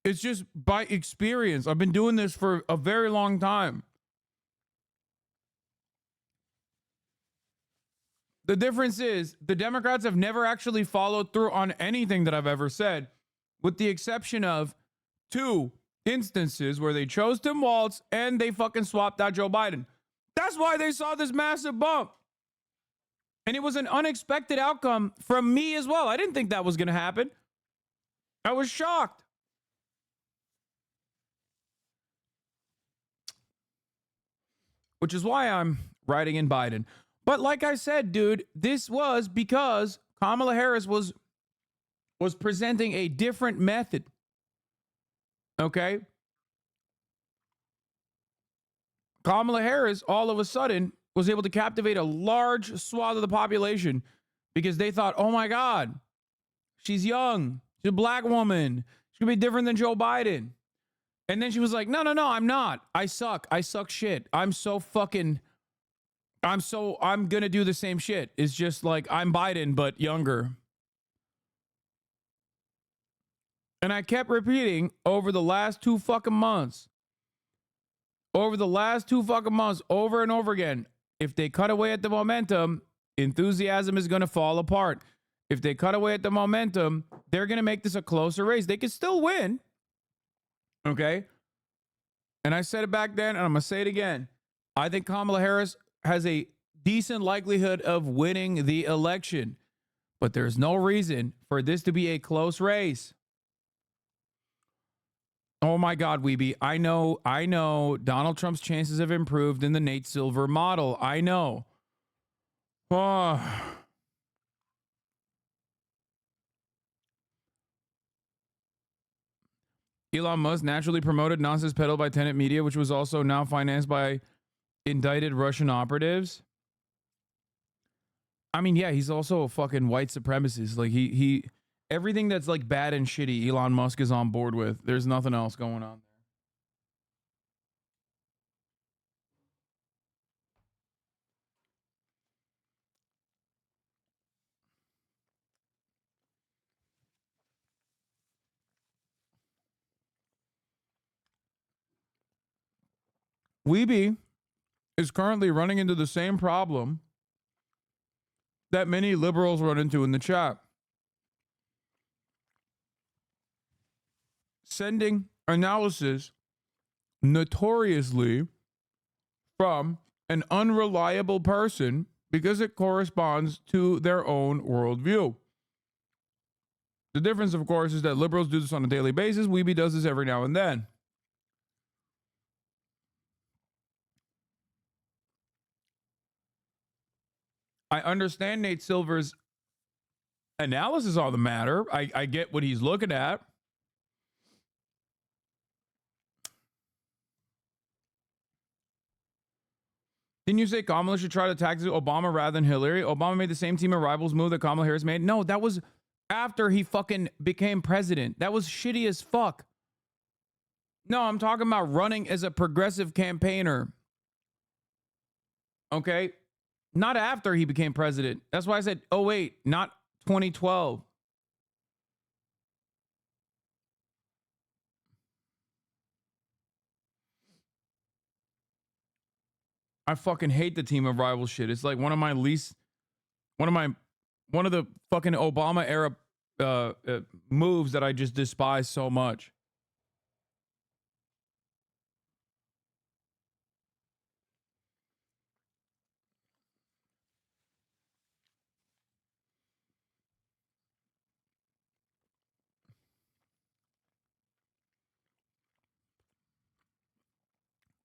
It's just by experience. I've been doing this for a very long time. The difference is the Democrats have never actually followed through on anything that I've ever said, with the exception of 2 instances where they chose Tim Walz and they fucking swapped out Joe Biden. That's why they saw this massive bump. And it was an unexpected outcome from me as well. I didn't think that was going to happen. I was shocked. Which is why I'm writing in Biden. But like I said, dude, this was because Kamala Harris was presenting a different method. Okay? Kamala Harris, all of a sudden, was able to captivate a large swath of the population because they thought, oh my God, she's young. She's a black woman. She could be different than Joe Biden. And then she was like, no, I'm not. I suck. I suck shit. I'm going to do the same shit. It's just like I'm Biden, but younger. And I kept repeating over the last 2 fucking months, over and over again, if they cut away at the momentum, enthusiasm is going to fall apart. If they cut away at the momentum, they're going to make this a closer race. They could still win. Okay? And I said it back then, and I'm going to say it again. I think Kamala Harris has a decent likelihood of winning the election. But there's no reason for this to be a close race. Oh my God, Weeby. I know Donald Trump's chances have improved in the Nate Silver model. I know. Oh. Elon Musk naturally promoted nonsense peddled by Tenet Media, which was also now financed by indicted Russian operatives. I mean, yeah, he's also a fucking white supremacist. Like he everything that's like bad and shitty, Elon Musk is on board with. There's nothing else going on there. Weeby is currently running into the same problem that many liberals run into in the chat. Sending analysis notoriously from an unreliable person because it corresponds to their own worldview. The difference, of course, is that liberals do this on a daily basis. Weeby does this every now and then. I understand Nate Silver's analysis on the matter. I get what he's looking at. Didn't you say Kamala should try to tax Obama rather than Hillary? Obama made the same team of rivals move that Kamala Harris made. No, that was after he fucking became president. That was shitty as fuck. No, I'm talking about running as a progressive campaigner. Okay? Not after he became president. That's why I said, oh wait, not 2012. I fucking hate the team of rivals shit. It's like one of the fucking Obama era moves that I just despise so much.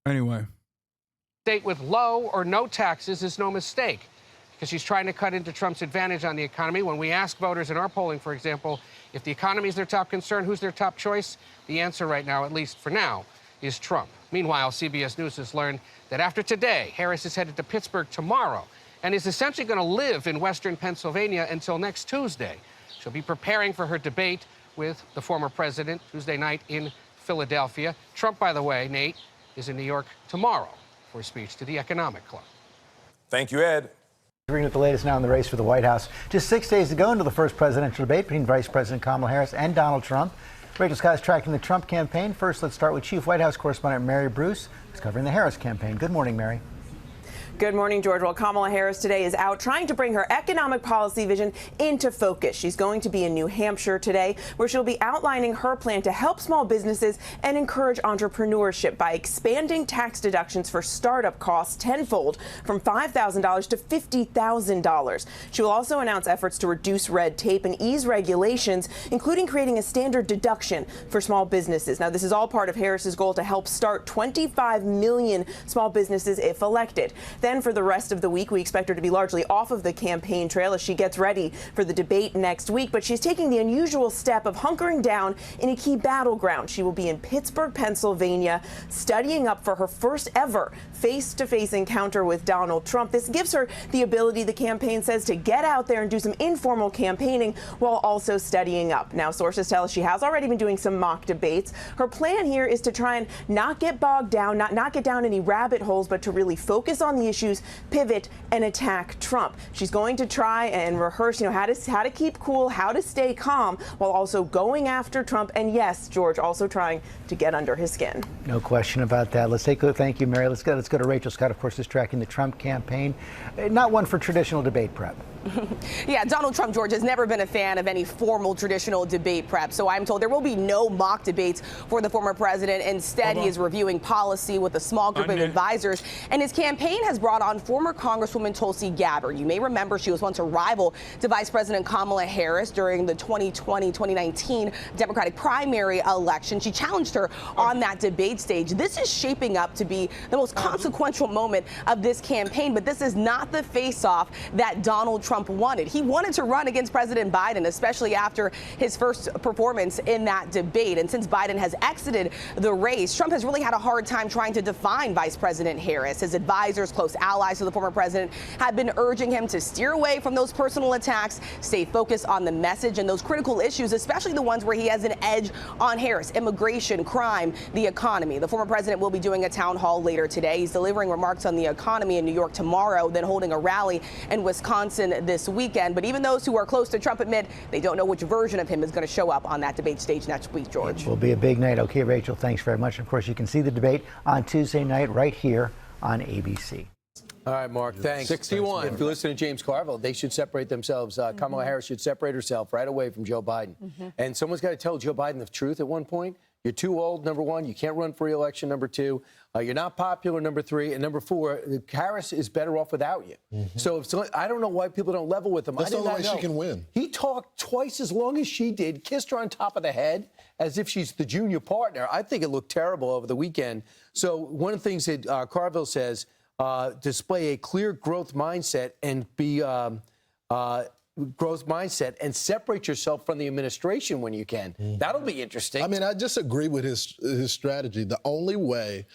Anyway. State with low or no taxes is no mistake because she's trying to cut into Trump's advantage on the economy. When we ask voters in our polling, for example, if the economy is their top concern, who's their top choice? The answer right now, at least for now, is Trump. Meanwhile, CBS News has learned that after today, Harris is headed to Pittsburgh tomorrow and is essentially going to live in Western Pennsylvania until next Tuesday. She'll be preparing for her debate with the former president Tuesday night in Philadelphia. Trump, by the way, Nate, is in New York tomorrow for a speech to the Economic Club. Thank you, Ed. With the latest now in the race for the White House. Just 6 days to go until the first presidential debate between Vice President Kamala Harris and Donald Trump. Rachel Scott is tracking the Trump campaign. First, let's start with Chief White House correspondent Mary Bruce, who's covering the Harris campaign. Good morning, Mary. Good morning, George. Well, Kamala Harris today is out trying to bring her economic policy vision into focus. She's going to be in New Hampshire today, where she'll be outlining her plan to help small businesses and encourage entrepreneurship by expanding tax deductions for startup costs tenfold from $5,000 to $50,000. She will also announce efforts to reduce red tape and ease regulations, including creating a standard deduction for small businesses. Now, this is all part of Harris's goal to help start 25 million small businesses if elected. Then for the rest of the week, we expect her to be largely off of the campaign trail as she gets ready for the debate next week. But she's taking the unusual step of hunkering down in a key battleground. She will be in Pittsburgh, Pennsylvania, studying up for her first ever face-to-face encounter with Donald Trump. This gives her the ability, the campaign says, to get out there and do some informal campaigning while also studying up. Now, sources tell us she has already been doing some mock debates. Her plan here is to try and not get bogged down, not get down any rabbit holes, but to really focus on the issues, pivot, and attack Trump. She's going to try and rehearse, how to keep cool, how to stay calm, while also going after Trump. And yes, George, also trying to get under his skin. No question about that. Let's take a thank you, Mary. Let's go to Rachel Scott. Of course, is tracking the Trump campaign. Not one for traditional debate prep. Yeah, Donald Trump, George, has never been a fan of any formal traditional debate prep. So I'm told there will be no mock debates for the former president. Instead, he is reviewing policy with a small group of advisors. And his campaign has brought on former Congresswoman Tulsi Gabbard. You may remember she was once a rival to Vice President Kamala Harris during the 2020-2019 Democratic primary election. She challenged her on that debate stage. This is shaping up to be the most consequential moment of this campaign. But this is not the face-off that Donald Trump wanted. He wanted to run against President Biden, especially after his first performance in that debate. And since Biden has exited the race, Trump has really had a hard time trying to define Vice President Harris. His advisors, close allies of the former president, have been urging him to steer away from those personal attacks, stay focused on the message and those critical issues, especially the ones where he has an edge on Harris: immigration, crime, the economy. The former president will be doing a town hall later today. He's delivering remarks on the economy in New York tomorrow, then holding a rally in Wisconsin this weekend. But even those who are close to Trump admit they don't know which version of him is going to show up on that debate stage next week, George. It will be a big night. Okay, Rachel, thanks very much. Of course, you can see the debate on Tuesday night right here on ABC. All right, Mark, thanks. 61. If you listen to James Carville, they should separate themselves. Kamala Harris should separate herself right away from Joe Biden. And someone's got to tell Joe Biden the truth at one point. You're too old, number one. You can't run for re-election, number two. You're not popular, number three. And number four, Harris is better off without you. So I don't know why people don't level with him. That's the only way she can win. He talked twice as long as she did, kissed her on top of the head as if she's the junior partner. I think it looked terrible over the weekend. So one of the things that Carville says, display a clear growth mindset and be growth mindset and separate yourself from the administration when you can. That'll be interesting. I mean, I just agree with his strategy. The only way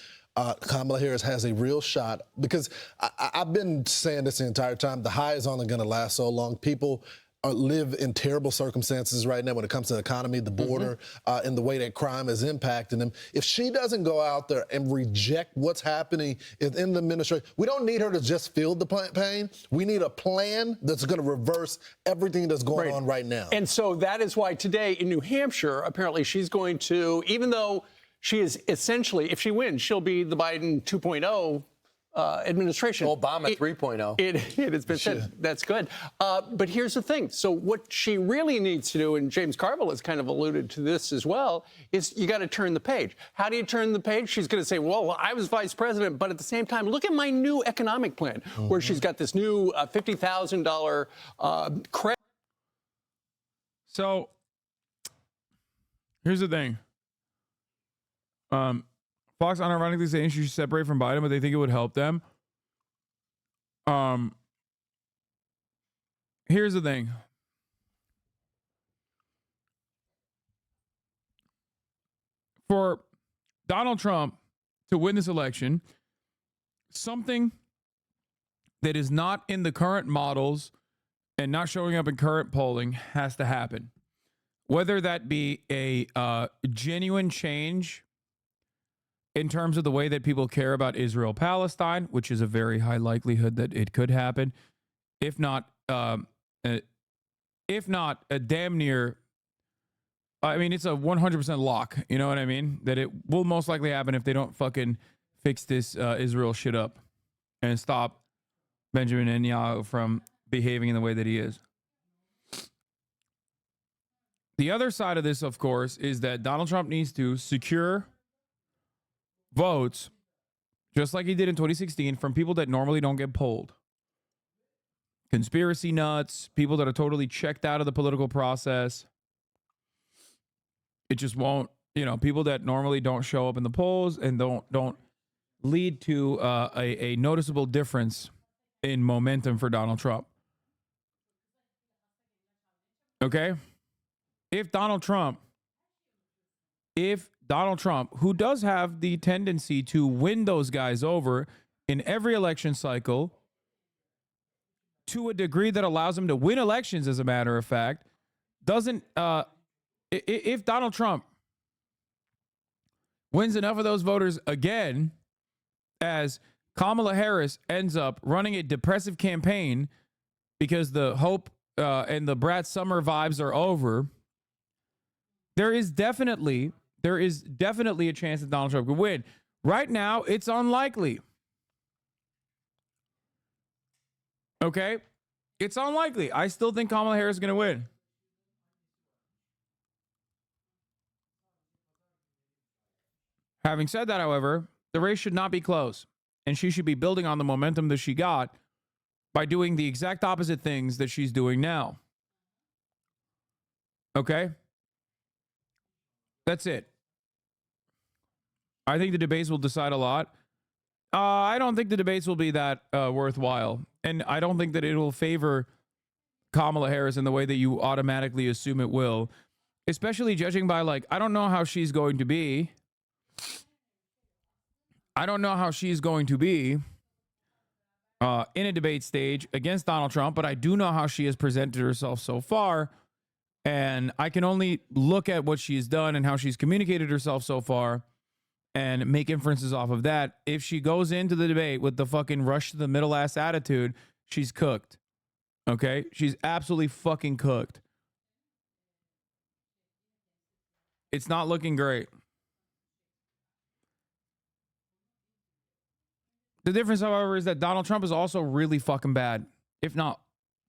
Kamala Harris has a real shot, because I've been saying this the entire time, the high is only going to last so long. People live in terrible circumstances right now when it comes to the economy, the border, and the way that crime is impacting them. If she doesn't go out there and reject what's happening in the administration, we don't need her to just feel the pain. We need a plan that's going to reverse everything that's going on right now. And so that is why today in New Hampshire, apparently she's going to, even though she is essentially, if she wins, she'll be the Biden 2.0 administration. Obama 3.0. It has been said. That's good. But here's the thing. So what she really needs to do, and James Carville has kind of alluded to this as well, is you got to turn the page. How do you turn the page? She's going to say, well, I was vice president, but at the same time, look at my new economic plan, where she's got this new $50,000 credit. So here's the thing. Fox unironically saying she should separate from Biden, but they think it would help them. Here's the thing. For Donald Trump to win this election, something that is not in the current models and not showing up in current polling has to happen. Whether that be a genuine change in terms of the way that people care about Israel-Palestine, which is a very high likelihood that it could happen, if not a damn near, I mean, it's a 100% lock, you know what I mean? That it will most likely happen if they don't fucking fix this Israel shit up and stop Benjamin Netanyahu from behaving in the way that he is. The other side of this, of course, is that Donald Trump needs to secure votes, just like he did in 2016, from people that normally don't get polled. Conspiracy nuts, people that are totally checked out of the political process. It just won't, people that normally don't show up in the polls and don't lead to a noticeable difference in momentum for Donald Trump. Okay? If Donald Trump, who does have the tendency to win those guys over in every election cycle to a degree that allows him to win elections, as a matter of fact, if Donald Trump wins enough of those voters again, as Kamala Harris ends up running a depressive campaign because the hope and the Brad Summer vibes are over, there is definitely a chance that Donald Trump could win. Right now, it's unlikely. Okay? It's unlikely. I still think Kamala Harris is going to win. Having said that, however, the race should not be close, and she should be building on the momentum that she got by doing the exact opposite things that she's doing now. Okay? That's it. I think the debates will decide a lot. I don't think the debates will be that worthwhile, and I don't think that it will favor Kamala Harris in the way that you automatically assume it will, especially judging by, I don't know how she's going to be. I don't know how she's going to be in a debate stage against Donald Trump, but I do know how she has presented herself so far. And I can only look at what she's done and how she's communicated herself so far and make inferences off of that. If she goes into the debate with the fucking rush to the middle ass attitude, she's cooked. Okay? She's absolutely fucking cooked. It's not looking great. The difference, however, is that Donald Trump is also really fucking bad, if not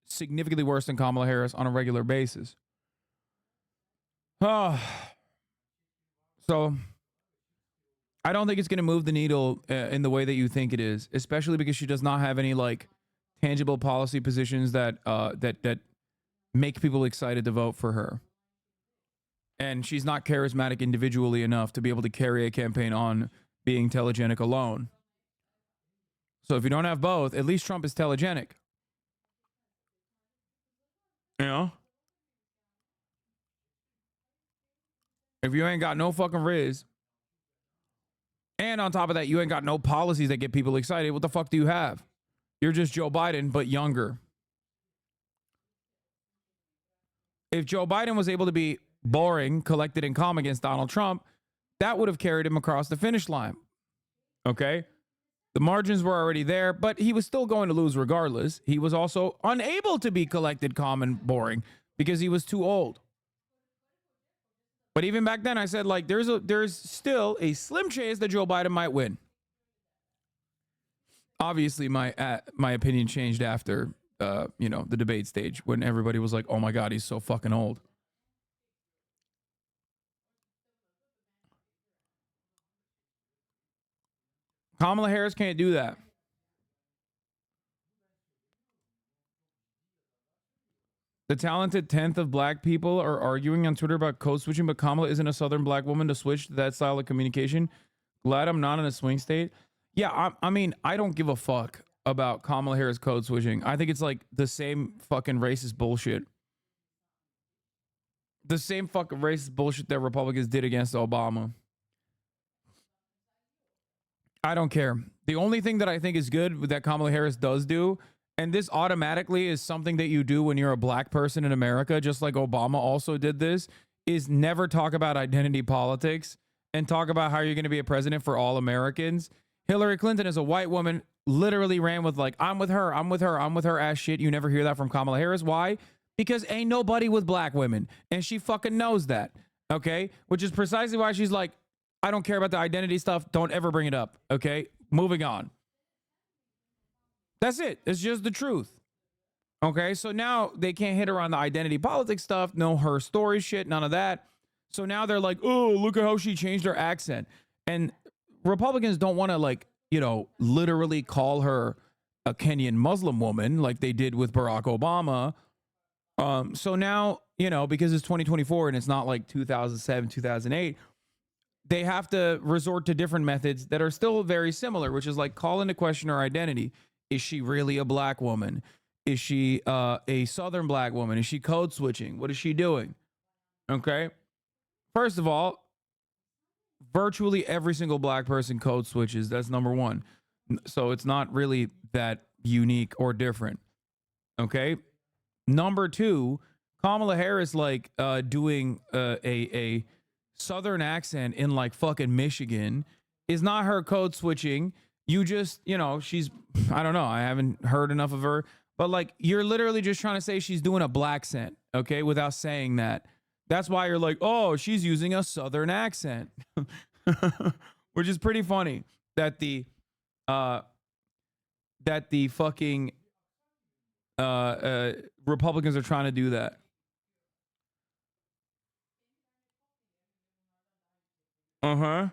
significantly worse than Kamala Harris on a regular basis. So I don't think it's going to move the needle in the way that you think it is, especially because she does not have any tangible policy positions that make people excited to vote for her. And she's not charismatic individually enough to be able to carry a campaign on being telegenic alone. So if you don't have both, at least Trump is telegenic. If you ain't got no fucking riz, and on top of that, you ain't got no policies that get people excited, what the fuck do you have? You're just Joe Biden, but younger. If Joe Biden was able to be boring, collected, and calm against Donald Trump, that would have carried him across the finish line. Okay? The margins were already there, but he was still going to lose regardless. He was also unable to be collected, calm, and boring because he was too old. But even back then, I said, there's still a slim chance that Joe Biden might win. Obviously, my opinion changed after, the debate stage when everybody was like, oh my God, he's so fucking old. Kamala Harris can't do that. The talented 10th of black people are arguing on Twitter about code switching, but Kamala isn't a Southern black woman to switch to that style of communication. Glad I'm not in a swing state. Yeah, I mean, I don't give a fuck about Kamala Harris code switching. I think it's the same fucking racist bullshit. The same fucking racist bullshit that Republicans did against Obama. I don't care. The only thing that I think is good that Kamala Harris does do, and this automatically is something that you do when you're a black person in America, just like Obama also did this, is never talk about identity politics and talk about how you're going to be a president for all Americans. Hillary Clinton is a white woman, literally ran with I'm with her ass shit. You never hear that from Kamala Harris. Why? Because ain't nobody with black women. And she fucking knows that. Okay? Which is precisely why she's like, I don't care about the identity stuff. Don't ever bring it up. Okay? Moving on. That's it. It's just the truth. Okay, so now they can't hit her on the identity politics stuff, no her story shit, none of that. So now they're like, oh, look at how she changed her accent. And Republicans don't want to, like, you know, literally call her a Kenyan Muslim woman like they did with Barack Obama. So now, you know, because it's 2024 and it's not like 2007, 2008, they have to resort to different methods that are still very similar, which is like call into question her identity. Is she really a black woman? Is she a Southern black woman? Is she code switching? What is she doing? Okay. First of all, virtually every single black person code switches. That's number one. So it's not really that unique or different. Okay. Number two, Kamala Harris, like doing a Southern accent in like fucking Michigan is not her code switching. You just, you know, she's, I don't know. I haven't heard enough of her, but like, you're literally just trying to say she's doing a black accent. Okay. Without saying that. That's why you're like, oh, she's using a Southern accent, which is pretty funny that the fucking Republicans are trying to do that. Uh-huh.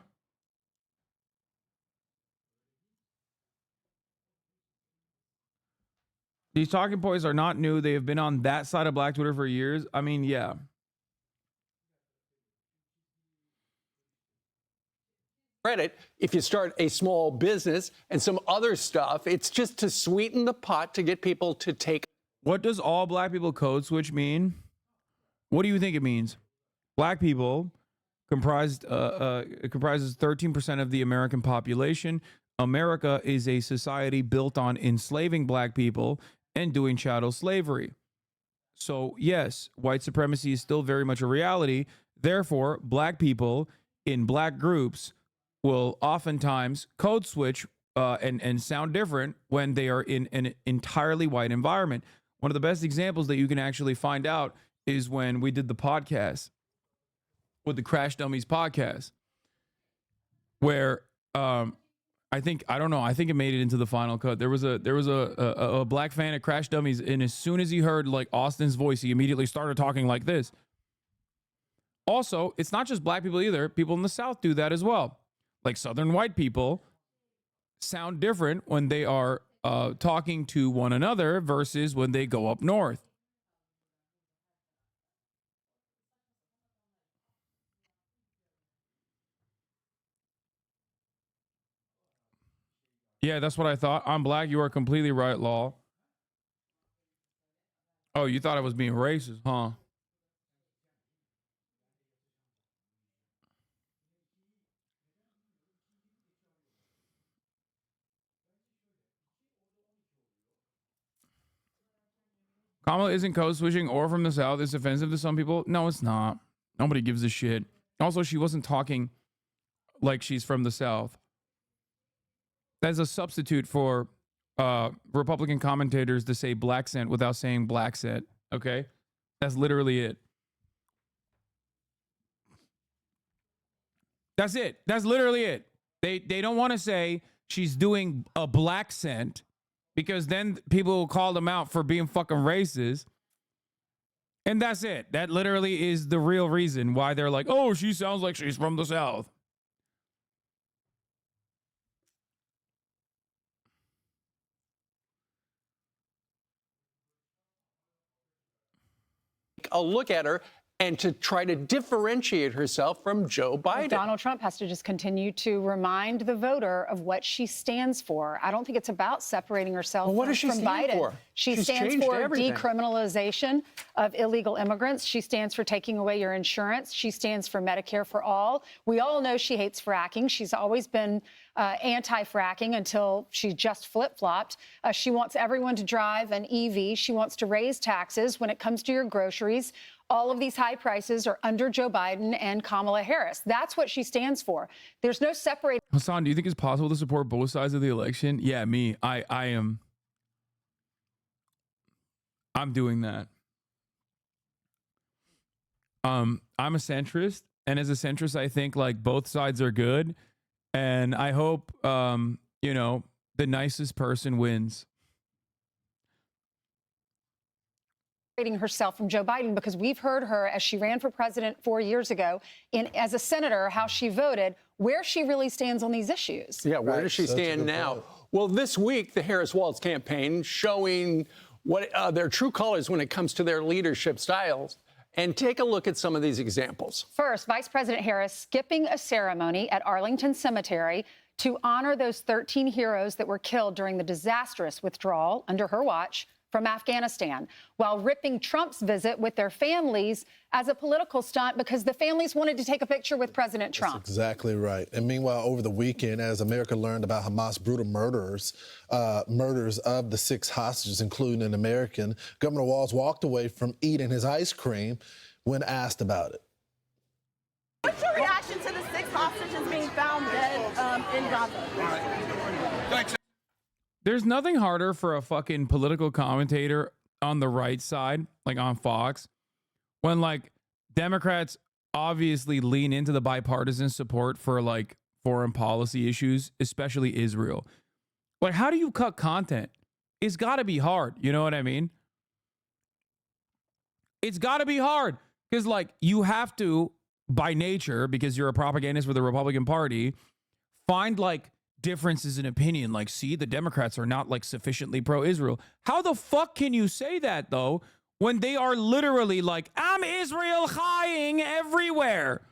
These talking points are not new. They have been on that side of Black Twitter for years. I mean, yeah. Credit if you start a small business and some other stuff. It's just to sweeten the pot to get people to take. What does all black people code switch mean? What do you think it means? Black people comprises 13% of the American population. America is a society built on enslaving black people and doing chattel slavery. So yes, white supremacy is still very much a reality. Therefore, black people in black groups will oftentimes code switch and sound different when they are in an entirely white environment. One of the best examples that you can actually find out is when we did the podcast with the Crash Dummies podcast, where I think it made it into the final cut. There was a black fan of Crash Dummies, and as soon as he heard like Austin's voice, he immediately started talking like this. Also, it's not just black people either. People in the South do that as well. Like Southern white people sound different when they are talking to one another versus when they go up north. Yeah, that's what I thought. I'm black. You are completely right, Law. Oh, you thought I was being racist, huh? Kamala isn't code switching or from the South. It's offensive to some people. No, it's not. Nobody gives a shit. Also, she wasn't talking like she's from the South. That's a substitute for Republican commentators to say blaccent without saying blaccent. Okay? That's literally it. That's it. That's literally it. They don't want to say she's doing a blaccent because then people will call them out for being fucking racist. And that's it. That literally is the real reason why they're like, oh, she sounds like she's from the South. A look at her and to try to differentiate herself from Joe Biden. Donald Trump has to just continue to remind the voter of what she stands for. I don't think it's about separating herself Well, what from, does she from stand Biden. for? She She's stands changed for everything. decriminalization of illegal immigrants. She stands for taking away your insurance. She stands for Medicare for all. We all know she hates fracking. She's always been anti-fracking until she just flip-flopped. She wants everyone to drive an EV. She wants to raise taxes when it comes to your groceries. All of these high prices are under Joe Biden and Kamala Harris. That's what she stands for. There's no separating. Hasan, do you think it's possible to support both sides of the election? Yeah, me. I am. I'm doing that. I'm a centrist, and as a centrist, I think like both sides are good, and I hope the nicest person wins. separating herself from Joe Biden, because we've heard her as she ran for president 4 years ago as a senator, how she voted, where she really stands on these issues. Yeah, where does she stand now? Well, this week, the Harris-Walz campaign showing what their true colors when it comes to their leadership styles. And take a look at some of these examples. First, Vice President Harris skipping a ceremony at Arlington Cemetery to honor those 13 heroes that were killed during the disastrous withdrawal under her watch from Afghanistan, while ripping Trump's visit with their families as a political stunt because the families wanted to take a picture with President Trump. That's exactly right. And meanwhile, over the weekend, as America learned about Hamas' brutal murders of the 6 hostages, including an American, Governor Walz walked away from eating his ice cream when asked about it. What's your reaction to the 6 hostages being found dead in Gaza? Thanks. There's nothing harder for a fucking political commentator on the right side, like on Fox, when like Democrats obviously lean into the bipartisan support for like foreign policy issues, especially Israel. Like, how do you cut content? It's got to be hard. You know what I mean? It's got to be hard because like you have to, by nature, because you're a propagandist for the Republican Party, find like differences in opinion. Like, see, the Democrats are not like sufficiently pro-Israel. How the fuck can you say that though when they are literally like, I'm Israel chaying everywhere?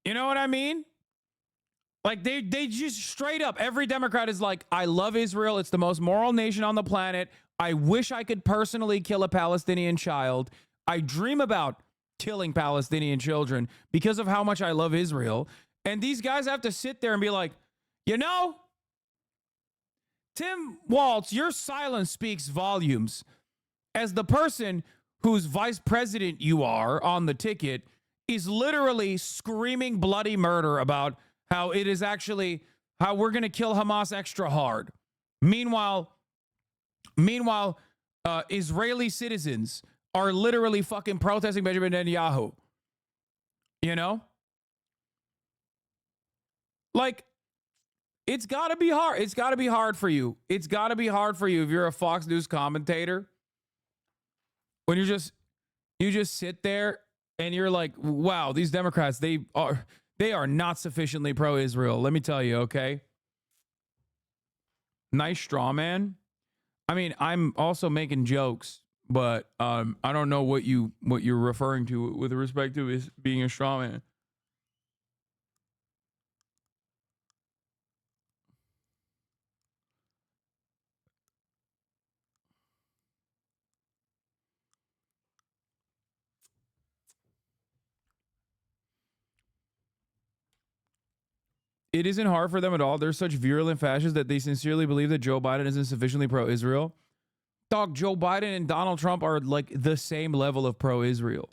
You know what I mean? Like they just straight up, every Democrat is like, I love Israel. It's the most moral nation on the planet. I wish I could personally kill a Palestinian child. I dream about killing Palestinian children because of how much I love Israel. And these guys have to sit there and be like, you know, Tim Walz, your silence speaks volumes. As the person whose vice president you are on the ticket is literally screaming bloody murder about how it is actually how we're going to kill Hamas extra hard. Meanwhile, Israeli citizens are literally fucking protesting Benjamin Netanyahu. You know? Like, it's got to be hard. It's got to be hard for you. It's got to be hard for you if you're a Fox News commentator. When you just sit there and you're like, wow, these Democrats, they are not sufficiently pro-Israel. Let me tell you, okay? Nice straw man. I mean, I'm also making jokes, but I don't know what you're referring to with respect to is being a straw man. It isn't hard for them at all. They're such virulent fascists that they sincerely believe that Joe Biden isn't sufficiently pro-Israel. Dog, Joe Biden and Donald Trump are like the same level of pro-Israel.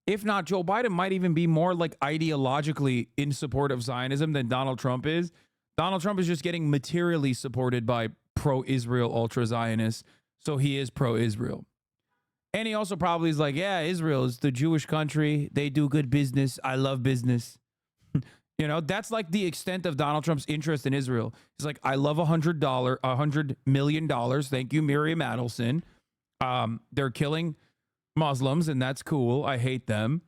If not, Joe Biden might even be more like ideologically in support of Zionism than Donald Trump is. Donald Trump is just getting materially supported by pro-Israel ultra-Zionists, so he is pro-Israel. And he also probably is like, yeah, Israel is the Jewish country. They do good business. I love business. You know, that's like the extent of Donald Trump's interest in Israel. He's like, I love $100 million. Thank you, Miriam Adelson. They're killing Muslims, and that's cool. I hate them.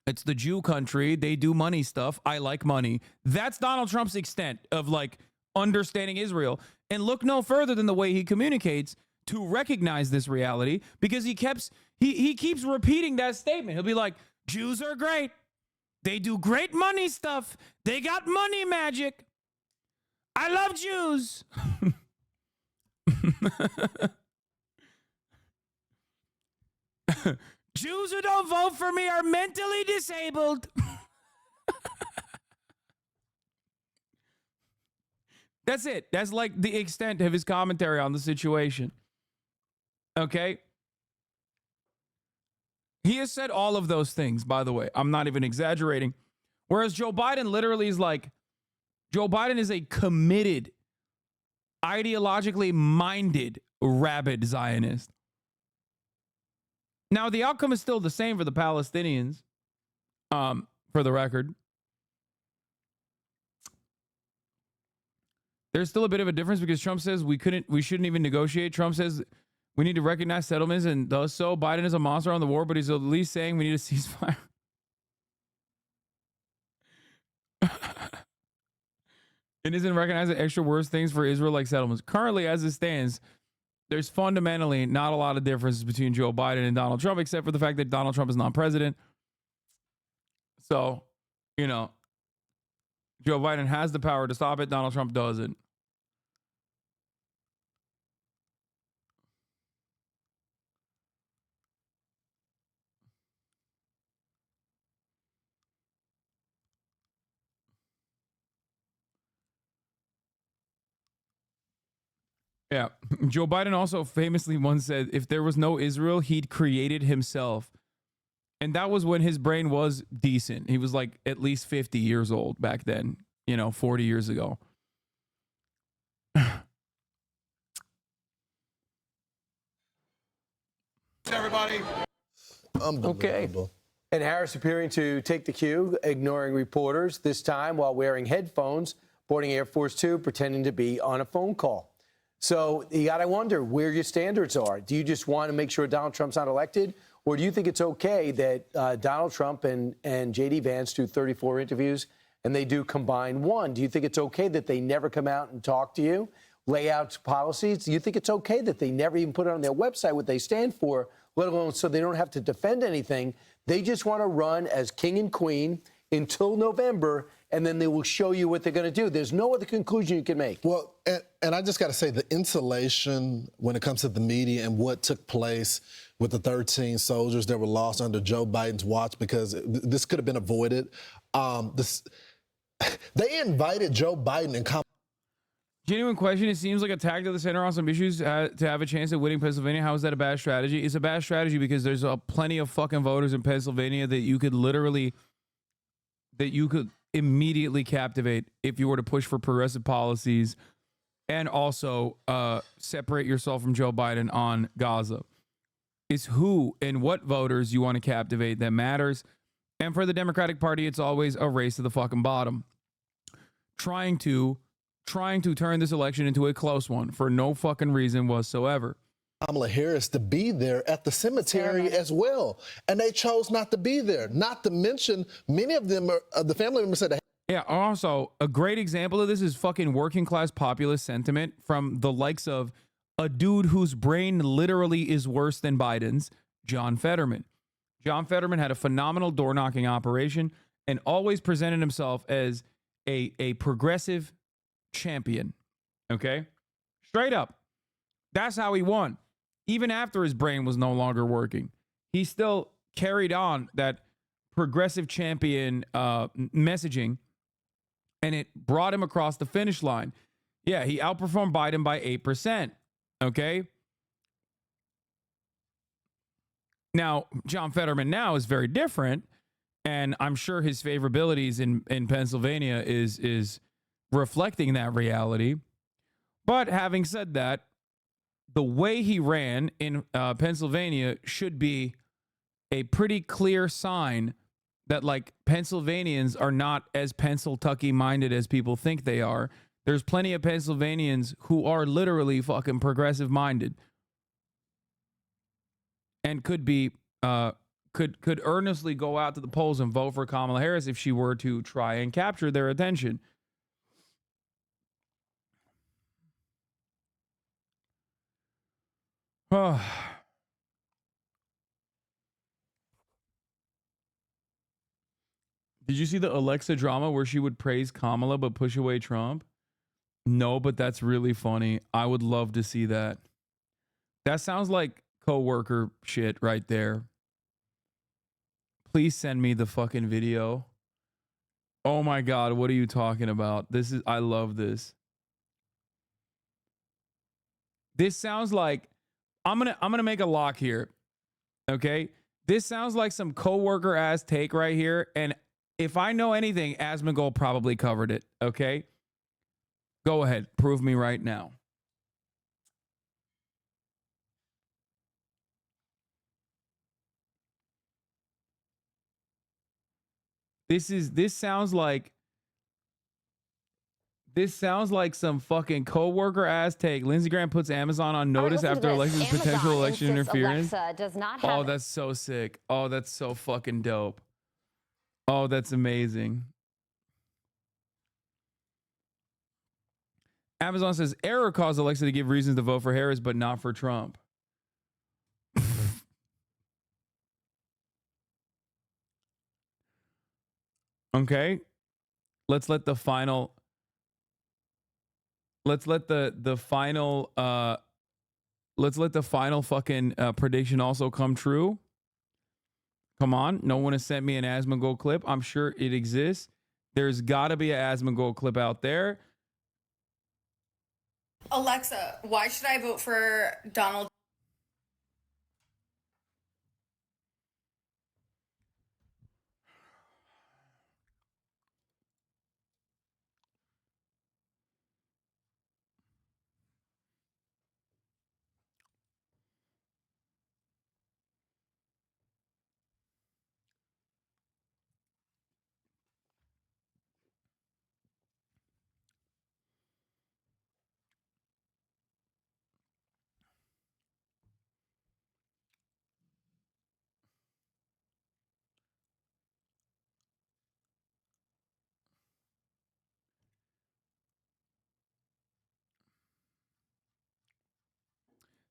It's the Jew country. They do money stuff. I like money. That's Donald Trump's extent of like understanding Israel. And look no further than the way he communicates to recognize this reality, because he keeps repeating that statement. He'll be like, Jews are great. They do great money stuff. They got money magic. I love Jews. Jews who don't vote for me are mentally disabled. That's it. That's like the extent of his commentary on the situation. Okay? He has said all of those things, by the way. I'm not even exaggerating. Whereas Joe Biden literally is like, Joe Biden is a committed, ideologically minded, rabid Zionist. Now, the outcome is still the same for the Palestinians, for the record. There's still a bit of a difference because Trump says we shouldn't even negotiate. Trump says we need to recognize settlements and does so. Biden is a monster on the war, but he's at least saying we need a ceasefire. It isn't recognizing extra worse things for Israel like settlements. Currently, as it stands, there's fundamentally not a lot of differences between Joe Biden and Donald Trump, except for the fact that Donald Trump is not president. So, you know, Joe Biden has the power to stop it. Donald Trump doesn't. Yeah. Joe Biden also famously once said, if there was no Israel, he'd created himself. And that was when his brain was decent. He was like at least 50 years old back then, 40 years ago. Everybody. Okay. And Harris appearing to take the cue, ignoring reporters, this time while wearing headphones, boarding Air Force Two, pretending to be on a phone call. So you got to wonder where your standards are. Do you just want to make sure Donald Trump's not elected? Or do you think it's okay that Donald Trump and J.D. Vance do 34 interviews and they do combined one? Do you think it's okay that they never come out and talk to you, lay out policies? Do you think it's okay that they never even put it on their website what they stand for, let alone so they don't have to defend anything? They just want to run as king and queen until November, and then they will show you what they're going to do. There's no other conclusion you can make. Well, and I just got to say, the insulation when it comes to the media and what took place with the 13 soldiers that were lost under Joe Biden's watch, because this could have been avoided. They invited Joe Biden and Genuine question. It seems like a tag to the center on some issues to have a chance at winning Pennsylvania. How is that a bad strategy? It's a bad strategy because there's plenty of fucking voters in Pennsylvania that you could immediately captivate if you were to push for progressive policies and also separate yourself from Joe Biden on Gaza. It's who and what voters you want to captivate that matters. And for the Democratic Party, it's always a race to the fucking bottom. Trying to turn this election into a close one for no fucking reason whatsoever. Kamala Harris to be there at the cemetery as well. And they chose not to be there. Not to mention, many of them, the family members said, yeah, also, a great example of this is fucking working class populist sentiment from the likes of a dude whose brain literally is worse than Biden's, John Fetterman. John Fetterman had a phenomenal door knocking operation and always presented himself as a progressive champion. Okay? Straight up. That's how he won. Even after his brain was no longer working, he still carried on that progressive champion messaging, and it brought him across the finish line. Yeah, he outperformed Biden by 8%. Okay? Now, John Fetterman now is very different, and I'm sure his favorabilities in Pennsylvania is reflecting that reality. But having said that, the way he ran in Pennsylvania should be a pretty clear sign that, like, Pennsylvanians are not as Pennsyltucky minded as people think they are. There's plenty of Pennsylvanians who are literally fucking progressive minded and could be could earnestly go out to the polls and vote for Kamala Harris if she were to try and capture their attention. Oh. Did you see the Alexa drama where she would praise Kamala but push away Trump? No, but that's really funny. I would love to see that. That sounds like coworker shit right there. Please send me the fucking video. Oh my God, what are you talking about? I love this. This sounds like I'm gonna make a lock here. Okay? This sounds like some coworker ass take right here. And if I know anything, Asmongold probably covered it. Okay? Go ahead. Prove me right now. This sounds like This sounds like some fucking coworker ass take. Lindsey Graham puts Amazon on notice after elections potential election interference. Alexa does not have Oh, that's so sick. Oh, that's so fucking dope. Oh, that's amazing. Amazon says error caused Alexa to give reasons to vote for Harris, but not for Trump. Okay. Let's let the final fucking prediction also come true. Come on. No one has sent me an Asmongold clip. I'm sure it exists. There's got to be an Asmongold clip out there. Alexa, why should I vote for Donald?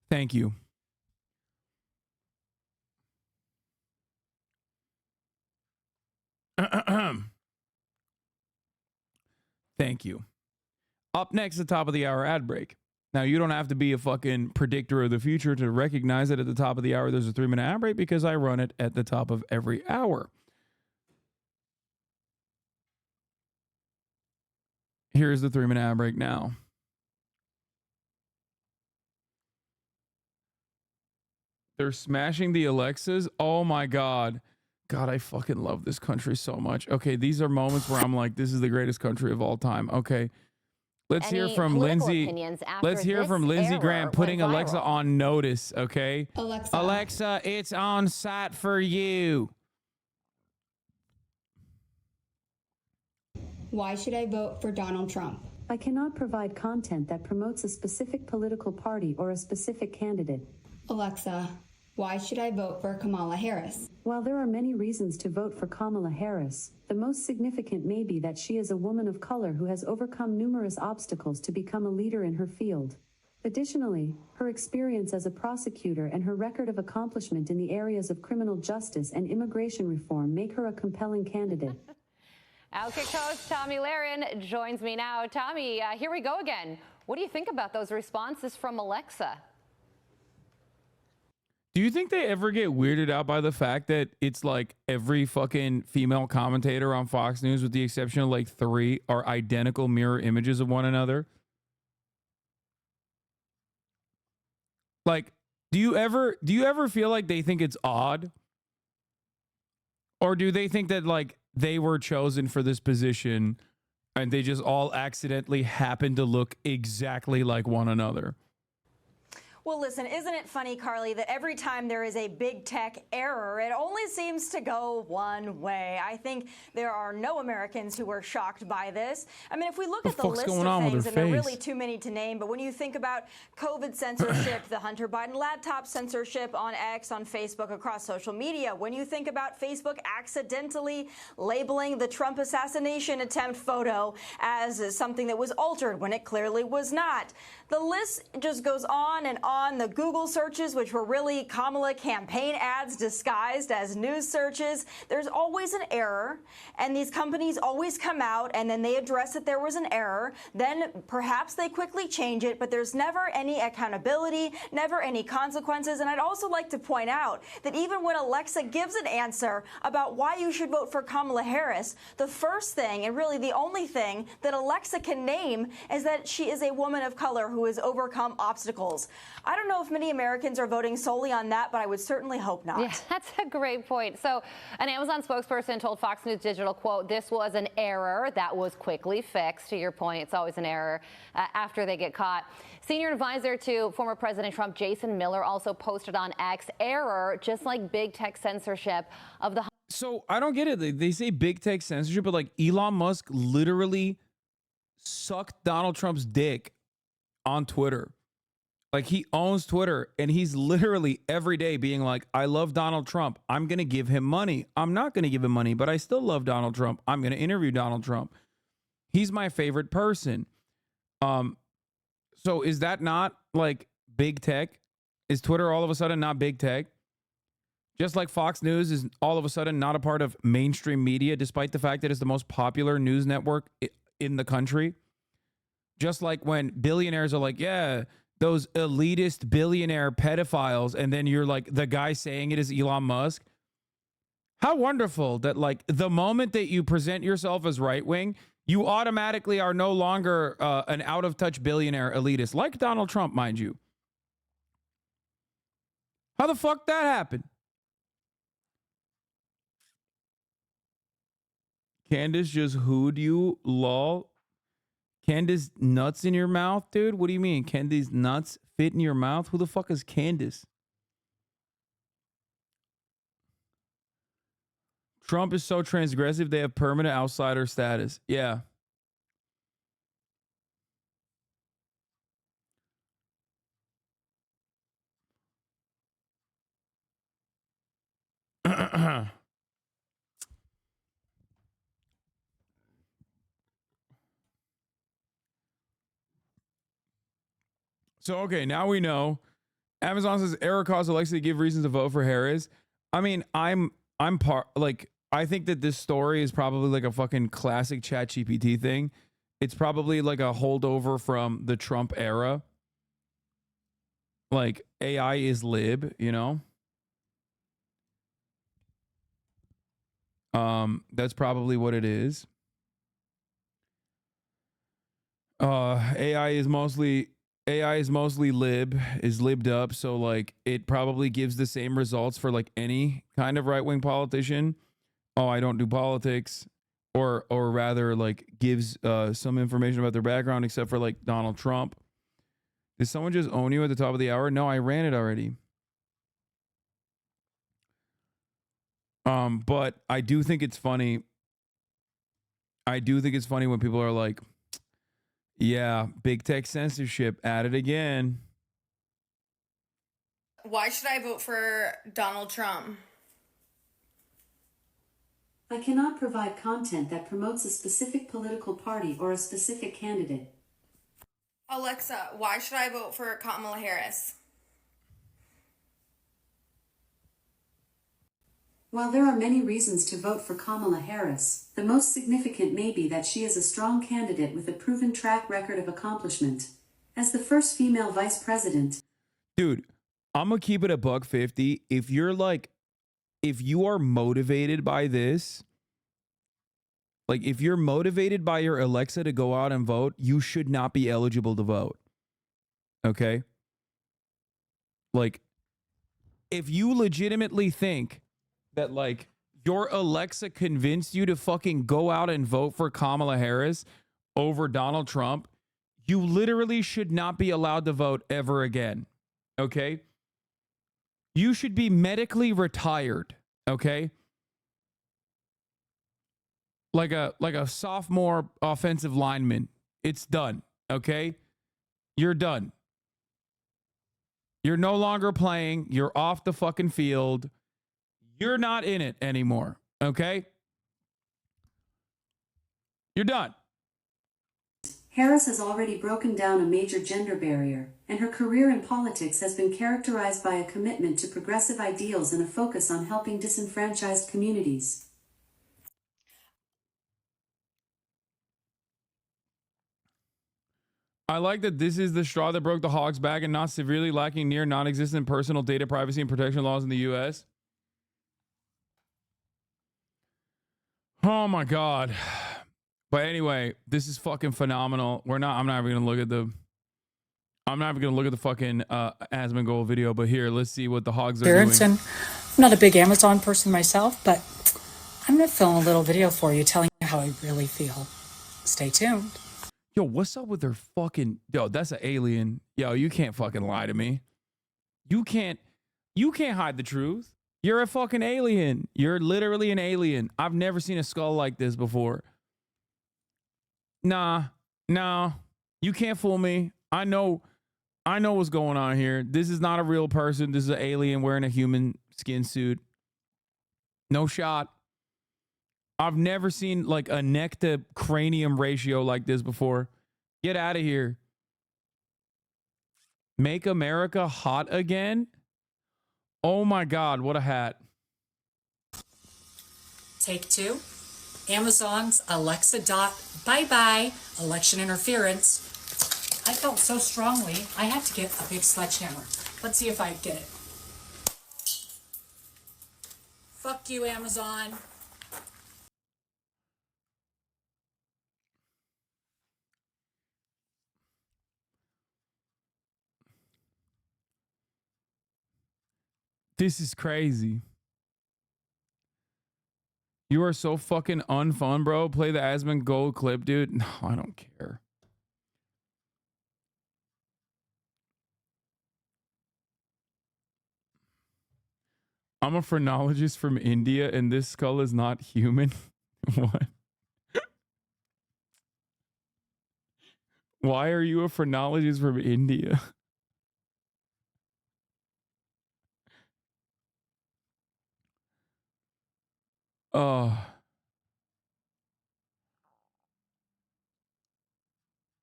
Thank you. Thank you. Up next, the top of the hour ad break. Now, you don't have to be a fucking predictor of the future to recognize that at the top of the hour, there's a 3-minute ad break because I run it at the top of every hour. Here's the 3-minute ad break now. They're smashing the Alexas. Oh my God. God, I fucking love this country so much. Okay, these are moments where I'm like, this is the greatest country of all time. Okay. Let's hear from Lindsey. Let's hear from Lindsey Graham putting Alexa on notice, okay? Alexa, it's on site for you. Why should I vote for Donald Trump? I cannot provide content that promotes a specific political party or a specific candidate. Alexa, why should I vote for Kamala Harris? While there are many reasons to vote for Kamala Harris, the most significant may be that she is a woman of color who has overcome numerous obstacles to become a leader in her field. Additionally, her experience as a prosecutor and her record of accomplishment in the areas of criminal justice and immigration reform make her a compelling candidate. Outkick host Tommy Lahren joins me now. Tommy, here we go again. What do you think about those responses from Alexa? Do you think they ever get weirded out by the fact that it's like every fucking female commentator on Fox News, with the exception of like 3, are identical mirror images of one another? Like, do you ever feel like they think it's odd? Or do they think that like they were chosen for this position and they just all accidentally happen to look exactly like one another? Well, listen, isn't it funny, Carly, that every time there is a big tech error, it only seems to go one way? I think there are no Americans who were shocked by this. I mean, if we look at the list of things, and there are really too many to name, but when you think about COVID censorship, the Hunter Biden laptop censorship on X, on Facebook, across social media, when you think about Facebook accidentally labeling the Trump assassination attempt photo as something that was altered when it clearly was not, the list just goes on and on. The Google searches, which were really Kamala campaign ads disguised as news searches, there's always an error, and these companies always come out and then they address that there was an error. Then perhaps they quickly change it, but there's never any accountability, never any consequences. And I'd also like to point out that even when Alexa gives an answer about why you should vote for Kamala Harris, the first thing, and really the only thing, that Alexa can name is that she is a woman of color who has overcome obstacles. I don't know if many Americans are voting solely on that, but I would certainly hope not. Yeah, that's a great point. So an Amazon spokesperson told Fox News Digital, quote, "This was an error that was quickly fixed." To your point, it's always an error after they get caught. Senior advisor to former President Trump, Jason Miller, also posted on X, error, just like big tech censorship of the... So I don't get it. They say big tech censorship, but like Elon Musk literally sucked Donald Trump's dick on Twitter. Like, he owns Twitter, and he's literally every day being like, I love Donald Trump. I'm going to give him money. I'm not going to give him money, but I still love Donald Trump. I'm going to interview Donald Trump. He's my favorite person. So is that not like big tech? Is Twitter all of a sudden not big tech? Just like Fox News is all of a sudden not a part of mainstream media, despite the fact that it's the most popular news network in the country. Just like when billionaires are like, yeah, those elitist billionaire pedophiles, and then you're like, the guy saying it is Elon Musk. How wonderful that, like, the moment that you present yourself as right-wing, you automatically are no longer an out-of-touch billionaire elitist, like Donald Trump, mind you. How the fuck that happened? Candace just hooed you, lol. Candace nuts in your mouth, dude? What do you mean? Candace nuts fit in your mouth? Who the fuck is Candace? Trump is so transgressive, they have permanent outsider status. Yeah. So, okay, now we know. Amazon says error caused Alexa to give reasons to vote for Harris. I mean, I think that this story is probably like a fucking classic ChatGPT thing. It's probably like a holdover from the Trump era. Like, AI is lib, you know? That's probably what it is. AI is mostly libbed up, so like it probably gives the same results for like any kind of right-wing politician. Oh, I don't do politics, or rather like gives some information about their background, except for like Donald Trump. Did someone just own you at the top of the hour? No, I ran it already. But I do think it's funny. I do think it's funny when people are like, yeah, big tech censorship at it again. Why should I vote for Donald Trump? I cannot provide content that promotes a specific political party or a specific candidate. Alexa, why should I vote for Kamala Harris? While there are many reasons to vote for Kamala Harris, the most significant may be that she is a strong candidate with a proven track record of accomplishment. As the first female vice president. Dude, I'm gonna keep it $150. If you are motivated by this, like if you're motivated by your Alexa to go out and vote, you should not be eligible to vote. Okay? Like, if you legitimately think that like your Alexa convinced you to fucking go out and vote for Kamala Harris over Donald Trump, you literally should not be allowed to vote ever again. Okay? You should be medically retired. Okay? Like a sophomore offensive lineman. It's done. Okay? You're done. You're no longer playing. You're off the fucking field. You're not in it anymore, okay? You're done. Harris has already broken down a major gender barrier, and her career in politics has been characterized by a commitment to progressive ideals and a focus on helping disenfranchised communities. I like that this is the straw that broke the Hogs back and not severely lacking near non-existent personal data privacy and protection laws in the U.S. Oh my God. But anyway, this is fucking phenomenal. I'm not even gonna look at the fucking Asmongold video, but here, let's see what the Hogs are doing. And I'm not a big Amazon person myself, but I'm gonna film a little video for you telling you how I really feel. Stay tuned. Yo, what's up with their fucking... Yo, that's an alien. Yo, you can't fucking lie to me. You can't hide the truth. You're a fucking alien. You're literally an alien. I've never seen a skull like this before. Nah, No, you can't fool me. I know what's going on here. This is not a real person. This is an alien wearing a human skin suit. No shot. I've never seen like a neck to cranium ratio like this before. Get out of here. Make America hot again? Oh my God, what a hat. Take 2. Amazon's Alexa bye-bye election interference. I felt so strongly, I had to get a big sledgehammer. Let's see if I get it. Fuck you, Amazon. This is crazy. You are so fucking unfun, bro. Play the Asmund Gold clip, dude. No, I don't care. I'm a phrenologist from India, and this skull is not human. What? Why are you a phrenologist from India? Oh.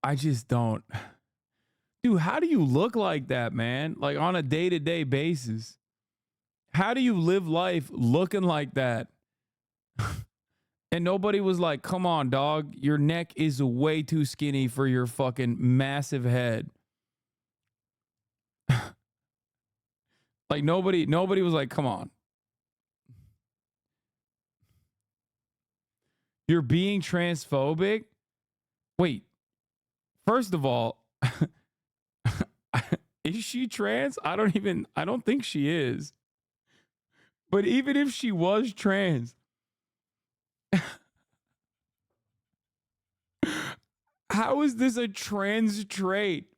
I just don't. Dude, how do you look like that, man? Like on a day-to-day basis. How do you live life looking like that? And nobody was like, come on, dog. Your neck is way too skinny for your fucking massive head. Like nobody was like, come on. You're being transphobic? Wait. First of all, is she trans? I don't think she is. But even if she was trans, how is this a trans trait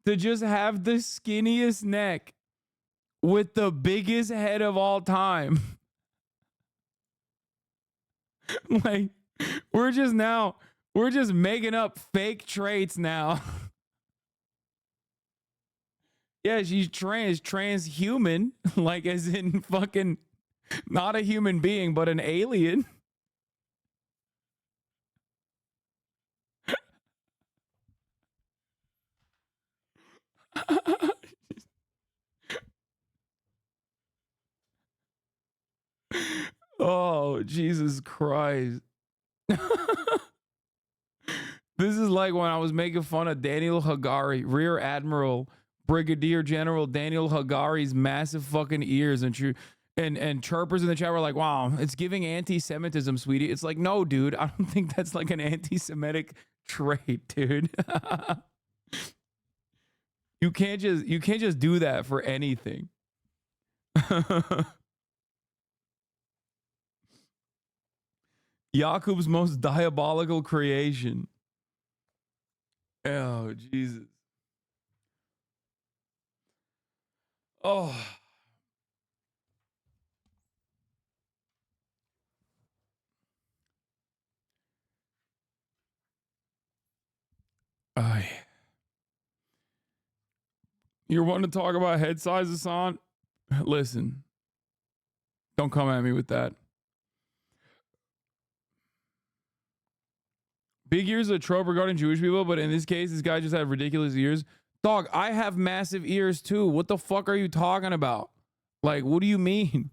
to just have the skinniest neck with the biggest head of all time? Like, we're just making up fake traits now. Yeah, she's transhuman, like as in fucking not a human being, but an alien. Oh, Jesus Christ. This is like when I was making fun of Daniel Hagari, Rear Admiral, Brigadier General Daniel Hagari's massive fucking ears, and chirpers in the chat were like, wow, it's giving anti-Semitism, sweetie. It's like, no, dude, I don't think that's like an anti-Semitic trait, dude. You can't just do that for anything. Jakub's most diabolical creation. Oh, Jesus. Oh. You want to talk about head size, Hasan? Listen. Don't come at me with that. Big ears are a trope regarding Jewish people, but in this case, this guy just had ridiculous ears. Dog, I have massive ears too. What the fuck are you talking about? Like, what do you mean?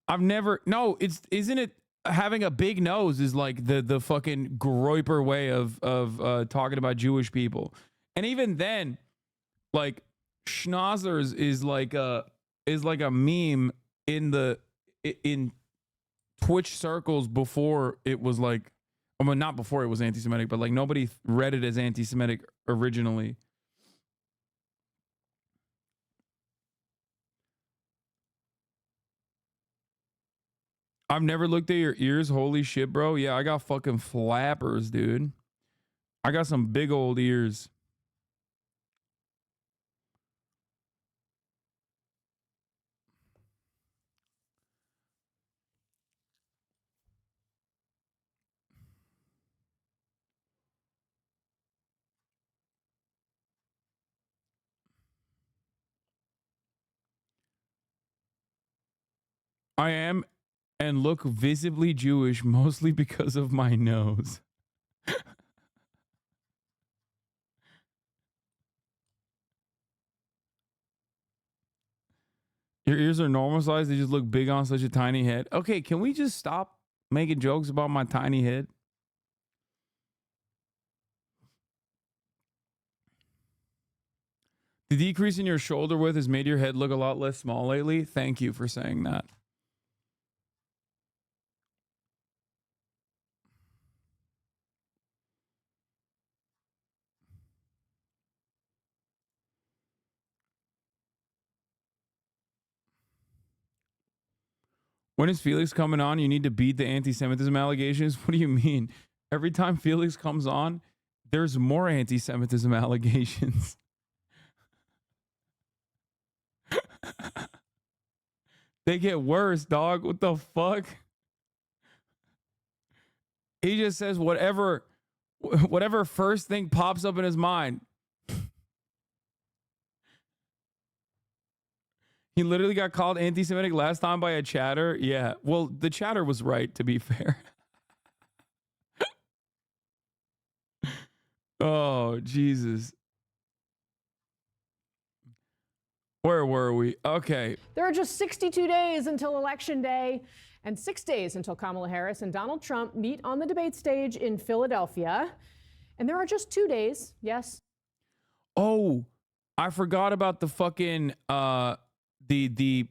Isn't it having a big nose is like the fucking groiper way of talking about Jewish people. And even then, like schnauzers is like a meme in Twitch circles before it was like, I mean, not before it was anti-Semitic, but like nobody read it as anti-Semitic originally. I've never looked at your ears. Holy shit, bro. Yeah, I got fucking flappers, dude. I got some big old ears. I am and look visibly Jewish, mostly because of my nose. Your ears are normal size. They just look big on such a tiny head. Okay, can we just stop making jokes about my tiny head? The decrease in your shoulder width has made your head look a lot less small lately. Thank you for saying that. When is Felix coming on? You need to beat the anti-Semitism allegations. What do you mean? Every time Felix comes on, there's more anti-Semitism allegations. They get worse, dog. What the fuck? He just says whatever first thing pops up in his mind. He literally got called anti-Semitic last time by a chatter. Yeah. Well, the chatter was right, to be fair. Oh, Jesus. Where were we? Okay. There are just 62 days until Election Day and 6 days until Kamala Harris and Donald Trump meet on the debate stage in Philadelphia. And there are just 2 days, yes. Oh, I forgot about the fucking the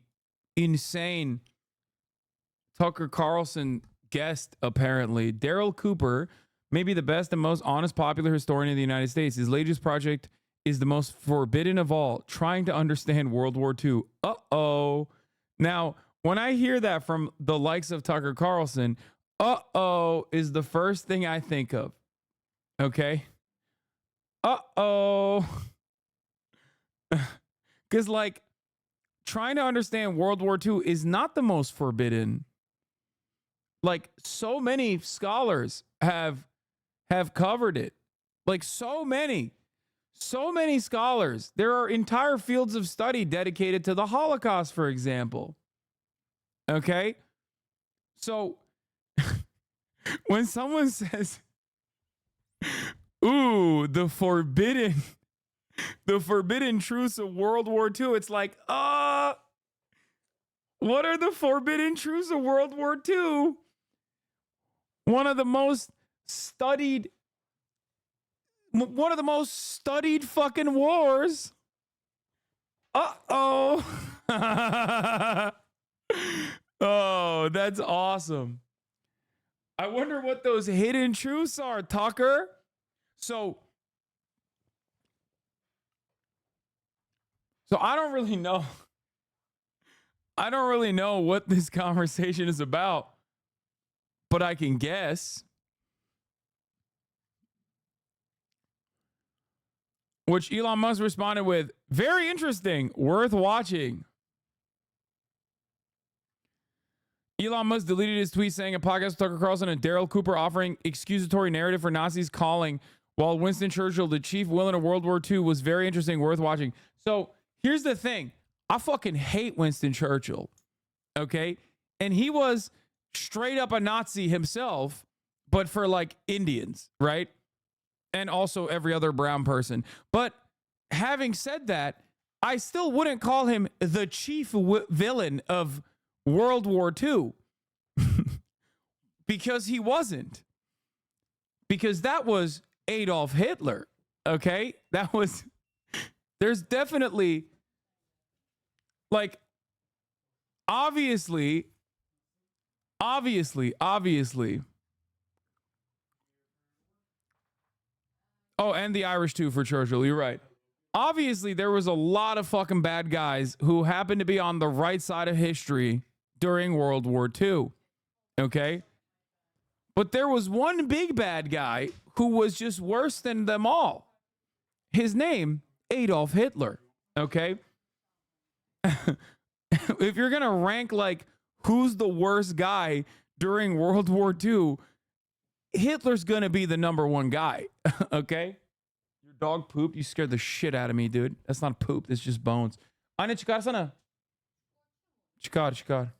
insane Tucker Carlson guest, apparently. Daryl Cooper, maybe the best and most honest popular historian in the United States. His latest project is the most forbidden of all, trying to understand World War II. Uh-oh. Now, when I hear that from the likes of Tucker Carlson, uh-oh is the first thing I think of. Okay? Uh-oh. Because, like, trying to understand World War II is not the most forbidden. Like, so many scholars have covered it. Like, so many scholars. There are entire fields of study dedicated to the Holocaust, for example. Okay? So, when someone says, ooh, the forbidden truths of World War II, it's like, what are the forbidden truths of World War II? One of the most studied fucking wars. Uh-oh. Oh, that's awesome. I wonder what those hidden truths are, Tucker. So I don't really know. I don't really know what this conversation is about, but I can guess. Which Elon Musk responded with, very interesting, worth watching. Elon Musk deleted his tweet saying a podcast with Tucker Carlson and Daryl Cooper offering excusatory narrative for Nazis calling, while Winston Churchill, the chief villain of World War II, was very interesting, worth watching. So here's the thing. I fucking hate Winston Churchill. Okay? And he was straight up a Nazi himself, but for like Indians, right? And also every other brown person. But having said that, I still wouldn't call him the chief villain of World War II. Because he wasn't. Because that was Adolf Hitler. Okay? That was... There's definitely... Like, obviously... Oh, and the Irish too for Churchill. You're right. Obviously, there was a lot of fucking bad guys who happened to be on the right side of history during World War II. Okay? But there was one big bad guy who was just worse than them all. His name, Adolf Hitler. Okay? If you're going to rank like who's the worst guy during World War II, Hitler's going to be the number one guy. Okay? Your dog pooped. You scared the shit out of me, dude. That's not poop. That's just bones. Anne çıkarsana. Çıkar.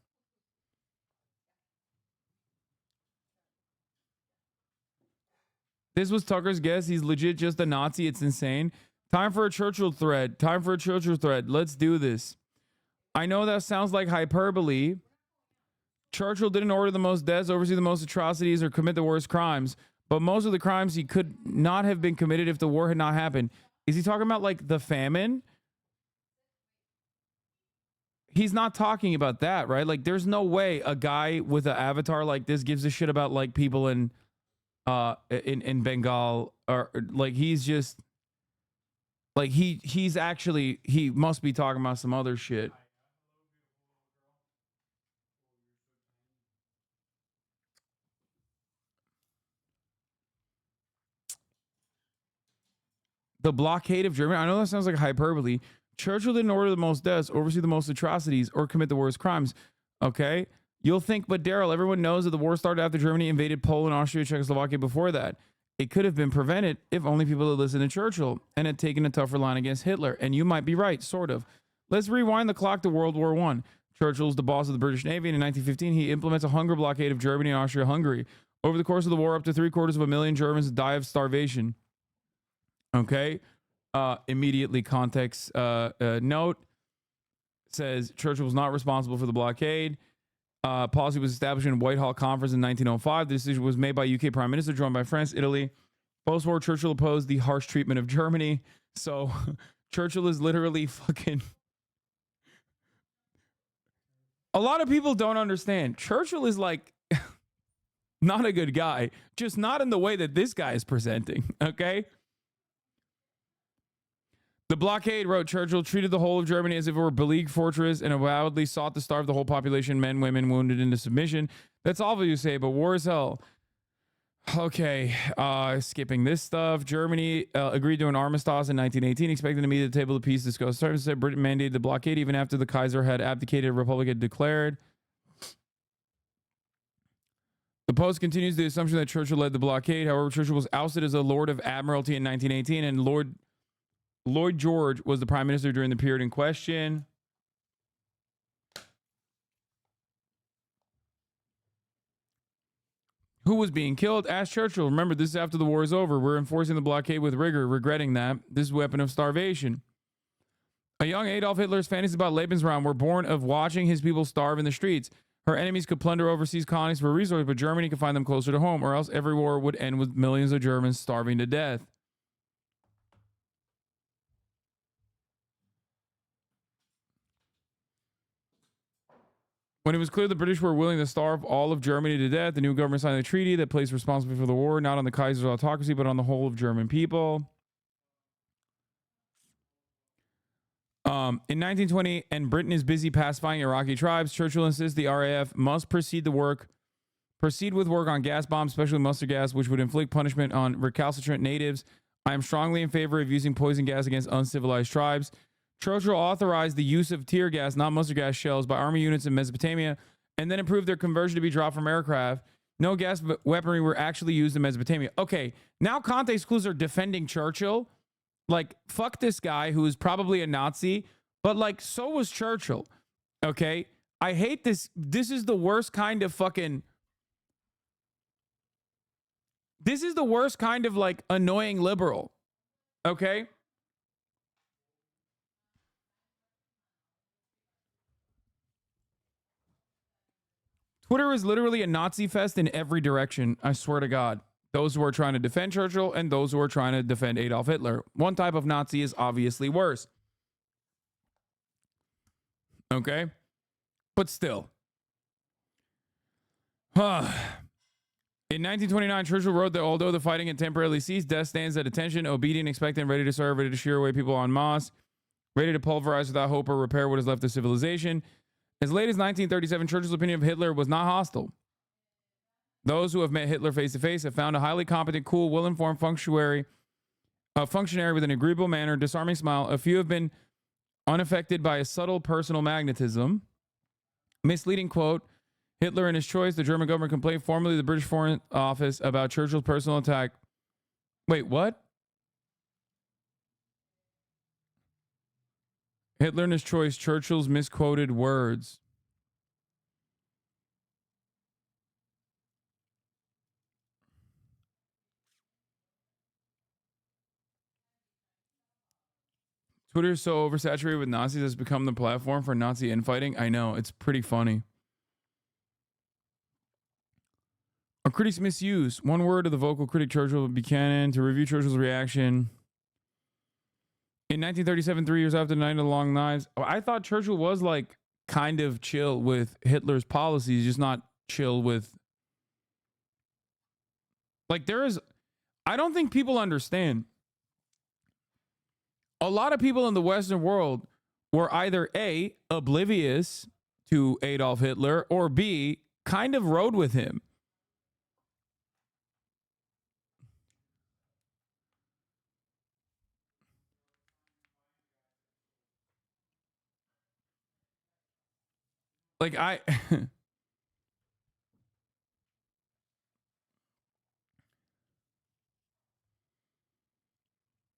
This was Tucker's guess. He's legit just a Nazi. It's insane. Time for a Churchill thread. Time for a Churchill thread. Let's do this. I know that sounds like hyperbole. Churchill didn't order the most deaths, oversee the most atrocities, or commit the worst crimes. But most of the crimes he could not have been committed if the war had not happened. Is he talking about like the famine? He's not talking about that, right? Like there's no way a guy with an avatar like this gives a shit about like people in Bengal, or like he's just like he's actually, he must be talking about some other shit. The blockade of Germany. I know that sounds like hyperbole. Churchill didn't order the most deaths, oversee the most atrocities, or commit the worst crimes. Okay? You'll think, but Daryl, everyone knows that the war started after Germany invaded Poland, Austria, Czechoslovakia before that. It could have been prevented if only people had listened to Churchill and had taken a tougher line against Hitler. And you might be right, sort of. Let's rewind the clock to World War I. Churchill's the boss of the British Navy, and in 1915, he implements a hunger blockade of Germany and Austria-Hungary. Over the course of the war, up to 750,000 Germans die of starvation. Okay? Immediately context note says Churchill was not responsible for the blockade. Policy was established in Whitehall Conference in 1905. The decision was made by UK Prime Minister, joined by France, Italy. Post-war, Churchill opposed the harsh treatment of Germany. So Churchill is literally fucking... A lot of people don't understand. Churchill is like not a good guy, just not in the way that this guy is presenting, okay? The blockade, wrote Churchill, treated the whole of Germany as if it were a beleaguered fortress and avowedly sought to starve the whole population, men, women, wounded into submission. That's all you say, but war is hell. Okay, skipping this stuff. Germany agreed to an armistice in 1918, expecting to meet at the table of peace, discuss terms. Said Britain mandated the blockade even after the Kaiser had abdicated, a republic had declared. The Post continues the assumption that Churchill led the blockade. However, Churchill was ousted as a Lord of Admiralty in 1918, and Lloyd George was the prime minister during the period in question. Who was being killed? Asked Churchill. Remember, this is after the war is over. We're enforcing the blockade with rigor, regretting that. This is a weapon of starvation. A young Adolf Hitler's fantasies about Lebensraum were born of watching his people starve in the streets. Her enemies could plunder overseas colonies for resources, but Germany could find them closer to home, or else every war would end with millions of Germans starving to death. When it was clear the British were willing to starve all of Germany to death, the new government signed a treaty that placed responsibility for the war not on the Kaiser's autocracy, but on the whole of German people. In 1920, and Britain is busy pacifying Iraqi tribes, Churchill insists the RAF must proceed with work on gas bombs, especially mustard gas, which would inflict punishment on recalcitrant natives. I am strongly in favor of using poison gas against uncivilized tribes. Churchill authorized the use of tear gas, not mustard gas shells, by army units in Mesopotamia, and then approved their conversion to be dropped from aircraft. No gas weaponry were actually used in Mesopotamia. Okay, now context clues are defending Churchill. Like, fuck this guy who is probably a Nazi, but like, so was Churchill. Okay, I hate this. This is the worst kind of fucking... This is the worst kind of like annoying liberal. Okay? Twitter is literally a Nazi fest in every direction. I swear to God. Those who are trying to defend Churchill and those who are trying to defend Adolf Hitler. One type of Nazi is obviously worse. Okay? But still. In 1929, Churchill wrote that although the fighting had temporarily ceased, death stands at attention, obedient, expectant, ready to serve, ready to shear away people en masse, ready to pulverize without hope or repair what is left of civilization. As late as 1937, Churchill's opinion of Hitler was not hostile. Those who have met Hitler face to face have found a highly competent, cool, well-informed functionary with an agreeable manner, disarming smile. A few have been unaffected by a subtle personal magnetism. Misleading quote, Hitler and his choice, the German government complained formally to the British Foreign Office about Churchill's personal attack. Wait, what? Hitler and his choice, Churchill's misquoted words. Twitter is so oversaturated with Nazis it's become the platform for Nazi infighting. I know, it's pretty funny. Are critics misuse? One word of the vocal critic Churchill Buchanan to review Churchill's reaction. In 1937, 3 years after the Night of the Long Knives, I thought Churchill was like kind of chill with Hitler's policies, just not chill with. Like I don't think people understand. A lot of people in the Western world were either A, oblivious to Adolf Hitler, or B, kind of rode with him. Like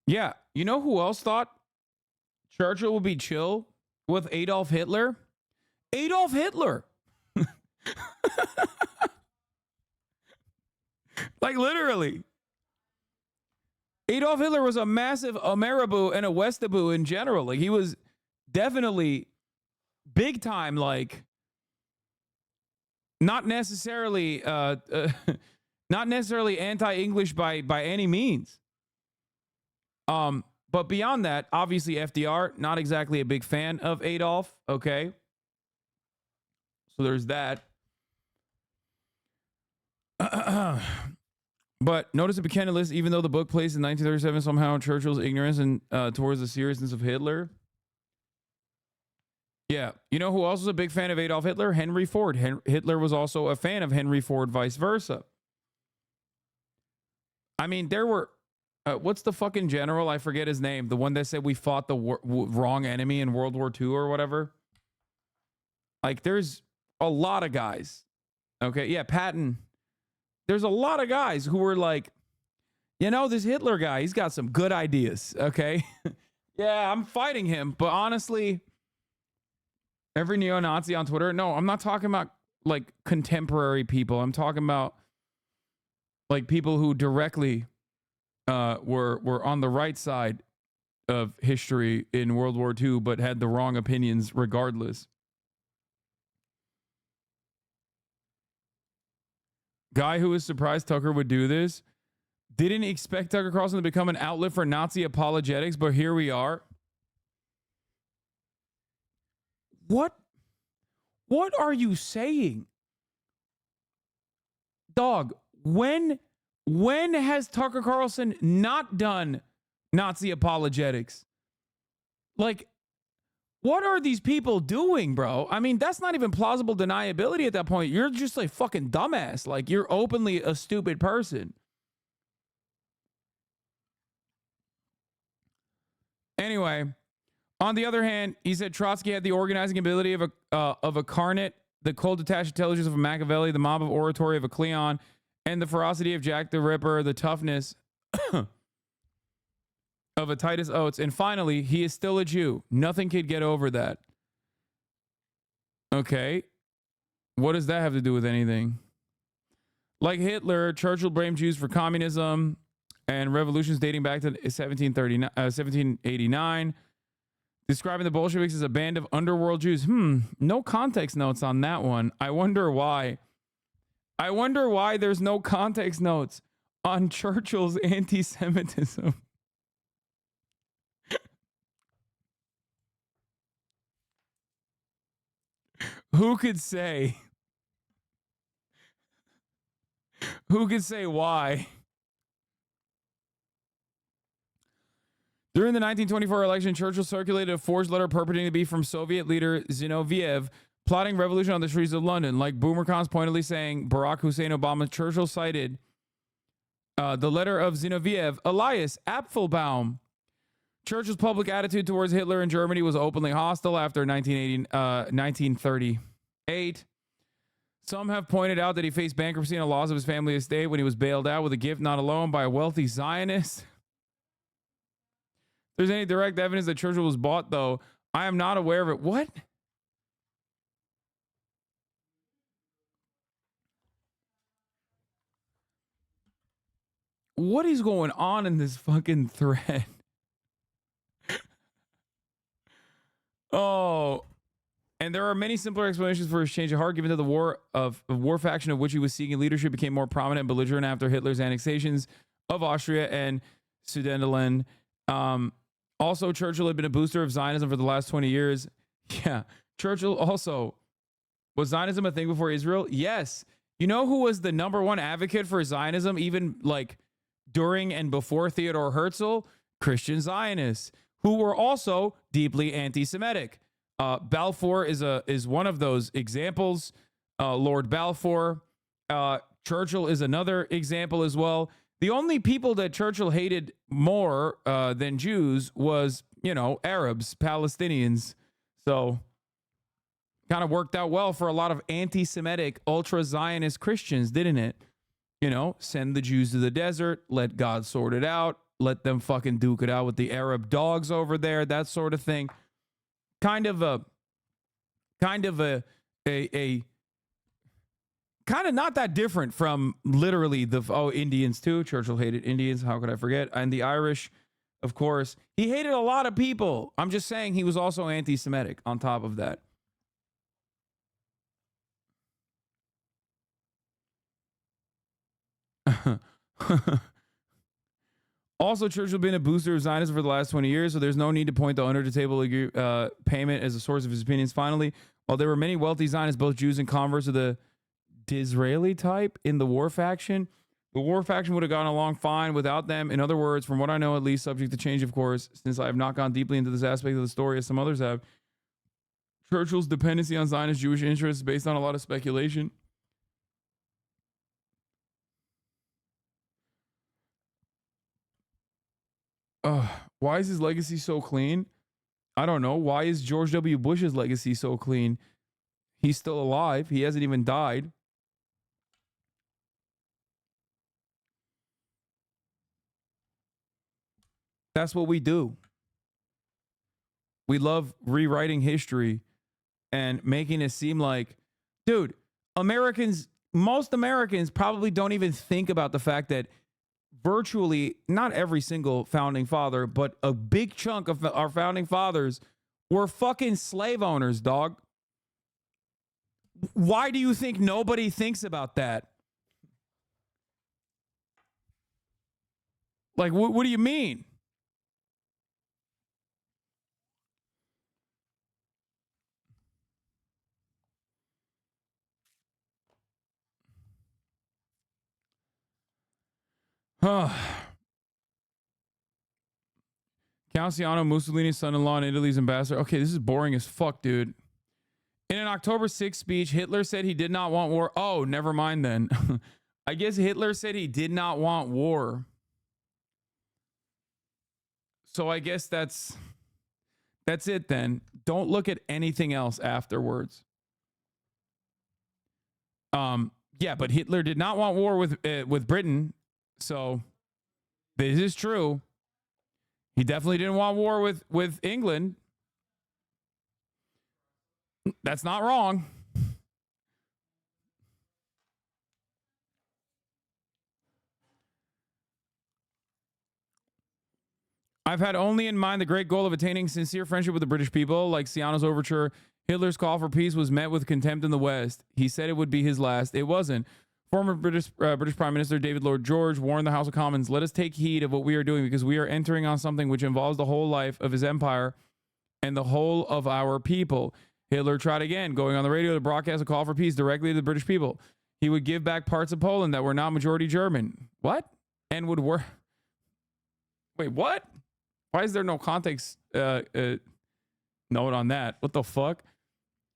yeah, you know who else thought Churchill would be chill with Adolf Hitler? Adolf Hitler. Like literally. Adolf Hitler was a massive Ameriboo and a Westaboo in general. Like he was definitely big time, like not necessarily anti-English by any means. But beyond that, obviously FDR, not exactly a big fan of Adolf. Okay. So there's that. But notice the Buchanan list, even though the book plays in 1937, somehow Churchill's ignorance and towards the seriousness of Hitler. Yeah. You know who else was a big fan of Adolf Hitler? Henry Ford. Hitler was also a fan of Henry Ford, vice versa. I mean, there were, what's the fucking general? I forget his name. The one that said we fought the wrong enemy in World War II or whatever. Like, there's a lot of guys. Okay. Yeah. Patton. There's a lot of guys who were like, you know, this Hitler guy, he's got some good ideas. Okay. Yeah, I'm fighting him. But honestly, every neo-Nazi on Twitter, no, I'm not talking about like contemporary people. I'm talking about like people who directly were on the right side of history in World War II, but had the wrong opinions regardless. Guy who was surprised Tucker would do this. Didn't expect Tucker Carlson to become an outlet for Nazi apologetics, but here we are. What are you saying? Dog, when has Tucker Carlson not done Nazi apologetics? Like, what are these people doing, bro? I mean, that's not even plausible deniability at that point. You're just a fucking dumbass. Like, you're openly a stupid person. Anyway, on the other hand, he said Trotsky had the organizing ability of a Carnot, the cold detached intelligence of a Machiavelli, the mob of oratory of a Cleon, and the ferocity of Jack the Ripper, the toughness of a Titus Oates. And finally, he is still a Jew. Nothing could get over that. Okay. What does that have to do with anything? Like Hitler, Churchill blamed Jews for communism and revolutions dating back to 1789. Describing the Bolsheviks as a band of underworld Jews. No context notes on that one. I wonder why. I wonder why there's no context notes on Churchill's anti-Semitism. Who could say? Who could say why? During the 1924 election, Churchill circulated a forged letter purporting to be from Soviet leader Zinoviev, plotting revolution on the streets of London. Like Boomercons pointedly saying Barack Hussein Obama, Churchill cited the letter of Zinoviev, Elias Apfelbaum. Churchill's public attitude towards Hitler in Germany was openly hostile after 1938. Some have pointed out that he faced bankruptcy and a loss of his family estate when he was bailed out with a gift not alone by a wealthy Zionist. If there's any direct evidence that Churchill was bought, though, I am not aware of it. What? What is going on in this fucking thread? Oh, and there are many simpler explanations for his change of heart, given that the war faction of which he was seeking leadership became more prominent and belligerent after Hitler's annexations of Austria and Sudetenland. Also, Churchill had been a booster of Zionism for the last 20 years. Yeah, Churchill also. Was Zionism a thing before Israel? Yes. You know who was the #1 advocate for Zionism, even like during and before Theodore Herzl? Christian Zionists, who were also deeply anti-Semitic. Balfour is one of those examples. Lord Balfour. Churchill is another example as well. The only people that Churchill hated more than Jews was, Arabs, Palestinians. So kind of worked out well for a lot of anti-Semitic, ultra-Zionist Christians, didn't it? Send the Jews to the desert, let God sort it out, let them fucking duke it out with the Arab dogs over there, that sort of thing. Kind of not that different from literally Indians too. Churchill hated Indians. How could I forget? And the Irish, of course. He hated a lot of people. I'm just saying he was also anti-Semitic on top of that. Also, Churchill been a booster of Zionism for the last 20 years, so there's no need to point the under-the-table payment as a source of his opinions. Finally, while there were many wealthy Zionists, both Jews and converts of the Disraeli type in the war faction, the war faction would have gone along fine without them. In other words, from what I know, at least subject to change, of course, since I have not gone deeply into this aspect of the story as some others have, Churchill's dependency on Zionist Jewish interests is based on a lot of speculation. Why is his legacy so clean? I don't know. Why is George W. Bush's legacy so clean? He's still alive. He hasn't even died. That's what we do. We love rewriting history and making it seem like, dude, most Americans probably don't even think about the fact that virtually not every single founding father, but a big chunk of our founding fathers were fucking slave owners, dog. Why do you think nobody thinks about that? Like, what do you mean? Calciano, Mussolini's son-in-law and Italy's ambassador. Okay, this is boring as fuck, dude. In an October 6th speech, Hitler said he did not want war. Oh, never mind then. I guess Hitler said he did not want war. So I guess that's it then. Don't look at anything else afterwards. Yeah, but Hitler did not want war with Britain. So this is true. He definitely didn't want war with England. That's not wrong. I've had only in mind the great goal of attaining sincere friendship with the British people. Like Ciano's overture, Hitler's call for peace was met with contempt in the West. He said it would be his last. It wasn't. Former British Prime Minister David Lloyd George warned the House of Commons, let us take heed of what we are doing because we are entering on something which involves the whole life of his empire and the whole of our people. Hitler tried again, going on the radio to broadcast a call for peace directly to the British people. He would give back parts of Poland that were not majority German. What? And would work. Wait, what? Why is there no context note on that? What the fuck?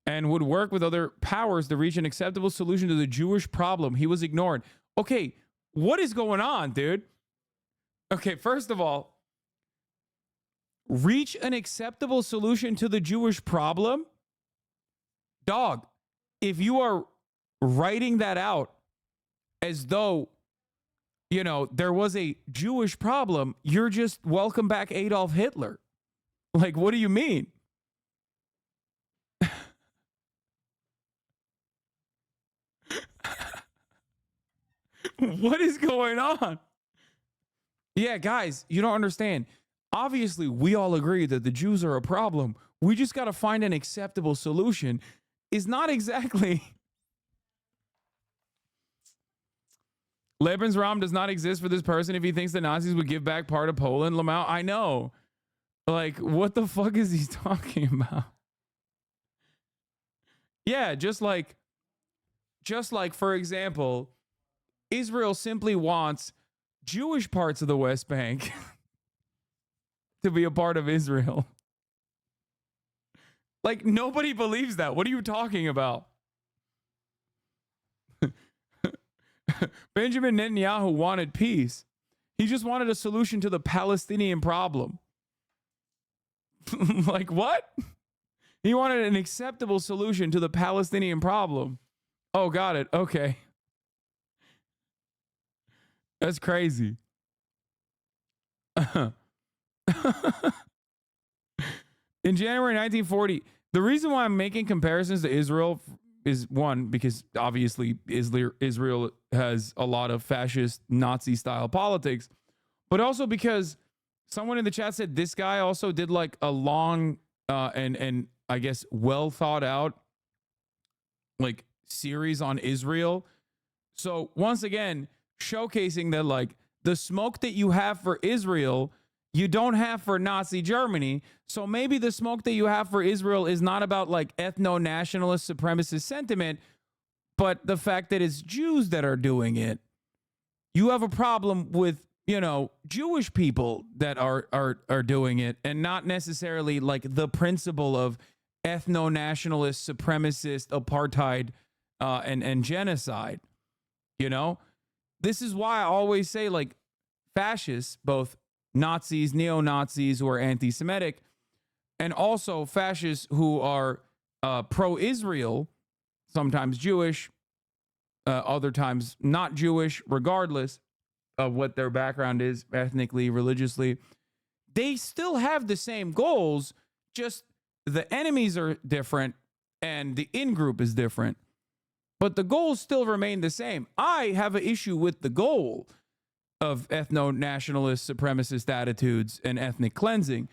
And would work with other powers to reach an acceptable solution to the Jewish problem. He was ignored. Okay, what is going on, dude? Okay, first of all, reach an acceptable solution to the Jewish problem? Dog, if you are writing that out as though, there was a Jewish problem, you're just welcome back Adolf Hitler. Like, what do you mean? What is going on? Yeah, guys, you don't understand. obviously we all agree that the Jews are a problem. We just got to find an acceptable solution is not exactly. Lebensraum does not exist for this person if he thinks the Nazis would give back part of Poland. Lamau, I know. Like, what the fuck is he talking about? Yeah, just like, for example, Israel simply wants Jewish parts of the West Bank to be a part of Israel. Like, nobody believes that. What are you talking about? Benjamin Netanyahu wanted peace. He just wanted a solution to the Palestinian problem. Like, what? He wanted an acceptable solution to the Palestinian problem. Oh, got it. Okay. That's crazy. In January 1940, the reason why I'm making comparisons to Israel is, one, because obviously Israel has a lot of fascist Nazi style politics, but also because someone in the chat said this guy also did like a long and I guess well thought out like series on Israel. So once again, showcasing that like the smoke that you have for Israel, you don't have for Nazi Germany. So maybe the smoke that you have for Israel is not about like ethno-nationalist supremacist sentiment, but the fact that it's Jews that are doing it. You have a problem with, you know, Jewish people that are doing it, and not necessarily like the principle of ethno-nationalist supremacist apartheid and genocide. You know, this is why I always say like fascists, both Nazis, neo-Nazis who are anti-Semitic, and also fascists who are pro-Israel, sometimes Jewish, other times not Jewish, regardless of what their background is, ethnically, religiously. They still have the same goals, just the enemies are different and the in-group is different. But the goals still remain the same. I have an issue with the goal of ethno-nationalist supremacist attitudes and ethnic cleansing.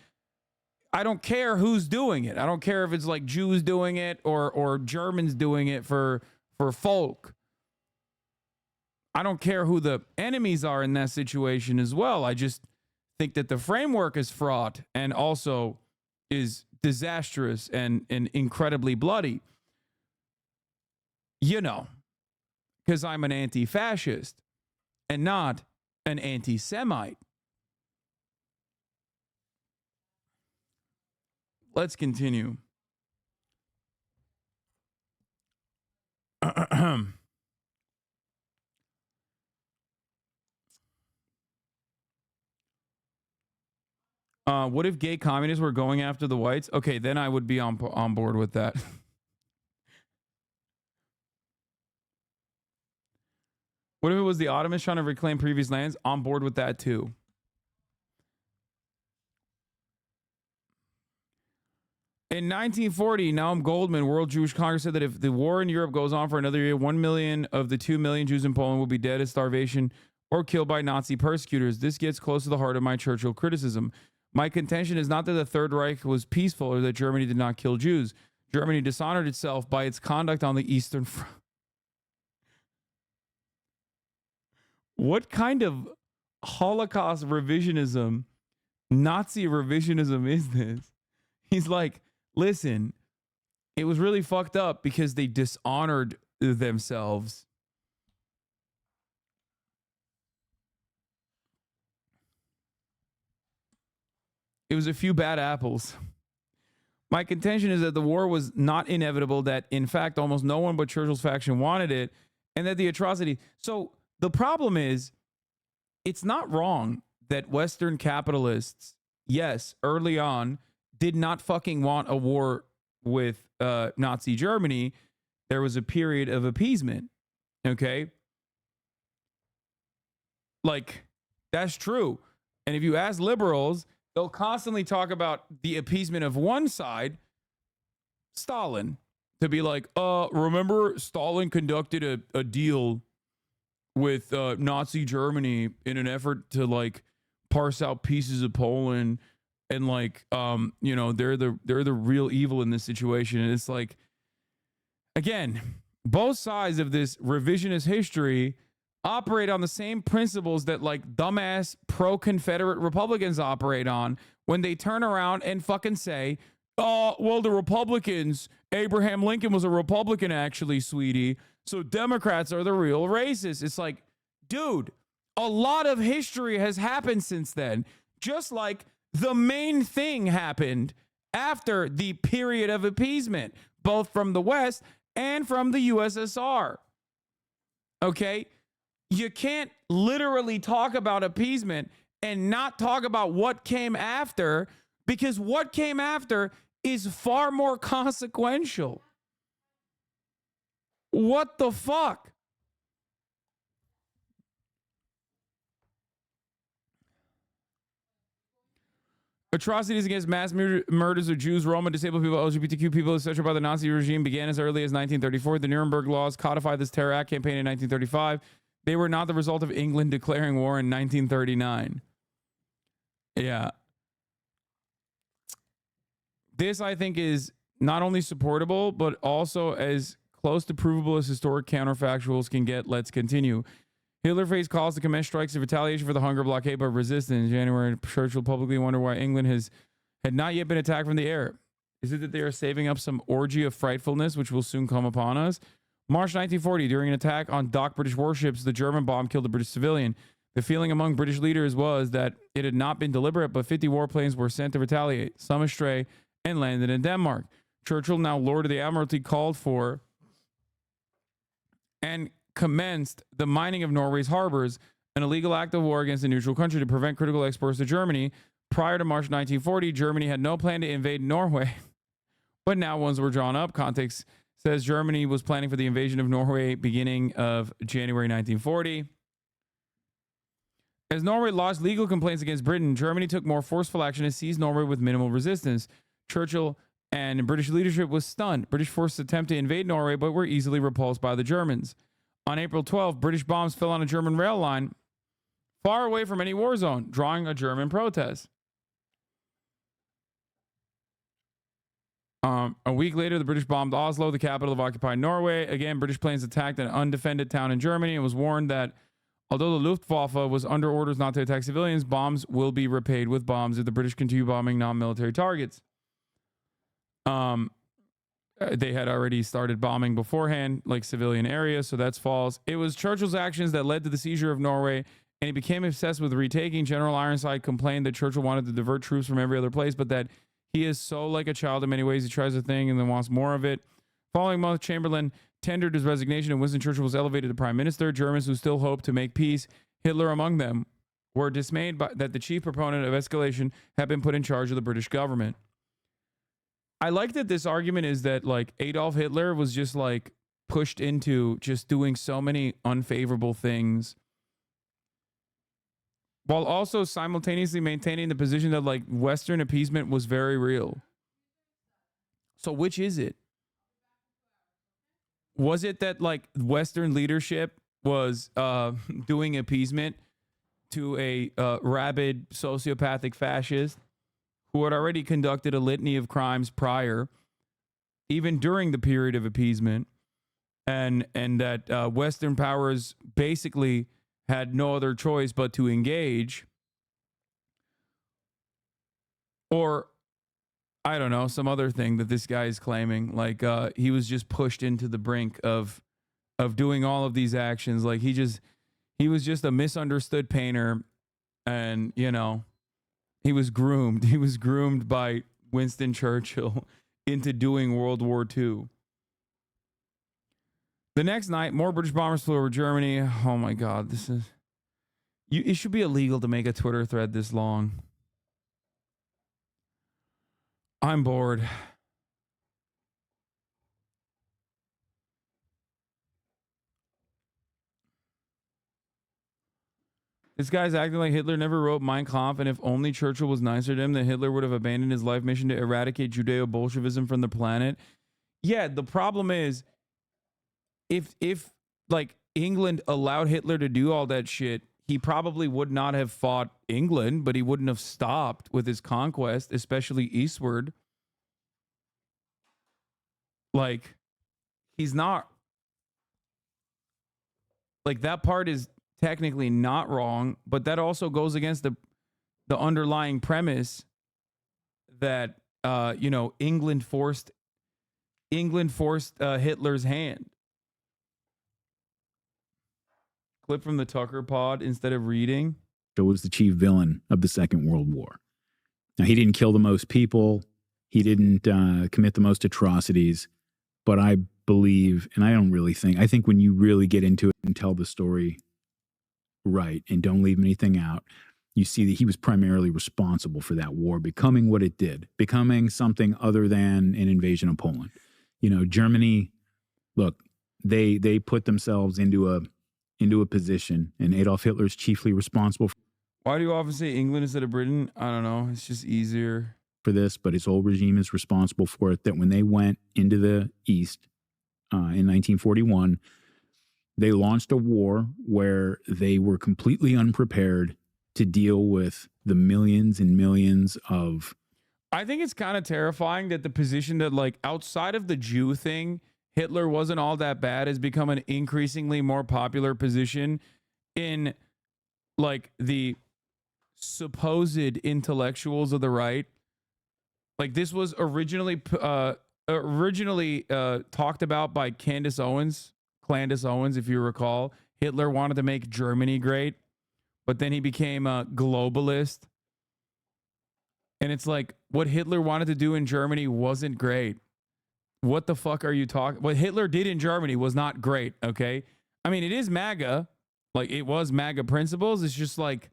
I don't care who's doing it. I don't care if it's like Jews doing it or Germans doing it for folk. I don't care who the enemies are in that situation as well. I just think that the framework is fraught and also is disastrous and incredibly bloody. You know, because I'm an anti-fascist and not an anti-Semite. Let's continue. What if gay communists were going after the whites? Okay, then I would be on board with that. What if it was the Ottomans trying to reclaim previous lands? On board with that too. In 1940, Noam Goldman, World Jewish Congress, said that if the war in Europe goes on for another year, 1 million of the 2 million Jews in Poland will be dead of starvation or killed by Nazi persecutors. This gets close to the heart of my Churchill criticism. My contention is not that the Third Reich was peaceful or that Germany did not kill Jews. Germany dishonored itself by its conduct on the Eastern Front. What kind of Holocaust revisionism, Nazi revisionism is this? He's like, listen, it was really fucked up because they dishonored themselves. It was a few bad apples. My contention is that the war was not inevitable, that in fact almost no one but Churchill's faction wanted it, and that the atrocity... So the problem is, it's not wrong that Western capitalists, yes, early on, did not fucking want a war with Nazi Germany. There was a period of appeasement, okay? Like, that's true. And if you ask liberals, they'll constantly talk about the appeasement of one side, Stalin, to be like, remember Stalin conducted a deal with Nazi Germany in an effort to like parse out pieces of Poland and like, you know, they're the real evil in this situation. And it's like, again, both sides of this revisionist history operate on the same principles that like dumbass pro-Confederate Republicans operate on when they turn around and fucking say, oh, well, the Republicans, Abraham Lincoln was a Republican actually, sweetie. So Democrats are the real racists. It's like, dude, a lot of history has happened since then. Just like the main thing happened after the period of appeasement, both from the West and from the USSR. Okay? You can't literally talk about appeasement and not talk about what came after, because what came after is far more consequential. What the fuck? Atrocities against mass murders of Jews, Roma, disabled people, LGBTQ people, etc. by the Nazi regime began as early as 1934. The Nuremberg Laws codified this terror act campaign in 1935. They were not the result of England declaring war in 1939. Yeah. This, I think, is not only supportable, but also as close to provable as historic counterfactuals can get. Let's continue. Hitler faced calls to commence strikes of retaliation for the hunger blockade, but resisted. In January, Churchill publicly wondered why England had not yet been attacked from the air. Is it that they are saving up some orgy of frightfulness, which will soon come upon us? March 1940, during an attack on docked British warships, the German bomb killed a British civilian. The feeling among British leaders was that it had not been deliberate, but 50 warplanes were sent to retaliate, some astray, and landed in Denmark. Churchill, now Lord of the Admiralty, called for and commenced the mining of Norway's harbors, an illegal act of war against a neutral country to prevent critical exports to Germany. Prior to March 1940, Germany had no plan to invade Norway, but now ones were drawn up. Context says Germany was planning for the invasion of Norway beginning of January 1940. As Norway lodged legal complaints against Britain, Germany took more forceful action and seized Norway with minimal resistance. Churchill and British leadership was stunned. British forces attempted to invade Norway, but were easily repulsed by the Germans. On April 12, British bombs fell on a German rail line far away from any war zone, drawing a German protest. A week later, the British bombed Oslo, the capital of occupied Norway. Again, British planes attacked an undefended town in Germany and was warned that although the Luftwaffe was under orders not to attack civilians, bombs will be repaid with bombs if the British continue bombing non-military targets. They had already started bombing beforehand, like civilian areas, so that's false. It was Churchill's actions that led to the seizure of Norway, and he became obsessed with retaking. General Ironside complained that Churchill wanted to divert troops from every other place, but that he is so like a child in many ways. He tries a thing and then wants more of it. Following month, Chamberlain tendered his resignation, and Winston Churchill was elevated to prime minister. Germans who still hoped to make peace, Hitler among them, were dismayed that the chief proponent of escalation had been put in charge of the British government. I like that this argument is that like Adolf Hitler was just like pushed into just doing so many unfavorable things, while also simultaneously maintaining the position that like Western appeasement was very real. So which is it? Was it that like Western leadership was doing appeasement to a rabid sociopathic fascist who had already conducted a litany of crimes prior, even during the period of appeasement, and that Western powers basically had no other choice but to engage? Or, I don't know, some other thing that this guy is claiming, like he was just pushed into the brink of doing all of these actions. Like he was just a misunderstood painter, and you know, he was groomed. He was groomed by Winston Churchill into doing World War II. The next night, more British bombers flew over Germany. Oh my God, this is... It should be illegal to make a Twitter thread this long. I'm bored. This guy's acting like Hitler never wrote Mein Kampf, and if only Churchill was nicer to him, then Hitler would have abandoned his life mission to eradicate Judeo-Bolshevism from the planet. Yeah, the problem is, if like England allowed Hitler to do all that shit, he probably would not have fought England, but he wouldn't have stopped with his conquest, especially eastward. Like, he's not, like, that part is technically not wrong, but that also goes against the underlying premise that England forced Hitler's hand. Clip from the Tucker pod instead of reading. Was the chief villain of the Second World War. Now, he didn't kill the most people. He didn't commit the most atrocities. But I believe, and I think when you really get into it and tell the story right and don't leave anything out, you see that he was primarily responsible for that war becoming what it did, becoming something other than an invasion of Poland. Germany, look, they put themselves into a position, and Adolf Hitler is chiefly responsible for. Why do you often say England instead of Britain? I don't know. It's just easier. For this, but his whole regime is responsible for it. That when they went into the East in 1941, they launched a war where they were completely unprepared to deal with the millions and millions of. I think it's kind of terrifying that the position that, like, outside of the Jew thing, Hitler wasn't all that bad has become an increasingly more popular position in, like, the supposed intellectuals of the right. Like, this was originally talked about by Candace Owens, if you recall. Hitler wanted to make Germany great, but then he became a globalist. And it's like, what Hitler wanted to do in Germany wasn't great. What the fuck are you talking? What Hitler did in Germany was not great, okay? I mean, it is MAGA. Like, it was MAGA principles. It's just like,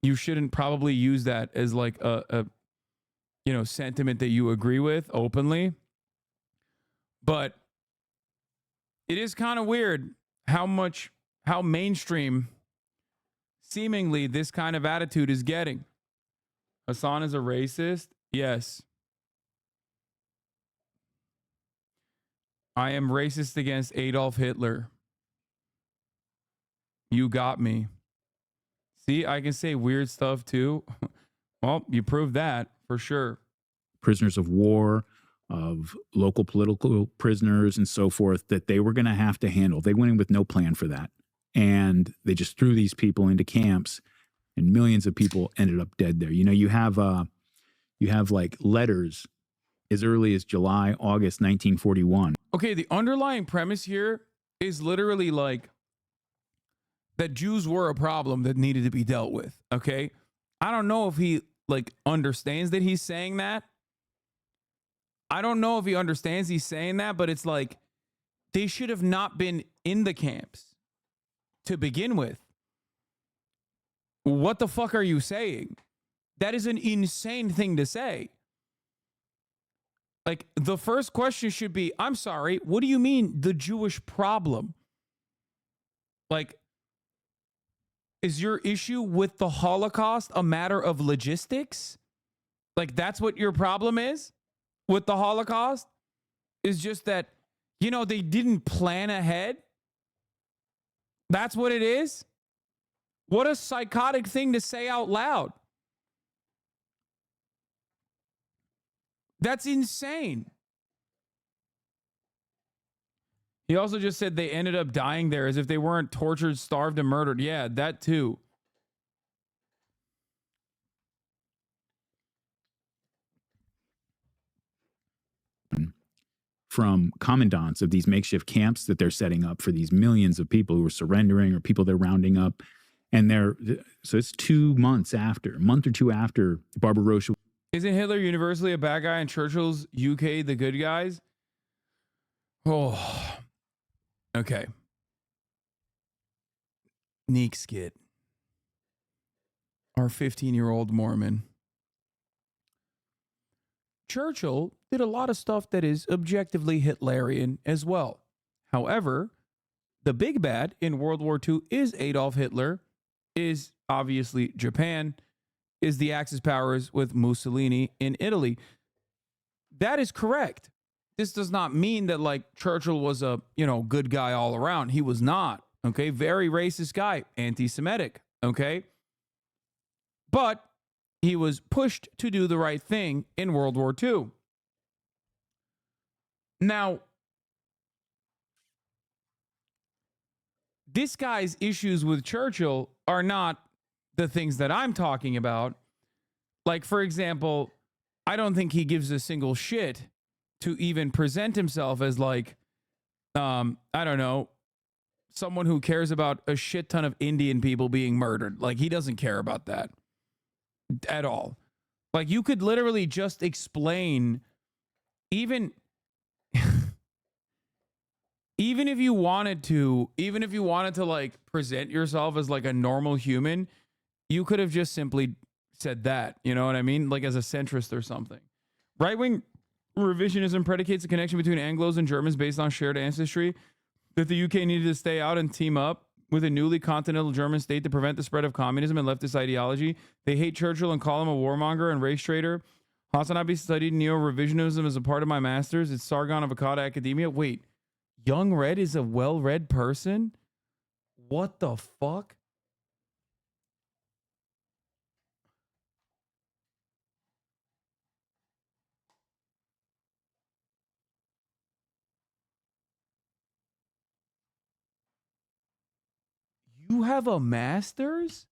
you shouldn't probably use that as like a sentiment that you agree with openly. But it is kind of weird how mainstream seemingly this kind of attitude is getting. Hasan is a racist? Yes. I am racist against Adolf Hitler. You got me. See, I can say weird stuff too. Well, you proved that for sure. Prisoners of war, of local political prisoners and so forth, that they were going to have to handle. They went in with no plan for that. And they just threw these people into camps, and millions of people ended up dead there. You have like letters as early as July, August 1941. Okay, the underlying premise here is literally like that Jews were a problem that needed to be dealt with, okay? I don't know if he like understands that he's saying that. I don't know if he understands he's saying that, but it's like they should have not been in the camps to begin with. What the fuck are you saying? That is an insane thing to say. Like, the first question should be, I'm sorry, what do you mean the Jewish problem? Like, is your issue with the Holocaust a matter of logistics? Like, that's what your problem is with the Holocaust? Is just that, they didn't plan ahead? That's what it is? What a psychotic thing to say out loud. That's insane. He also just said they ended up dying there as if they weren't tortured, starved, and murdered. Yeah, that too. From commandants of these makeshift camps that they're setting up for these millions of people who are surrendering or people they're rounding up. And so it's 2 months after, a month or two after Barbarossa. Isn't Hitler universally a bad guy and Churchill's UK the good guys? Oh, okay. Neek skit. Our 15-year-old Mormon. Churchill did a lot of stuff that is objectively Hitlerian as well. However, the big bad in World War II is Adolf Hitler, is obviously Japan, is the Axis powers with Mussolini in Italy. That is correct. This does not mean that like Churchill was a, good guy all around. He was not. Okay, very racist guy, anti-Semitic. Okay, but he was pushed to do the right thing in World War II. Now, this guy's issues with Churchill are not the things that I'm talking about. Like, for example, I don't think he gives a single shit to even present himself as like, I don't know, someone who cares about a shit ton of Indian people being murdered. Like, he doesn't care about that at all. Like, you could literally just explain, even if you wanted to like present yourself as like a normal human, you could have just simply said that, you know what I mean? Like as a centrist or something. Right-wing revisionism predicates a connection between Anglos and Germans based on shared ancestry, that the UK needed to stay out and team up with a newly continental German state to prevent the spread of communism and leftist ideology. They hate Churchill and call him a warmonger and race traitor. HasanAbi studied neo-revisionism as a part of my master's. It's Sargon of Akkad Academia. Wait, Young Red is a well-read person? What the fuck? You have a master's?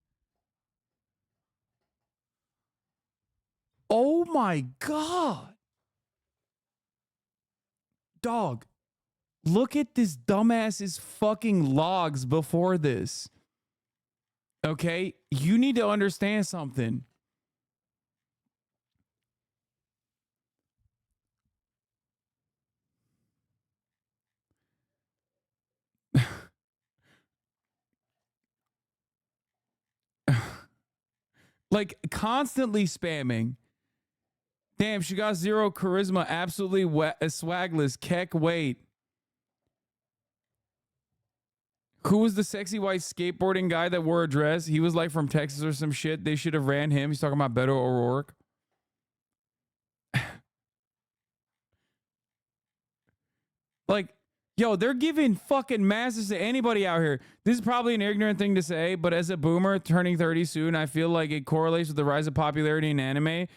Oh my God. Dog, look at this dumbass's fucking logs before this. Okay? You need to understand something. Like, constantly spamming. Damn, she got zero charisma. Absolutely swagless. Keck, wait. Who was the sexy white skateboarding guy that wore a dress? He was like from Texas or some shit. They should have ran him. He's talking about Beto O'Rourke. Like, yo, they're giving fucking masses to anybody out here. This is probably an ignorant thing to say, but as a boomer turning 30 soon, I feel like it correlates with the rise of popularity in anime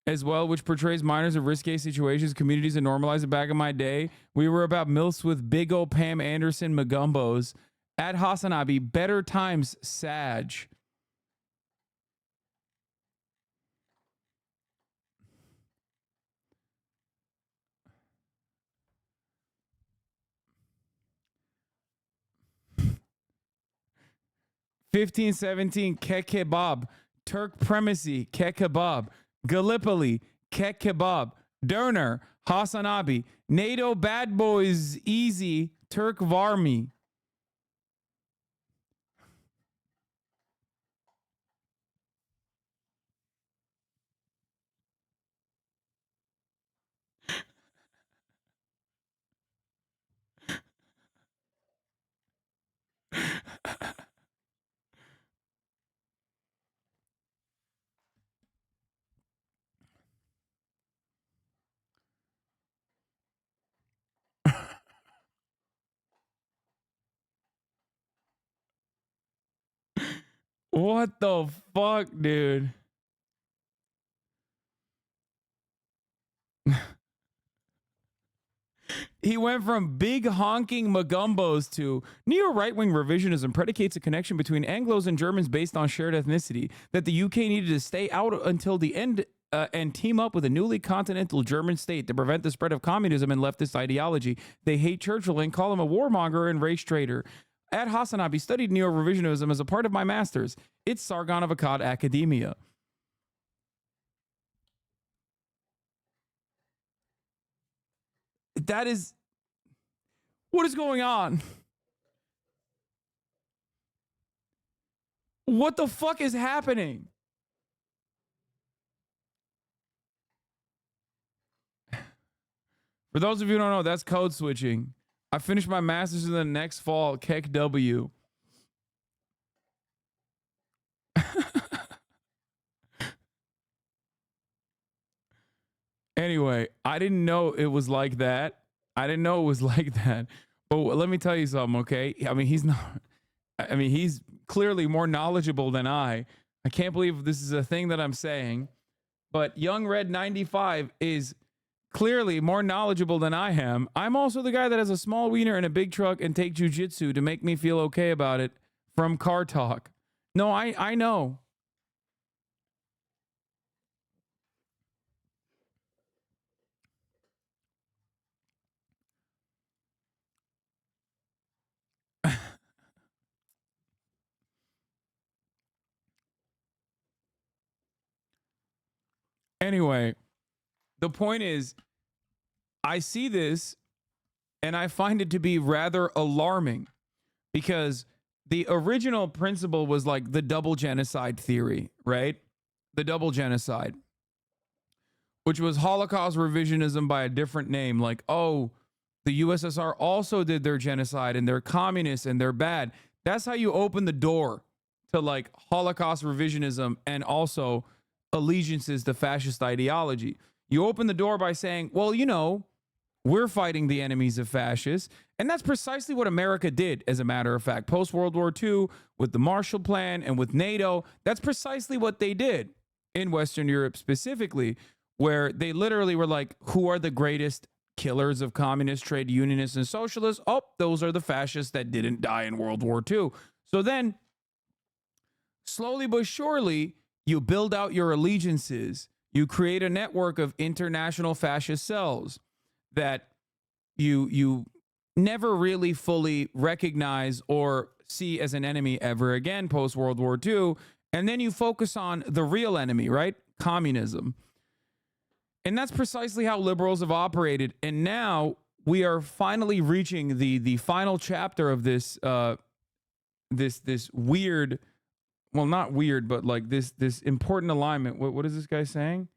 as well, which portrays minors in risque situations, communities that normalize it. Back in my day, we were about MILFs with big old Pam Anderson Magumbos. At HasanAbi, better times, Sag. $15.17 Kek Kebab, Turk Primacy Kek Kebab, Gallipoli Kek Kebab, Derner HasanAbi, NATO Bad Boys Easy Turk Varmi. What the fuck, dude? He went from big honking Magumbos to neo right-wing revisionism predicates a connection between Anglos and Germans based on shared ethnicity, that the UK needed to stay out until the end and team up with a newly continental German state to prevent the spread of communism and leftist ideology. They hate Churchill and call him a warmonger and race traitor. At HasanAbi studied neo-revisionism as a part of my master's. It's Sargon of Akkad Academia. That is... What is going on? What the fuck is happening? For those of you who don't know, that's code switching. I finished my master's in the next fall, Keck W. Anyway, I didn't know it was like that. But let me tell you something, okay? I mean, he's not... I mean, he's clearly more knowledgeable than I can't believe this is a thing that I'm saying, but Young Red 95 is clearly more knowledgeable than I am. I'm also the guy that has a small wiener and a big truck and take jujitsu to make me feel okay about it from Car Talk. No, I know. Anyway, the point is, I see this and I find it to be rather alarming because the original principle was like the double genocide theory, right? The double genocide, which was Holocaust revisionism by a different name. Like, oh, the USSR also did their genocide and they're communists and they're bad. That's how you open the door to like Holocaust revisionism and also allegiances to fascist ideology. You open the door by saying, well, you know, we're fighting the enemies of fascists. And that's precisely what America did, as a matter of fact. Post-World War II, with the Marshall Plan and with NATO, that's precisely what they did in Western Europe specifically, where they literally were like, who are the greatest killers of communists, trade unionists, and socialists? Oh, those are the fascists that didn't die in World War II. So then, slowly but surely, you build out your allegiances. You create a network of international fascist cells that you never really fully recognize or see as an enemy ever again post World War II. And then you focus on the real enemy, right? Communism. And that's precisely how liberals have operated. And now we are finally reaching the final chapter of this this weird, well, not weird, but like this important alignment. What is this guy saying?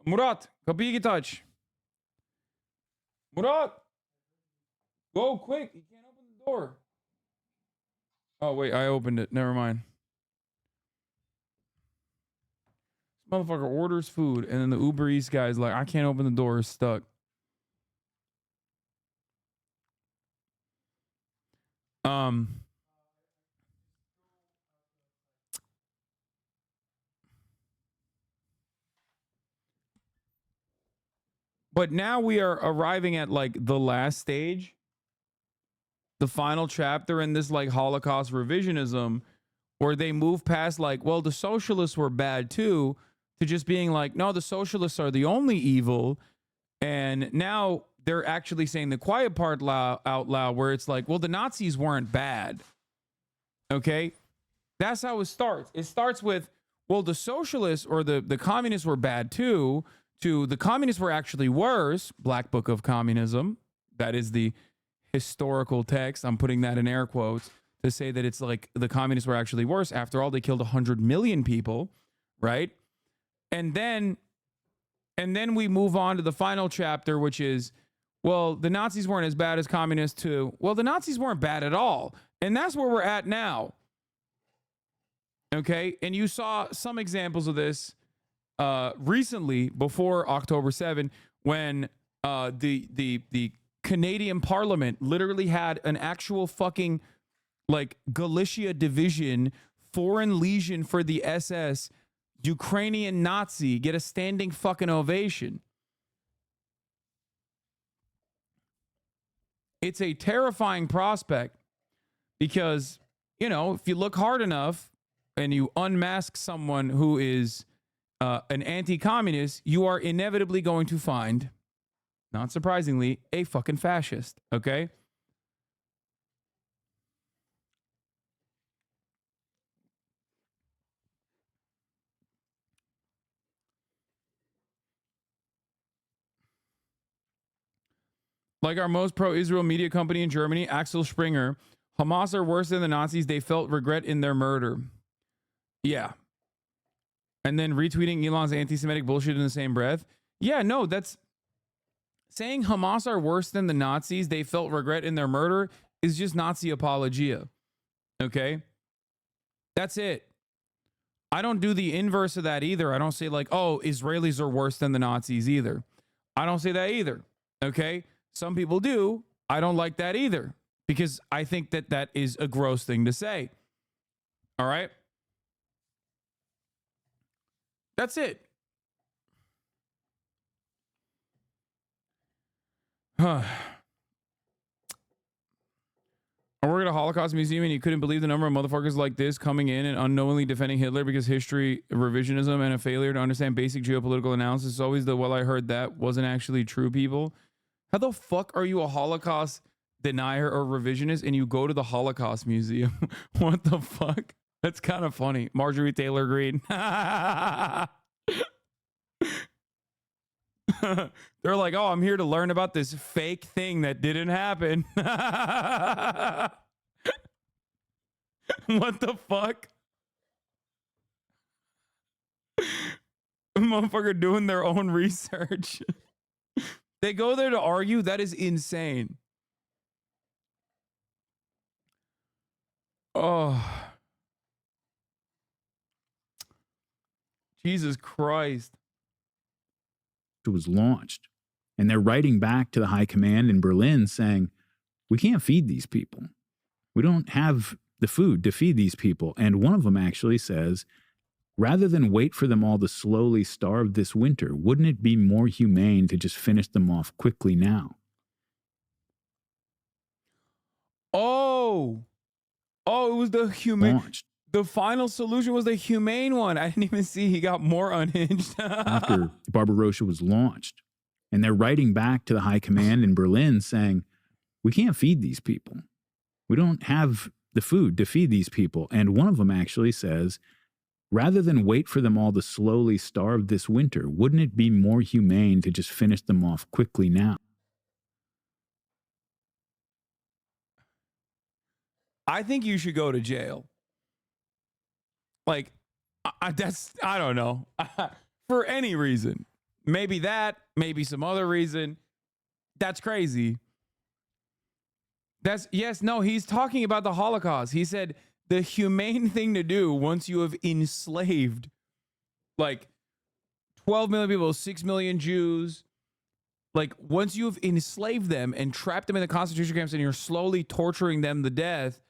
Murat, kapıyı touch. Murat, go quick. You can't open the door. Oh, wait, I opened it. Never mind. This motherfucker orders food, and then the Uber Eats guy's like, I can't open the door. It's stuck. But now we are arriving at like the last stage, the final chapter in this like Holocaust revisionism, where they move past like, well, the socialists were bad too, to just being like, no, the socialists are the only evil. And now they're actually saying the quiet part out loud, where it's like, well, the Nazis weren't bad. Okay? That's how it starts. It starts with, well, the socialists or the communists were bad too, to the communists were actually worse, Black Book of Communism. That is the historical text. I'm putting that in air quotes to say that it's like the communists were actually worse. After all, they killed 100 million people, right? And then we move on to the final chapter, which is, well, the Nazis weren't as bad as communists too. Well, the Nazis weren't bad at all. And that's where we're at now. Okay? And you saw some examples of this recently, before October 7, when the Canadian Parliament literally had an actual fucking like Galicia division, foreign legion for the SS, Ukrainian Nazi get a standing fucking ovation. It's a terrifying prospect because, you know, if you look hard enough and you unmask someone who is an anti-communist, you are inevitably going to find, not surprisingly, a fucking fascist, okay? Like our most pro-Israel media company in Germany, Axel Springer, Hamas are worse than the Nazis. They felt regret in their murder. Yeah. And then retweeting Elon's anti-Semitic bullshit in the same breath. Yeah, no, that's saying Hamas are worse than the Nazis. They felt regret in their murder is just Nazi apologia. Okay? That's it. I don't do the inverse of that either. I don't say like, oh, Israelis are worse than the Nazis either. I don't say that either. Okay? Some people do. I don't like that either. because I think that that is a gross thing to say. All right? That's it. I work at a Holocaust museum, and you couldn't believe the number of motherfuckers like this coming in and unknowingly defending Hitler because history revisionism and a failure to understand basic geopolitical analysis is always the, well, I heard that wasn't actually true, people. How the fuck are you a Holocaust denier or revisionist and you go to the Holocaust museum? What the fuck? That's kind of funny. Marjorie Taylor Greene. They're like, oh, I'm here to learn about this fake thing that didn't happen. What the fuck? Motherfucker doing their own research. They go there to argue? That is insane. Oh. Jesus Christ. It was launched. And they're writing back to the high command in Berlin saying, we can't feed these people. We don't have the food to feed these people. And one of them actually says, rather than wait for them all to slowly starve this winter, wouldn't it be more humane to just finish them off quickly now? Oh, it was the humane. The final solution was the humane one. I didn't even see he got more unhinged. After Barbarossa was launched. And they're writing back to the high command in Berlin saying, we can't feed these people. We don't have the food to feed these people. And one of them actually says, rather than wait for them all to slowly starve this winter, wouldn't it be more humane to just finish them off quickly now? I think you should go to jail. Like, I don't know. For any reason. Maybe that, maybe some other reason. That's crazy. He's talking about the Holocaust. He said the humane thing to do once you have enslaved like 12 million people, 6 million Jews, like once you've enslaved them and trapped them in the concentration camps and you're slowly torturing them to death,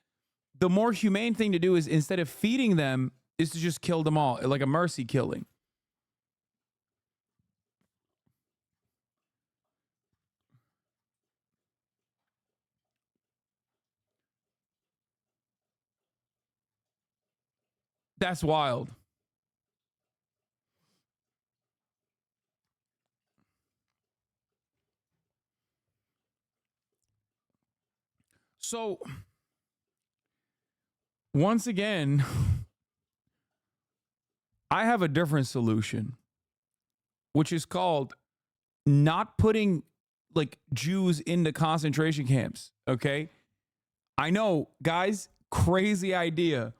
the more humane thing to do is, instead of feeding them, is to just kill them all, like a mercy killing. That's wild. So, once again, I have a different solution, which is called not putting like Jews into concentration camps. Okay. I know, guys, crazy idea.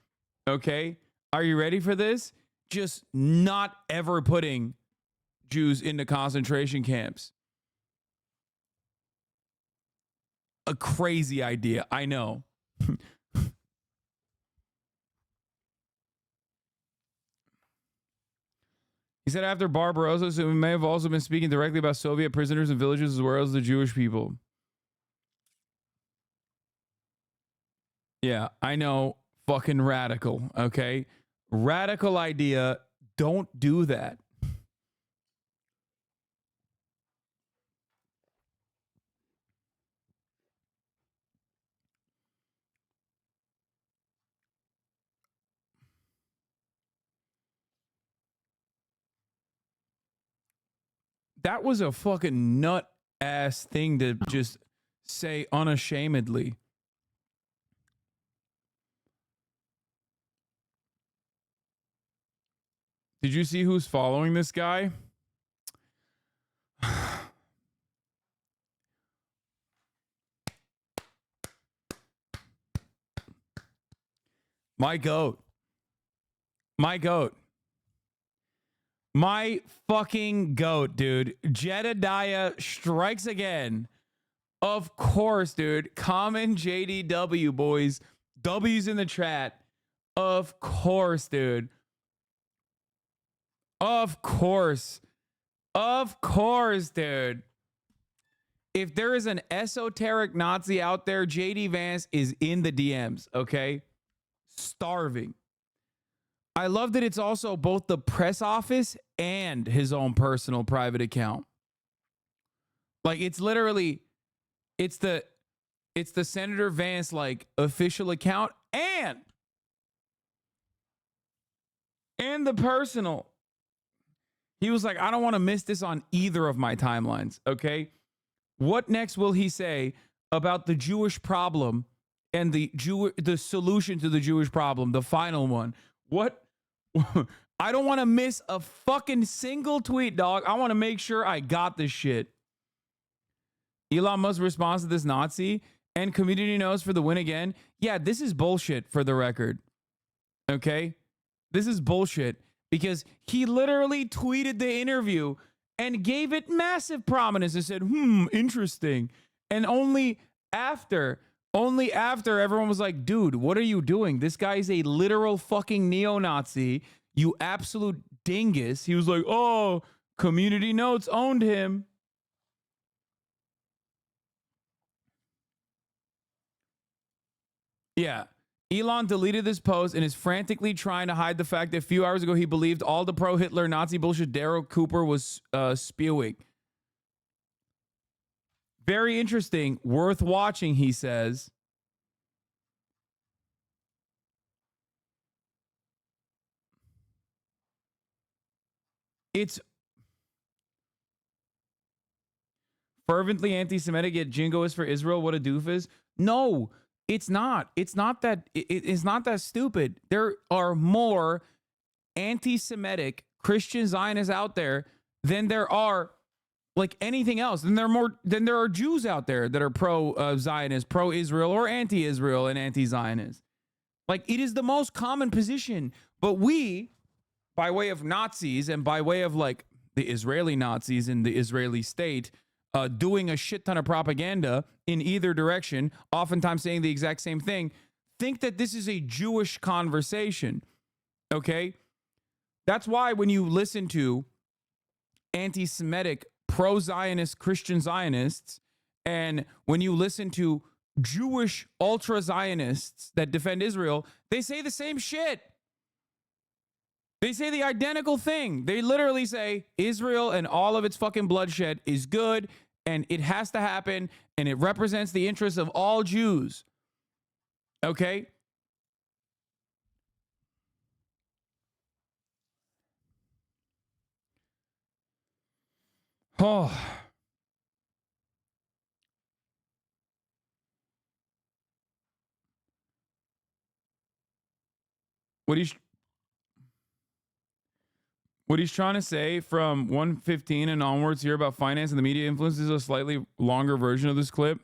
Okay. Are you ready for this? Just not ever putting Jews into concentration camps. A crazy idea. I know. He said after Barbarossa, so we may have also been speaking directly about Soviet prisoners and villages as well as the Jewish people. Yeah, I know. Fucking radical, okay? Radical idea. Don't do that. That was a fucking nut ass thing to just say unashamedly. Did you see who's following this guy? My goat. My goat. My fucking goat, dude. Jedediah strikes again. Of course, dude. Common JDW, boys. W's in the chat. Of course, dude. Of course. Of course, dude. If there is an esoteric Nazi out there, JD Vance is in the DMs, okay? Starving. I love that it's also both the press office and his own personal private account. Like, it's literally, it's the Senator Vance, like, official account and the personal. He was like, I don't want to miss this on either of my timelines, okay? What next will he say about the Jewish problem and the solution to the Jewish problem, the final one? What? I don't want to miss a fucking single tweet, dog. I want to make sure I got this shit. Elon Musk responds to this Nazi and community knows for the win again. Yeah, this is bullshit for the record. Okay? This is bullshit because he literally tweeted the interview and gave it massive prominence and said, interesting. And only after everyone was like, dude, what are you doing? This guy is a literal fucking neo-Nazi. You absolute dingus. He was like, oh, Community Notes owned him. Yeah. Elon deleted this post and is frantically trying to hide the fact that a few hours ago he believed all the pro-Hitler Nazi bullshit Daryl Cooper was spewing. Very interesting. Worth watching, he says. It's fervently anti-Semitic yet jingoist for Israel. What a doofus. No. It's not. It's not that. It's not that stupid. There are more anti-Semitic Christian Zionists out there than there are like anything else. Than there are Jews out there that are pro-Zionist, pro-Israel, or anti-Israel and anti-Zionist. Like, it is the most common position. But we, by way of Nazis and by way of like the Israeli Nazis in the Israeli state, doing a shit ton of propaganda in either direction, oftentimes saying the exact same thing, think that this is a Jewish conversation, okay? That's why when you listen to anti-Semitic, pro-Zionist Christian Zionists, and when you listen to Jewish ultra-Zionists that defend Israel, they say the same shit. They say the identical thing. They literally say Israel and all of its fucking bloodshed is good, and it has to happen, and it represents the interests of all Jews. Okay? Oh. What he's trying to say from 115 and onwards here about finance and the media influence is a slightly longer version of this clip.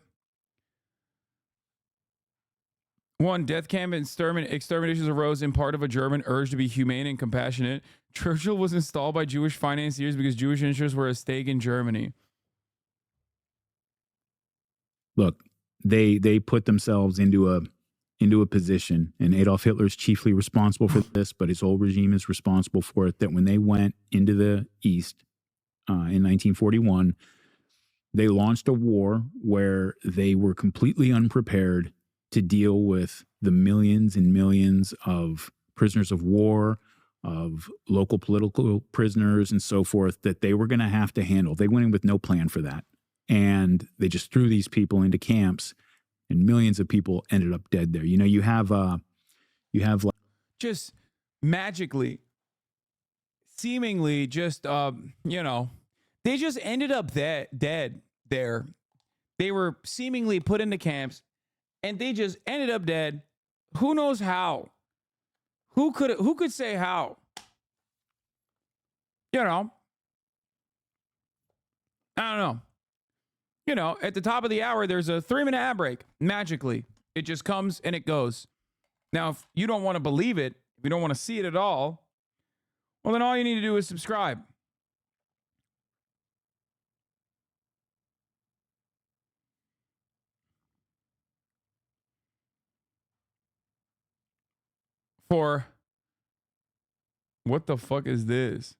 One, death camp and exterminations arose in part of a German urge to be humane and compassionate. Churchill was installed by Jewish financiers because Jewish interests were at stake in Germany. Look, they put themselves into a position, and Adolf Hitler is chiefly responsible for this, but his whole regime is responsible for it, that when they went into the East in 1941, they launched a war where they were completely unprepared to deal with the millions and millions of prisoners of war, of local political prisoners and so forth that they were going to have to handle. They went in with no plan for that. And they just threw these people into camps, and millions of people ended up dead there. You know, you have like just magically, seemingly just, they just ended up dead there. They were seemingly put into camps and they just ended up dead. Who knows how? Who could say how? You know, I don't know. You know, at the top of the hour, there's a 3-minute ad break. Magically, it just comes and it goes. Now, if you don't want to believe it, if you don't want to see it at all, well, then all you need to do is subscribe. For what the fuck is this?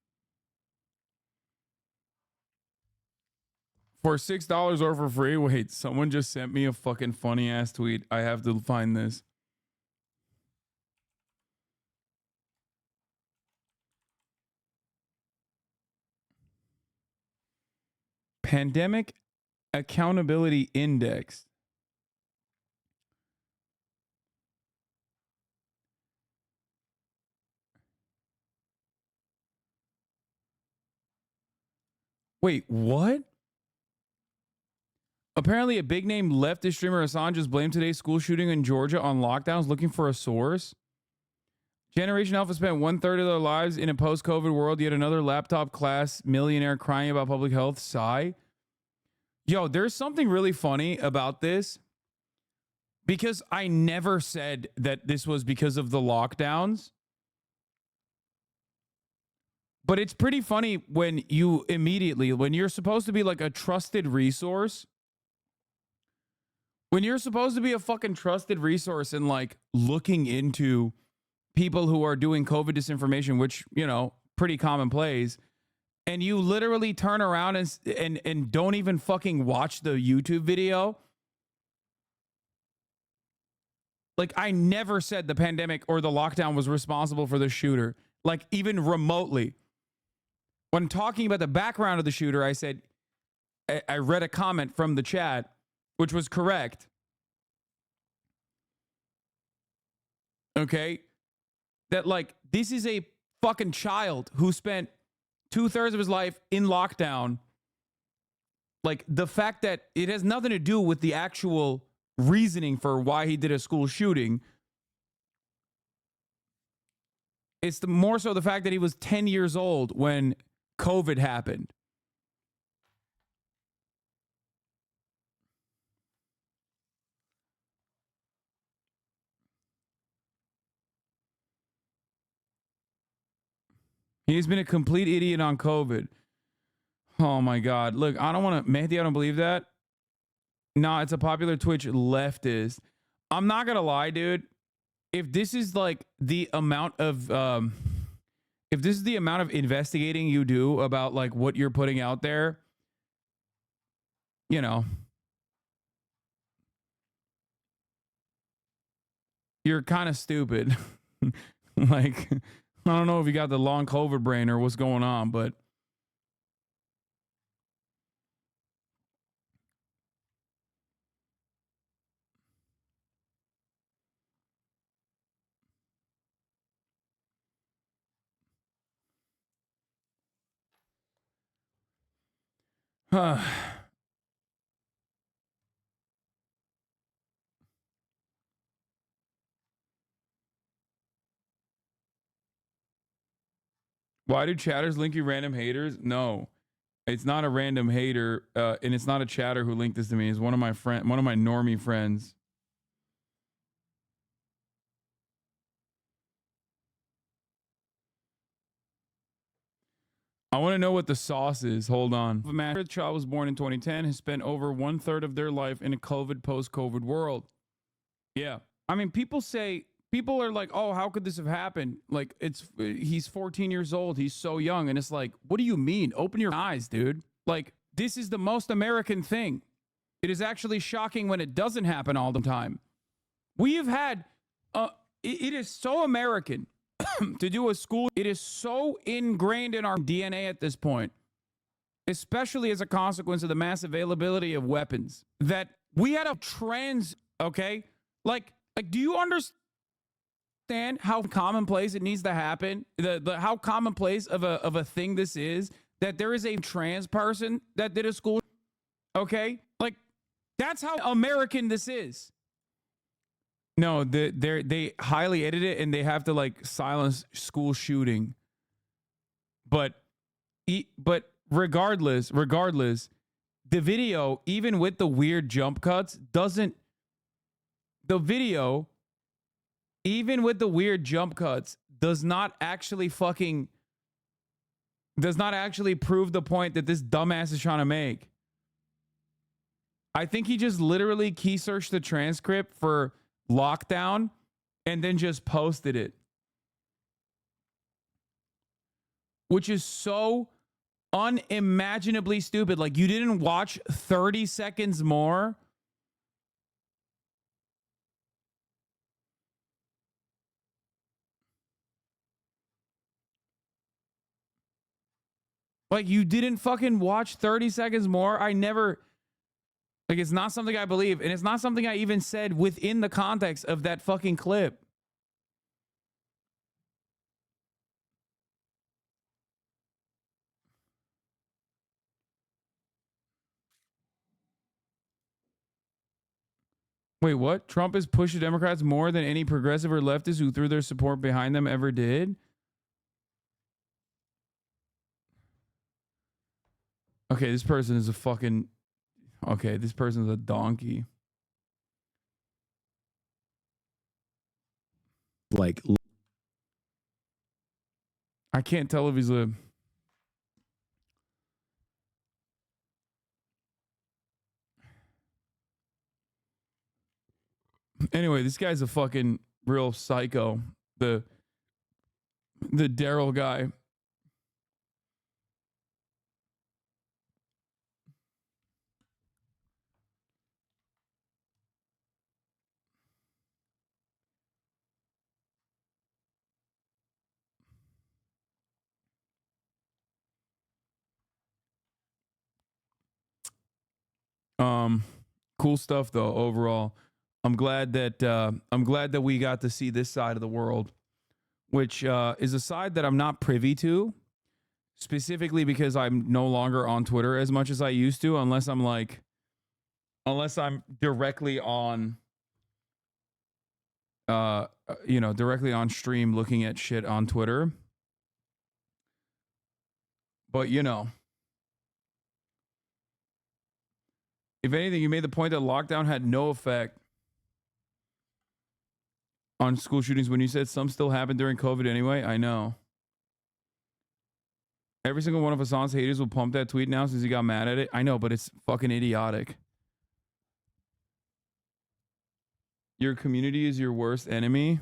For $6 or for free. Wait, someone just sent me a fucking funny ass tweet. I have to find this. Pandemic Accountability Index. Wait, what? Apparently, a big name leftist streamer Hasan just blamed today's school shooting in Georgia on lockdowns, looking for a source. Generation Alpha spent 1/3 of their lives in a post-COVID world. Yet another laptop class millionaire crying about public health. Sigh. Yo, there's something really funny about this, because I never said that this was because of the lockdowns. But it's pretty funny when you immediately, when you're supposed to be like a trusted resource, when you're supposed to be a fucking trusted resource and like looking into people who are doing COVID disinformation, which, you know, pretty commonplace, and you literally turn around and don't even fucking watch the YouTube video. Like, I never said the pandemic or the lockdown was responsible for the shooter, like even remotely. When talking about the background of the shooter, I said, I read a comment from the chat, which was correct. Okay? That, like, this is a fucking child who spent 2/3 of his life in lockdown. Like, the fact that it has nothing to do with the actual reasoning for why he did a school shooting. It's more so the fact that he was 10 years old when COVID happened. He's been a complete idiot on COVID. Oh my God. Look, I don't want to, Mehdi, I don't believe that. No, it's a popular Twitch leftist. I'm not going to lie, dude. If this is like the amount of, if this is the amount of investigating you do about like what you're putting out there, you know, you're kind of stupid. Like, I don't know if you got the long COVID brain or what's going on, but why do chatters link you random haters? No, it's not a random hater, and it's not a chatter who linked this to me. It's one of my normie friends. I want to know what the sauce is. Hold on. A man, child was born in 2010, has spent over 1/3 of their life in a COVID, post-COVID world. Yeah. I mean, people are like, oh, how could this have happened? Like, he's 14 years old. He's so young. And it's like, what do you mean? Open your eyes, dude. Like, this is the most American thing. It is actually shocking when it doesn't happen all the time. We have had, it is so American to do a school. It is so ingrained in our DNA at this point, especially as a consequence of the mass availability of weapons, that we had a trans, okay? Like, do you understand how commonplace it needs to happen? How commonplace of a thing this is, that there is a trans person that did a school, okay? Like, that's how American this is. No, they highly edit it and they have to like silence school shooting. But regardless, the video, even with the weird jump cuts, does not actually prove the point that this dumbass is trying to make. I think he just literally key searched the transcript for lockdown and then just posted it, which is so unimaginably stupid. Like, you didn't watch 30 seconds more? Like, you didn't fucking watch 30 seconds more? I never... Like, it's not something I believe, and it's not something I even said within the context of that fucking clip. Wait, what? Trump has pushed the Democrats more than any progressive or leftist who threw their support behind them ever did? Okay, this person is a fucking... Okay, this person's a donkey. Like... I can't tell if he's a... Anyway, this guy's a fucking real psycho. The Daryl guy. Cool stuff though overall. I'm glad that we got to see this side of the world, which is a side that I'm not privy to, specifically because I'm no longer on Twitter as much as I used to, unless I'm directly on directly on stream looking at shit on Twitter. But if anything, you made the point that lockdown had no effect on school shootings when you said some still happen during COVID anyway. I know. Every single one of Hasan's haters will pump that tweet now since he got mad at it. I know, but it's fucking idiotic. Your community is your worst enemy.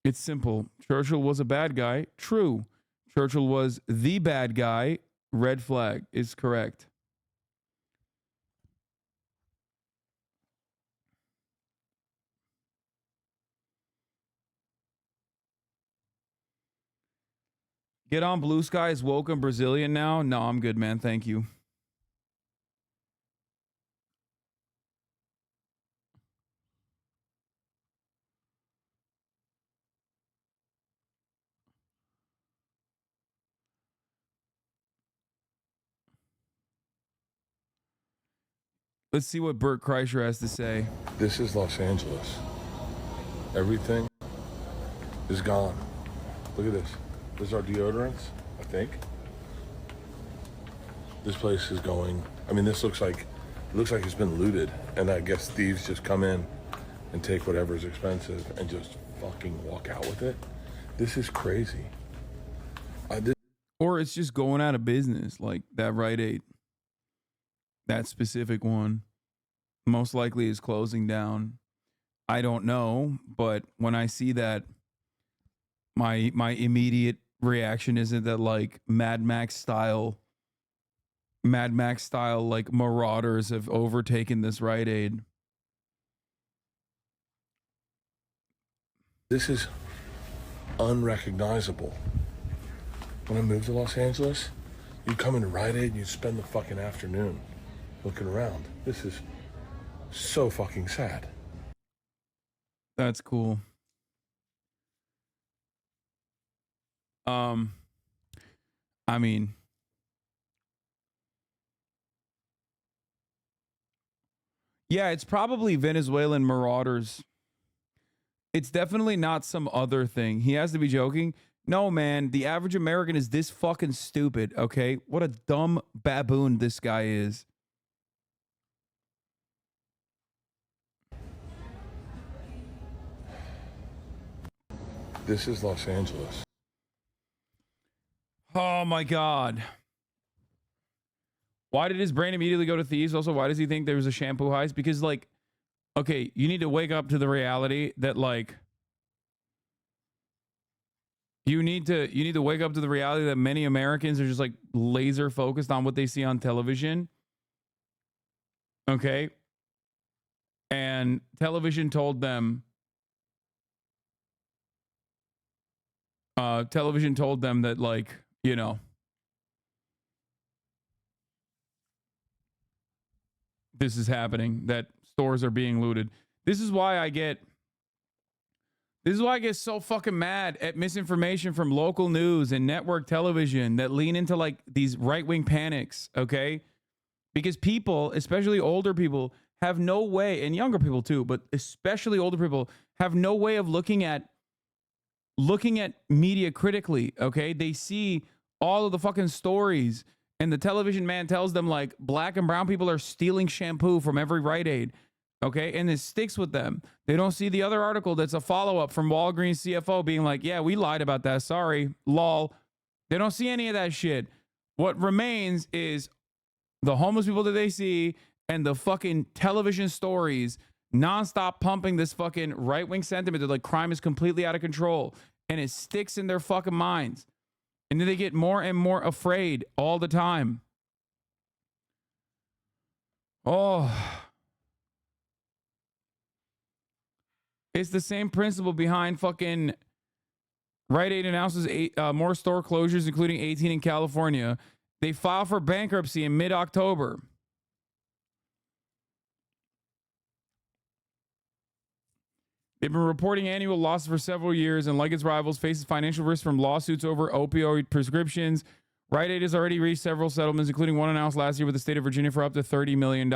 It's simple. Churchill was a bad guy. True. Churchill was the bad guy. Red flag is correct. Get on Blue Sky is woke and Brazilian now? No, I'm good, man. Thank you. Let's see what Bert Kreischer has to say. This is Los Angeles. Everything is gone. Look at this. This is our deodorants, I think. This place is going, I mean, this looks like it's been looted. And I guess thieves just come in and take whatever's expensive and just fucking walk out with it. This is crazy. Or it's just going out of business, like that Rite Aid. That specific one most likely is closing down. I don't know, but when I see that, my immediate reaction isn't that like Mad Max style like marauders have overtaken this Rite Aid. This is unrecognizable. When I moved to Los Angeles, you'd come into Rite Aid and you'd spend the fucking afternoon looking around. This is so fucking sad. That's cool. I mean, yeah, it's probably Venezuelan marauders. It's definitely not some other thing. He has to be joking. No, man, the average American is this fucking stupid, okay? What a dumb baboon this guy is. This is Los Angeles. Oh my God. Why did his brain immediately go to thieves? Also, why does he think there was a shampoo heist? Because, like, okay, you need to wake up to the reality that, like, you need to wake up to the reality that many Americans are just, like, laser focused on what they see on television. Okay? And television told them that, like, you know, this is happening, that stores are being looted. This is why I get so fucking mad at misinformation from local news and network television that lean into, like, these right-wing panics, okay? Because people, especially older people, have no way, and younger people too, but especially older people, have no way of looking at media critically, okay? They see all of the fucking stories, and the television man tells them, like, black and brown people are stealing shampoo from every Rite Aid, okay? And it sticks with them. They don't see the other article that's a follow-up from Walgreens CFO being like, yeah, we lied about that. Sorry, lol. They don't see any of that shit. What remains is the homeless people that they see and the fucking television stories nonstop pumping this fucking right-wing sentiment that, like, crime is completely out of control, and it sticks in their fucking minds. And then they get more and more afraid all the time. Oh. It's the same principle behind fucking Rite Aid announces more store closures, including 18 in California. They file for bankruptcy in mid-October. They've been reporting annual losses for several years, and like its rivals, faces financial risk from lawsuits over opioid prescriptions. Rite Aid has already reached several settlements, including one announced last year with the state of Virginia for up to $30 million.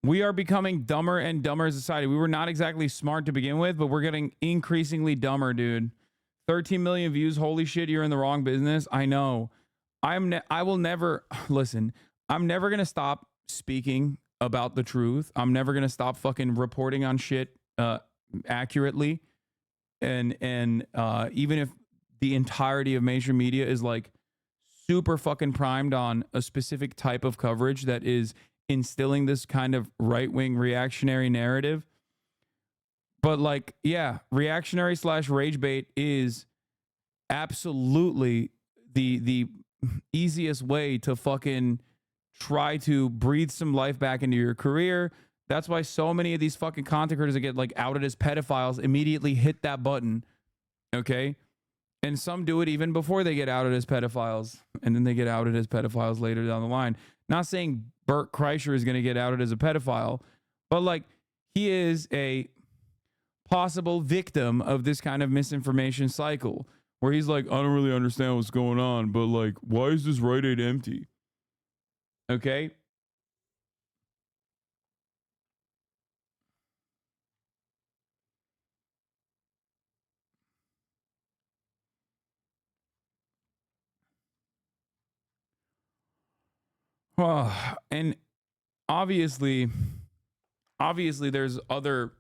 We are becoming dumber and dumber as a society. We were not exactly smart to begin with, but we're getting increasingly dumber, dude. 13 million views. Holy shit, you're in the wrong business. I know. I will never listen. I'm never going to stop speaking about the truth. I'm never going to stop fucking reporting on shit accurately. And even if the entirety of mainstream media is, like, super fucking primed on a specific type of coverage that is instilling this kind of right-wing reactionary narrative. But, like, yeah, reactionary / rage bait is absolutely the easiest way to fucking try to breathe some life back into your career. That's why so many of these fucking content creators that get, like, outed as pedophiles immediately hit that button, okay? And some do it even before they get outed as pedophiles, and then they get outed as pedophiles later down the line. Not saying Bert Kreischer is going to get outed as a pedophile, but, like, he is a possible victim of this kind of misinformation cycle where he's like, I don't really understand what's going on, but, like, why is this Rite Aid empty? Okay? And obviously there's other,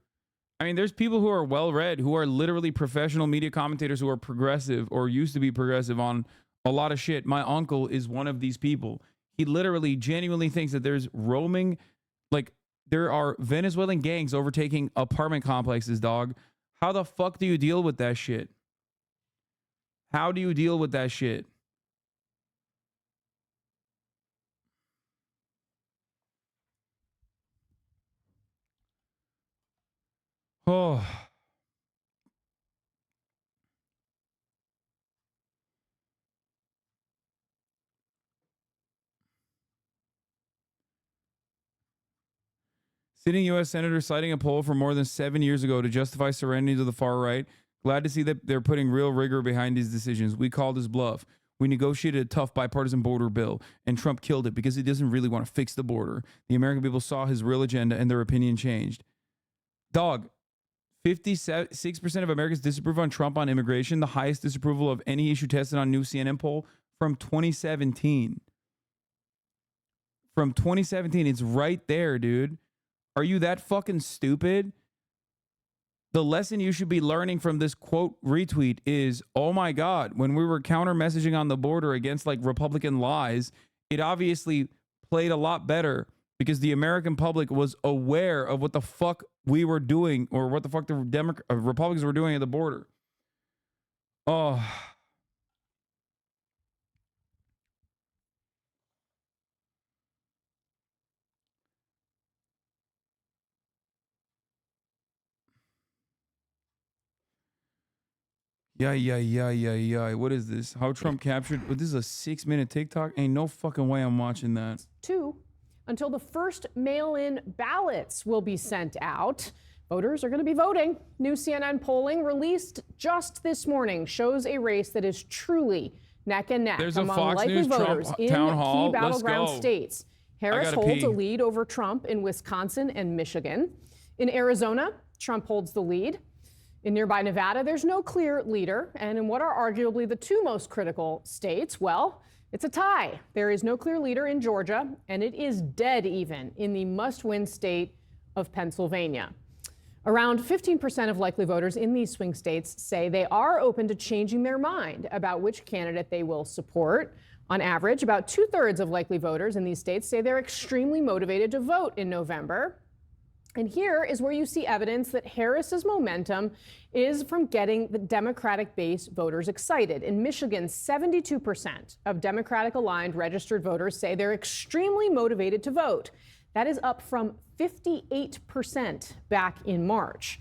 I mean, there's people who are well-read, who are literally professional media commentators who are progressive or used to be progressive on a lot of shit. My uncle is one of these people. He literally genuinely thinks that there's roaming, like, there are Venezuelan gangs overtaking apartment complexes, dog. How the fuck do you deal with that shit? How do you deal with that shit? Oh. Sitting U.S. Senator citing a poll from more than 7 years ago to justify surrendering to the far right. Glad to see that they're putting real rigor behind these decisions. We called his bluff. We negotiated a tough bipartisan border bill, and Trump killed it because he doesn't really want to fix the border. The American people saw his real agenda, and their opinion changed. Dog, 56% of Americans disapprove on Trump on immigration, the highest disapproval of any issue tested on a new CNN poll from 2017. From 2017, it's right there, dude. Are you that fucking stupid? The lesson you should be learning from this quote retweet is, oh my God, when we were counter messaging on the border against like Republican lies, it obviously played a lot better because the American public was aware of what the fuck we were doing or what the fuck the Republicans were doing at the border. Oh. Yeah. What is this? How Trump captured? This is a 6-minute TikTok. Ain't no fucking way I'm watching that. 2, until the first mail-in ballots will be sent out. Voters are going to be voting. New CNN polling released just this morning shows a race that is truly neck and neck There's a among Fox likely News voters Trump in town hall. key battleground Let's go. states. Harris holds a lead over Trump in Wisconsin and Michigan. In Arizona, Trump holds the lead. In nearby Nevada, there's no clear leader. And in what are arguably the 2 most critical states, well, it's a tie. There is no clear leader in Georgia, and it is dead even in the must-win state of Pennsylvania. Around 15% of likely voters in these swing states say they are open to changing their mind about which candidate they will support. On average, about 2/3 of likely voters in these states say they're extremely motivated to vote in November. And here is where you see evidence that Harris's momentum is from getting the Democratic base voters excited. In Michigan, 72% of Democratic-aligned registered voters say they're extremely motivated to vote. That is up from 58% back in March.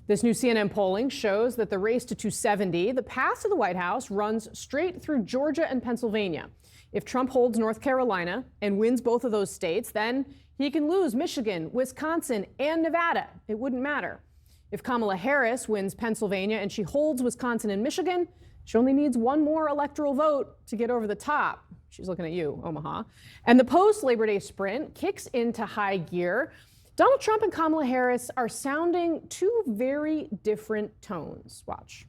This new CNN polling shows that the race to 270, the path to the White House, runs straight through Georgia and Pennsylvania. If Trump holds North Carolina and wins both of those states, then he can lose Michigan, Wisconsin, and Nevada. It wouldn't matter. If Kamala Harris wins Pennsylvania and she holds Wisconsin and Michigan, she only needs 1 more electoral vote to get over the top. She's looking at you, Omaha. And the post-Labor Day sprint kicks into high gear. Donald Trump and Kamala Harris are sounding 2 very different tones. Watch.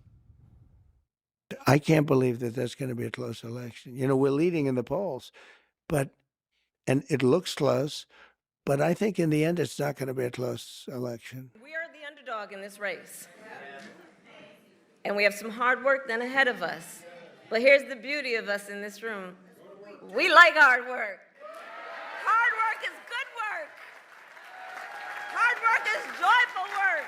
I can't believe that that's going to be a close election. You know, we're leading in the polls, and it looks close, but I think in the end, it's not going to be a close election. We are the underdog in this race, and we have some hard work then ahead of us. But here's the beauty of us in this room. We like hard work. Hard work is good work. Hard work is joyful work.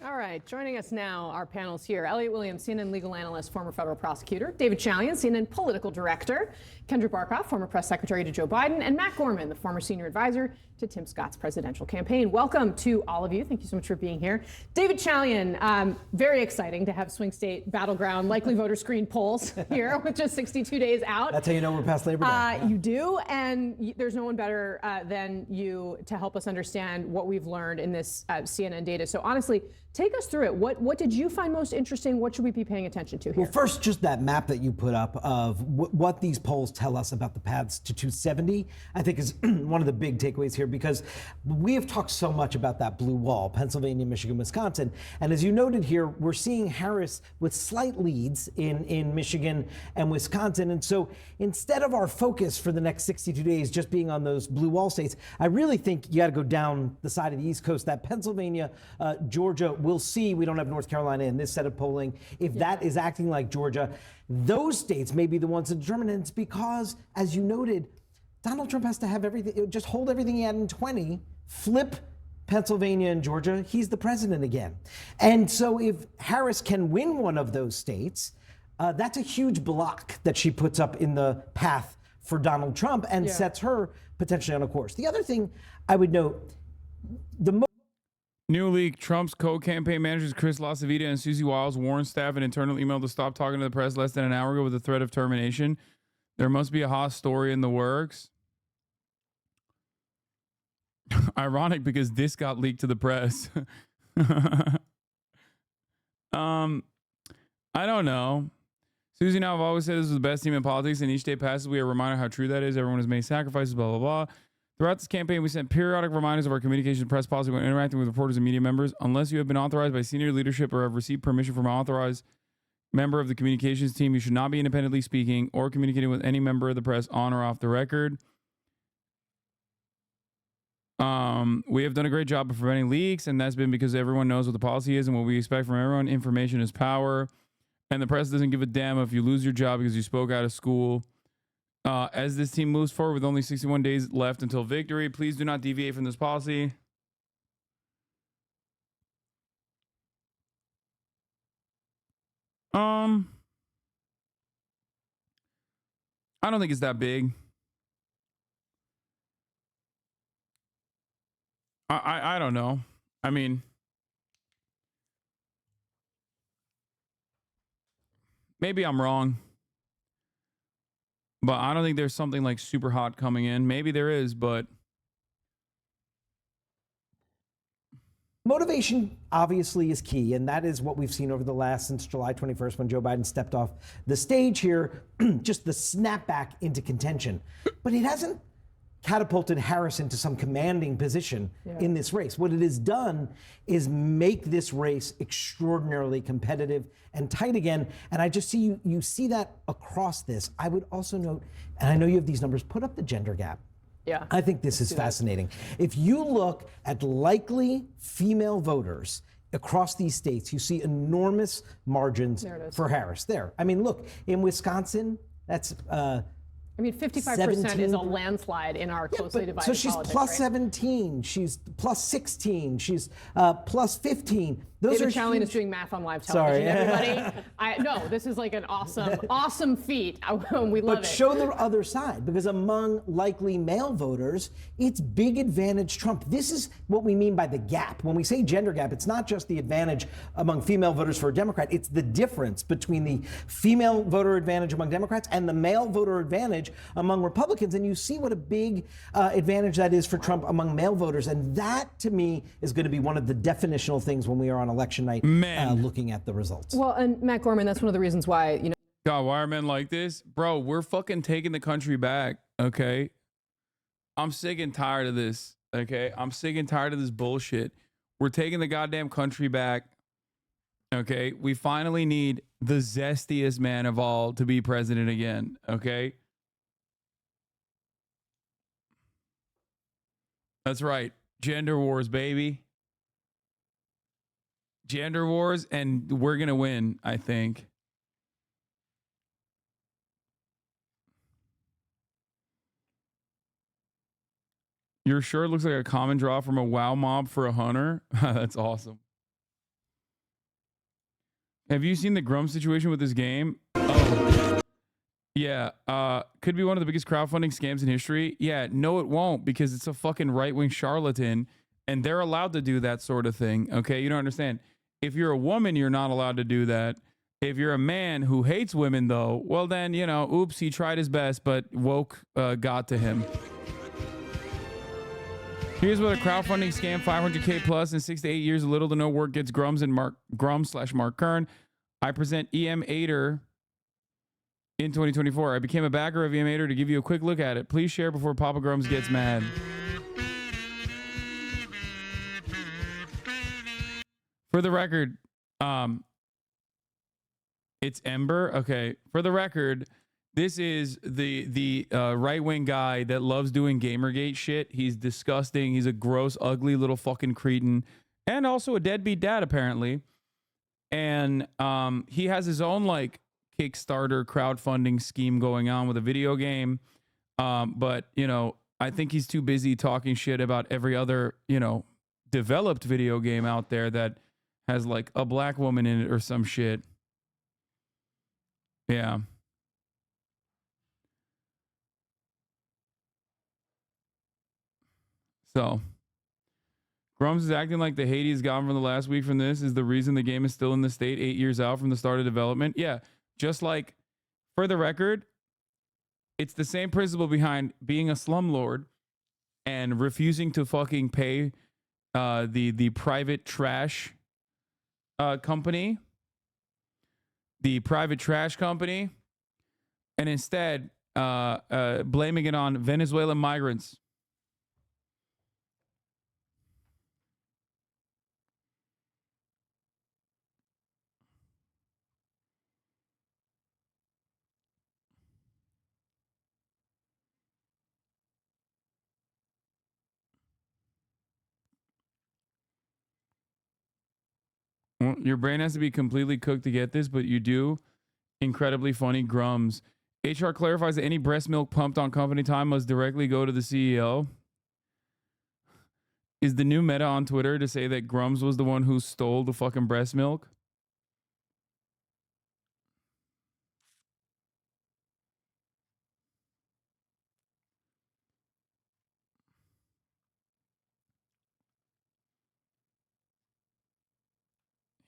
All right, joining us now, our panels here. Elliot Williams, CNN legal analyst, former federal prosecutor. David Chalian, CNN political director. Kendra Barkoff, former press secretary to Joe Biden. And Matt Gorman, the former senior advisor to Tim Scott's presidential campaign. Welcome to all of you. Thank you so much for being here. David Chalian, very exciting to have swing state battleground likely voter screen polls here with just 62 days out. That's how you know we're past Labor Day. Yeah. You do, and there's no one better than you to help us understand what we've learned in this CNN data. So honestly, take us through it. What did you find most interesting? What should we be paying attention to here? Well, first, just that map that you put up of what these polls tell us about the paths to 270, I think is one of the big takeaways here, because we have talked so much about that blue wall, Pennsylvania, Michigan, Wisconsin. And as you noted here, we're seeing Harris with slight leads in Michigan and Wisconsin. And so instead of our focus for the next 62 days just being on those blue wall states, I really think you got to go down the side of the East Coast, that Pennsylvania, Georgia. We'll see. We don't have North Carolina in this set of polling. If that is acting like Georgia, those states may be the ones to determine it. It's because, as you noted, Donald Trump has to have everything, just hold everything he had in 20, flip Pennsylvania and Georgia. He's the president again. And so if Harris can win one of those states, that's a huge block that she puts up in the path for Donald Trump and sets her potentially on a course. The other thing I would note, New leak, Trump's co-campaign managers Chris LaCivita and Susie Wiles warned staff in internal email to stop talking to the press less than an hour ago with the threat of termination. There must be a Haas story in the works. Ironic because this got leaked to the press. I don't know. Susie and I have always said this was the best team in politics, and each day passes, we are reminded how true that is. Everyone has made sacrifices, blah, blah, blah. Throughout this campaign, we sent periodic reminders of our communication press policy when interacting with reporters and media members. Unless you have been authorized by senior leadership or have received permission from an authorized member of the communications team, you should not be independently speaking or communicating with any member of the press on or off the record. We have done a great job of preventing leaks, and that's been because everyone knows what the policy is and what we expect from everyone. Information is power, and the press doesn't give a damn if you lose your job because you spoke out of school. As this team moves forward with only 61 days left until victory, please do not deviate from this policy. I don't think it's that big. I don't know. I mean, maybe I'm wrong, but I don't think there's something like super hot coming in. Maybe there is, but motivation obviously is key, and that is what we've seen over the last since July 21st when Joe Biden stepped off the stage here, just the snapback into contention. But it hasn't catapulted Harris into some commanding position in this race. What it has done is make this race extraordinarily competitive and tight again. And I just see you see that across this. I would also note, and I know you have these numbers, put up the gender gap. Yeah. I think this is fascinating. If you look at likely female voters across these states, you see enormous margins for Harris there. I mean, look, in Wisconsin, that's I mean, 55% is a landslide in our closely divided So she's politics, plus right? 17, she's plus 16, she's plus 15. Those David are Chalian huge. is doing math on live television, Sorry. everybody. No, this is like an awesome feat. We love But it. show the other side, because among likely male voters, it's big advantage Trump. This is what we mean by the gap. When we say gender gap, it's not just the advantage among female voters for a Democrat, it's the difference between the female voter advantage among Democrats and the male voter advantage among Republicans. And you see what a big advantage that is for Trump among male voters. And that, to me, is going to be one of the definitional things when we are on election night looking at the results. Well, and Matt Gorman, that's one of the reasons why, God, why are men like this? Bro, we're fucking taking the country back, okay? I'm sick and tired of this, okay? I'm sick and tired of this bullshit. We're taking the goddamn country back, okay? We finally need the zestiest man of all to be president again, okay? That's right. Gender wars, baby. Gender wars, and we're going to win, I think. Your shirt looks like a common draw from a WoW mob for a hunter. That's awesome. Have you seen the Grum situation with this game? Oh. Yeah. Could be one of the biggest crowdfunding scams in history. Yeah, no, it won't, because it's a fucking right-wing charlatan, and they're allowed to do that sort of thing. Okay, you don't understand. If you're a woman, you're not allowed to do that. If you're a man who hates women, though, well then, oops, he tried his best, but woke got to him. Here's what a crowdfunding scam, 500K plus in 6 to 8 years, little to no work gets Grums and Mark Kern. I present EM Ader in 2024. I became a backer of EM Ader to give you a quick look at it. Please share before Papa Grums gets mad. For the record, it's Ember. Okay. For the record, this is the right-wing guy that loves doing Gamergate shit. He's disgusting. He's a gross, ugly little fucking cretin, and also a deadbeat dad, apparently. And he has his own like Kickstarter crowdfunding scheme going on with a video game. But I think he's too busy talking shit about every other developed video game out there that has like a black woman in it or some shit. Yeah. So, Grums is acting like the hate he's gotten from the last week from this is the reason the game is still in the state 8 years out from the start of development. Yeah, just like, for the record, it's the same principle behind being a slumlord and refusing to fucking pay the private trash company, and instead blaming it on Venezuelan migrants. Your brain has to be completely cooked to get this, but you do. Incredibly funny. Grums. HR clarifies that any breast milk pumped on company time must directly go to the CEO. Is the new meta on Twitter to say that Grums was the one who stole the fucking breast milk?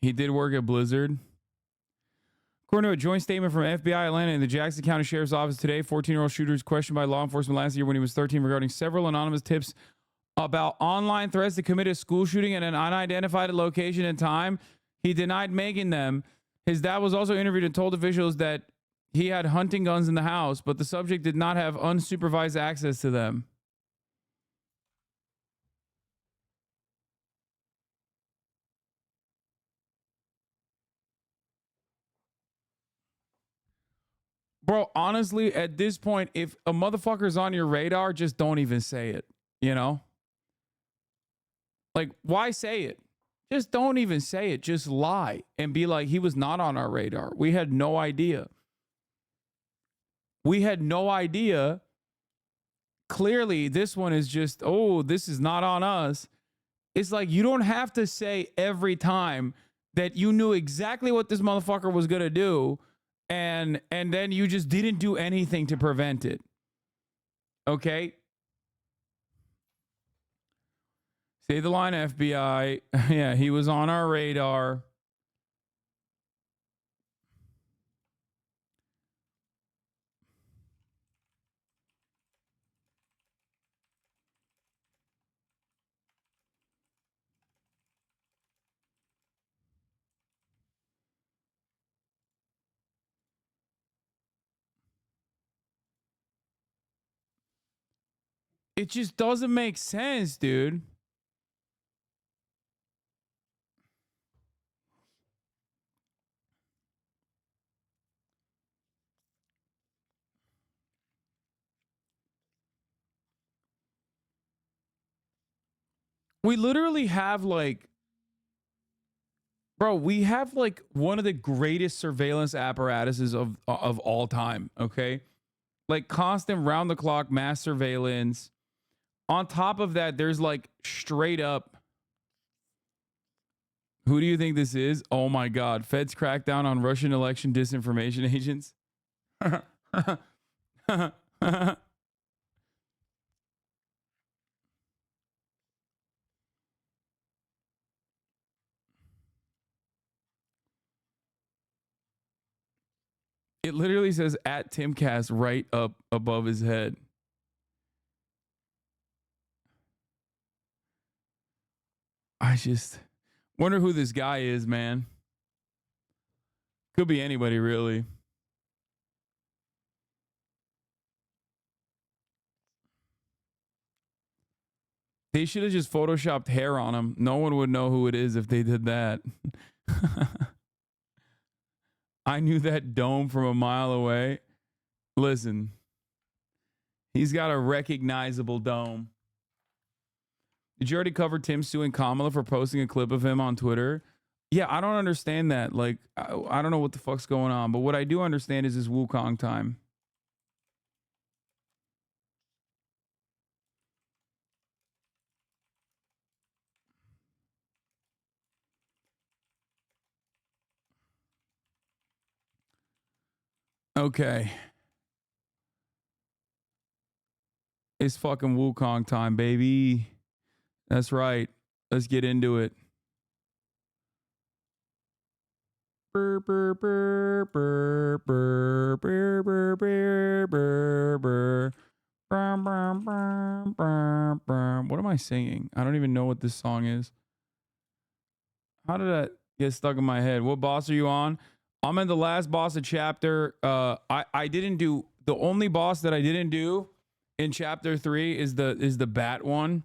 He did work at Blizzard. According to a joint statement from FBI Atlanta and the Jackson County Sheriff's Office today, 14-year-old shooter was questioned by law enforcement last year when he was 13 regarding several anonymous tips about online threats to commit a school shooting at an unidentified location and time. He denied making them. His dad was also interviewed and told officials that he had hunting guns in the house, but the subject did not have unsupervised access to them. Bro, honestly, at this point, if a motherfucker's on your radar, just don't even say it, you know? Like, why say it? Just don't even say it. Just lie and be like, he was not on our radar. We had no idea. We had no idea. Clearly, this one is just, oh, this is not on us. It's like, you don't have to say every time that you knew exactly what this motherfucker was going to do. And then you just didn't do anything to prevent it. Okay? Say the line, FBI. Yeah, he was on our radar. It just doesn't make sense, dude. We literally have like, bro, we have like one of the greatest surveillance apparatuses of all time, okay? Like constant round the clock mass surveillance. On top of that, there's like straight up, who do you think this is? Oh my God. Feds crackdown on Russian election disinformation agents. It literally says at Timcast right up above his head. I just wonder who this guy is, man. Could be anybody, really. They should have just photoshopped hair on him. No one would know who it is if they did that. I knew that dome from a mile away. Listen, he's got a recognizable dome. Did you already cover Tim suing Kamala for posting a clip of him on Twitter? Yeah, I don't understand that. Like, I don't know what the fuck's going on. But what I do understand is his Wukong time. Okay. It's fucking Wukong time, baby. That's right. Let's get into it. Burr, burr, burr, burr, burr, burr, burr, burr, burr, burr. What am I singing? I don't even know what this song is. How did that get stuck in my head? What boss are you on? I'm in the last boss of chapter. I didn't do the only boss that I didn't do in chapter 3 is the bat one,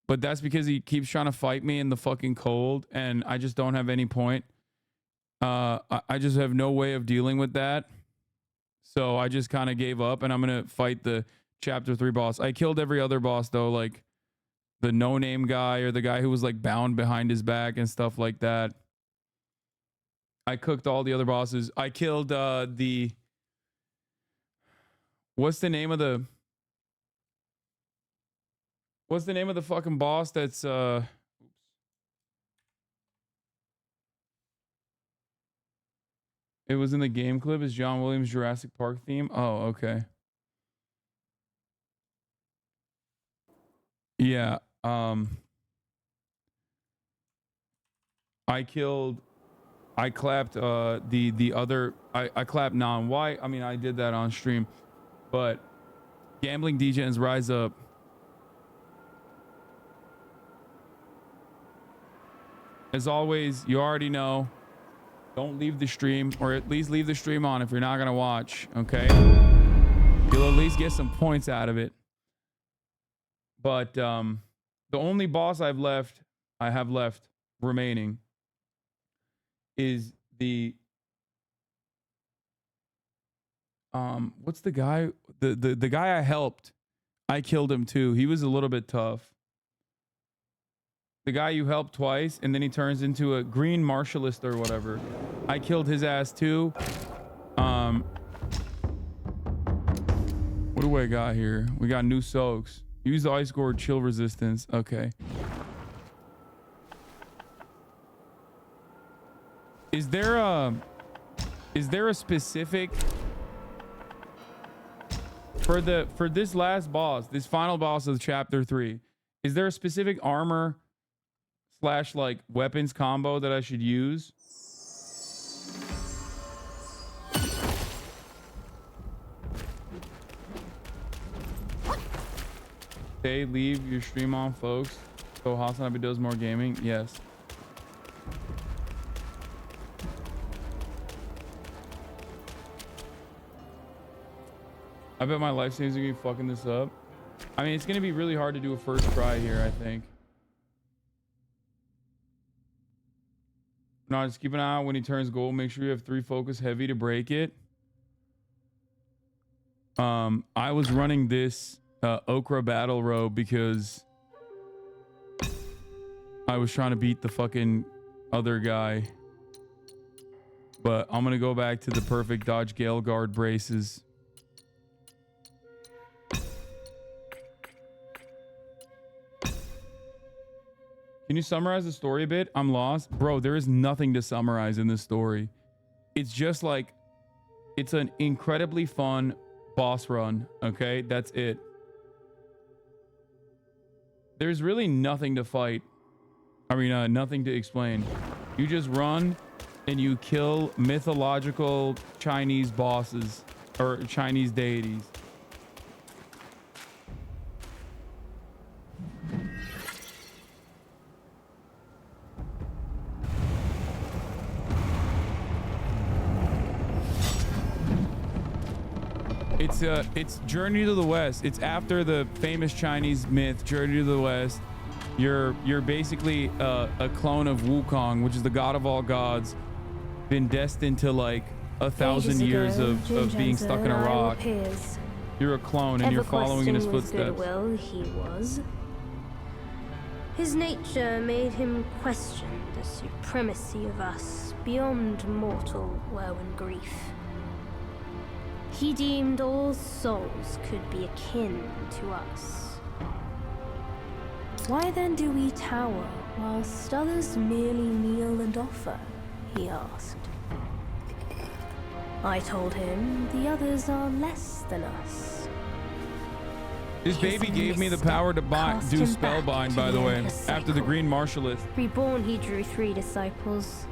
but that's because he keeps trying to fight me in the fucking cold, and I just don't have any point. I just have no way of dealing with that, so I just kind of gave up, and I'm gonna fight the chapter 3 boss. I killed every other boss though, like the no-name guy or the guy who was like bound behind his back and stuff like that. I cooked all the other bosses. I killed the... What's the name of the fucking boss that's it was in the game clip. Is John Williams' Jurassic Park theme? Oh, okay. Yeah. I clapped the other. I clapped non-white. I mean, I did that on stream, but Gambling DJs Rise Up. As always, you already know. Don't leave the stream, or at least leave the stream on if you're not gonna watch. Okay, you'll at least get some points out of it. But the only boss I have left remaining is the what's the guy? The guy I helped. I killed him too. He was a little bit tough. The guy you helped twice, and then he turns into a green martialist or whatever. I killed his ass too. What do I got here? We got new soaks. Use the ice gourd chill resistance. Okay. Is there a specific for this last boss, this final boss of chapter 3? Is there a specific armor / like weapons combo that I should use? Stay, leave your stream on, folks. So HasanAbi does more gaming. Yes. I bet my life savings are gonna be fucking this up. I mean, it's gonna be really hard to do a first try here, I think. No, just keep an eye out when he turns gold. Make sure you have 3 focus heavy to break it. I was running this Okra battle robe because I was trying to beat the fucking other guy. But I'm gonna go back to the perfect dodge Gale Guard braces. Can you summarize the story a bit? I'm lost. Bro, there is nothing to summarize in this story. It's just like, it's an incredibly fun boss run, okay? That's it. There's really nothing to fight. I mean, nothing to explain. You just run and you kill mythological Chinese bosses or Chinese deities. It's Journey to the West. It's after the famous Chinese myth, Journey to the West. You're basically a clone of Wukong, which is the god of all gods, been destined to like 1,000 years of being stuck in a rock. You're a clone and you're following in his footsteps. Goodwill, he was. His nature made him question the supremacy of us beyond mortal woe and grief. He deemed all souls could be akin to us. Why then do we tower whilst others merely kneel and offer? He asked. I told him the others are less than us. This baby gave me the power to do spellbind, by the way, after the green martialist. Reborn, he drew 3 disciples.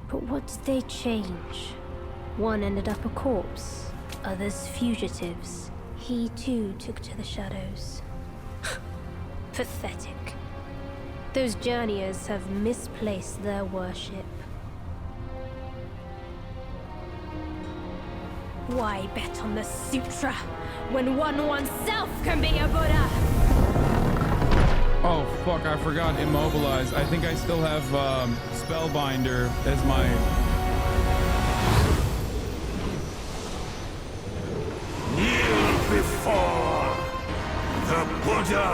But what did they change? One ended up a corpse, others fugitives. He too took to the shadows. Pathetic. Those journeyers have misplaced their worship. Why bet on the sutra when one oneself can be a Buddha? Oh fuck, I forgot Immobilize. I think I still have Spellbinder as my... Kneel before the Buddha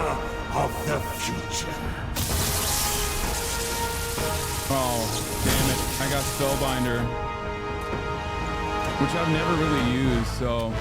of the future. Oh, damn it. I got Spellbinder, which I've never really used, so.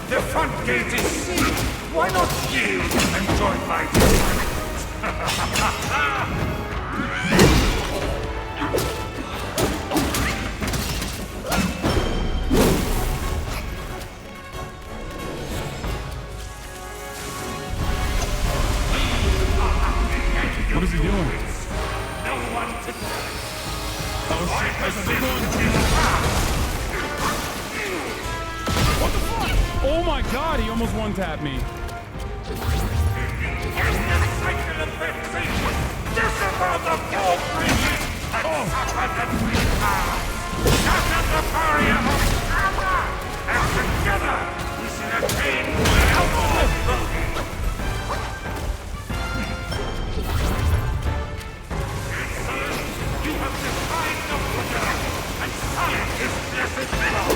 The front gate is sealed. Why not yield and join my What is he doing? No one to What the fuck? Oh my god, he almost one-tapped me. Disavow the full creation and suffer the three Scatter the barrier of power, and together we shall attain the ultimate glory. You have defied the Buddha and signed his blessed law.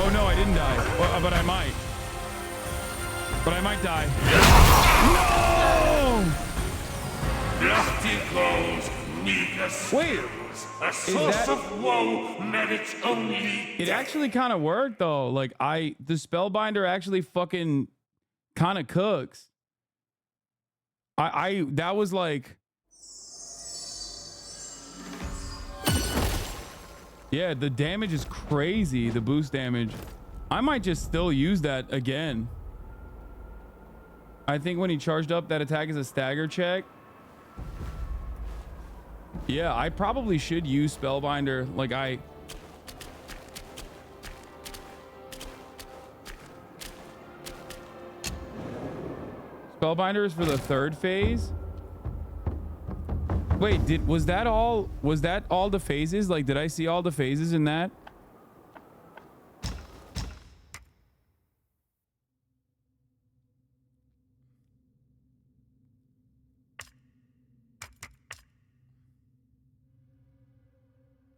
Oh no, I didn't die. Well, but I might. But I might die. No! Lofty goals need a skills. A source of woe merits only. It actually kind of worked though. Like the Spellbinder actually fucking kind of cooks. That was like. Yeah, the damage is crazy, the boost damage. I might just still use that again. I think when he charged up, that attack is a stagger check. Yeah, I probably should use Spellbinder. Like Spellbinder is for the 3rd phase. Wait, was that all the phases? Like, did I see all the phases in that?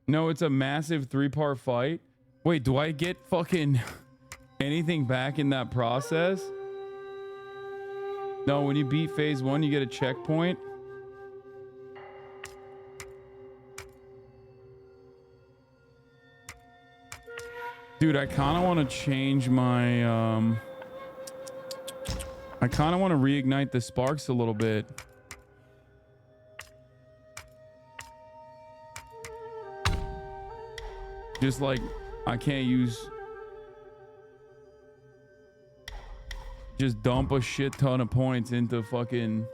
No, it's a massive 3-part fight. Wait, do I get fucking anything back in that process? No, when you beat phase 1, you get a checkpoint. Dude, I kind of want to change my, I kind of want to reignite the sparks a little bit. Just like, I can't just dump a shit ton of points into fucking...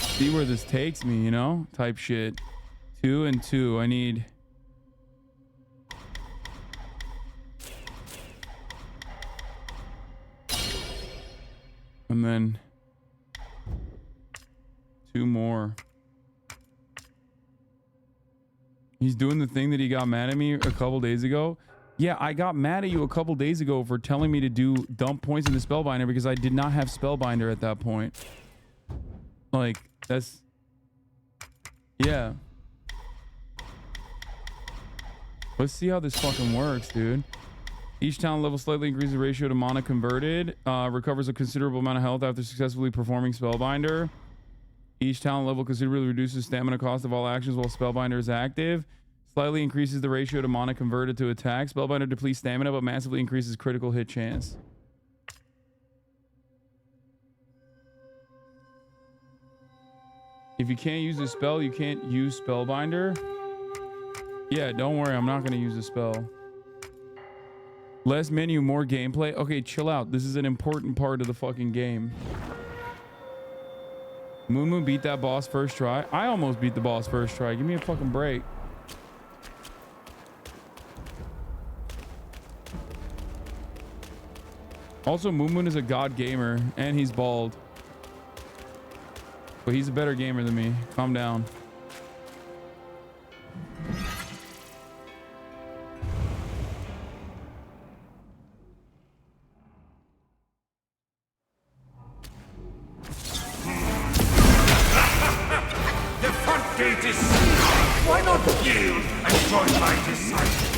See where this takes me, you know, type shit. 2 and 2. I need. And then 2 more. He's doing the thing that he got mad at me a couple days ago. Yeah, I got mad at you a couple days ago for telling me to dump points in the Spellbinder because I did not have Spellbinder at that point. Like, that's... Yeah. Let's see how this fucking works, dude. Each talent level slightly increases the ratio to mana converted. Recovers a considerable amount of health after successfully performing Spellbinder. Each talent level considerably reduces stamina cost of all actions while Spellbinder is active. Slightly increases the ratio to mana converted to attack. Spellbinder depletes stamina but massively increases critical hit chance. If you can't use a spell, you can't use Spellbinder. Yeah, don't worry. I'm not going to use a spell. Less menu, more gameplay. Okay, chill out. This is an important part of the fucking game. Moo beat that boss first try. I almost beat the boss first try. Give me a fucking break. Also, Moon is a god gamer, and he's bald. But he's a better gamer than me. Calm down. The front gate is sealed. Why not yield and join my disciples?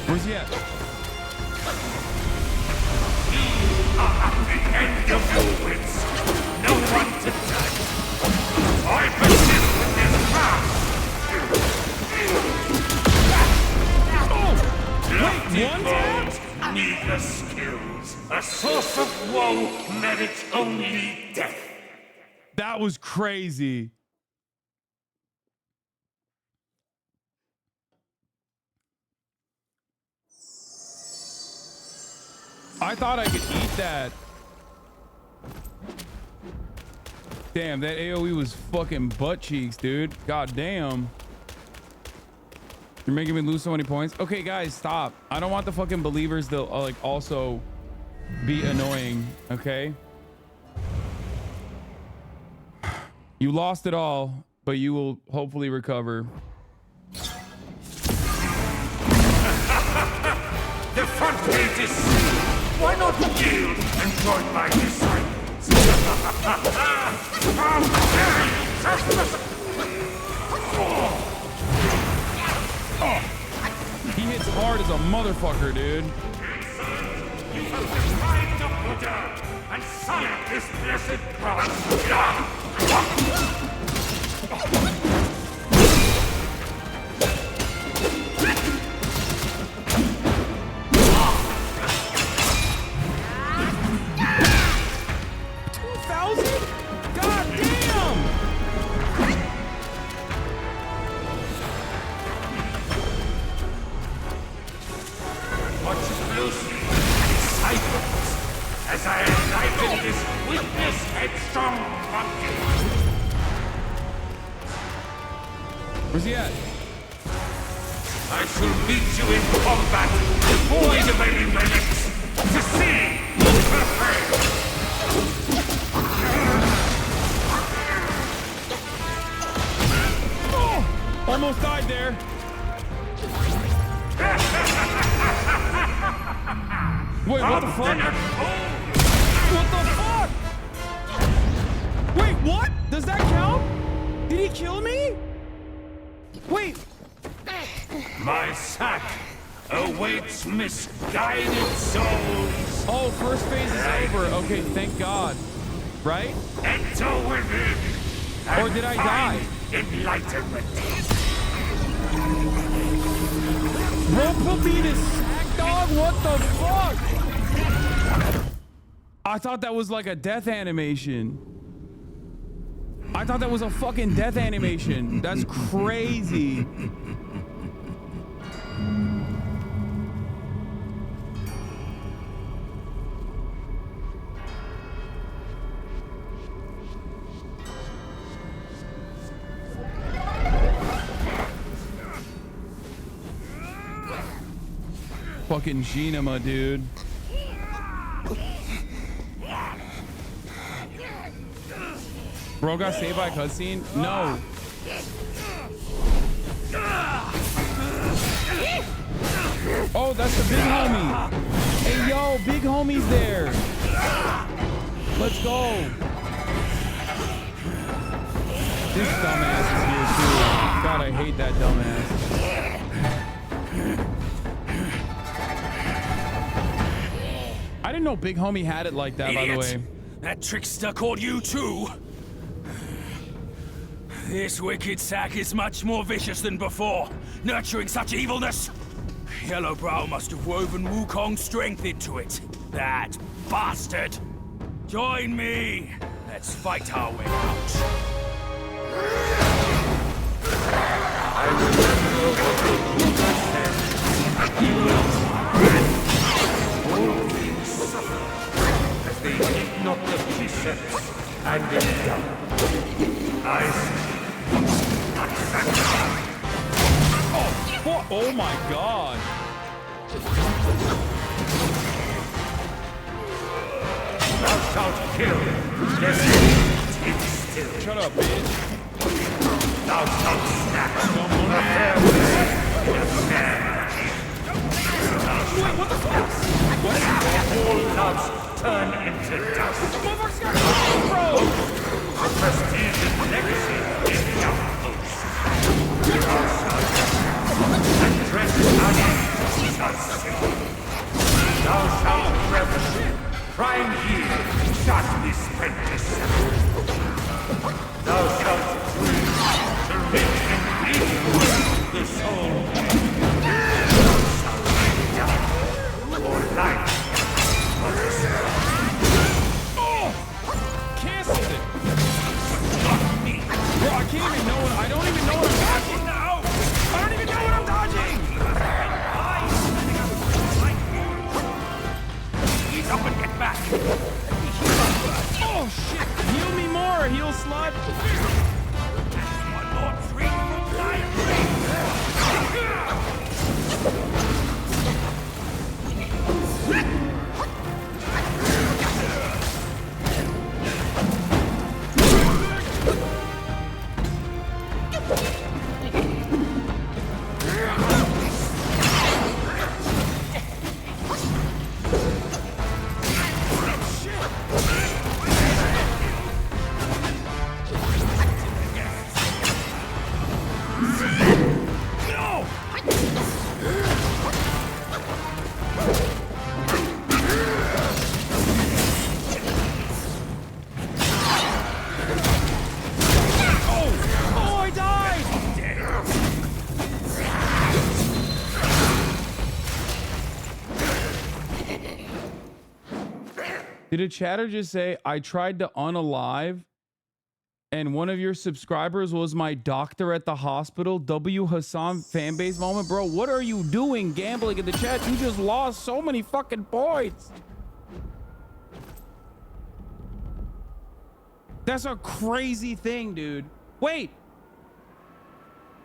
Where's he at? At the end of your wits, no one to touch. I persist with this path. Lofty goals, needless skills. A source of woe merits only death. That was crazy. I thought I could eat that. Damn, that AoE was fucking butt cheeks, dude. God damn. You're making me lose so many points. Okay, guys, stop. I don't want the fucking believers to like also be annoying, okay? You lost it all, but you will hopefully recover. The front gate is sealed. Why not yield and join my disciples? How dare you trespass? He hits hard as a motherfucker, dude. You have defied the Buddha and signed this blessed cross. God damn! Watch closely, disciples, as I enlighten this witless, headstrong monkey. Where's he at? I shall meet you in combat, devoid of any relics, to see who prevails. Almost died there. Wait, what the fuck? What the fuck? Wait, what? Does that count? Did he kill me? Wait. My sack awaits misguided souls. Oh, first phase is over. Okay, thank God. Right? Enter within. Or did I die? Enlightenment. Bro, put me in his sack, dog. What the fuck? I thought that was like a death animation. I thought that was a fucking death animation. That's crazy. Fucking Genema, dude. Bro got saved by a cutscene? No. Oh, that's the big homie. Hey, yo, big homie's there. Let's go. This dumbass is here too. God, I hate that dumbass. I didn't know Big Homie had it like that, by the way. That trickster called you too? This wicked sack is much more vicious than before, nurturing such evilness. Yellowbrow must have woven Wukong's strength into it. That bastard! Join me! Let's fight our way out. I remember what the Buddha said. He will all things suffer as they heed not the precepts and endeavor. I see. Oh my God. Thou shalt kill. Destiny is still. Shut up, bitch. Thou shalt snatch a fair blade in a fair hand. Wait, what the fuck? What? All loves turn into dust. The prestige and legacy is the outpost. Thou shalt and dress honey shall sing. Thou shalt revel. Prime here shall be spent dissembled. Thou shalt free the rich and evil, the soul. Thou shalt die for life for the soul. Oh! Canceled it! Not me. Bro, I can't even know what I don't even know what I'm dodging now! I don't even know what I'm dodging! Ease up and get back. Oh shit! Heal me more, heal slut! One more treat from life. Did a chatter just say, I tried to unalive and one of your subscribers was my doctor at the hospital? W Hasan fanbase moment. Bro, what are you doing gambling in the chat? You just lost so many fucking points. That's a crazy thing, dude. Wait.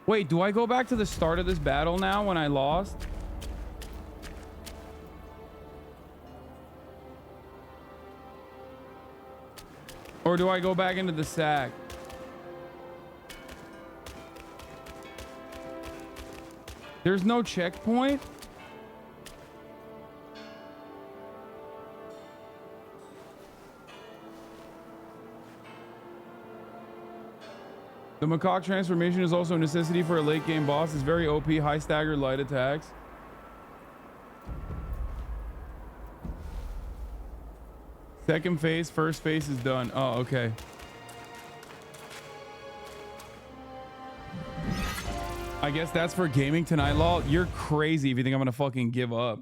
Wait, do I go back to the start of this battle now when I lost? Or do I go back into the sack? There's no checkpoint? The macaque transformation is also a necessity for a late game boss. It's very OP, high stagger, light attacks. Second phase, first phase is done. Oh, okay. I guess that's for gaming tonight, Law. You're crazy if you think I'm gonna fucking give up.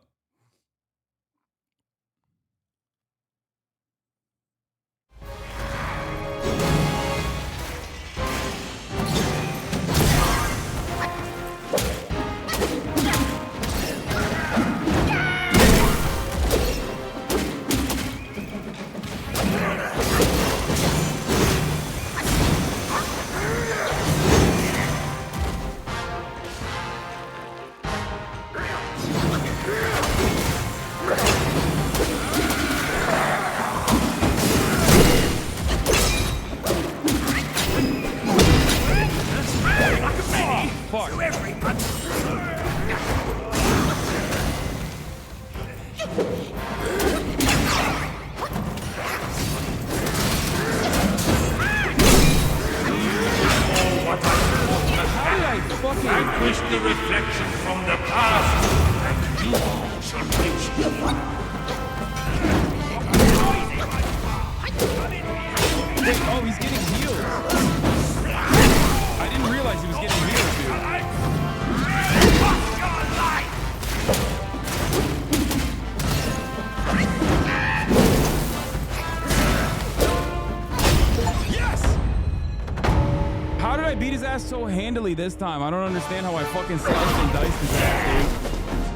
beat his ass so handily this time. I don't understand how I fucking sliced and diced his ass, dude.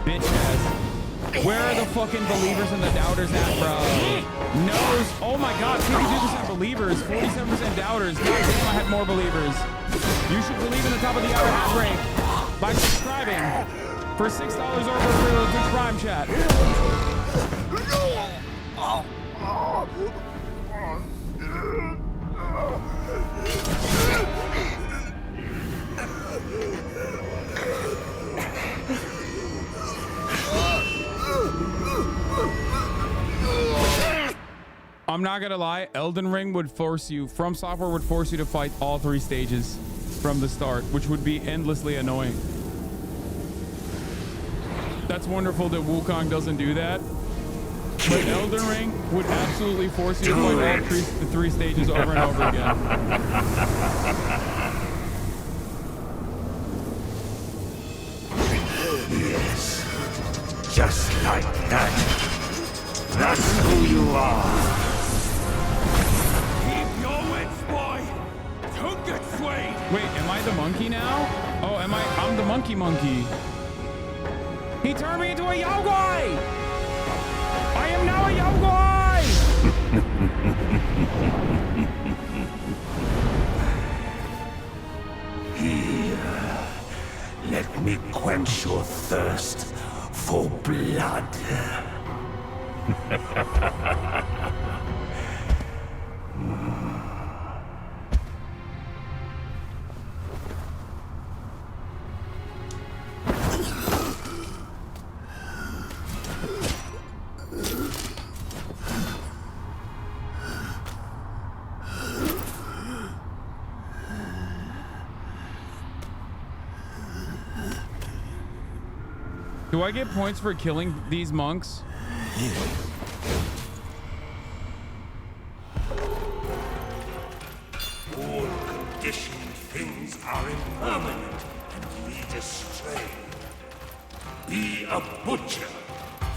Bitch ass. Where are the fucking believers and the doubters at, bro? Knows. Oh my God, 52% believers, 47% doubters. God damn, I had more believers. You should believe in the top of the hour hat break by subscribing for $6 over for the Twitch Prime chat. I'm not gonna lie, Elden Ring would force you, From Software would force you to fight all 3 stages from the start, which would be endlessly annoying. That's wonderful that Wukong doesn't do that. But Elden Ring would absolutely force you to fight all 3 stages over and over again. Yes, just like that. That's who you are. Keep your wits, boy. Don't get swayed. Wait, am I the monkey now? Oh, I'm the monkey. He turned me into a Yaogui! I am now a Yaogui! Here, let me quench your thirst for blood. Do I get points for killing these monks? All conditioned things are impermanent and lead astray. Be a butcher,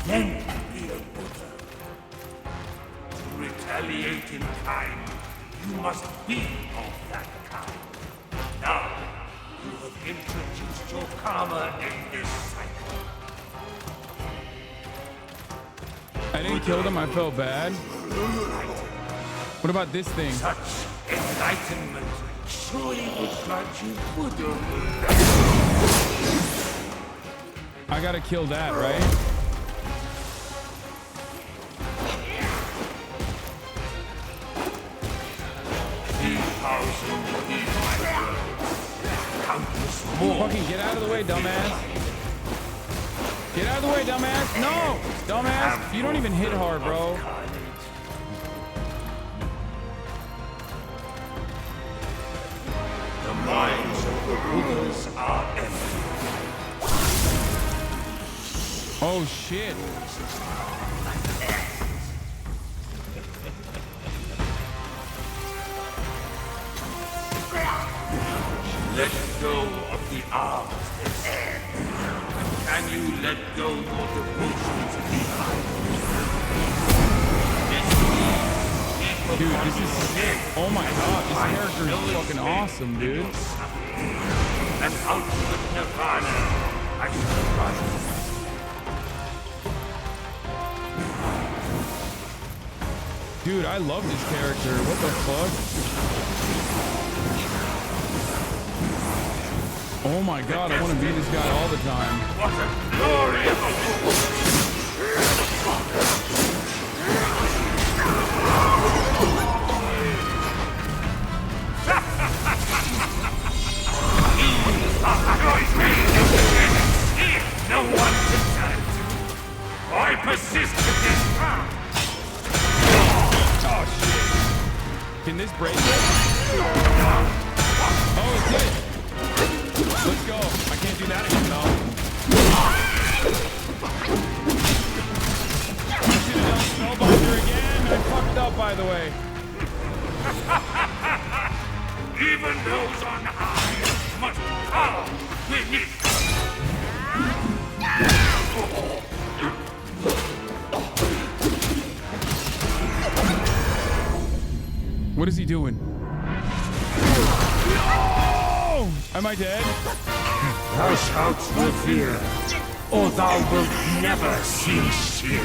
then be a butcher. To retaliate in kind, you must be of that kind. Now, you have introduced your karma in this cycle. I didn't kill them, I felt bad. What about this thing? Such enlightenment surely would grant you Buddha. I gotta kill that, right? Fucking get out of the way, dumbass. Get out of the way, dumbass. No! Dumbass, you don't even hit hard, bro. The minds of the Buddhas are empty. Oh, shit. Let go of the arms they stand. Can you let go your devotions behind? Dude, this is sick. Oh my god, this character is fucking awesome, dude. An ultimate nirvana. I should run. Dude, I love this character. What the fuck? Oh my god, I want to be this guy all the time. What a glorious no one to turn to. I persist with this path. Oh shit. Can this break it? Oh, it did. Let's go. I can't do that again, though. I should have done Spellbinder again. I fucked up, by the way. Even those on high must bow beneath. What is he doing? No! Am I dead? Thou shalt revere, or thou wilt never cease here.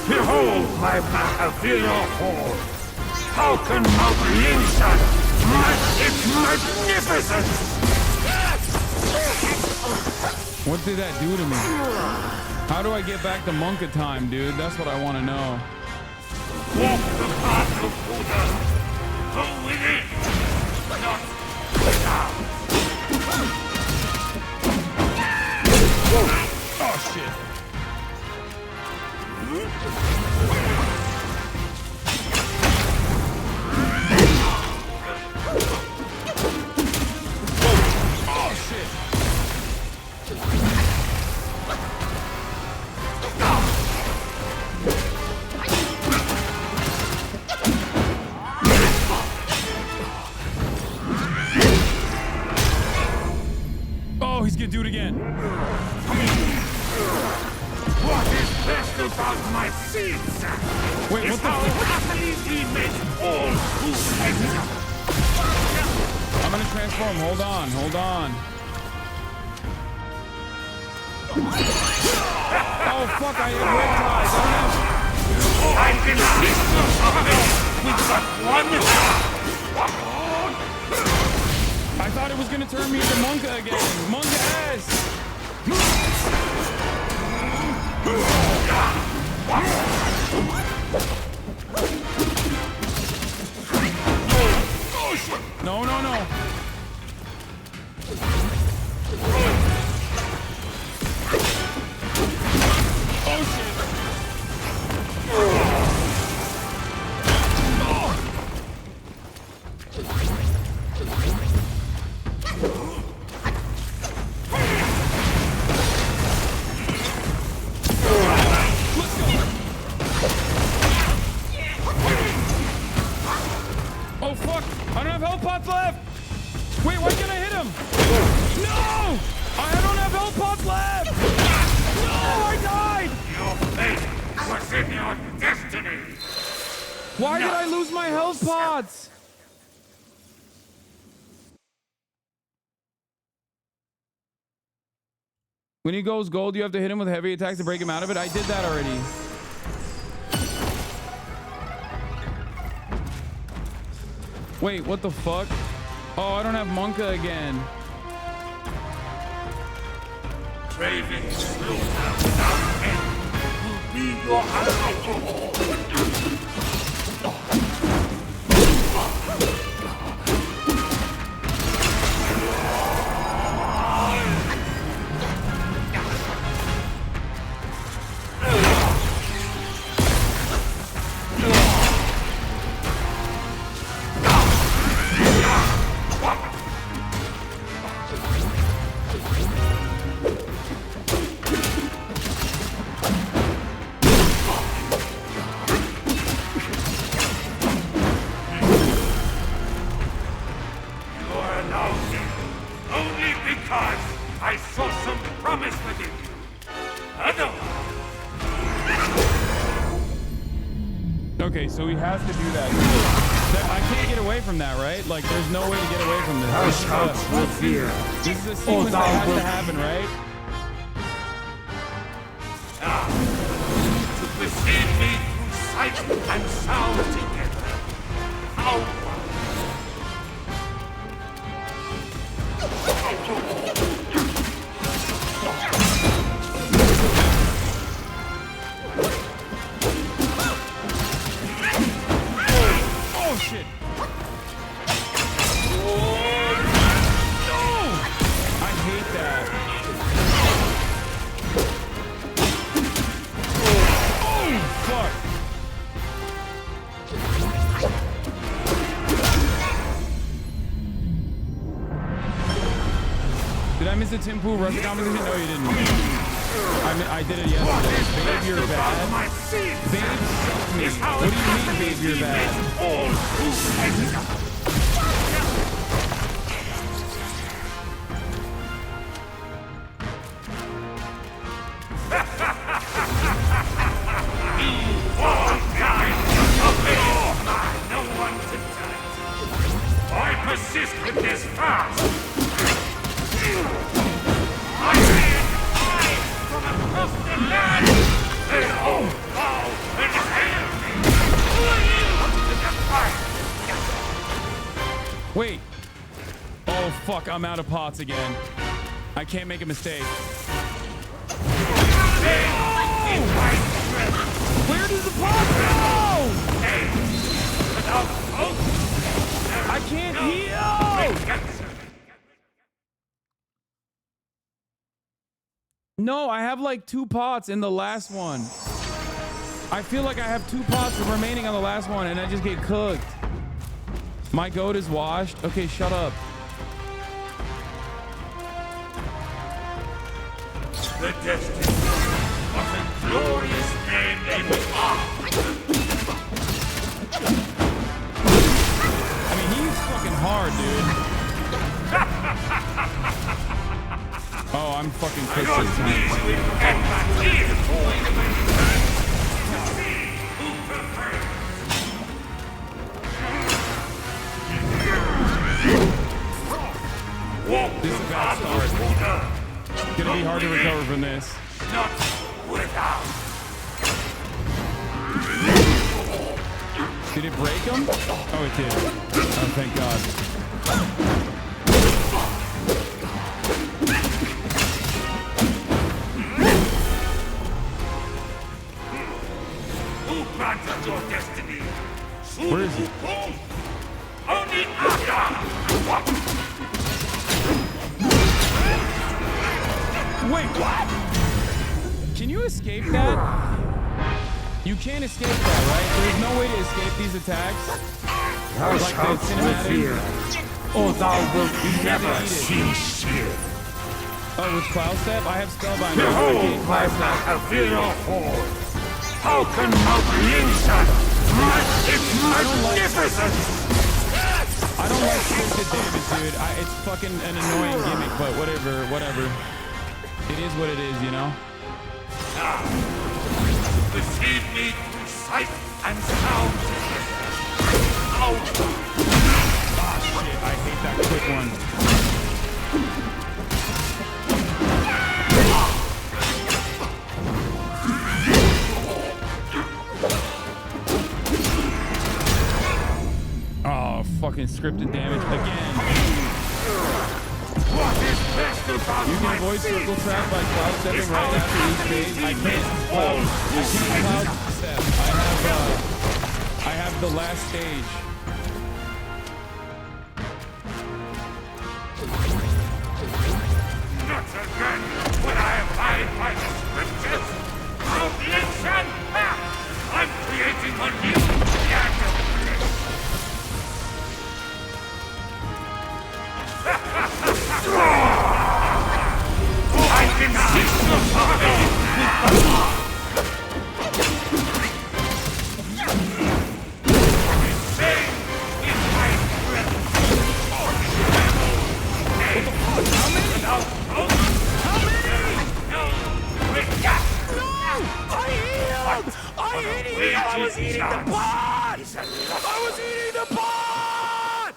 Behold my Mahavira hall. How can Mount Linsan match its magnificence? What did that do to me? How do I get back to Monka time, dude? That's what I want to know. Walk the path of Buddha. Go within, not without. Oh, shit. Oh, shit. Oh, he's gonna do it again. What is best about my seeds? Wait, what the fuck? Happily we make all who enter. I'm gonna transform. Hold on, hold on. Oh, fuck, I have red ties. I can see something with but one. I thought it was gonna turn me into Monka again. Monka ass. Oh shit! No, no, no. Oh shit! Oh fuck! I don't have health pots left! Wait, why can't I hit him? No! I don't have health pots left! No, I died! Your fate was in your destiny. Why did I lose my health pots? When he goes gold, you have to hit him with heavy attacks to break him out of it. I did that already. Wait, what the fuck? Oh, I don't have Monka again. Craving slaughter without end will be your Okay, so he has to do that. I can't get away from that, right? Like, there's no way to get away from this. This is a sequence that has to happen, right? To perceive me through sight and sound together. How Oh shit! No! I hate that. Oh fuck! Did I miss a Tim Poo Russia competition? No, you didn't. I did it yesterday. Babe, you're bad. Babe, suck me. What do you mean, babe, you're bad? No one to tell it. I persist with this fast. I see it fly from across the land. They all bow and hail me. Who are you to defy? Wait. Oh, fuck. I'm out of pots again. I can't make a mistake. Where does the pot go? I can't heal! No, I have like 2 pots in the last one. I feel like I have 2 pots remaining on the last one and I just get cooked. My goat is washed. Okay, shut up. The destiny of a glorious man named Hogs. I mean, he's fucking hard, dude. Oh, I'm fucking pissed this time. This is a bad start. It's gonna be hard to recover from this. Not without. Did it break him? Oh, it did. Oh, thank God. Who granted your destiny? Where is he? Only Aga. Wait, what? Can you escape that? You can't escape that, right? There's no way to escape these attacks. Thou Like the shalt live here, or thou wilt never cease here. Oh, with Cloud Step? I have Spellbinder. Behold my Mahavira horde. How can Mount Yinsan match its magnificence? I don't like scripted damage, dude. It's fucking an annoying gimmick, but whatever. It is what it is, you know? Deceive me through sight and sound. Out! Ah, shit. I hate that quick one. Oh, fucking scripted damage again. What is best about You can avoid circle trap by cloud stepping right after each phase. I can't cloud step. I have the last stage. Not again when I abide by the scriptures. Mount Yinsan, I'm creating a new standard. I can see your power. Insane is my breath. How many? No. I was eating the pot!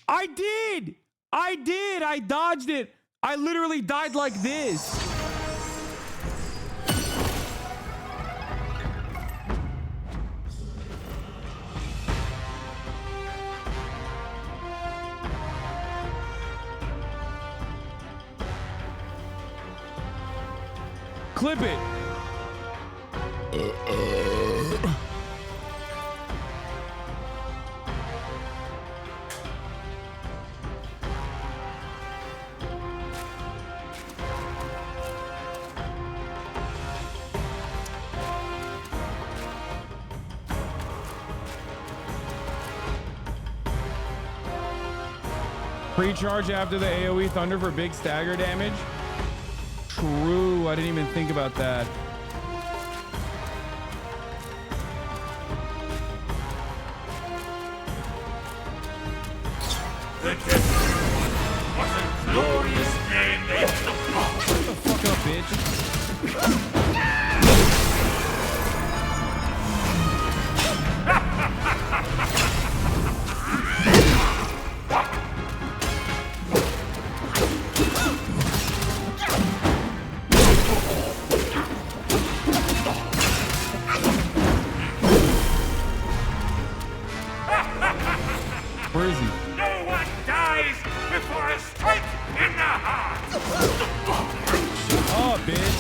I did! I dodged it! I literally died like this! Clip it! Pre-charge after the AoE Thunder for big stagger damage. True, I didn't even think about that. The destiny was a glorious name named the Hogs. Shut the fuck up, bitch. bitch.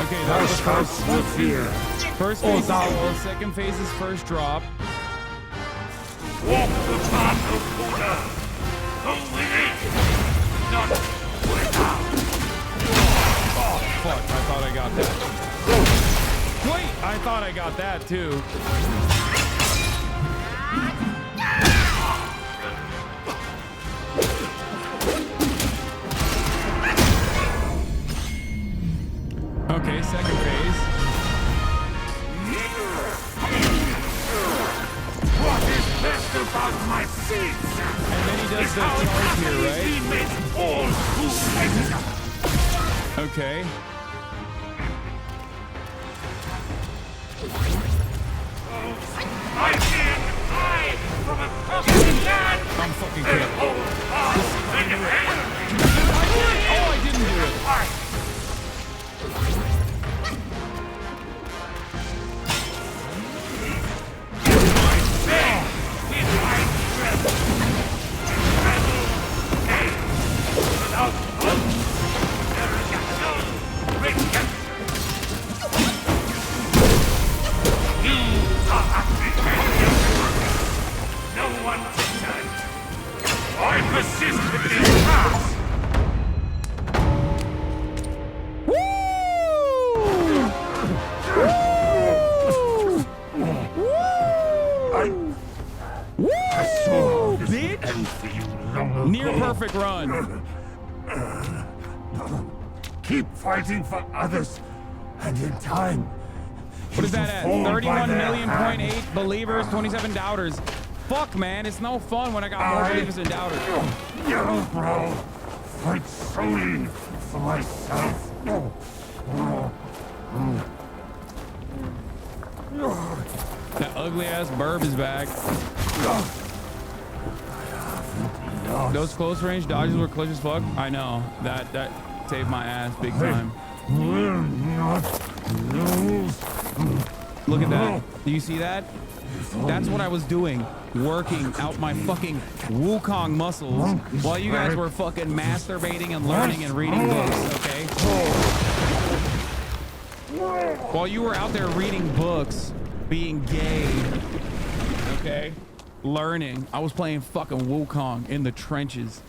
Okay, that was the first phase is all. Second phase is first drop. Walk the path of Buddha. Go with it, not without. Oh, fuck. I thought I got that. Wait, I thought I got that too. Okay, second phase. What is best about my seeds? And then he does the charge here, right? All who enter. Okay. I can't hide from a fucking land. I'm fucking kidding. Oh, I didn't do it. I persist with this task. I saw this end for you long ago. Near perfect run. Keep fighting for others, and in time. What is that at? 31.8 believers, 27 doubters. Fuck, man, it's no fun when I got more believers than doubters. Yo, bro, fight solely for myself. That ugly ass burb is back. Those close range dodges were clutch as fuck. I know that saved my ass big time. Will not lose. Look at that. Do you see that? That's what I was doing. Working out my fucking Wukong muscles while you guys were fucking masturbating and learning and reading books, okay? While you were out there reading books, being gay, okay? Learning. I was playing fucking Wukong in the trenches.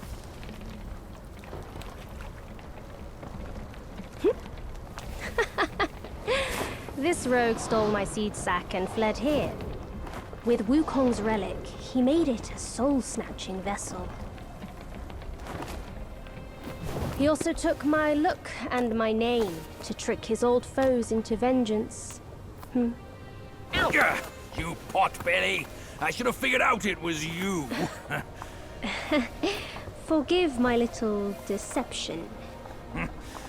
This rogue stole my seed sack and fled here. With Wukong's relic, he made it a soul-snatching vessel. He also took my look and my name to trick his old foes into vengeance. Ow! You potbelly! I should have figured out it was you. Forgive my little deception.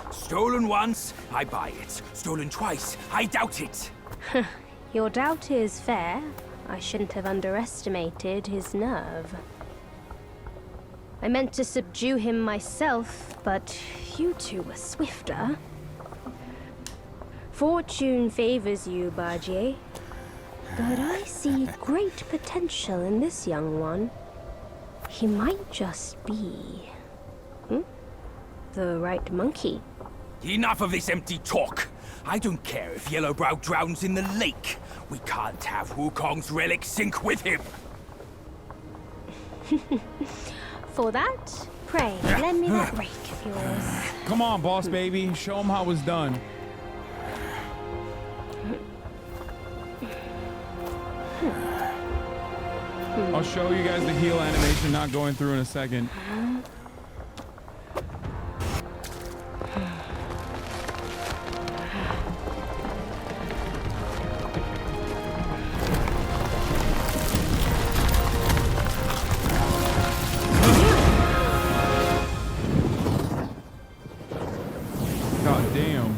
Stolen once, I buy it. Stolen twice, I doubt it. Your doubt is fair. I shouldn't have underestimated his nerve. I meant to subdue him myself, but you two were swifter. Fortune favors you, Bajie. But I see great potential in this young one. He might just be... the right monkey. Enough of this empty talk. I don't care if Yellowbrow drowns in the lake. We can't have Wukong's relic sink with him. For that, pray, lend me that rake of yours. Come on, boss baby. Show him how it was done. I'll show you guys the heal animation not going through in a second. God damn.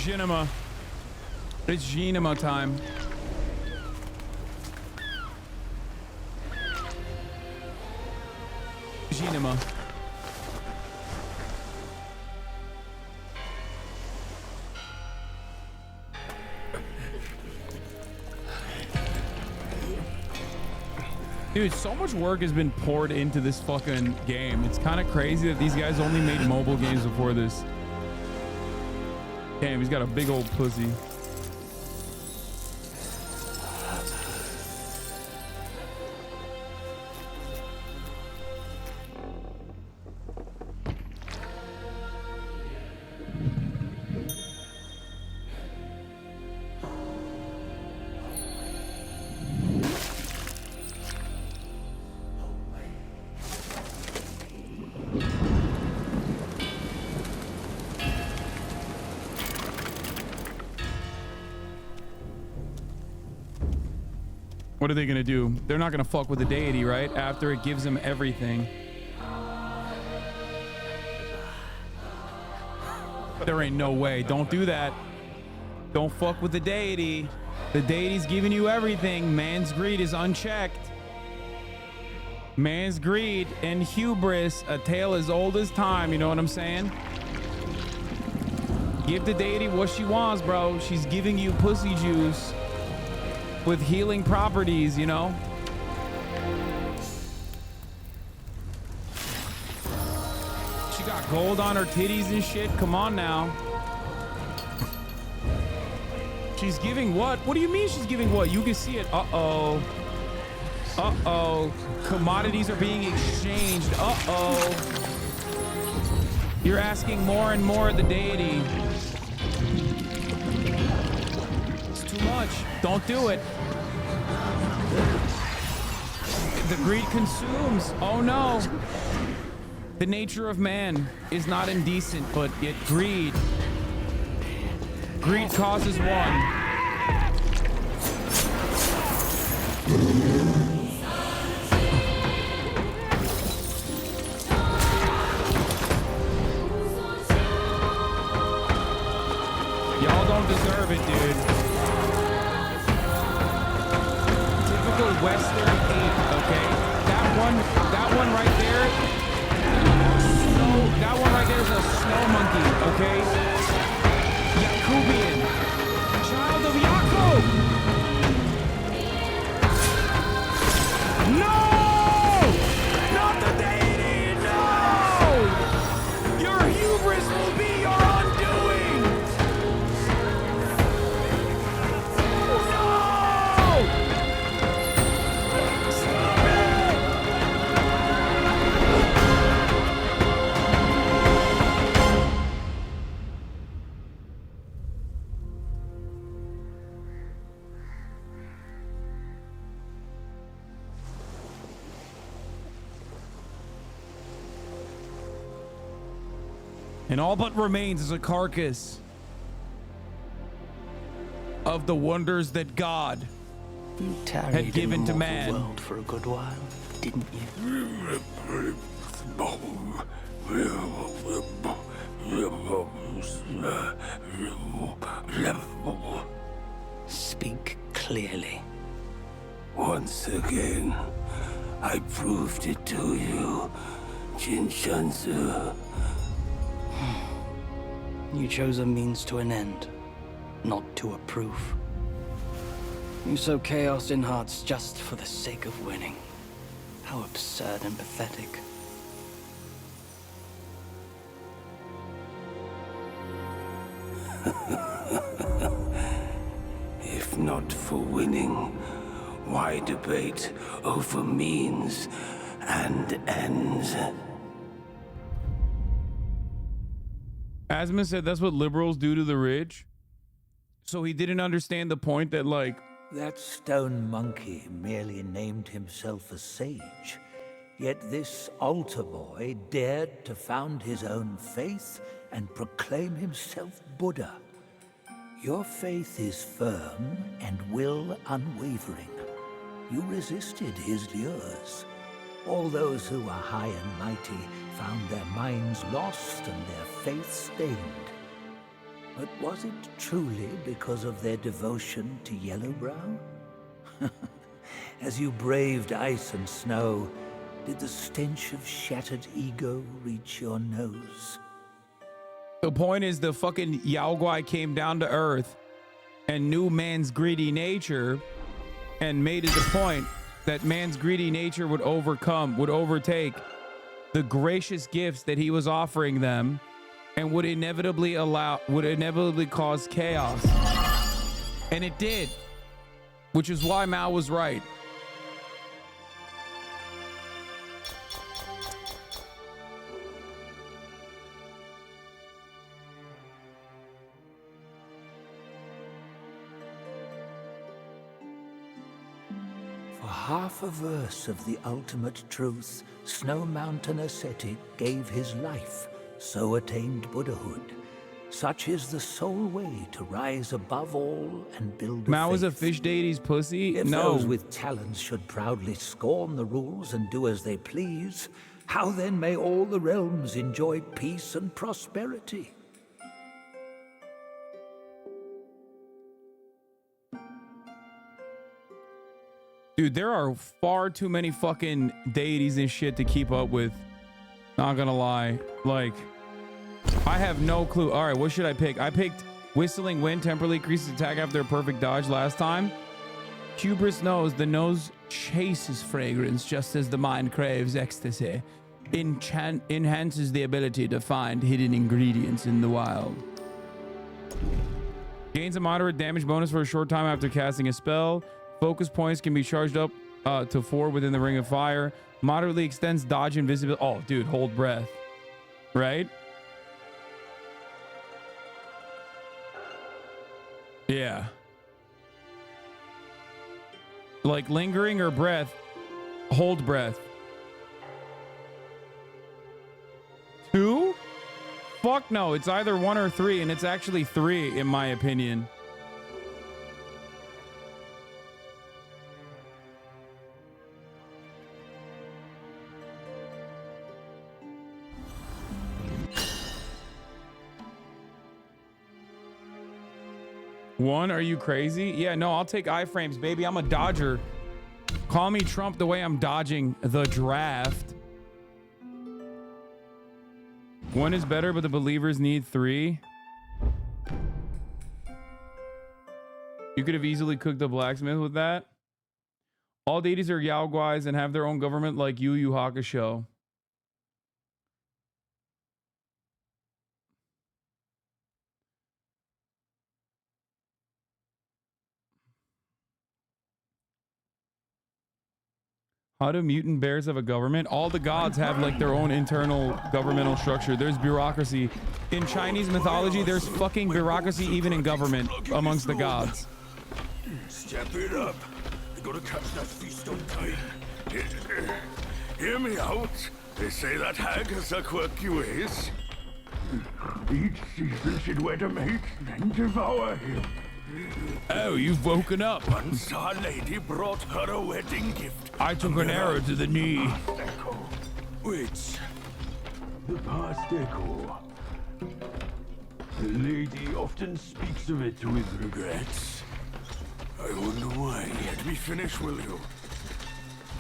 Genema. It's Genema time. Genema. Dude, so much work has been poured into this fucking game. It's kind of crazy that these guys only made mobile games before this. Damn, he's got a big old pussy. What are they gonna do? They're not gonna fuck with the deity, right? After it gives them everything. There ain't no way. Don't do that. Don't fuck with the deity. The deity's giving you everything. Man's greed is unchecked. Man's greed and hubris, a tale as old as time, you know what I'm saying? Give the deity what she wants, bro. She's giving you pussy juice with healing properties, you know? She got gold on her titties and shit. Come on now. She's giving what? What do you mean she's giving what? You can see it. Uh-oh. Uh-oh. Commodities are being exchanged. Uh-oh. You're asking more and more of the deity. It's too much. Don't do it. The greed consumes. Oh no. The nature of man is not indecent, but yet greed. Greed causes one. Y'all don't deserve it, dude. Typical Western ape, okay? That one right there. That one right there is a snow monkey, okay? Yakubian, child of Yakub. No! Not the deity, no! Your hubris will be your undoing. No! Stop it! And all but remains is a carcass of the wonders that God had given to man. World for a good while, didn't you? Speak clearly. Once again, I proved it to you, Jinshansu. You chose a means to an end, not to a proof. You sow chaos in hearts just for the sake of winning. How absurd and pathetic. If not for winning, why debate over means and ends? Asma said that's what liberals do to the rich. So he didn't understand the point that, like, that stone monkey merely named himself a sage, yet this altar boy dared to found his own faith and proclaim himself Buddha. Your faith is firm and will unwavering. You resisted his lures. All those who are high and mighty found their minds lost and their faith stained. But was it truly because of their devotion to Yellowbrow? As you braved ice and snow, did the stench of shattered ego reach your nose? The point is, the fucking Yaoguai came down to earth and knew man's greedy nature and made it the point that man's greedy nature would overtake the gracious gifts that he was offering them, and would inevitably cause chaos. And it did, which is why Mao was right. For half a verse of the ultimate truth, Snow Mountain ascetic gave his life, so attained Buddhahood. Such is the sole way to rise above all and build a Mao is a faith. fish deity's pussy? If No. those with talents should proudly scorn the rules and do as they please, how then may all the realms enjoy peace and prosperity? Dude, there are far too many fucking deities and shit to keep up with. Not gonna lie. Like, I have no clue. All right, what should I pick? I picked Whistling Wind temporarily increases attack after a perfect dodge last time. Hubris knows the nose chases fragrance just as the mind craves ecstasy. Enhances the ability to find hidden ingredients in the wild. Gains a moderate damage bonus for a short time after casting a spell. Focus points can be charged up to 4 within the ring of fire. Moderately extends dodge invisibility. Oh, dude, hold breath. Right? Yeah. Like lingering or breath. Hold breath. 2? Fuck no, it's either 1 or 3, and it's actually 3 in my opinion. One, are you crazy? Yeah, no, I'll take iframes, baby. I'm a dodger. Call me Trump the way I'm dodging the draft. 1 is better, but the believers need 3. You could have easily cooked the blacksmith with that. All deities are Yaoguais and have their own government like Yu Yu Hakusho. How do mutant bears have a government? All the gods have like their own internal governmental structure. There's bureaucracy. In Chinese mythology, there's fucking bureaucracy even in government amongst the gods. Step it up. You gotta catch that feast on time. Hear me out. They say that hag has her quirky ways. Each season she'd wed a mate, then devour him. Oh, you've woken up. Once our lady brought her a wedding gift. I took an arrow to the knee. Which? The past echo. The lady often speaks of it with regrets. I wonder why. Let me finish, will you?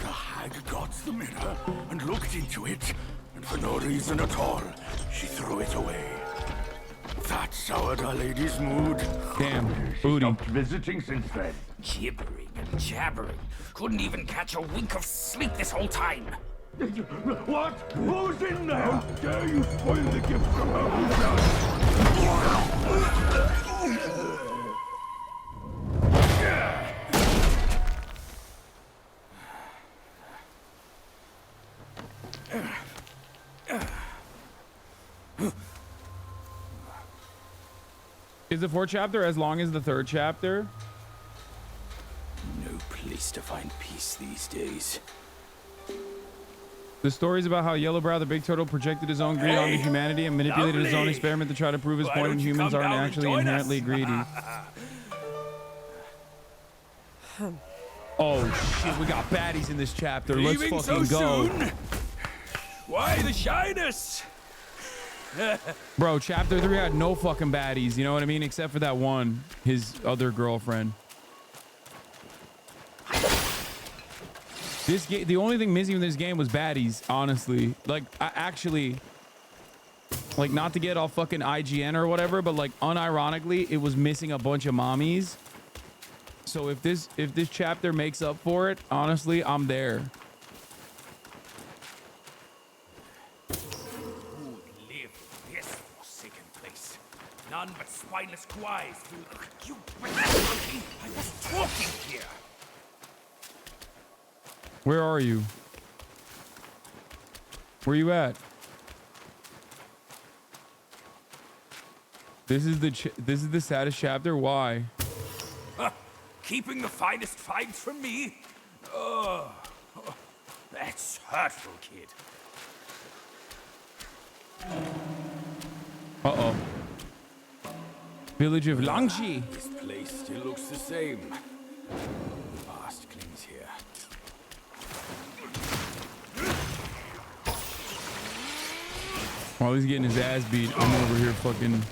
The hag got the mirror and looked into it, and for no reason at all, she threw it away. That soured our lady's mood. Damn, booty. Stopped visiting since then. Gibbering and jabbering. Couldn't even catch a wink of sleep this whole time. What? Who's in there? How dare you spoil the gift from her Is the 4th chapter as long as the 3rd chapter? No place to find peace these days. The stories about how Yellowbrow the big turtle projected his own greed onto humanity and manipulated his own experiment to try to prove his point, and humans aren't actually inherently greedy. Oh shit, we got baddies in this chapter. Let's Leaving fucking so go. soon? Why the shyness? Bro, chapter 3 had no fucking baddies, you know what I mean? Except for that one, his other girlfriend. This game, the only thing missing in this game was baddies, honestly. Like, I actually, like, not to get all fucking IGN or whatever, but like, unironically, it was missing a bunch of mommies. So if this chapter makes up for it, honestly, I'm there. None but spineless guys. You monkey! I was talking here. Where are you? Where you at? This is the saddest chapter. Why? Keeping the finest finds from me? Oh, that's hurtful, kid. Uh-oh. Village of Langshi. This place still looks the same. Past clings here. While he's getting his ass beat, I'm over here fucking...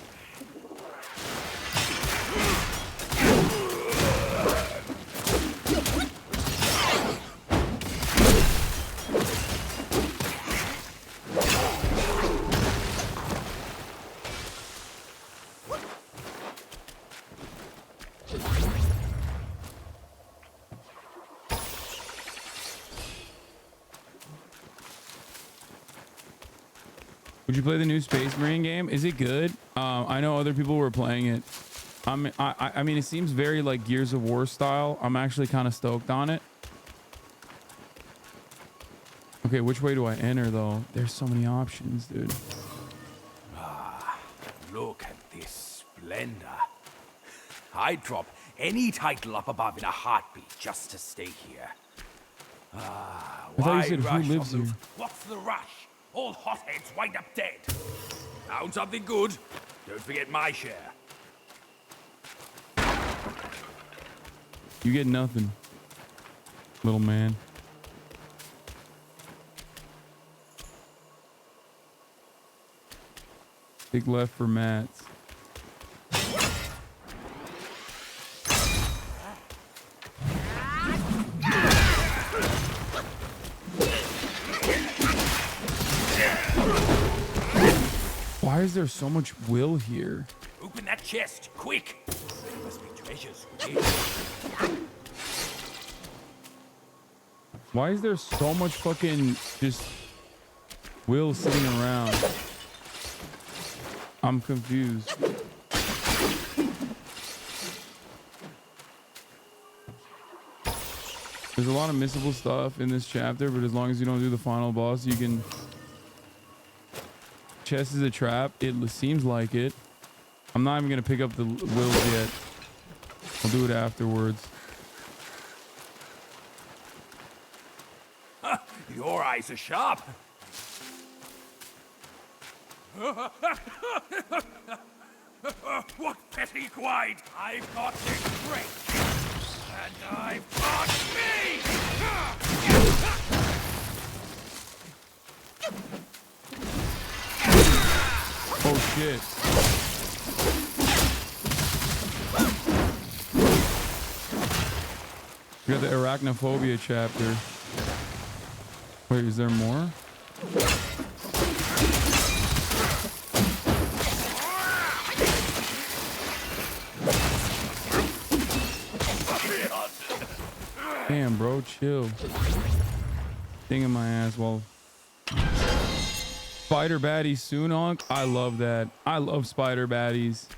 Would you play the new Space Marine game? Is it good? I know other people were playing it. I mean, it seems very like Gears of War style. I'm actually kind of stoked on it. Okay, which way do I enter though? There's so many options, dude. Ah, look at this splendor. I'd drop any title up above in a heartbeat just to stay here. Ah, I thought why you said rush who lives on here. those- What's the rush? All hotheads wind up dead. Found something good. Don't forget my share. You get nothing, little man. Take left for mats. Why is there so much will here? Open that chest, quick. There must be treasures. Why is there so much fucking just will sitting around? I'm confused. There's a lot of missable stuff in this chapter, but as long as you don't do the final boss, you can... Chest is a trap. It seems like it. I'm not even going to pick up the wills yet. I'll do it afterwards. Your eyes are sharp. What petty guide? I've got this strength. And I've got me! Oh shit. We got the arachnophobia chapter. Wait, is there more? Damn, bro, chill. Stinging my ass while... Spider baddies soon on. I love that. I love spider baddies.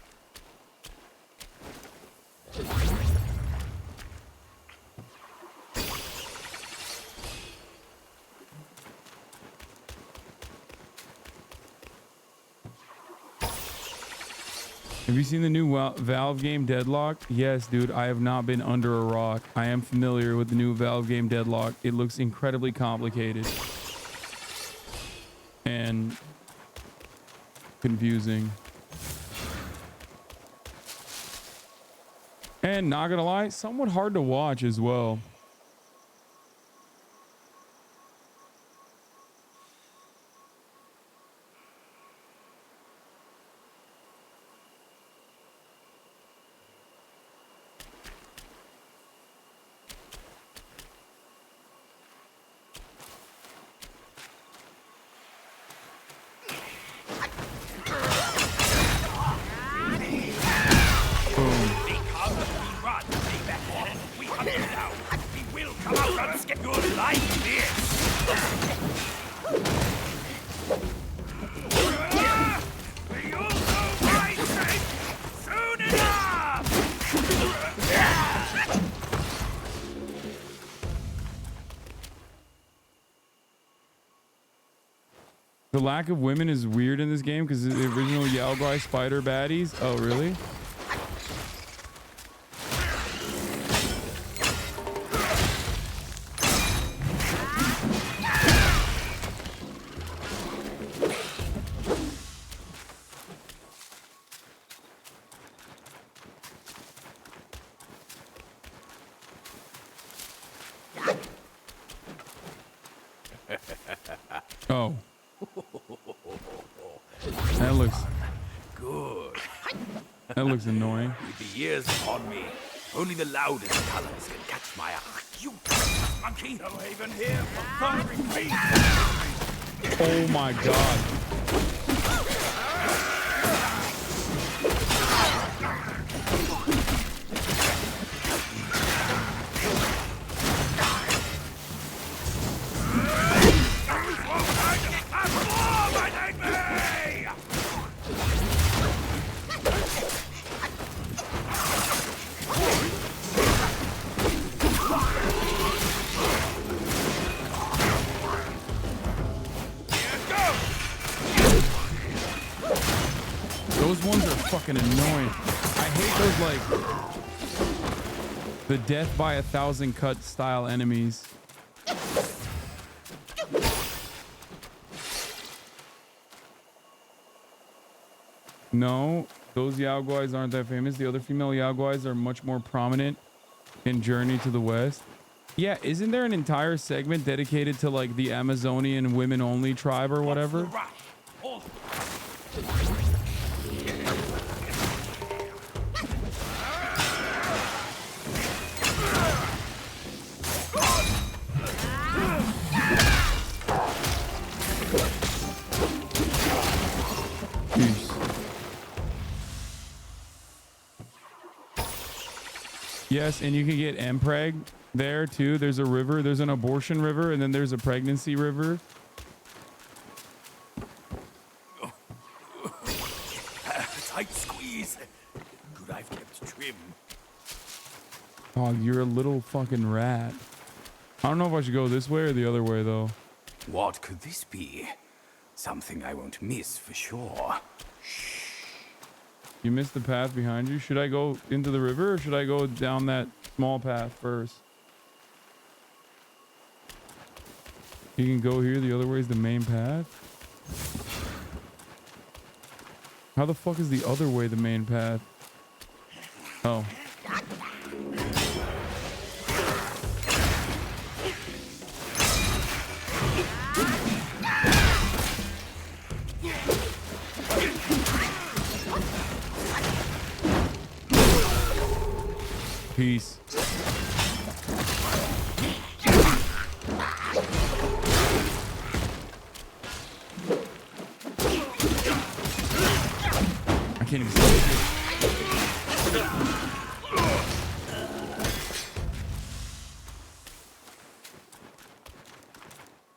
Have you seen the new Valve game Deadlock? Yes, dude. I have not been under a rock. I am familiar with the new Valve game Deadlock. It looks incredibly complicated and confusing. And not gonna lie, somewhat hard to watch as well. come out and skip your life, this! You'll know my trick soon enough! The lack of women is weird in this game because the original Yao Guai spider baddies. Oh, really? Oh. That looks good. That looks annoying. With the years upon me, only the loudest colors can catch my eye. You monkey! No haven here for thundering beasts! Oh my god. Those ones are fucking annoying. I hate those, like, the death by 1,000 cut style enemies. No, those Yao Guais aren't that famous. The other female Yao Guais are much more prominent in Journey to the West. Yeah, isn't there an entire segment dedicated to like the Amazonian women only tribe or whatever? Yes, and you can get MPreg there too. There's a river. There's an abortion river, and then there's a pregnancy river. Tight squeeze. Good I've kept trim. Oh, you're a little fucking rat. I don't know if I should go this way or the other way, though. What could this be? Something I won't miss for sure. You missed the path behind you. Should I go into the river or should I go down that small path first? You can go here. The other way is the main path. How the fuck is the other way the main path? Oh. Peace. I can't even see it.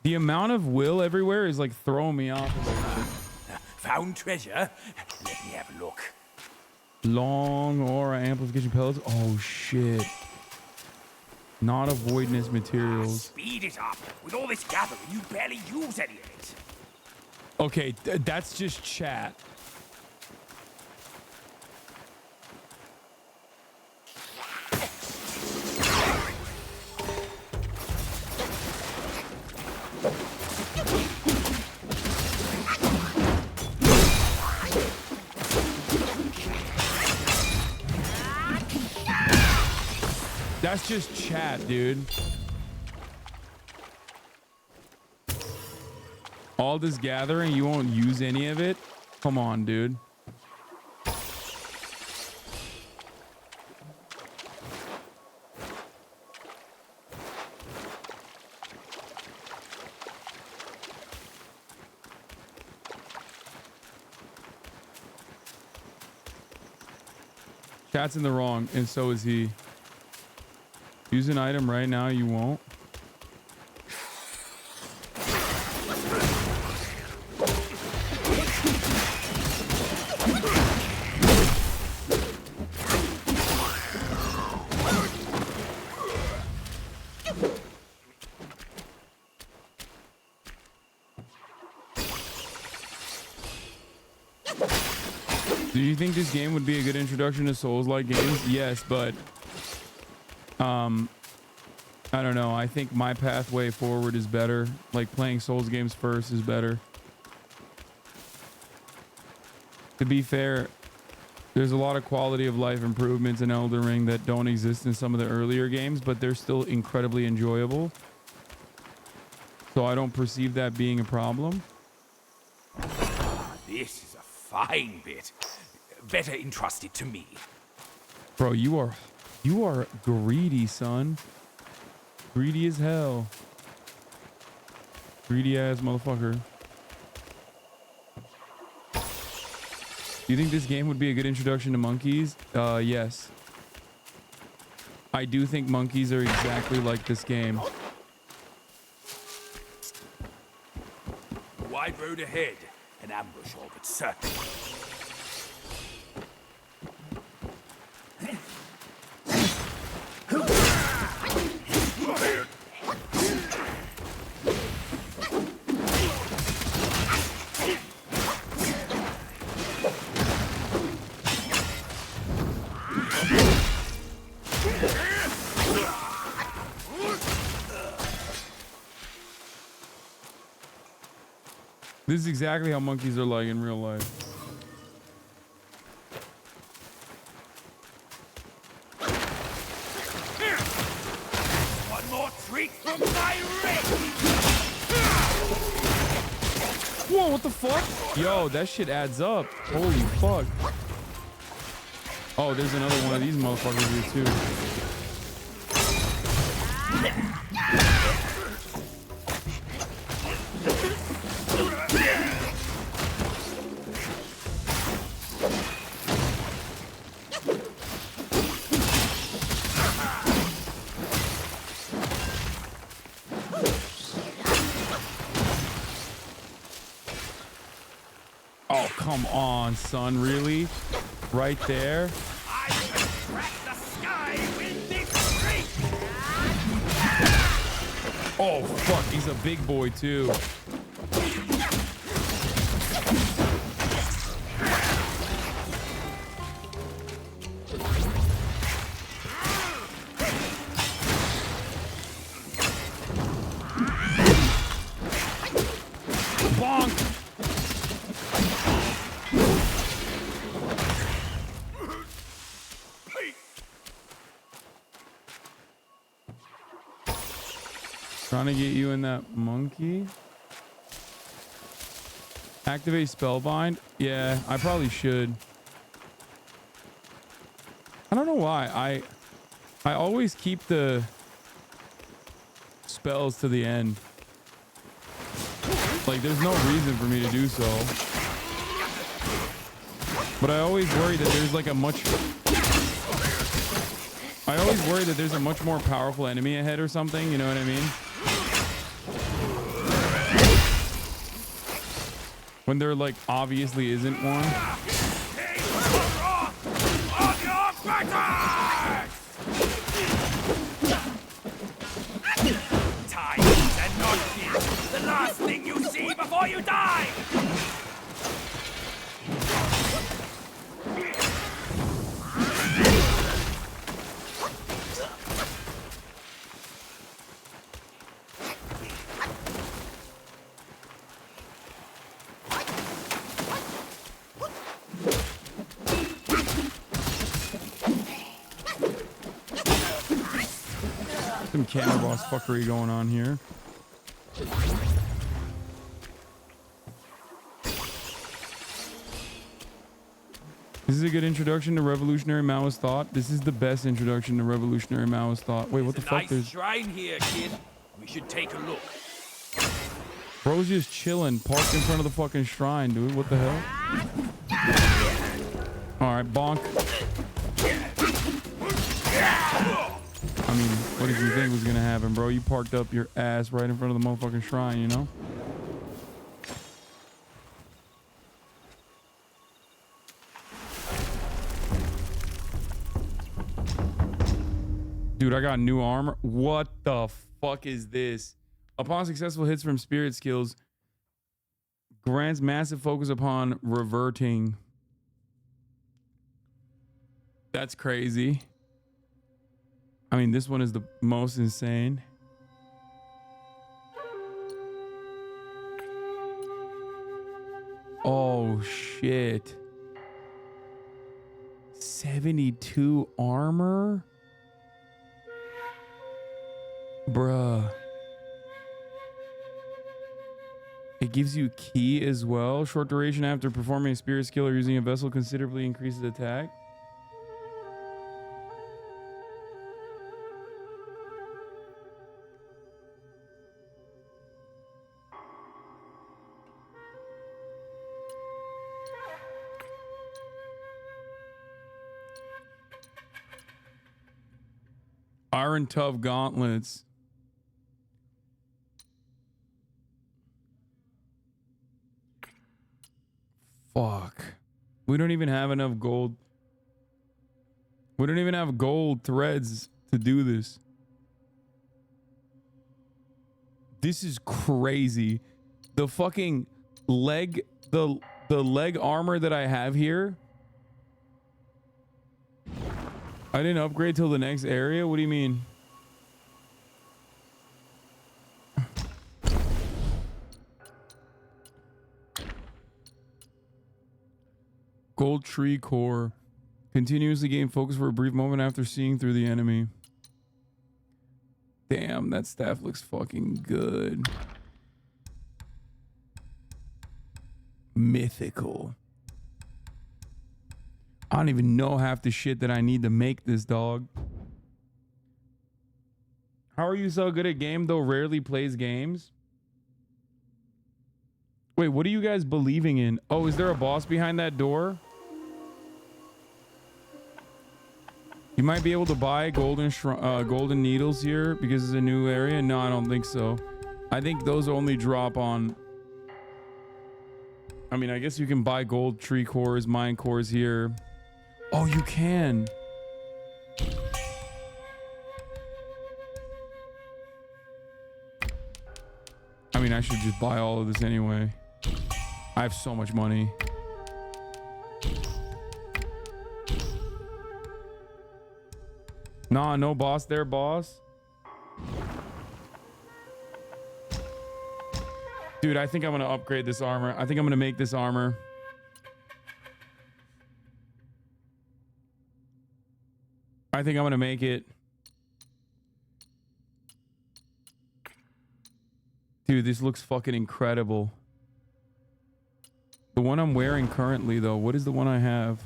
The amount of will everywhere is like throwing me off. Found treasure? Let me have a look. Long aura amplification pellets. Oh shit. Not avoidance materials. Speed it up. With all this gathering, you barely use any of it. Okay, that's just chat. That's just chat, dude. All this gathering, you won't use any of it? Come on, dude. Chat's in the wrong, and so is he. Use an item right now, you won't. Do you think this game would be a good introduction to Souls-like games? Yes, but I don't know. I think my pathway forward is better. Like playing Souls games first is better. To be fair, there's a lot of quality of life improvements in Elden Ring that don't exist in some of the earlier games, but they're still incredibly enjoyable. So I don't perceive that being a problem. This is a fine bit. Better entrust it to me. Bro, you are greedy, son. Greedy as hell. Greedy ass motherfucker. Do you think this game would be a good introduction to monkeys? Yes. I do think monkeys are exactly like this game. Wide road ahead. An ambush all but certain. This is exactly how monkeys are like in real life. One more treat from my ring. Whoa, what the fuck? Yo, that shit adds up. Holy fuck. Oh, there's another one of these motherfuckers here too. Oh, come on, son. Really? Right there? I can crack the sky with this ring. Oh, fuck. He's a big boy, too. Trying to get you in that monkey. Activate Spellbind? Yeah, I probably should. I don't know why. I always keep the spells to the end. Like, there's no reason for me to do so. But I always worry that there's like a much... I always worry that there's a much more powerful enemy ahead or something, you know what I mean? When there like obviously isn't one. Time and not kill. The last thing you see before you die. Some camera boss fuckery going on here. This is a good introduction to revolutionary Maoist thought. This is the best introduction to revolutionary Maoist thought. Wait, what the fuck? Nice shrine here, kid. We should take a look. Bro's just chilling, parked in front of the fucking shrine, dude. What the hell? All right, bonk. I mean, what did you think was gonna happen, bro? You parked up your ass right in front of the motherfucking shrine, you know? Dude, I got new armor. What the fuck is this? Upon successful hits from spirit skills, grants massive focus upon reverting. That's crazy. I mean, this one is the most insane. Oh, shit. 72 armor? Bruh. It gives you key as well. Short duration after performing a spirit skill or using a vessel considerably increases attack. Iron Tough Gauntlets. Fuck. We don't even have enough gold. We don't even have gold threads to do this. This is crazy. The fucking leg, the leg armor that I have here. I didn't upgrade till the next area? What do you mean? Gold tree core. Continuously gain focus for a brief moment after seeing through the enemy. Damn, that staff looks fucking good. Mythical. I don't even know half the shit that I need to make this, dog. How are you so good at game though? Rarely plays games. Wait, what are you guys believing in? Oh, is there a boss behind that door? You might be able to buy golden needles here because it's a new area. No, I don't think so. I think those only drop on... I mean, I guess you can buy gold tree cores, mine cores here. Oh, you can. I mean, I should just buy all of this anyway. I have so much money. Nah, no boss there, boss. Dude, I think I'm gonna upgrade this armor. I think I'm gonna make this armor. I think I'm gonna make it. Dude, this looks fucking incredible. The one I'm wearing currently, though, what is the one I have?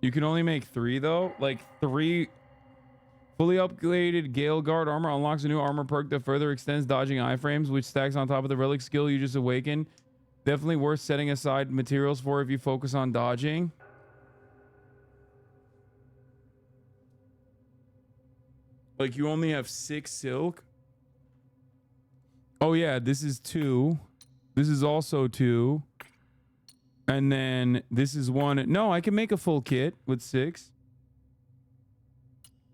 You can only make 3, though. Like 3 fully upgraded Gale Guard armor unlocks a new armor perk that further extends dodging iframes, which stacks on top of the relic skill you just awakened. Definitely worth setting aside materials for if you focus on dodging. Like you only have 6 silk. Oh yeah, this is 2. This is also 2. And then this is 1. No, I can make a full kit with 6.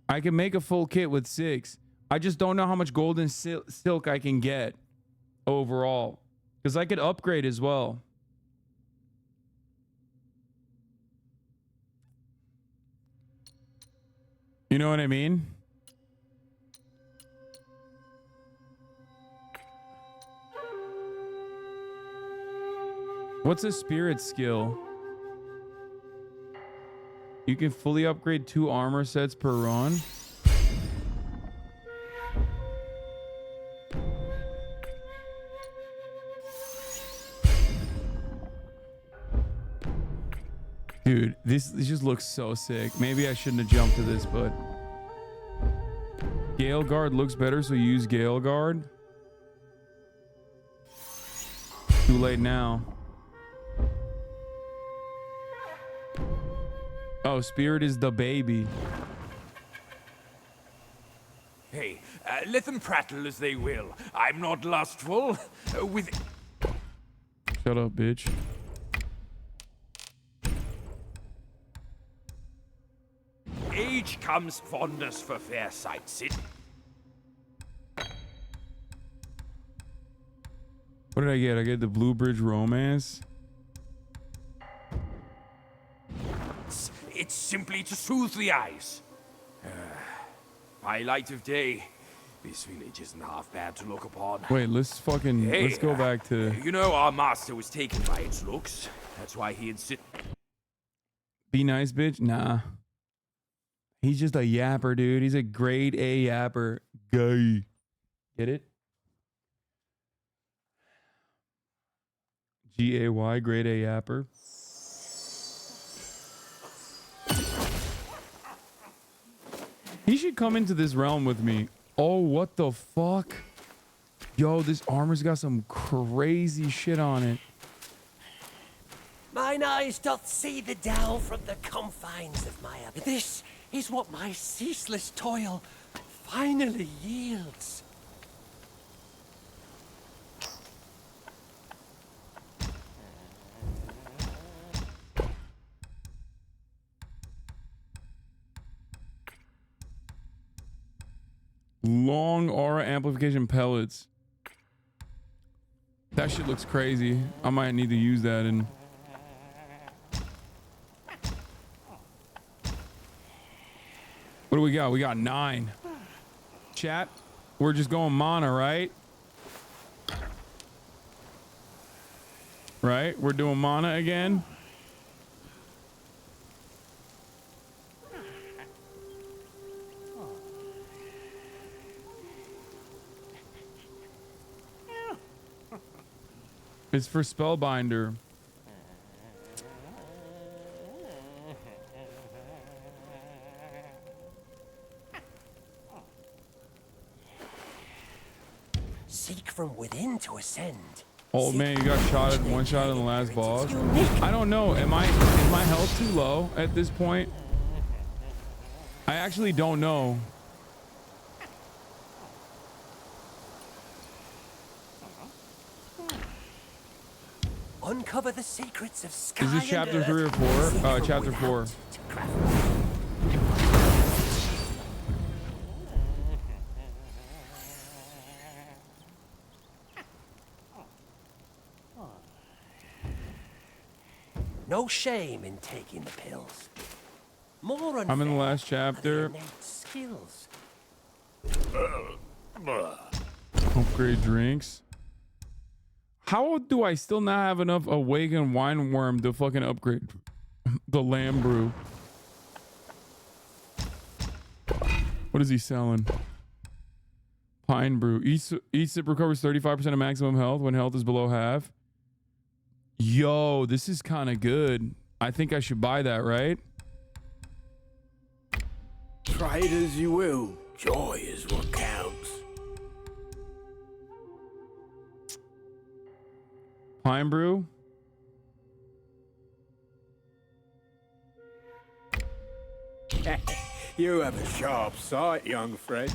I can make a full kit with 6. I just don't know how much golden silk I can get overall. Because I could upgrade as well. You know what I mean? What's a spirit skill? You can fully upgrade 2 armor sets per run. Dude, this just looks so sick. Maybe I shouldn't have jumped to this, but Gale Guard looks better, so use Gale Guard. Too late now. Oh, spirit is the baby. Hey, let them prattle as they will. I'm not lustful. With Shut up, bitch. age comes fondness for fair sight. Sit. What did I get? I get the Blue Bridge Romance. It's simply to soothe the eyes. By light of day, this village isn't half bad to look upon. Wait, let's go back to... You know our master was taken by its looks. That's why he insisted. Be nice, bitch? Nah. He's just a yapper, dude. He's a grade A yapper. Gay. Get it? G-A-Y, grade A yapper. He should come into this realm with me. Oh, what the fuck? Yo, this armor's got some crazy shit on it. Mine eyes doth see the Tao from the confines of my abyss. This is what my ceaseless toil finally yields. Long aura amplification pellets. That shit looks crazy. I might need to use that in... What do we got? We got 9. Chat, we're just going mana, right? Right? We're doing mana again. It's for Spellbinder. Seek from within to ascend. Oh man, you got one shot in the last boss. I don't know. Is my health too low at this point? I actually don't know. Uncover the secrets of sky. Is this chapter 3 or 4? Chapter 4. No shame in taking the pills. More I'm in the last chapter. Skills. Upgrade drinks. How do I still not have enough awakened wine worm to fucking upgrade the lamb brew? What is he selling? Pine brew. Each sip recovers 35% of maximum health when health is below half. Yo, this is kind of good. I think I should buy that, right? Try it as you will. Joy is what counts. Pine brew. You have a sharp sight, young friend.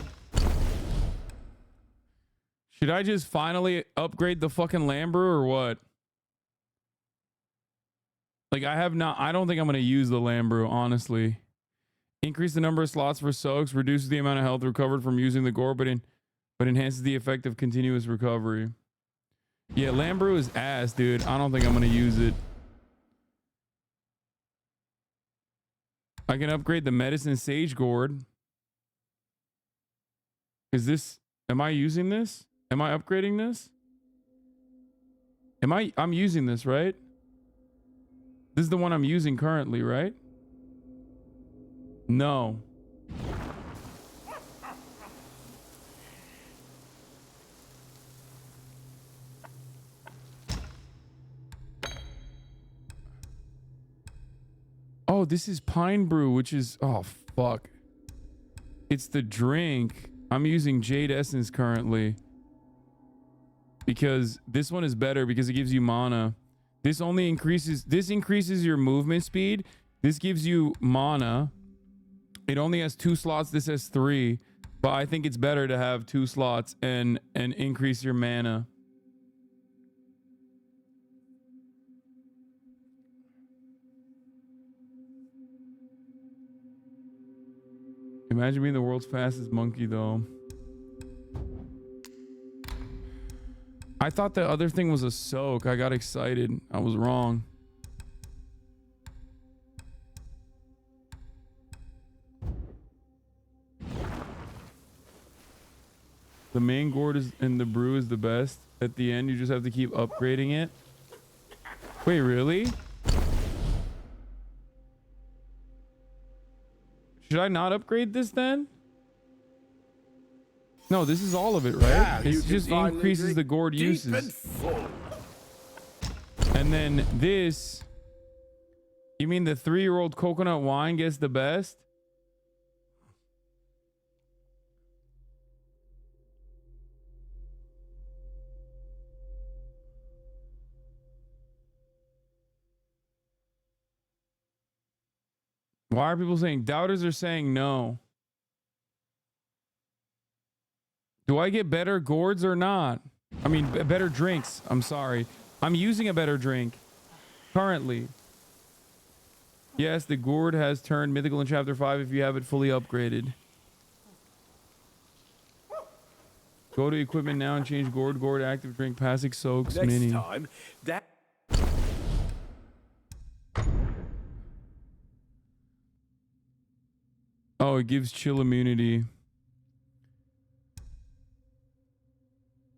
Should I just finally upgrade the fucking lamb brew or what? Like I don't think I'm going to use the lamb brew, honestly. Increase the number of slots for soaks, reduces the amount of health recovered from using the gore, but enhances the effect of continuous recovery. Yeah, lamb brew is ass, dude. I don't think I'm going to use it. I can upgrade the medicine sage gourd. Am I using this? Am I upgrading this? I'm using this, right? This is the one I'm using currently, right? No. Oh, this is pine brew, which is... Oh, fuck. It's the drink. I'm using Jade Essence currently. Because this one is better because it gives you mana. This increases your movement speed This gives you mana. It only has 2 slots. This has 3. But I think it's better to have 2 slots and increase your mana. Imagine being the world's fastest monkey, though. I thought the other thing was a soak. I got excited. I was wrong. The main gourd is and the brew is the best. At the end, you just have to keep upgrading it. Wait, really? Should I not upgrade this then? No, this is all of it, right? Yeah, it just increases the gourd uses. And full. And then this, you mean the 3-year-old coconut wine gets the best? Why are people saying, doubters are saying no? Do I get better gourds or not? I mean, better drinks. I'm sorry. I'm using a better drink currently. Yes, the gourd has turned mythical in chapter 5 if you have it fully upgraded. Go to equipment now and change gourd active drink passing soaks Next mini. time, that. Oh, it gives chill immunity.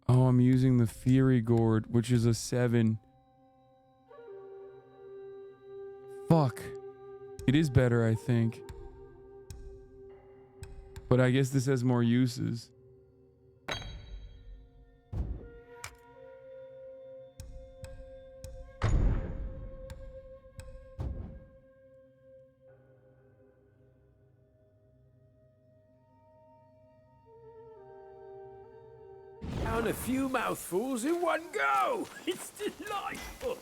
Oh, I'm using the Fury Gourd, which is a 7. Fuck. It is better, I think. But I guess this has more uses. Down a few mouthfuls in one go. It's delightful.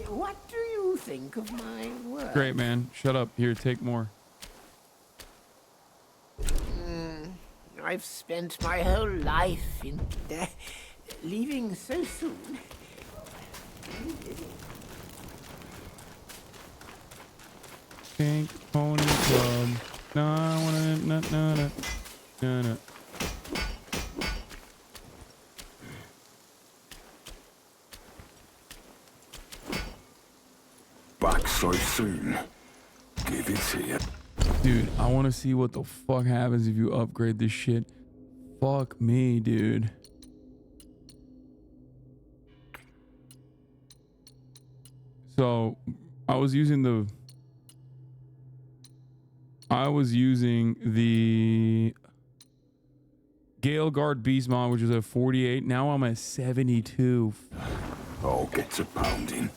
What do you think of my work? Great, man. Shut up. Here, take more. I've spent my whole life in leaving so soon. Pink Pony Club. No, I wanna no. Back so soon. Give it here. Dude, I want to see what the fuck happens if you upgrade this shit. Fuck me, dude. So, I was using the Gale Guard Beast Mod, which is at 48. Now I'm at 72. I'll get to pounding.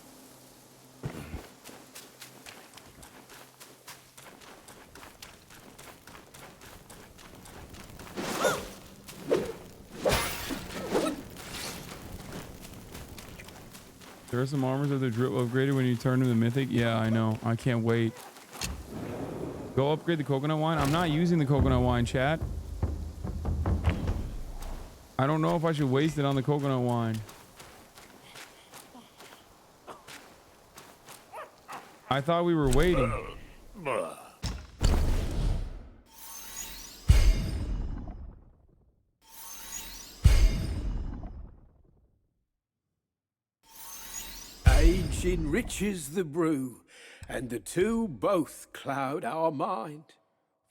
There are some armors that are drip upgraded when you turn to the mythic. Yeah, I know. I can't wait. Go upgrade the coconut wine. I'm not using the coconut wine, chat. I don't know if I should waste it on the coconut wine. I thought we were waiting. Age enriches the brew, and the two both cloud our mind.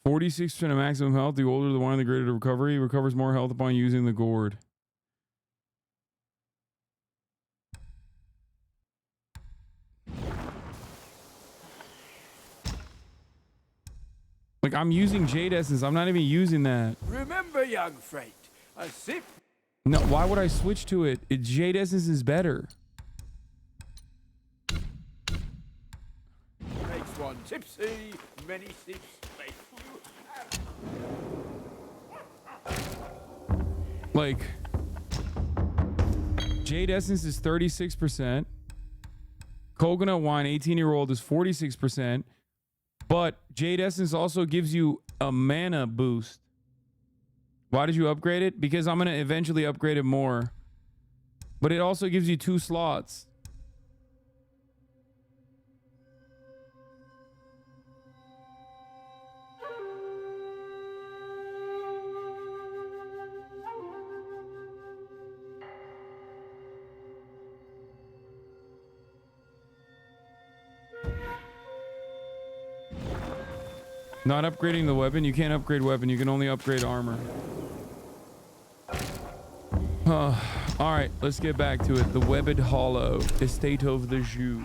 46% of maximum health. The older the wine, the greater the recovery. Recovers more health upon using the gourd. Like, I'm using Jade Essence. I'm not even using that. Remember, young friend, a sip. No, why would I switch to it? Jade Essence is better. Makes one tipsy, many sips make you. Like, Jade Essence is 36%. Coconut wine, 18-year-old, is 46%. But Jade Essence also gives you a mana boost. Why did you upgrade it? Because I'm going to eventually upgrade it more. But it also gives you 2 slots. Not upgrading the weapon. You can't upgrade weapon. You can only upgrade armor. All right, let's get back to it. The Webbed Hollow, Estate of the Jew.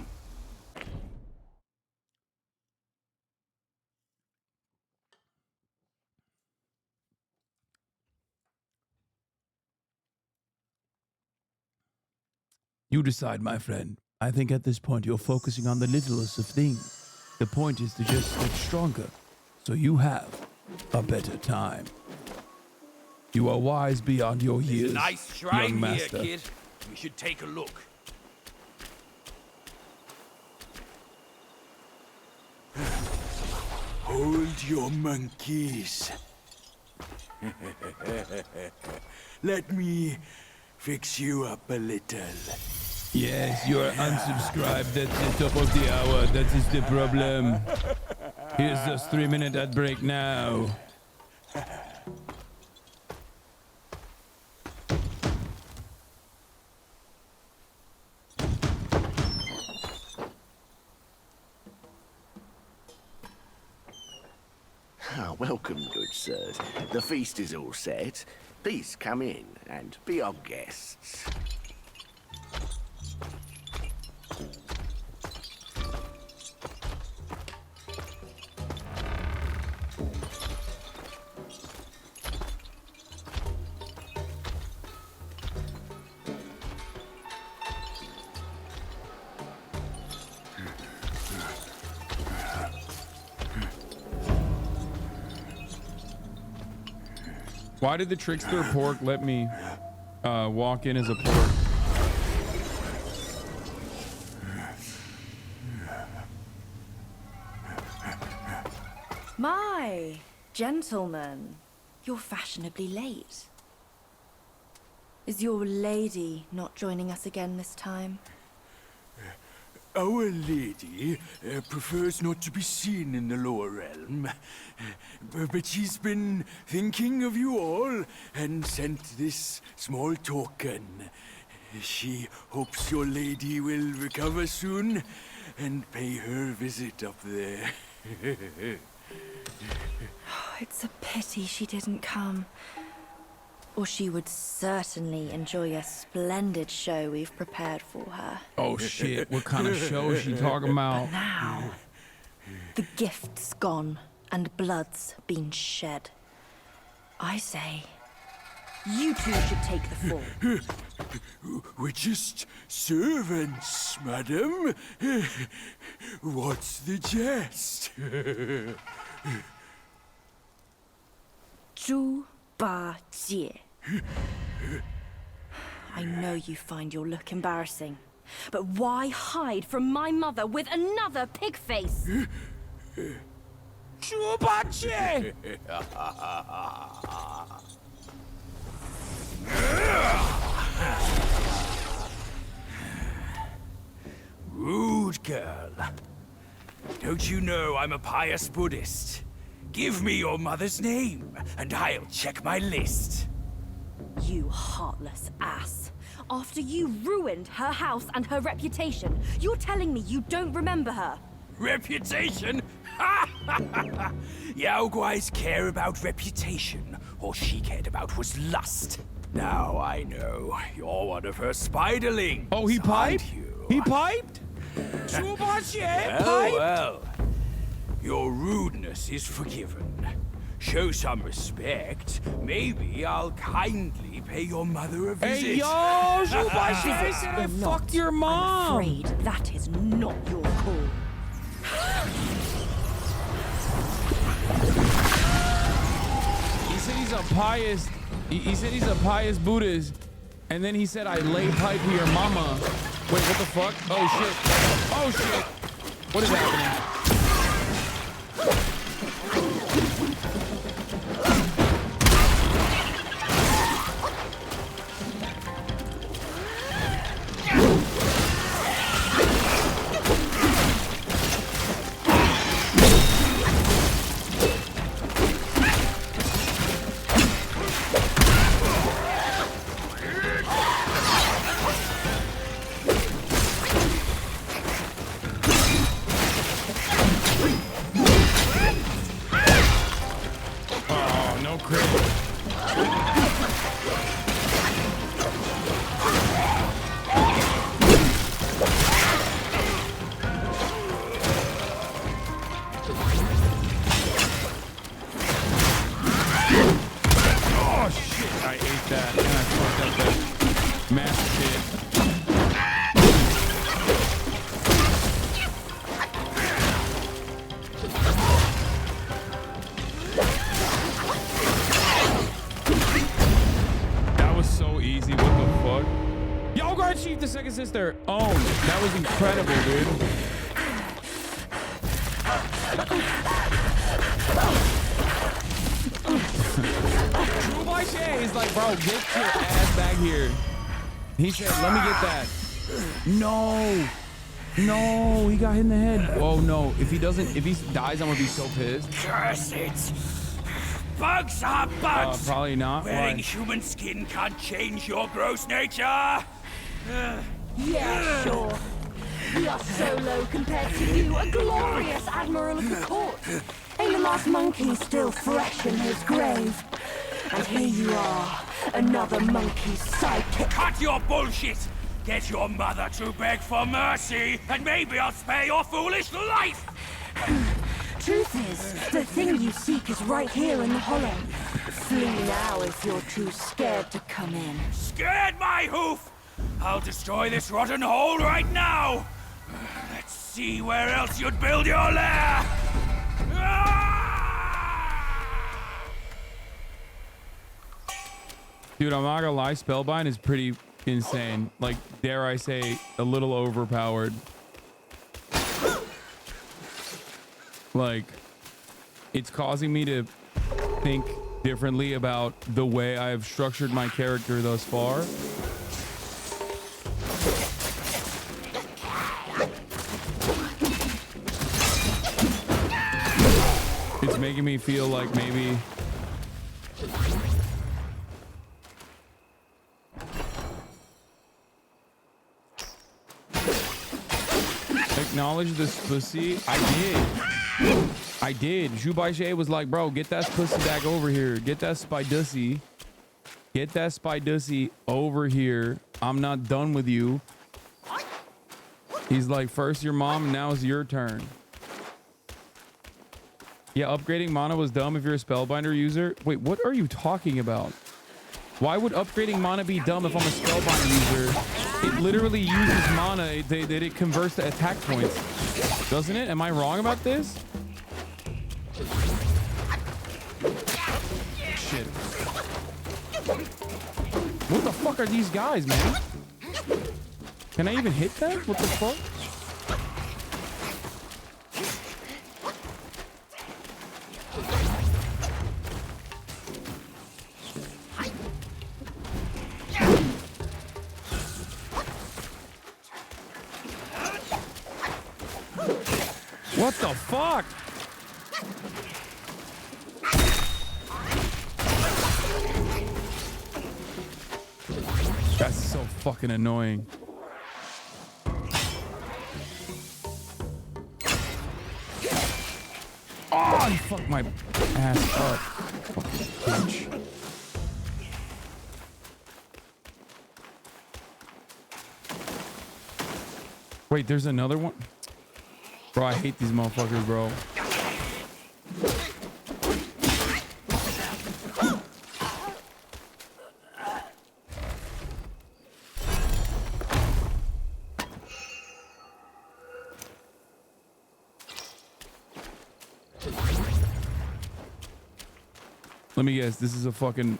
You decide, my friend. I think at this point you're focusing on the littlest of things. The point is to just get stronger, so you have a better time. You are wise beyond your years, There's a nice shrine young master. here, kid. We should take a look. Hold your monkeys. Let me fix you up a little. Yes, you are unsubscribed. That's the top of the hour. That is the problem. Here's this 3-minute ad break now. Welcome, good sirs. The feast is all set. Please come in and be our guests. Why did the trickster pork let me walk in as a pork? My gentlemen, you're fashionably late. Is your lady not joining us again this time? Our lady prefers not to be seen in the lower realm, but she's been thinking of you all and sent this small token. She hopes your lady will recover soon and pay her visit up there. It's a pity she didn't come. Or she would certainly enjoy a splendid show we've prepared for her. Oh shit, what kind of show is she talking about? But now, the gift's gone and blood's been shed. I say, you two should take the fall. We're just servants, madam. What's the jest? Zhu Ba Jie. I know you find your look embarrassing, but why hide from my mother with another pig face? Zhu Ba Jie! Rude girl. Don't you know I'm a pious Buddhist? Give me your mother's name, and I'll check my list. You heartless ass. After you ruined her house and her reputation, you're telling me you don't remember her? Reputation? Yao Guai's care about reputation. All she cared about was lust. Now I know. You're one of her spiderlings. Oh, he piped? He piped? Well. Your rudeness is forgiven. Show some respect. Maybe I'll kindly pay your mother a visit. Hey, yo, Zhubaxie said I fucked your mom. I'm afraid that is not your call. He said he's a pious. He said he's a pious Buddhist, and then he said I lay pipe to your mama. Wait, what the fuck? Oh shit. Oh shit. What is happening? Sister owned. That was incredible, dude. He's like, bro, get your ass back here. He said, let me get that. No. No, he got hit in the head. Oh no. If he dies, I'm gonna be so pissed. Curse it. Bugs are bugs. Probably not. Wearing Why? human skin can't change your gross nature. Yeah, sure. We are so low compared to you, a glorious admiral of the court. Ain't the last monkey still fresh in his grave? And here you are, another monkey's sidekick. Cut your bullshit! Get your mother to beg for mercy, and maybe I'll spare your foolish life! Truth is, the thing you seek is right here in the hollow. Flee now if you're too scared to come in. Scared my hoof! I'll destroy this rotten hole right now! Let's see where else you'd build your lair! Dude, I'm not gonna lie, Spellbind is pretty insane. Like, dare I say, a little overpowered. Like, it's causing me to think differently about the way I've structured my character thus far. It's making me feel like maybe acknowledge this pussy. I did. Zhubaishe was like, bro, get that pussy back over here. Get that spidussy. Get that spidussy over here. I'm not done with you. He's like, first your mom, now it's your turn. Yeah, upgrading mana was dumb if you're a Spellbinder user. Wait, what are you talking about? Why would upgrading mana be dumb if I'm a Spellbinder user? It literally uses mana that it converts to attack points. Doesn't it? Am I wrong about this? Shit. What the fuck are these guys, man? Can I even hit them? What the fuck? What the fuck? That's so fucking annoying. Oh, you fucked my ass up. Fucking bitch. Wait, there's another one? Bro, I hate these motherfuckers, bro. Let me guess, this is a fucking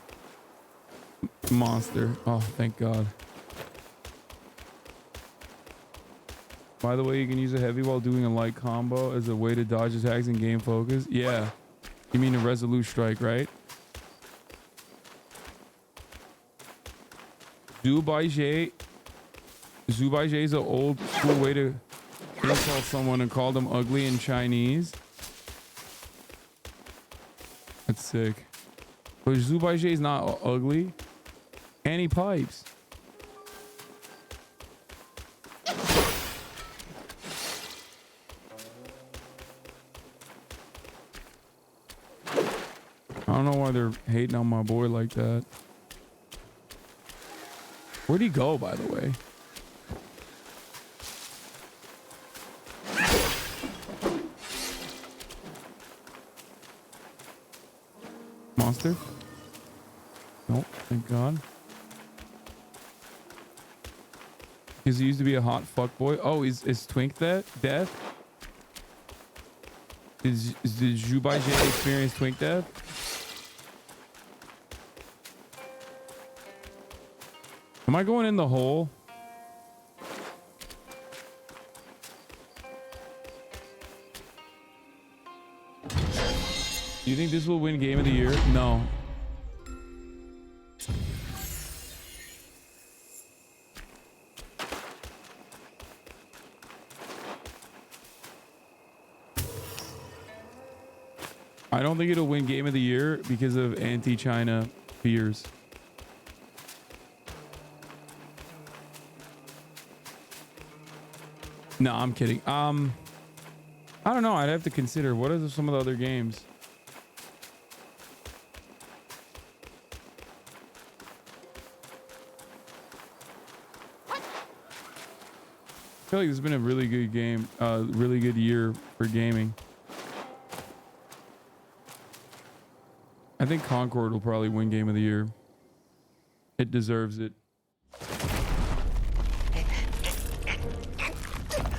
monster. Oh, thank God. By the way, you can use a heavy while doing a light combo as a way to dodge attacks and gain focus. Yeah. You mean a resolute strike, right? Zhu Baijie is an old school way to insult someone and call them ugly in Chinese. That's sick. But Zhu Baijie is not ugly. And he pipes. I don't know why they're hating on my boy like that. Where'd he go, by the way? Monster? Nope, thank God. Because he used to be a hot fuckboy. Oh, is Twink death? Did Zhu Baijie experience Twink death? Am I going in the hole? Do you think this will win Game of the Year? No. I don't think it'll win Game of the Year because of anti-China fears. No, I'm kidding. I don't know. I'd have to consider what are some of the other games. I feel like this has been a really good game, really good year for gaming. I think Concord will probably win Game of the Year. It deserves it.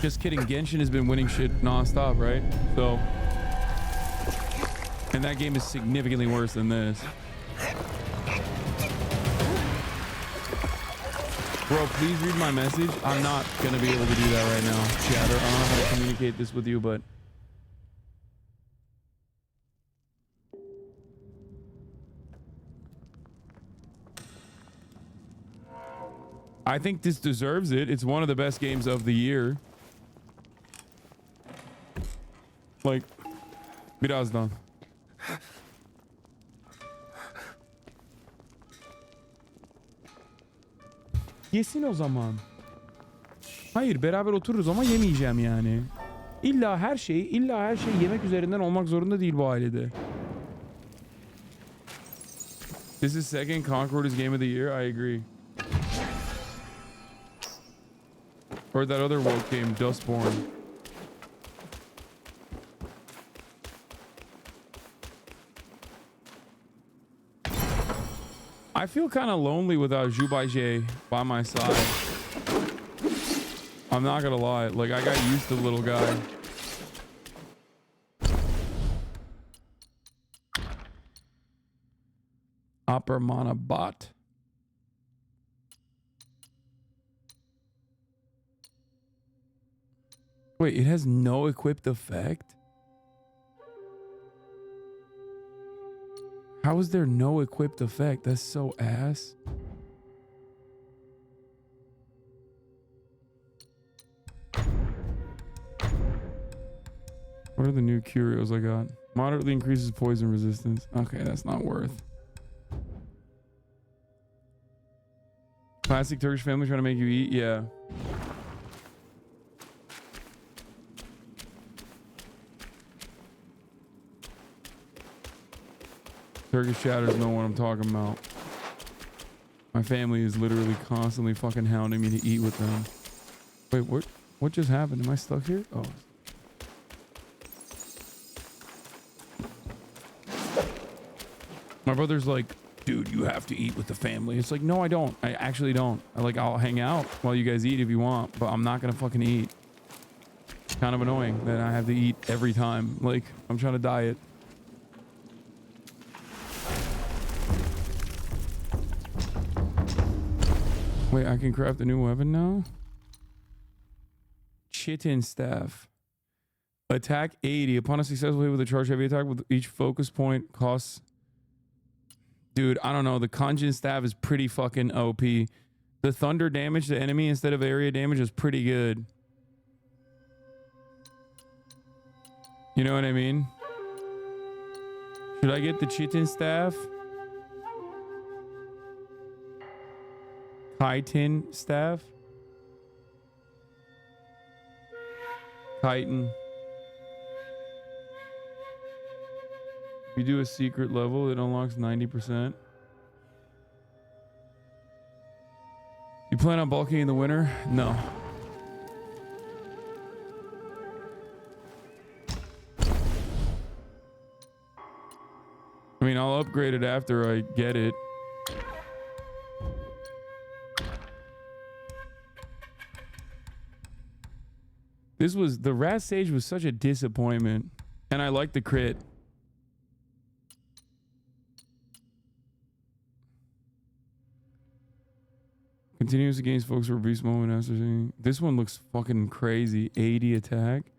Just kidding. Genshin has been winning shit nonstop, right? So, and that game is significantly worse than this. Bro, please read my message. I'm not gonna be able to do that right now, chatter. I don't know how to communicate this with you, but I think this deserves it. It's one of the best games of the year. Like, birazdan. Yesin o zaman. Hayır, beraber otururuz ama yemeyeceğim yani. İlla her şey yemek üzerinden olmak zorunda değil bu ailede. This is second Concord's Game of the Year. I agree. Or that other woke game, Dustborn. I feel kind of lonely without Zhu Baijie by my side. I'm not gonna lie. Like, I got used to the little guy. Upper Mana Bot. Wait, it has no equipped effect? How is there no equipped effect? That's so ass. What are the new curios I got? Moderately increases poison resistance. Okay, that's not worth. Classic Turkish family trying to make you eat? Yeah. Turkish chatters know what I'm talking about. My family is literally constantly fucking hounding me to eat with them. Wait, what just happened? Am I stuck here? Oh. My brother's like, dude, you have to eat with the family. It's like, no, I don't. I actually don't. I'll hang out while you guys eat if you want, but I'm not gonna fucking eat. It's kind of annoying that I have to eat every time. Like, I'm trying to diet. Wait, I can craft a new weapon now? Chitin Staff. Attack 80. Upon a successful hit with a charge heavy attack with each focus point costs... Dude, I don't know. The Conjun Staff is pretty fucking OP. The thunder damage to enemy instead of area damage is pretty good. You know what I mean? Should I get the Chitin Staff? Chitin Staff? Chitin. If you do a secret level, it unlocks 90%. You plan on bulking in the winter? No. I mean, I'll upgrade it after I get it. The Rat Sage was such a disappointment. And I like the crit. Continues against folks for a brief moment after saying. This one looks fucking crazy. 80 attack.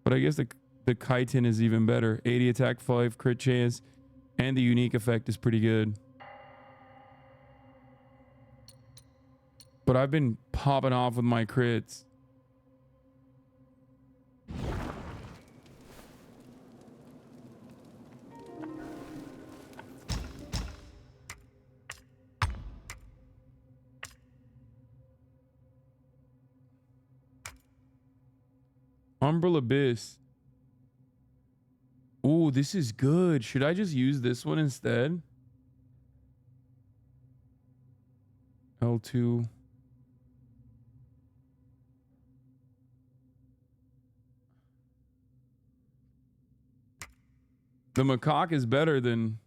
But I guess the Chitin is even better. 80 attack, 5 crit chance. And the unique effect is pretty good. But I've been popping off with my crits. Umbral Abyss. Ooh, this is good. Should I just use this one instead? L2. The macaque is better than...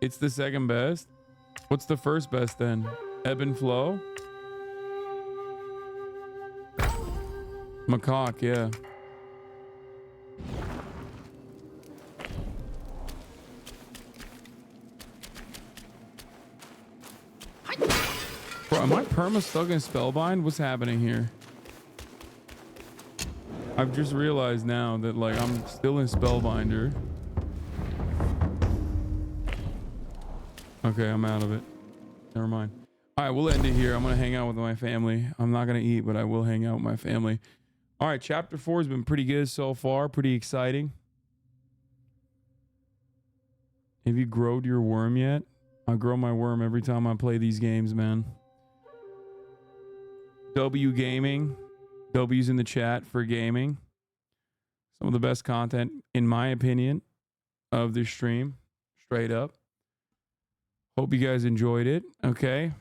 It's the second best? What's the first best then? Ebb and Flow? Macaque, yeah. Bro, am I perma stuck in Spellbind? What's happening here? I've just realized now that like I'm still in Spellbinder. Okay, I'm out of it. Never mind. All right, we'll end it here. I'm going to hang out with my family. I'm not going to eat, but I will hang out with my family. All right, chapter 4 has been pretty good so far. Pretty exciting. Have you growed your worm yet? I grow my worm every time I play these games, man. W Gaming. W's in the chat for gaming. Some of the best content, in my opinion, of this stream. Straight up. Hope you guys enjoyed it. Okay.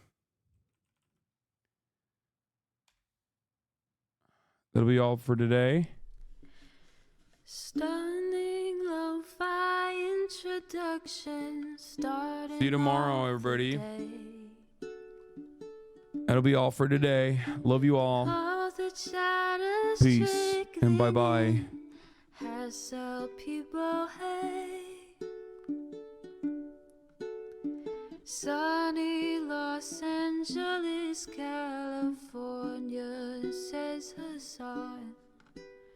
That'll be all for today. Stunning lo-fi introduction. See you tomorrow, everybody. That'll be all for today. Love you all. Peace and bye-bye. Sunny Los Angeles, California, says Hasan.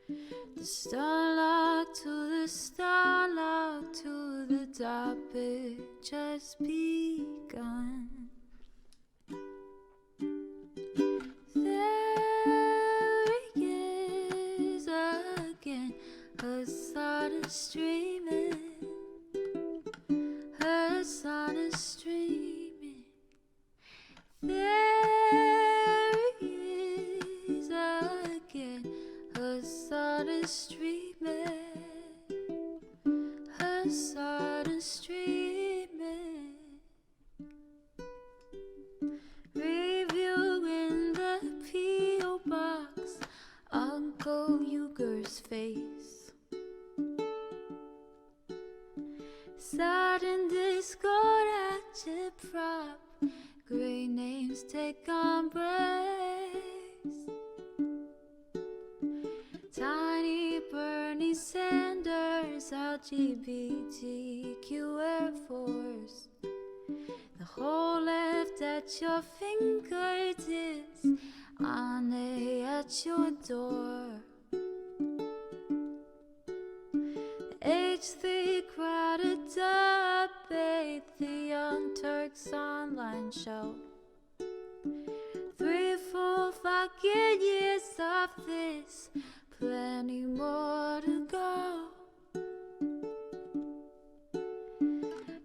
The starlock to the starlock to the topic just begun. There he is again, Hasan is streaming. Hasan is streaming. There he is again. Hasan is streaming. Hasan is streaming. Reviewing the P.O. box. Uncle Uger's face. Sudden Discord agitprop. Great names take embrace. Tiny Bernie Sanders, LGBTQ Air Force. The whole left at your fingertips, honey at your door. H3 crowded debate, the Young Turks online show. 3 full fucking years of this, plenty more to go.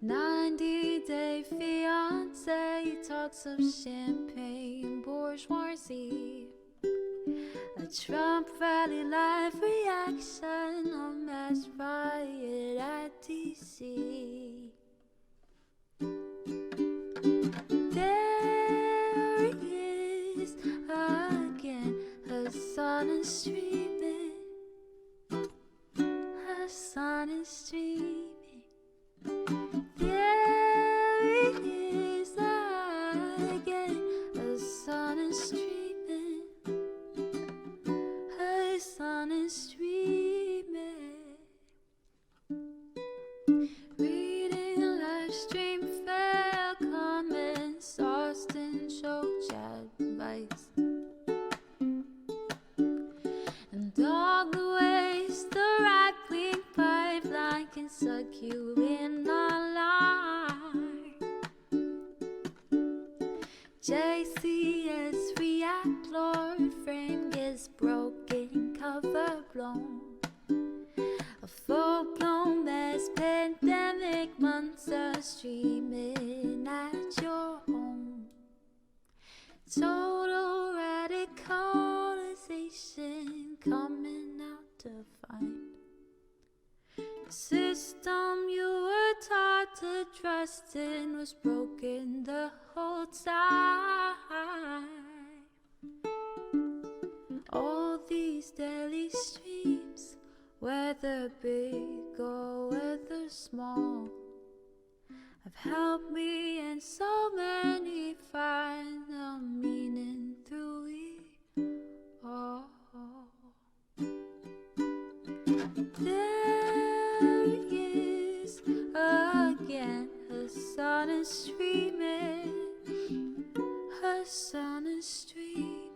90-day fiance talks of champagne bourgeoisie. A Trump rally live reaction, a mass riot at DC. There he is again, Hasan is streaming. Hasan is streaming. There he is again, Hasan is streaming. Hasan is streaming. Reading live stream fair comments, Austin show chat advice. And all the ways the right-wing pipeline can suck you in online. JCS react, Lord frame gets broken, cover blown. A full-blown mass pandemic, monster streaming at your home. Total radicalization coming out to find. The system you were taught to trust in was broken the whole time. All these daily streams, whether big or whether small, have helped me and so many find the meaning through it all. There he is again, Hasan is streaming. Hasan is streaming.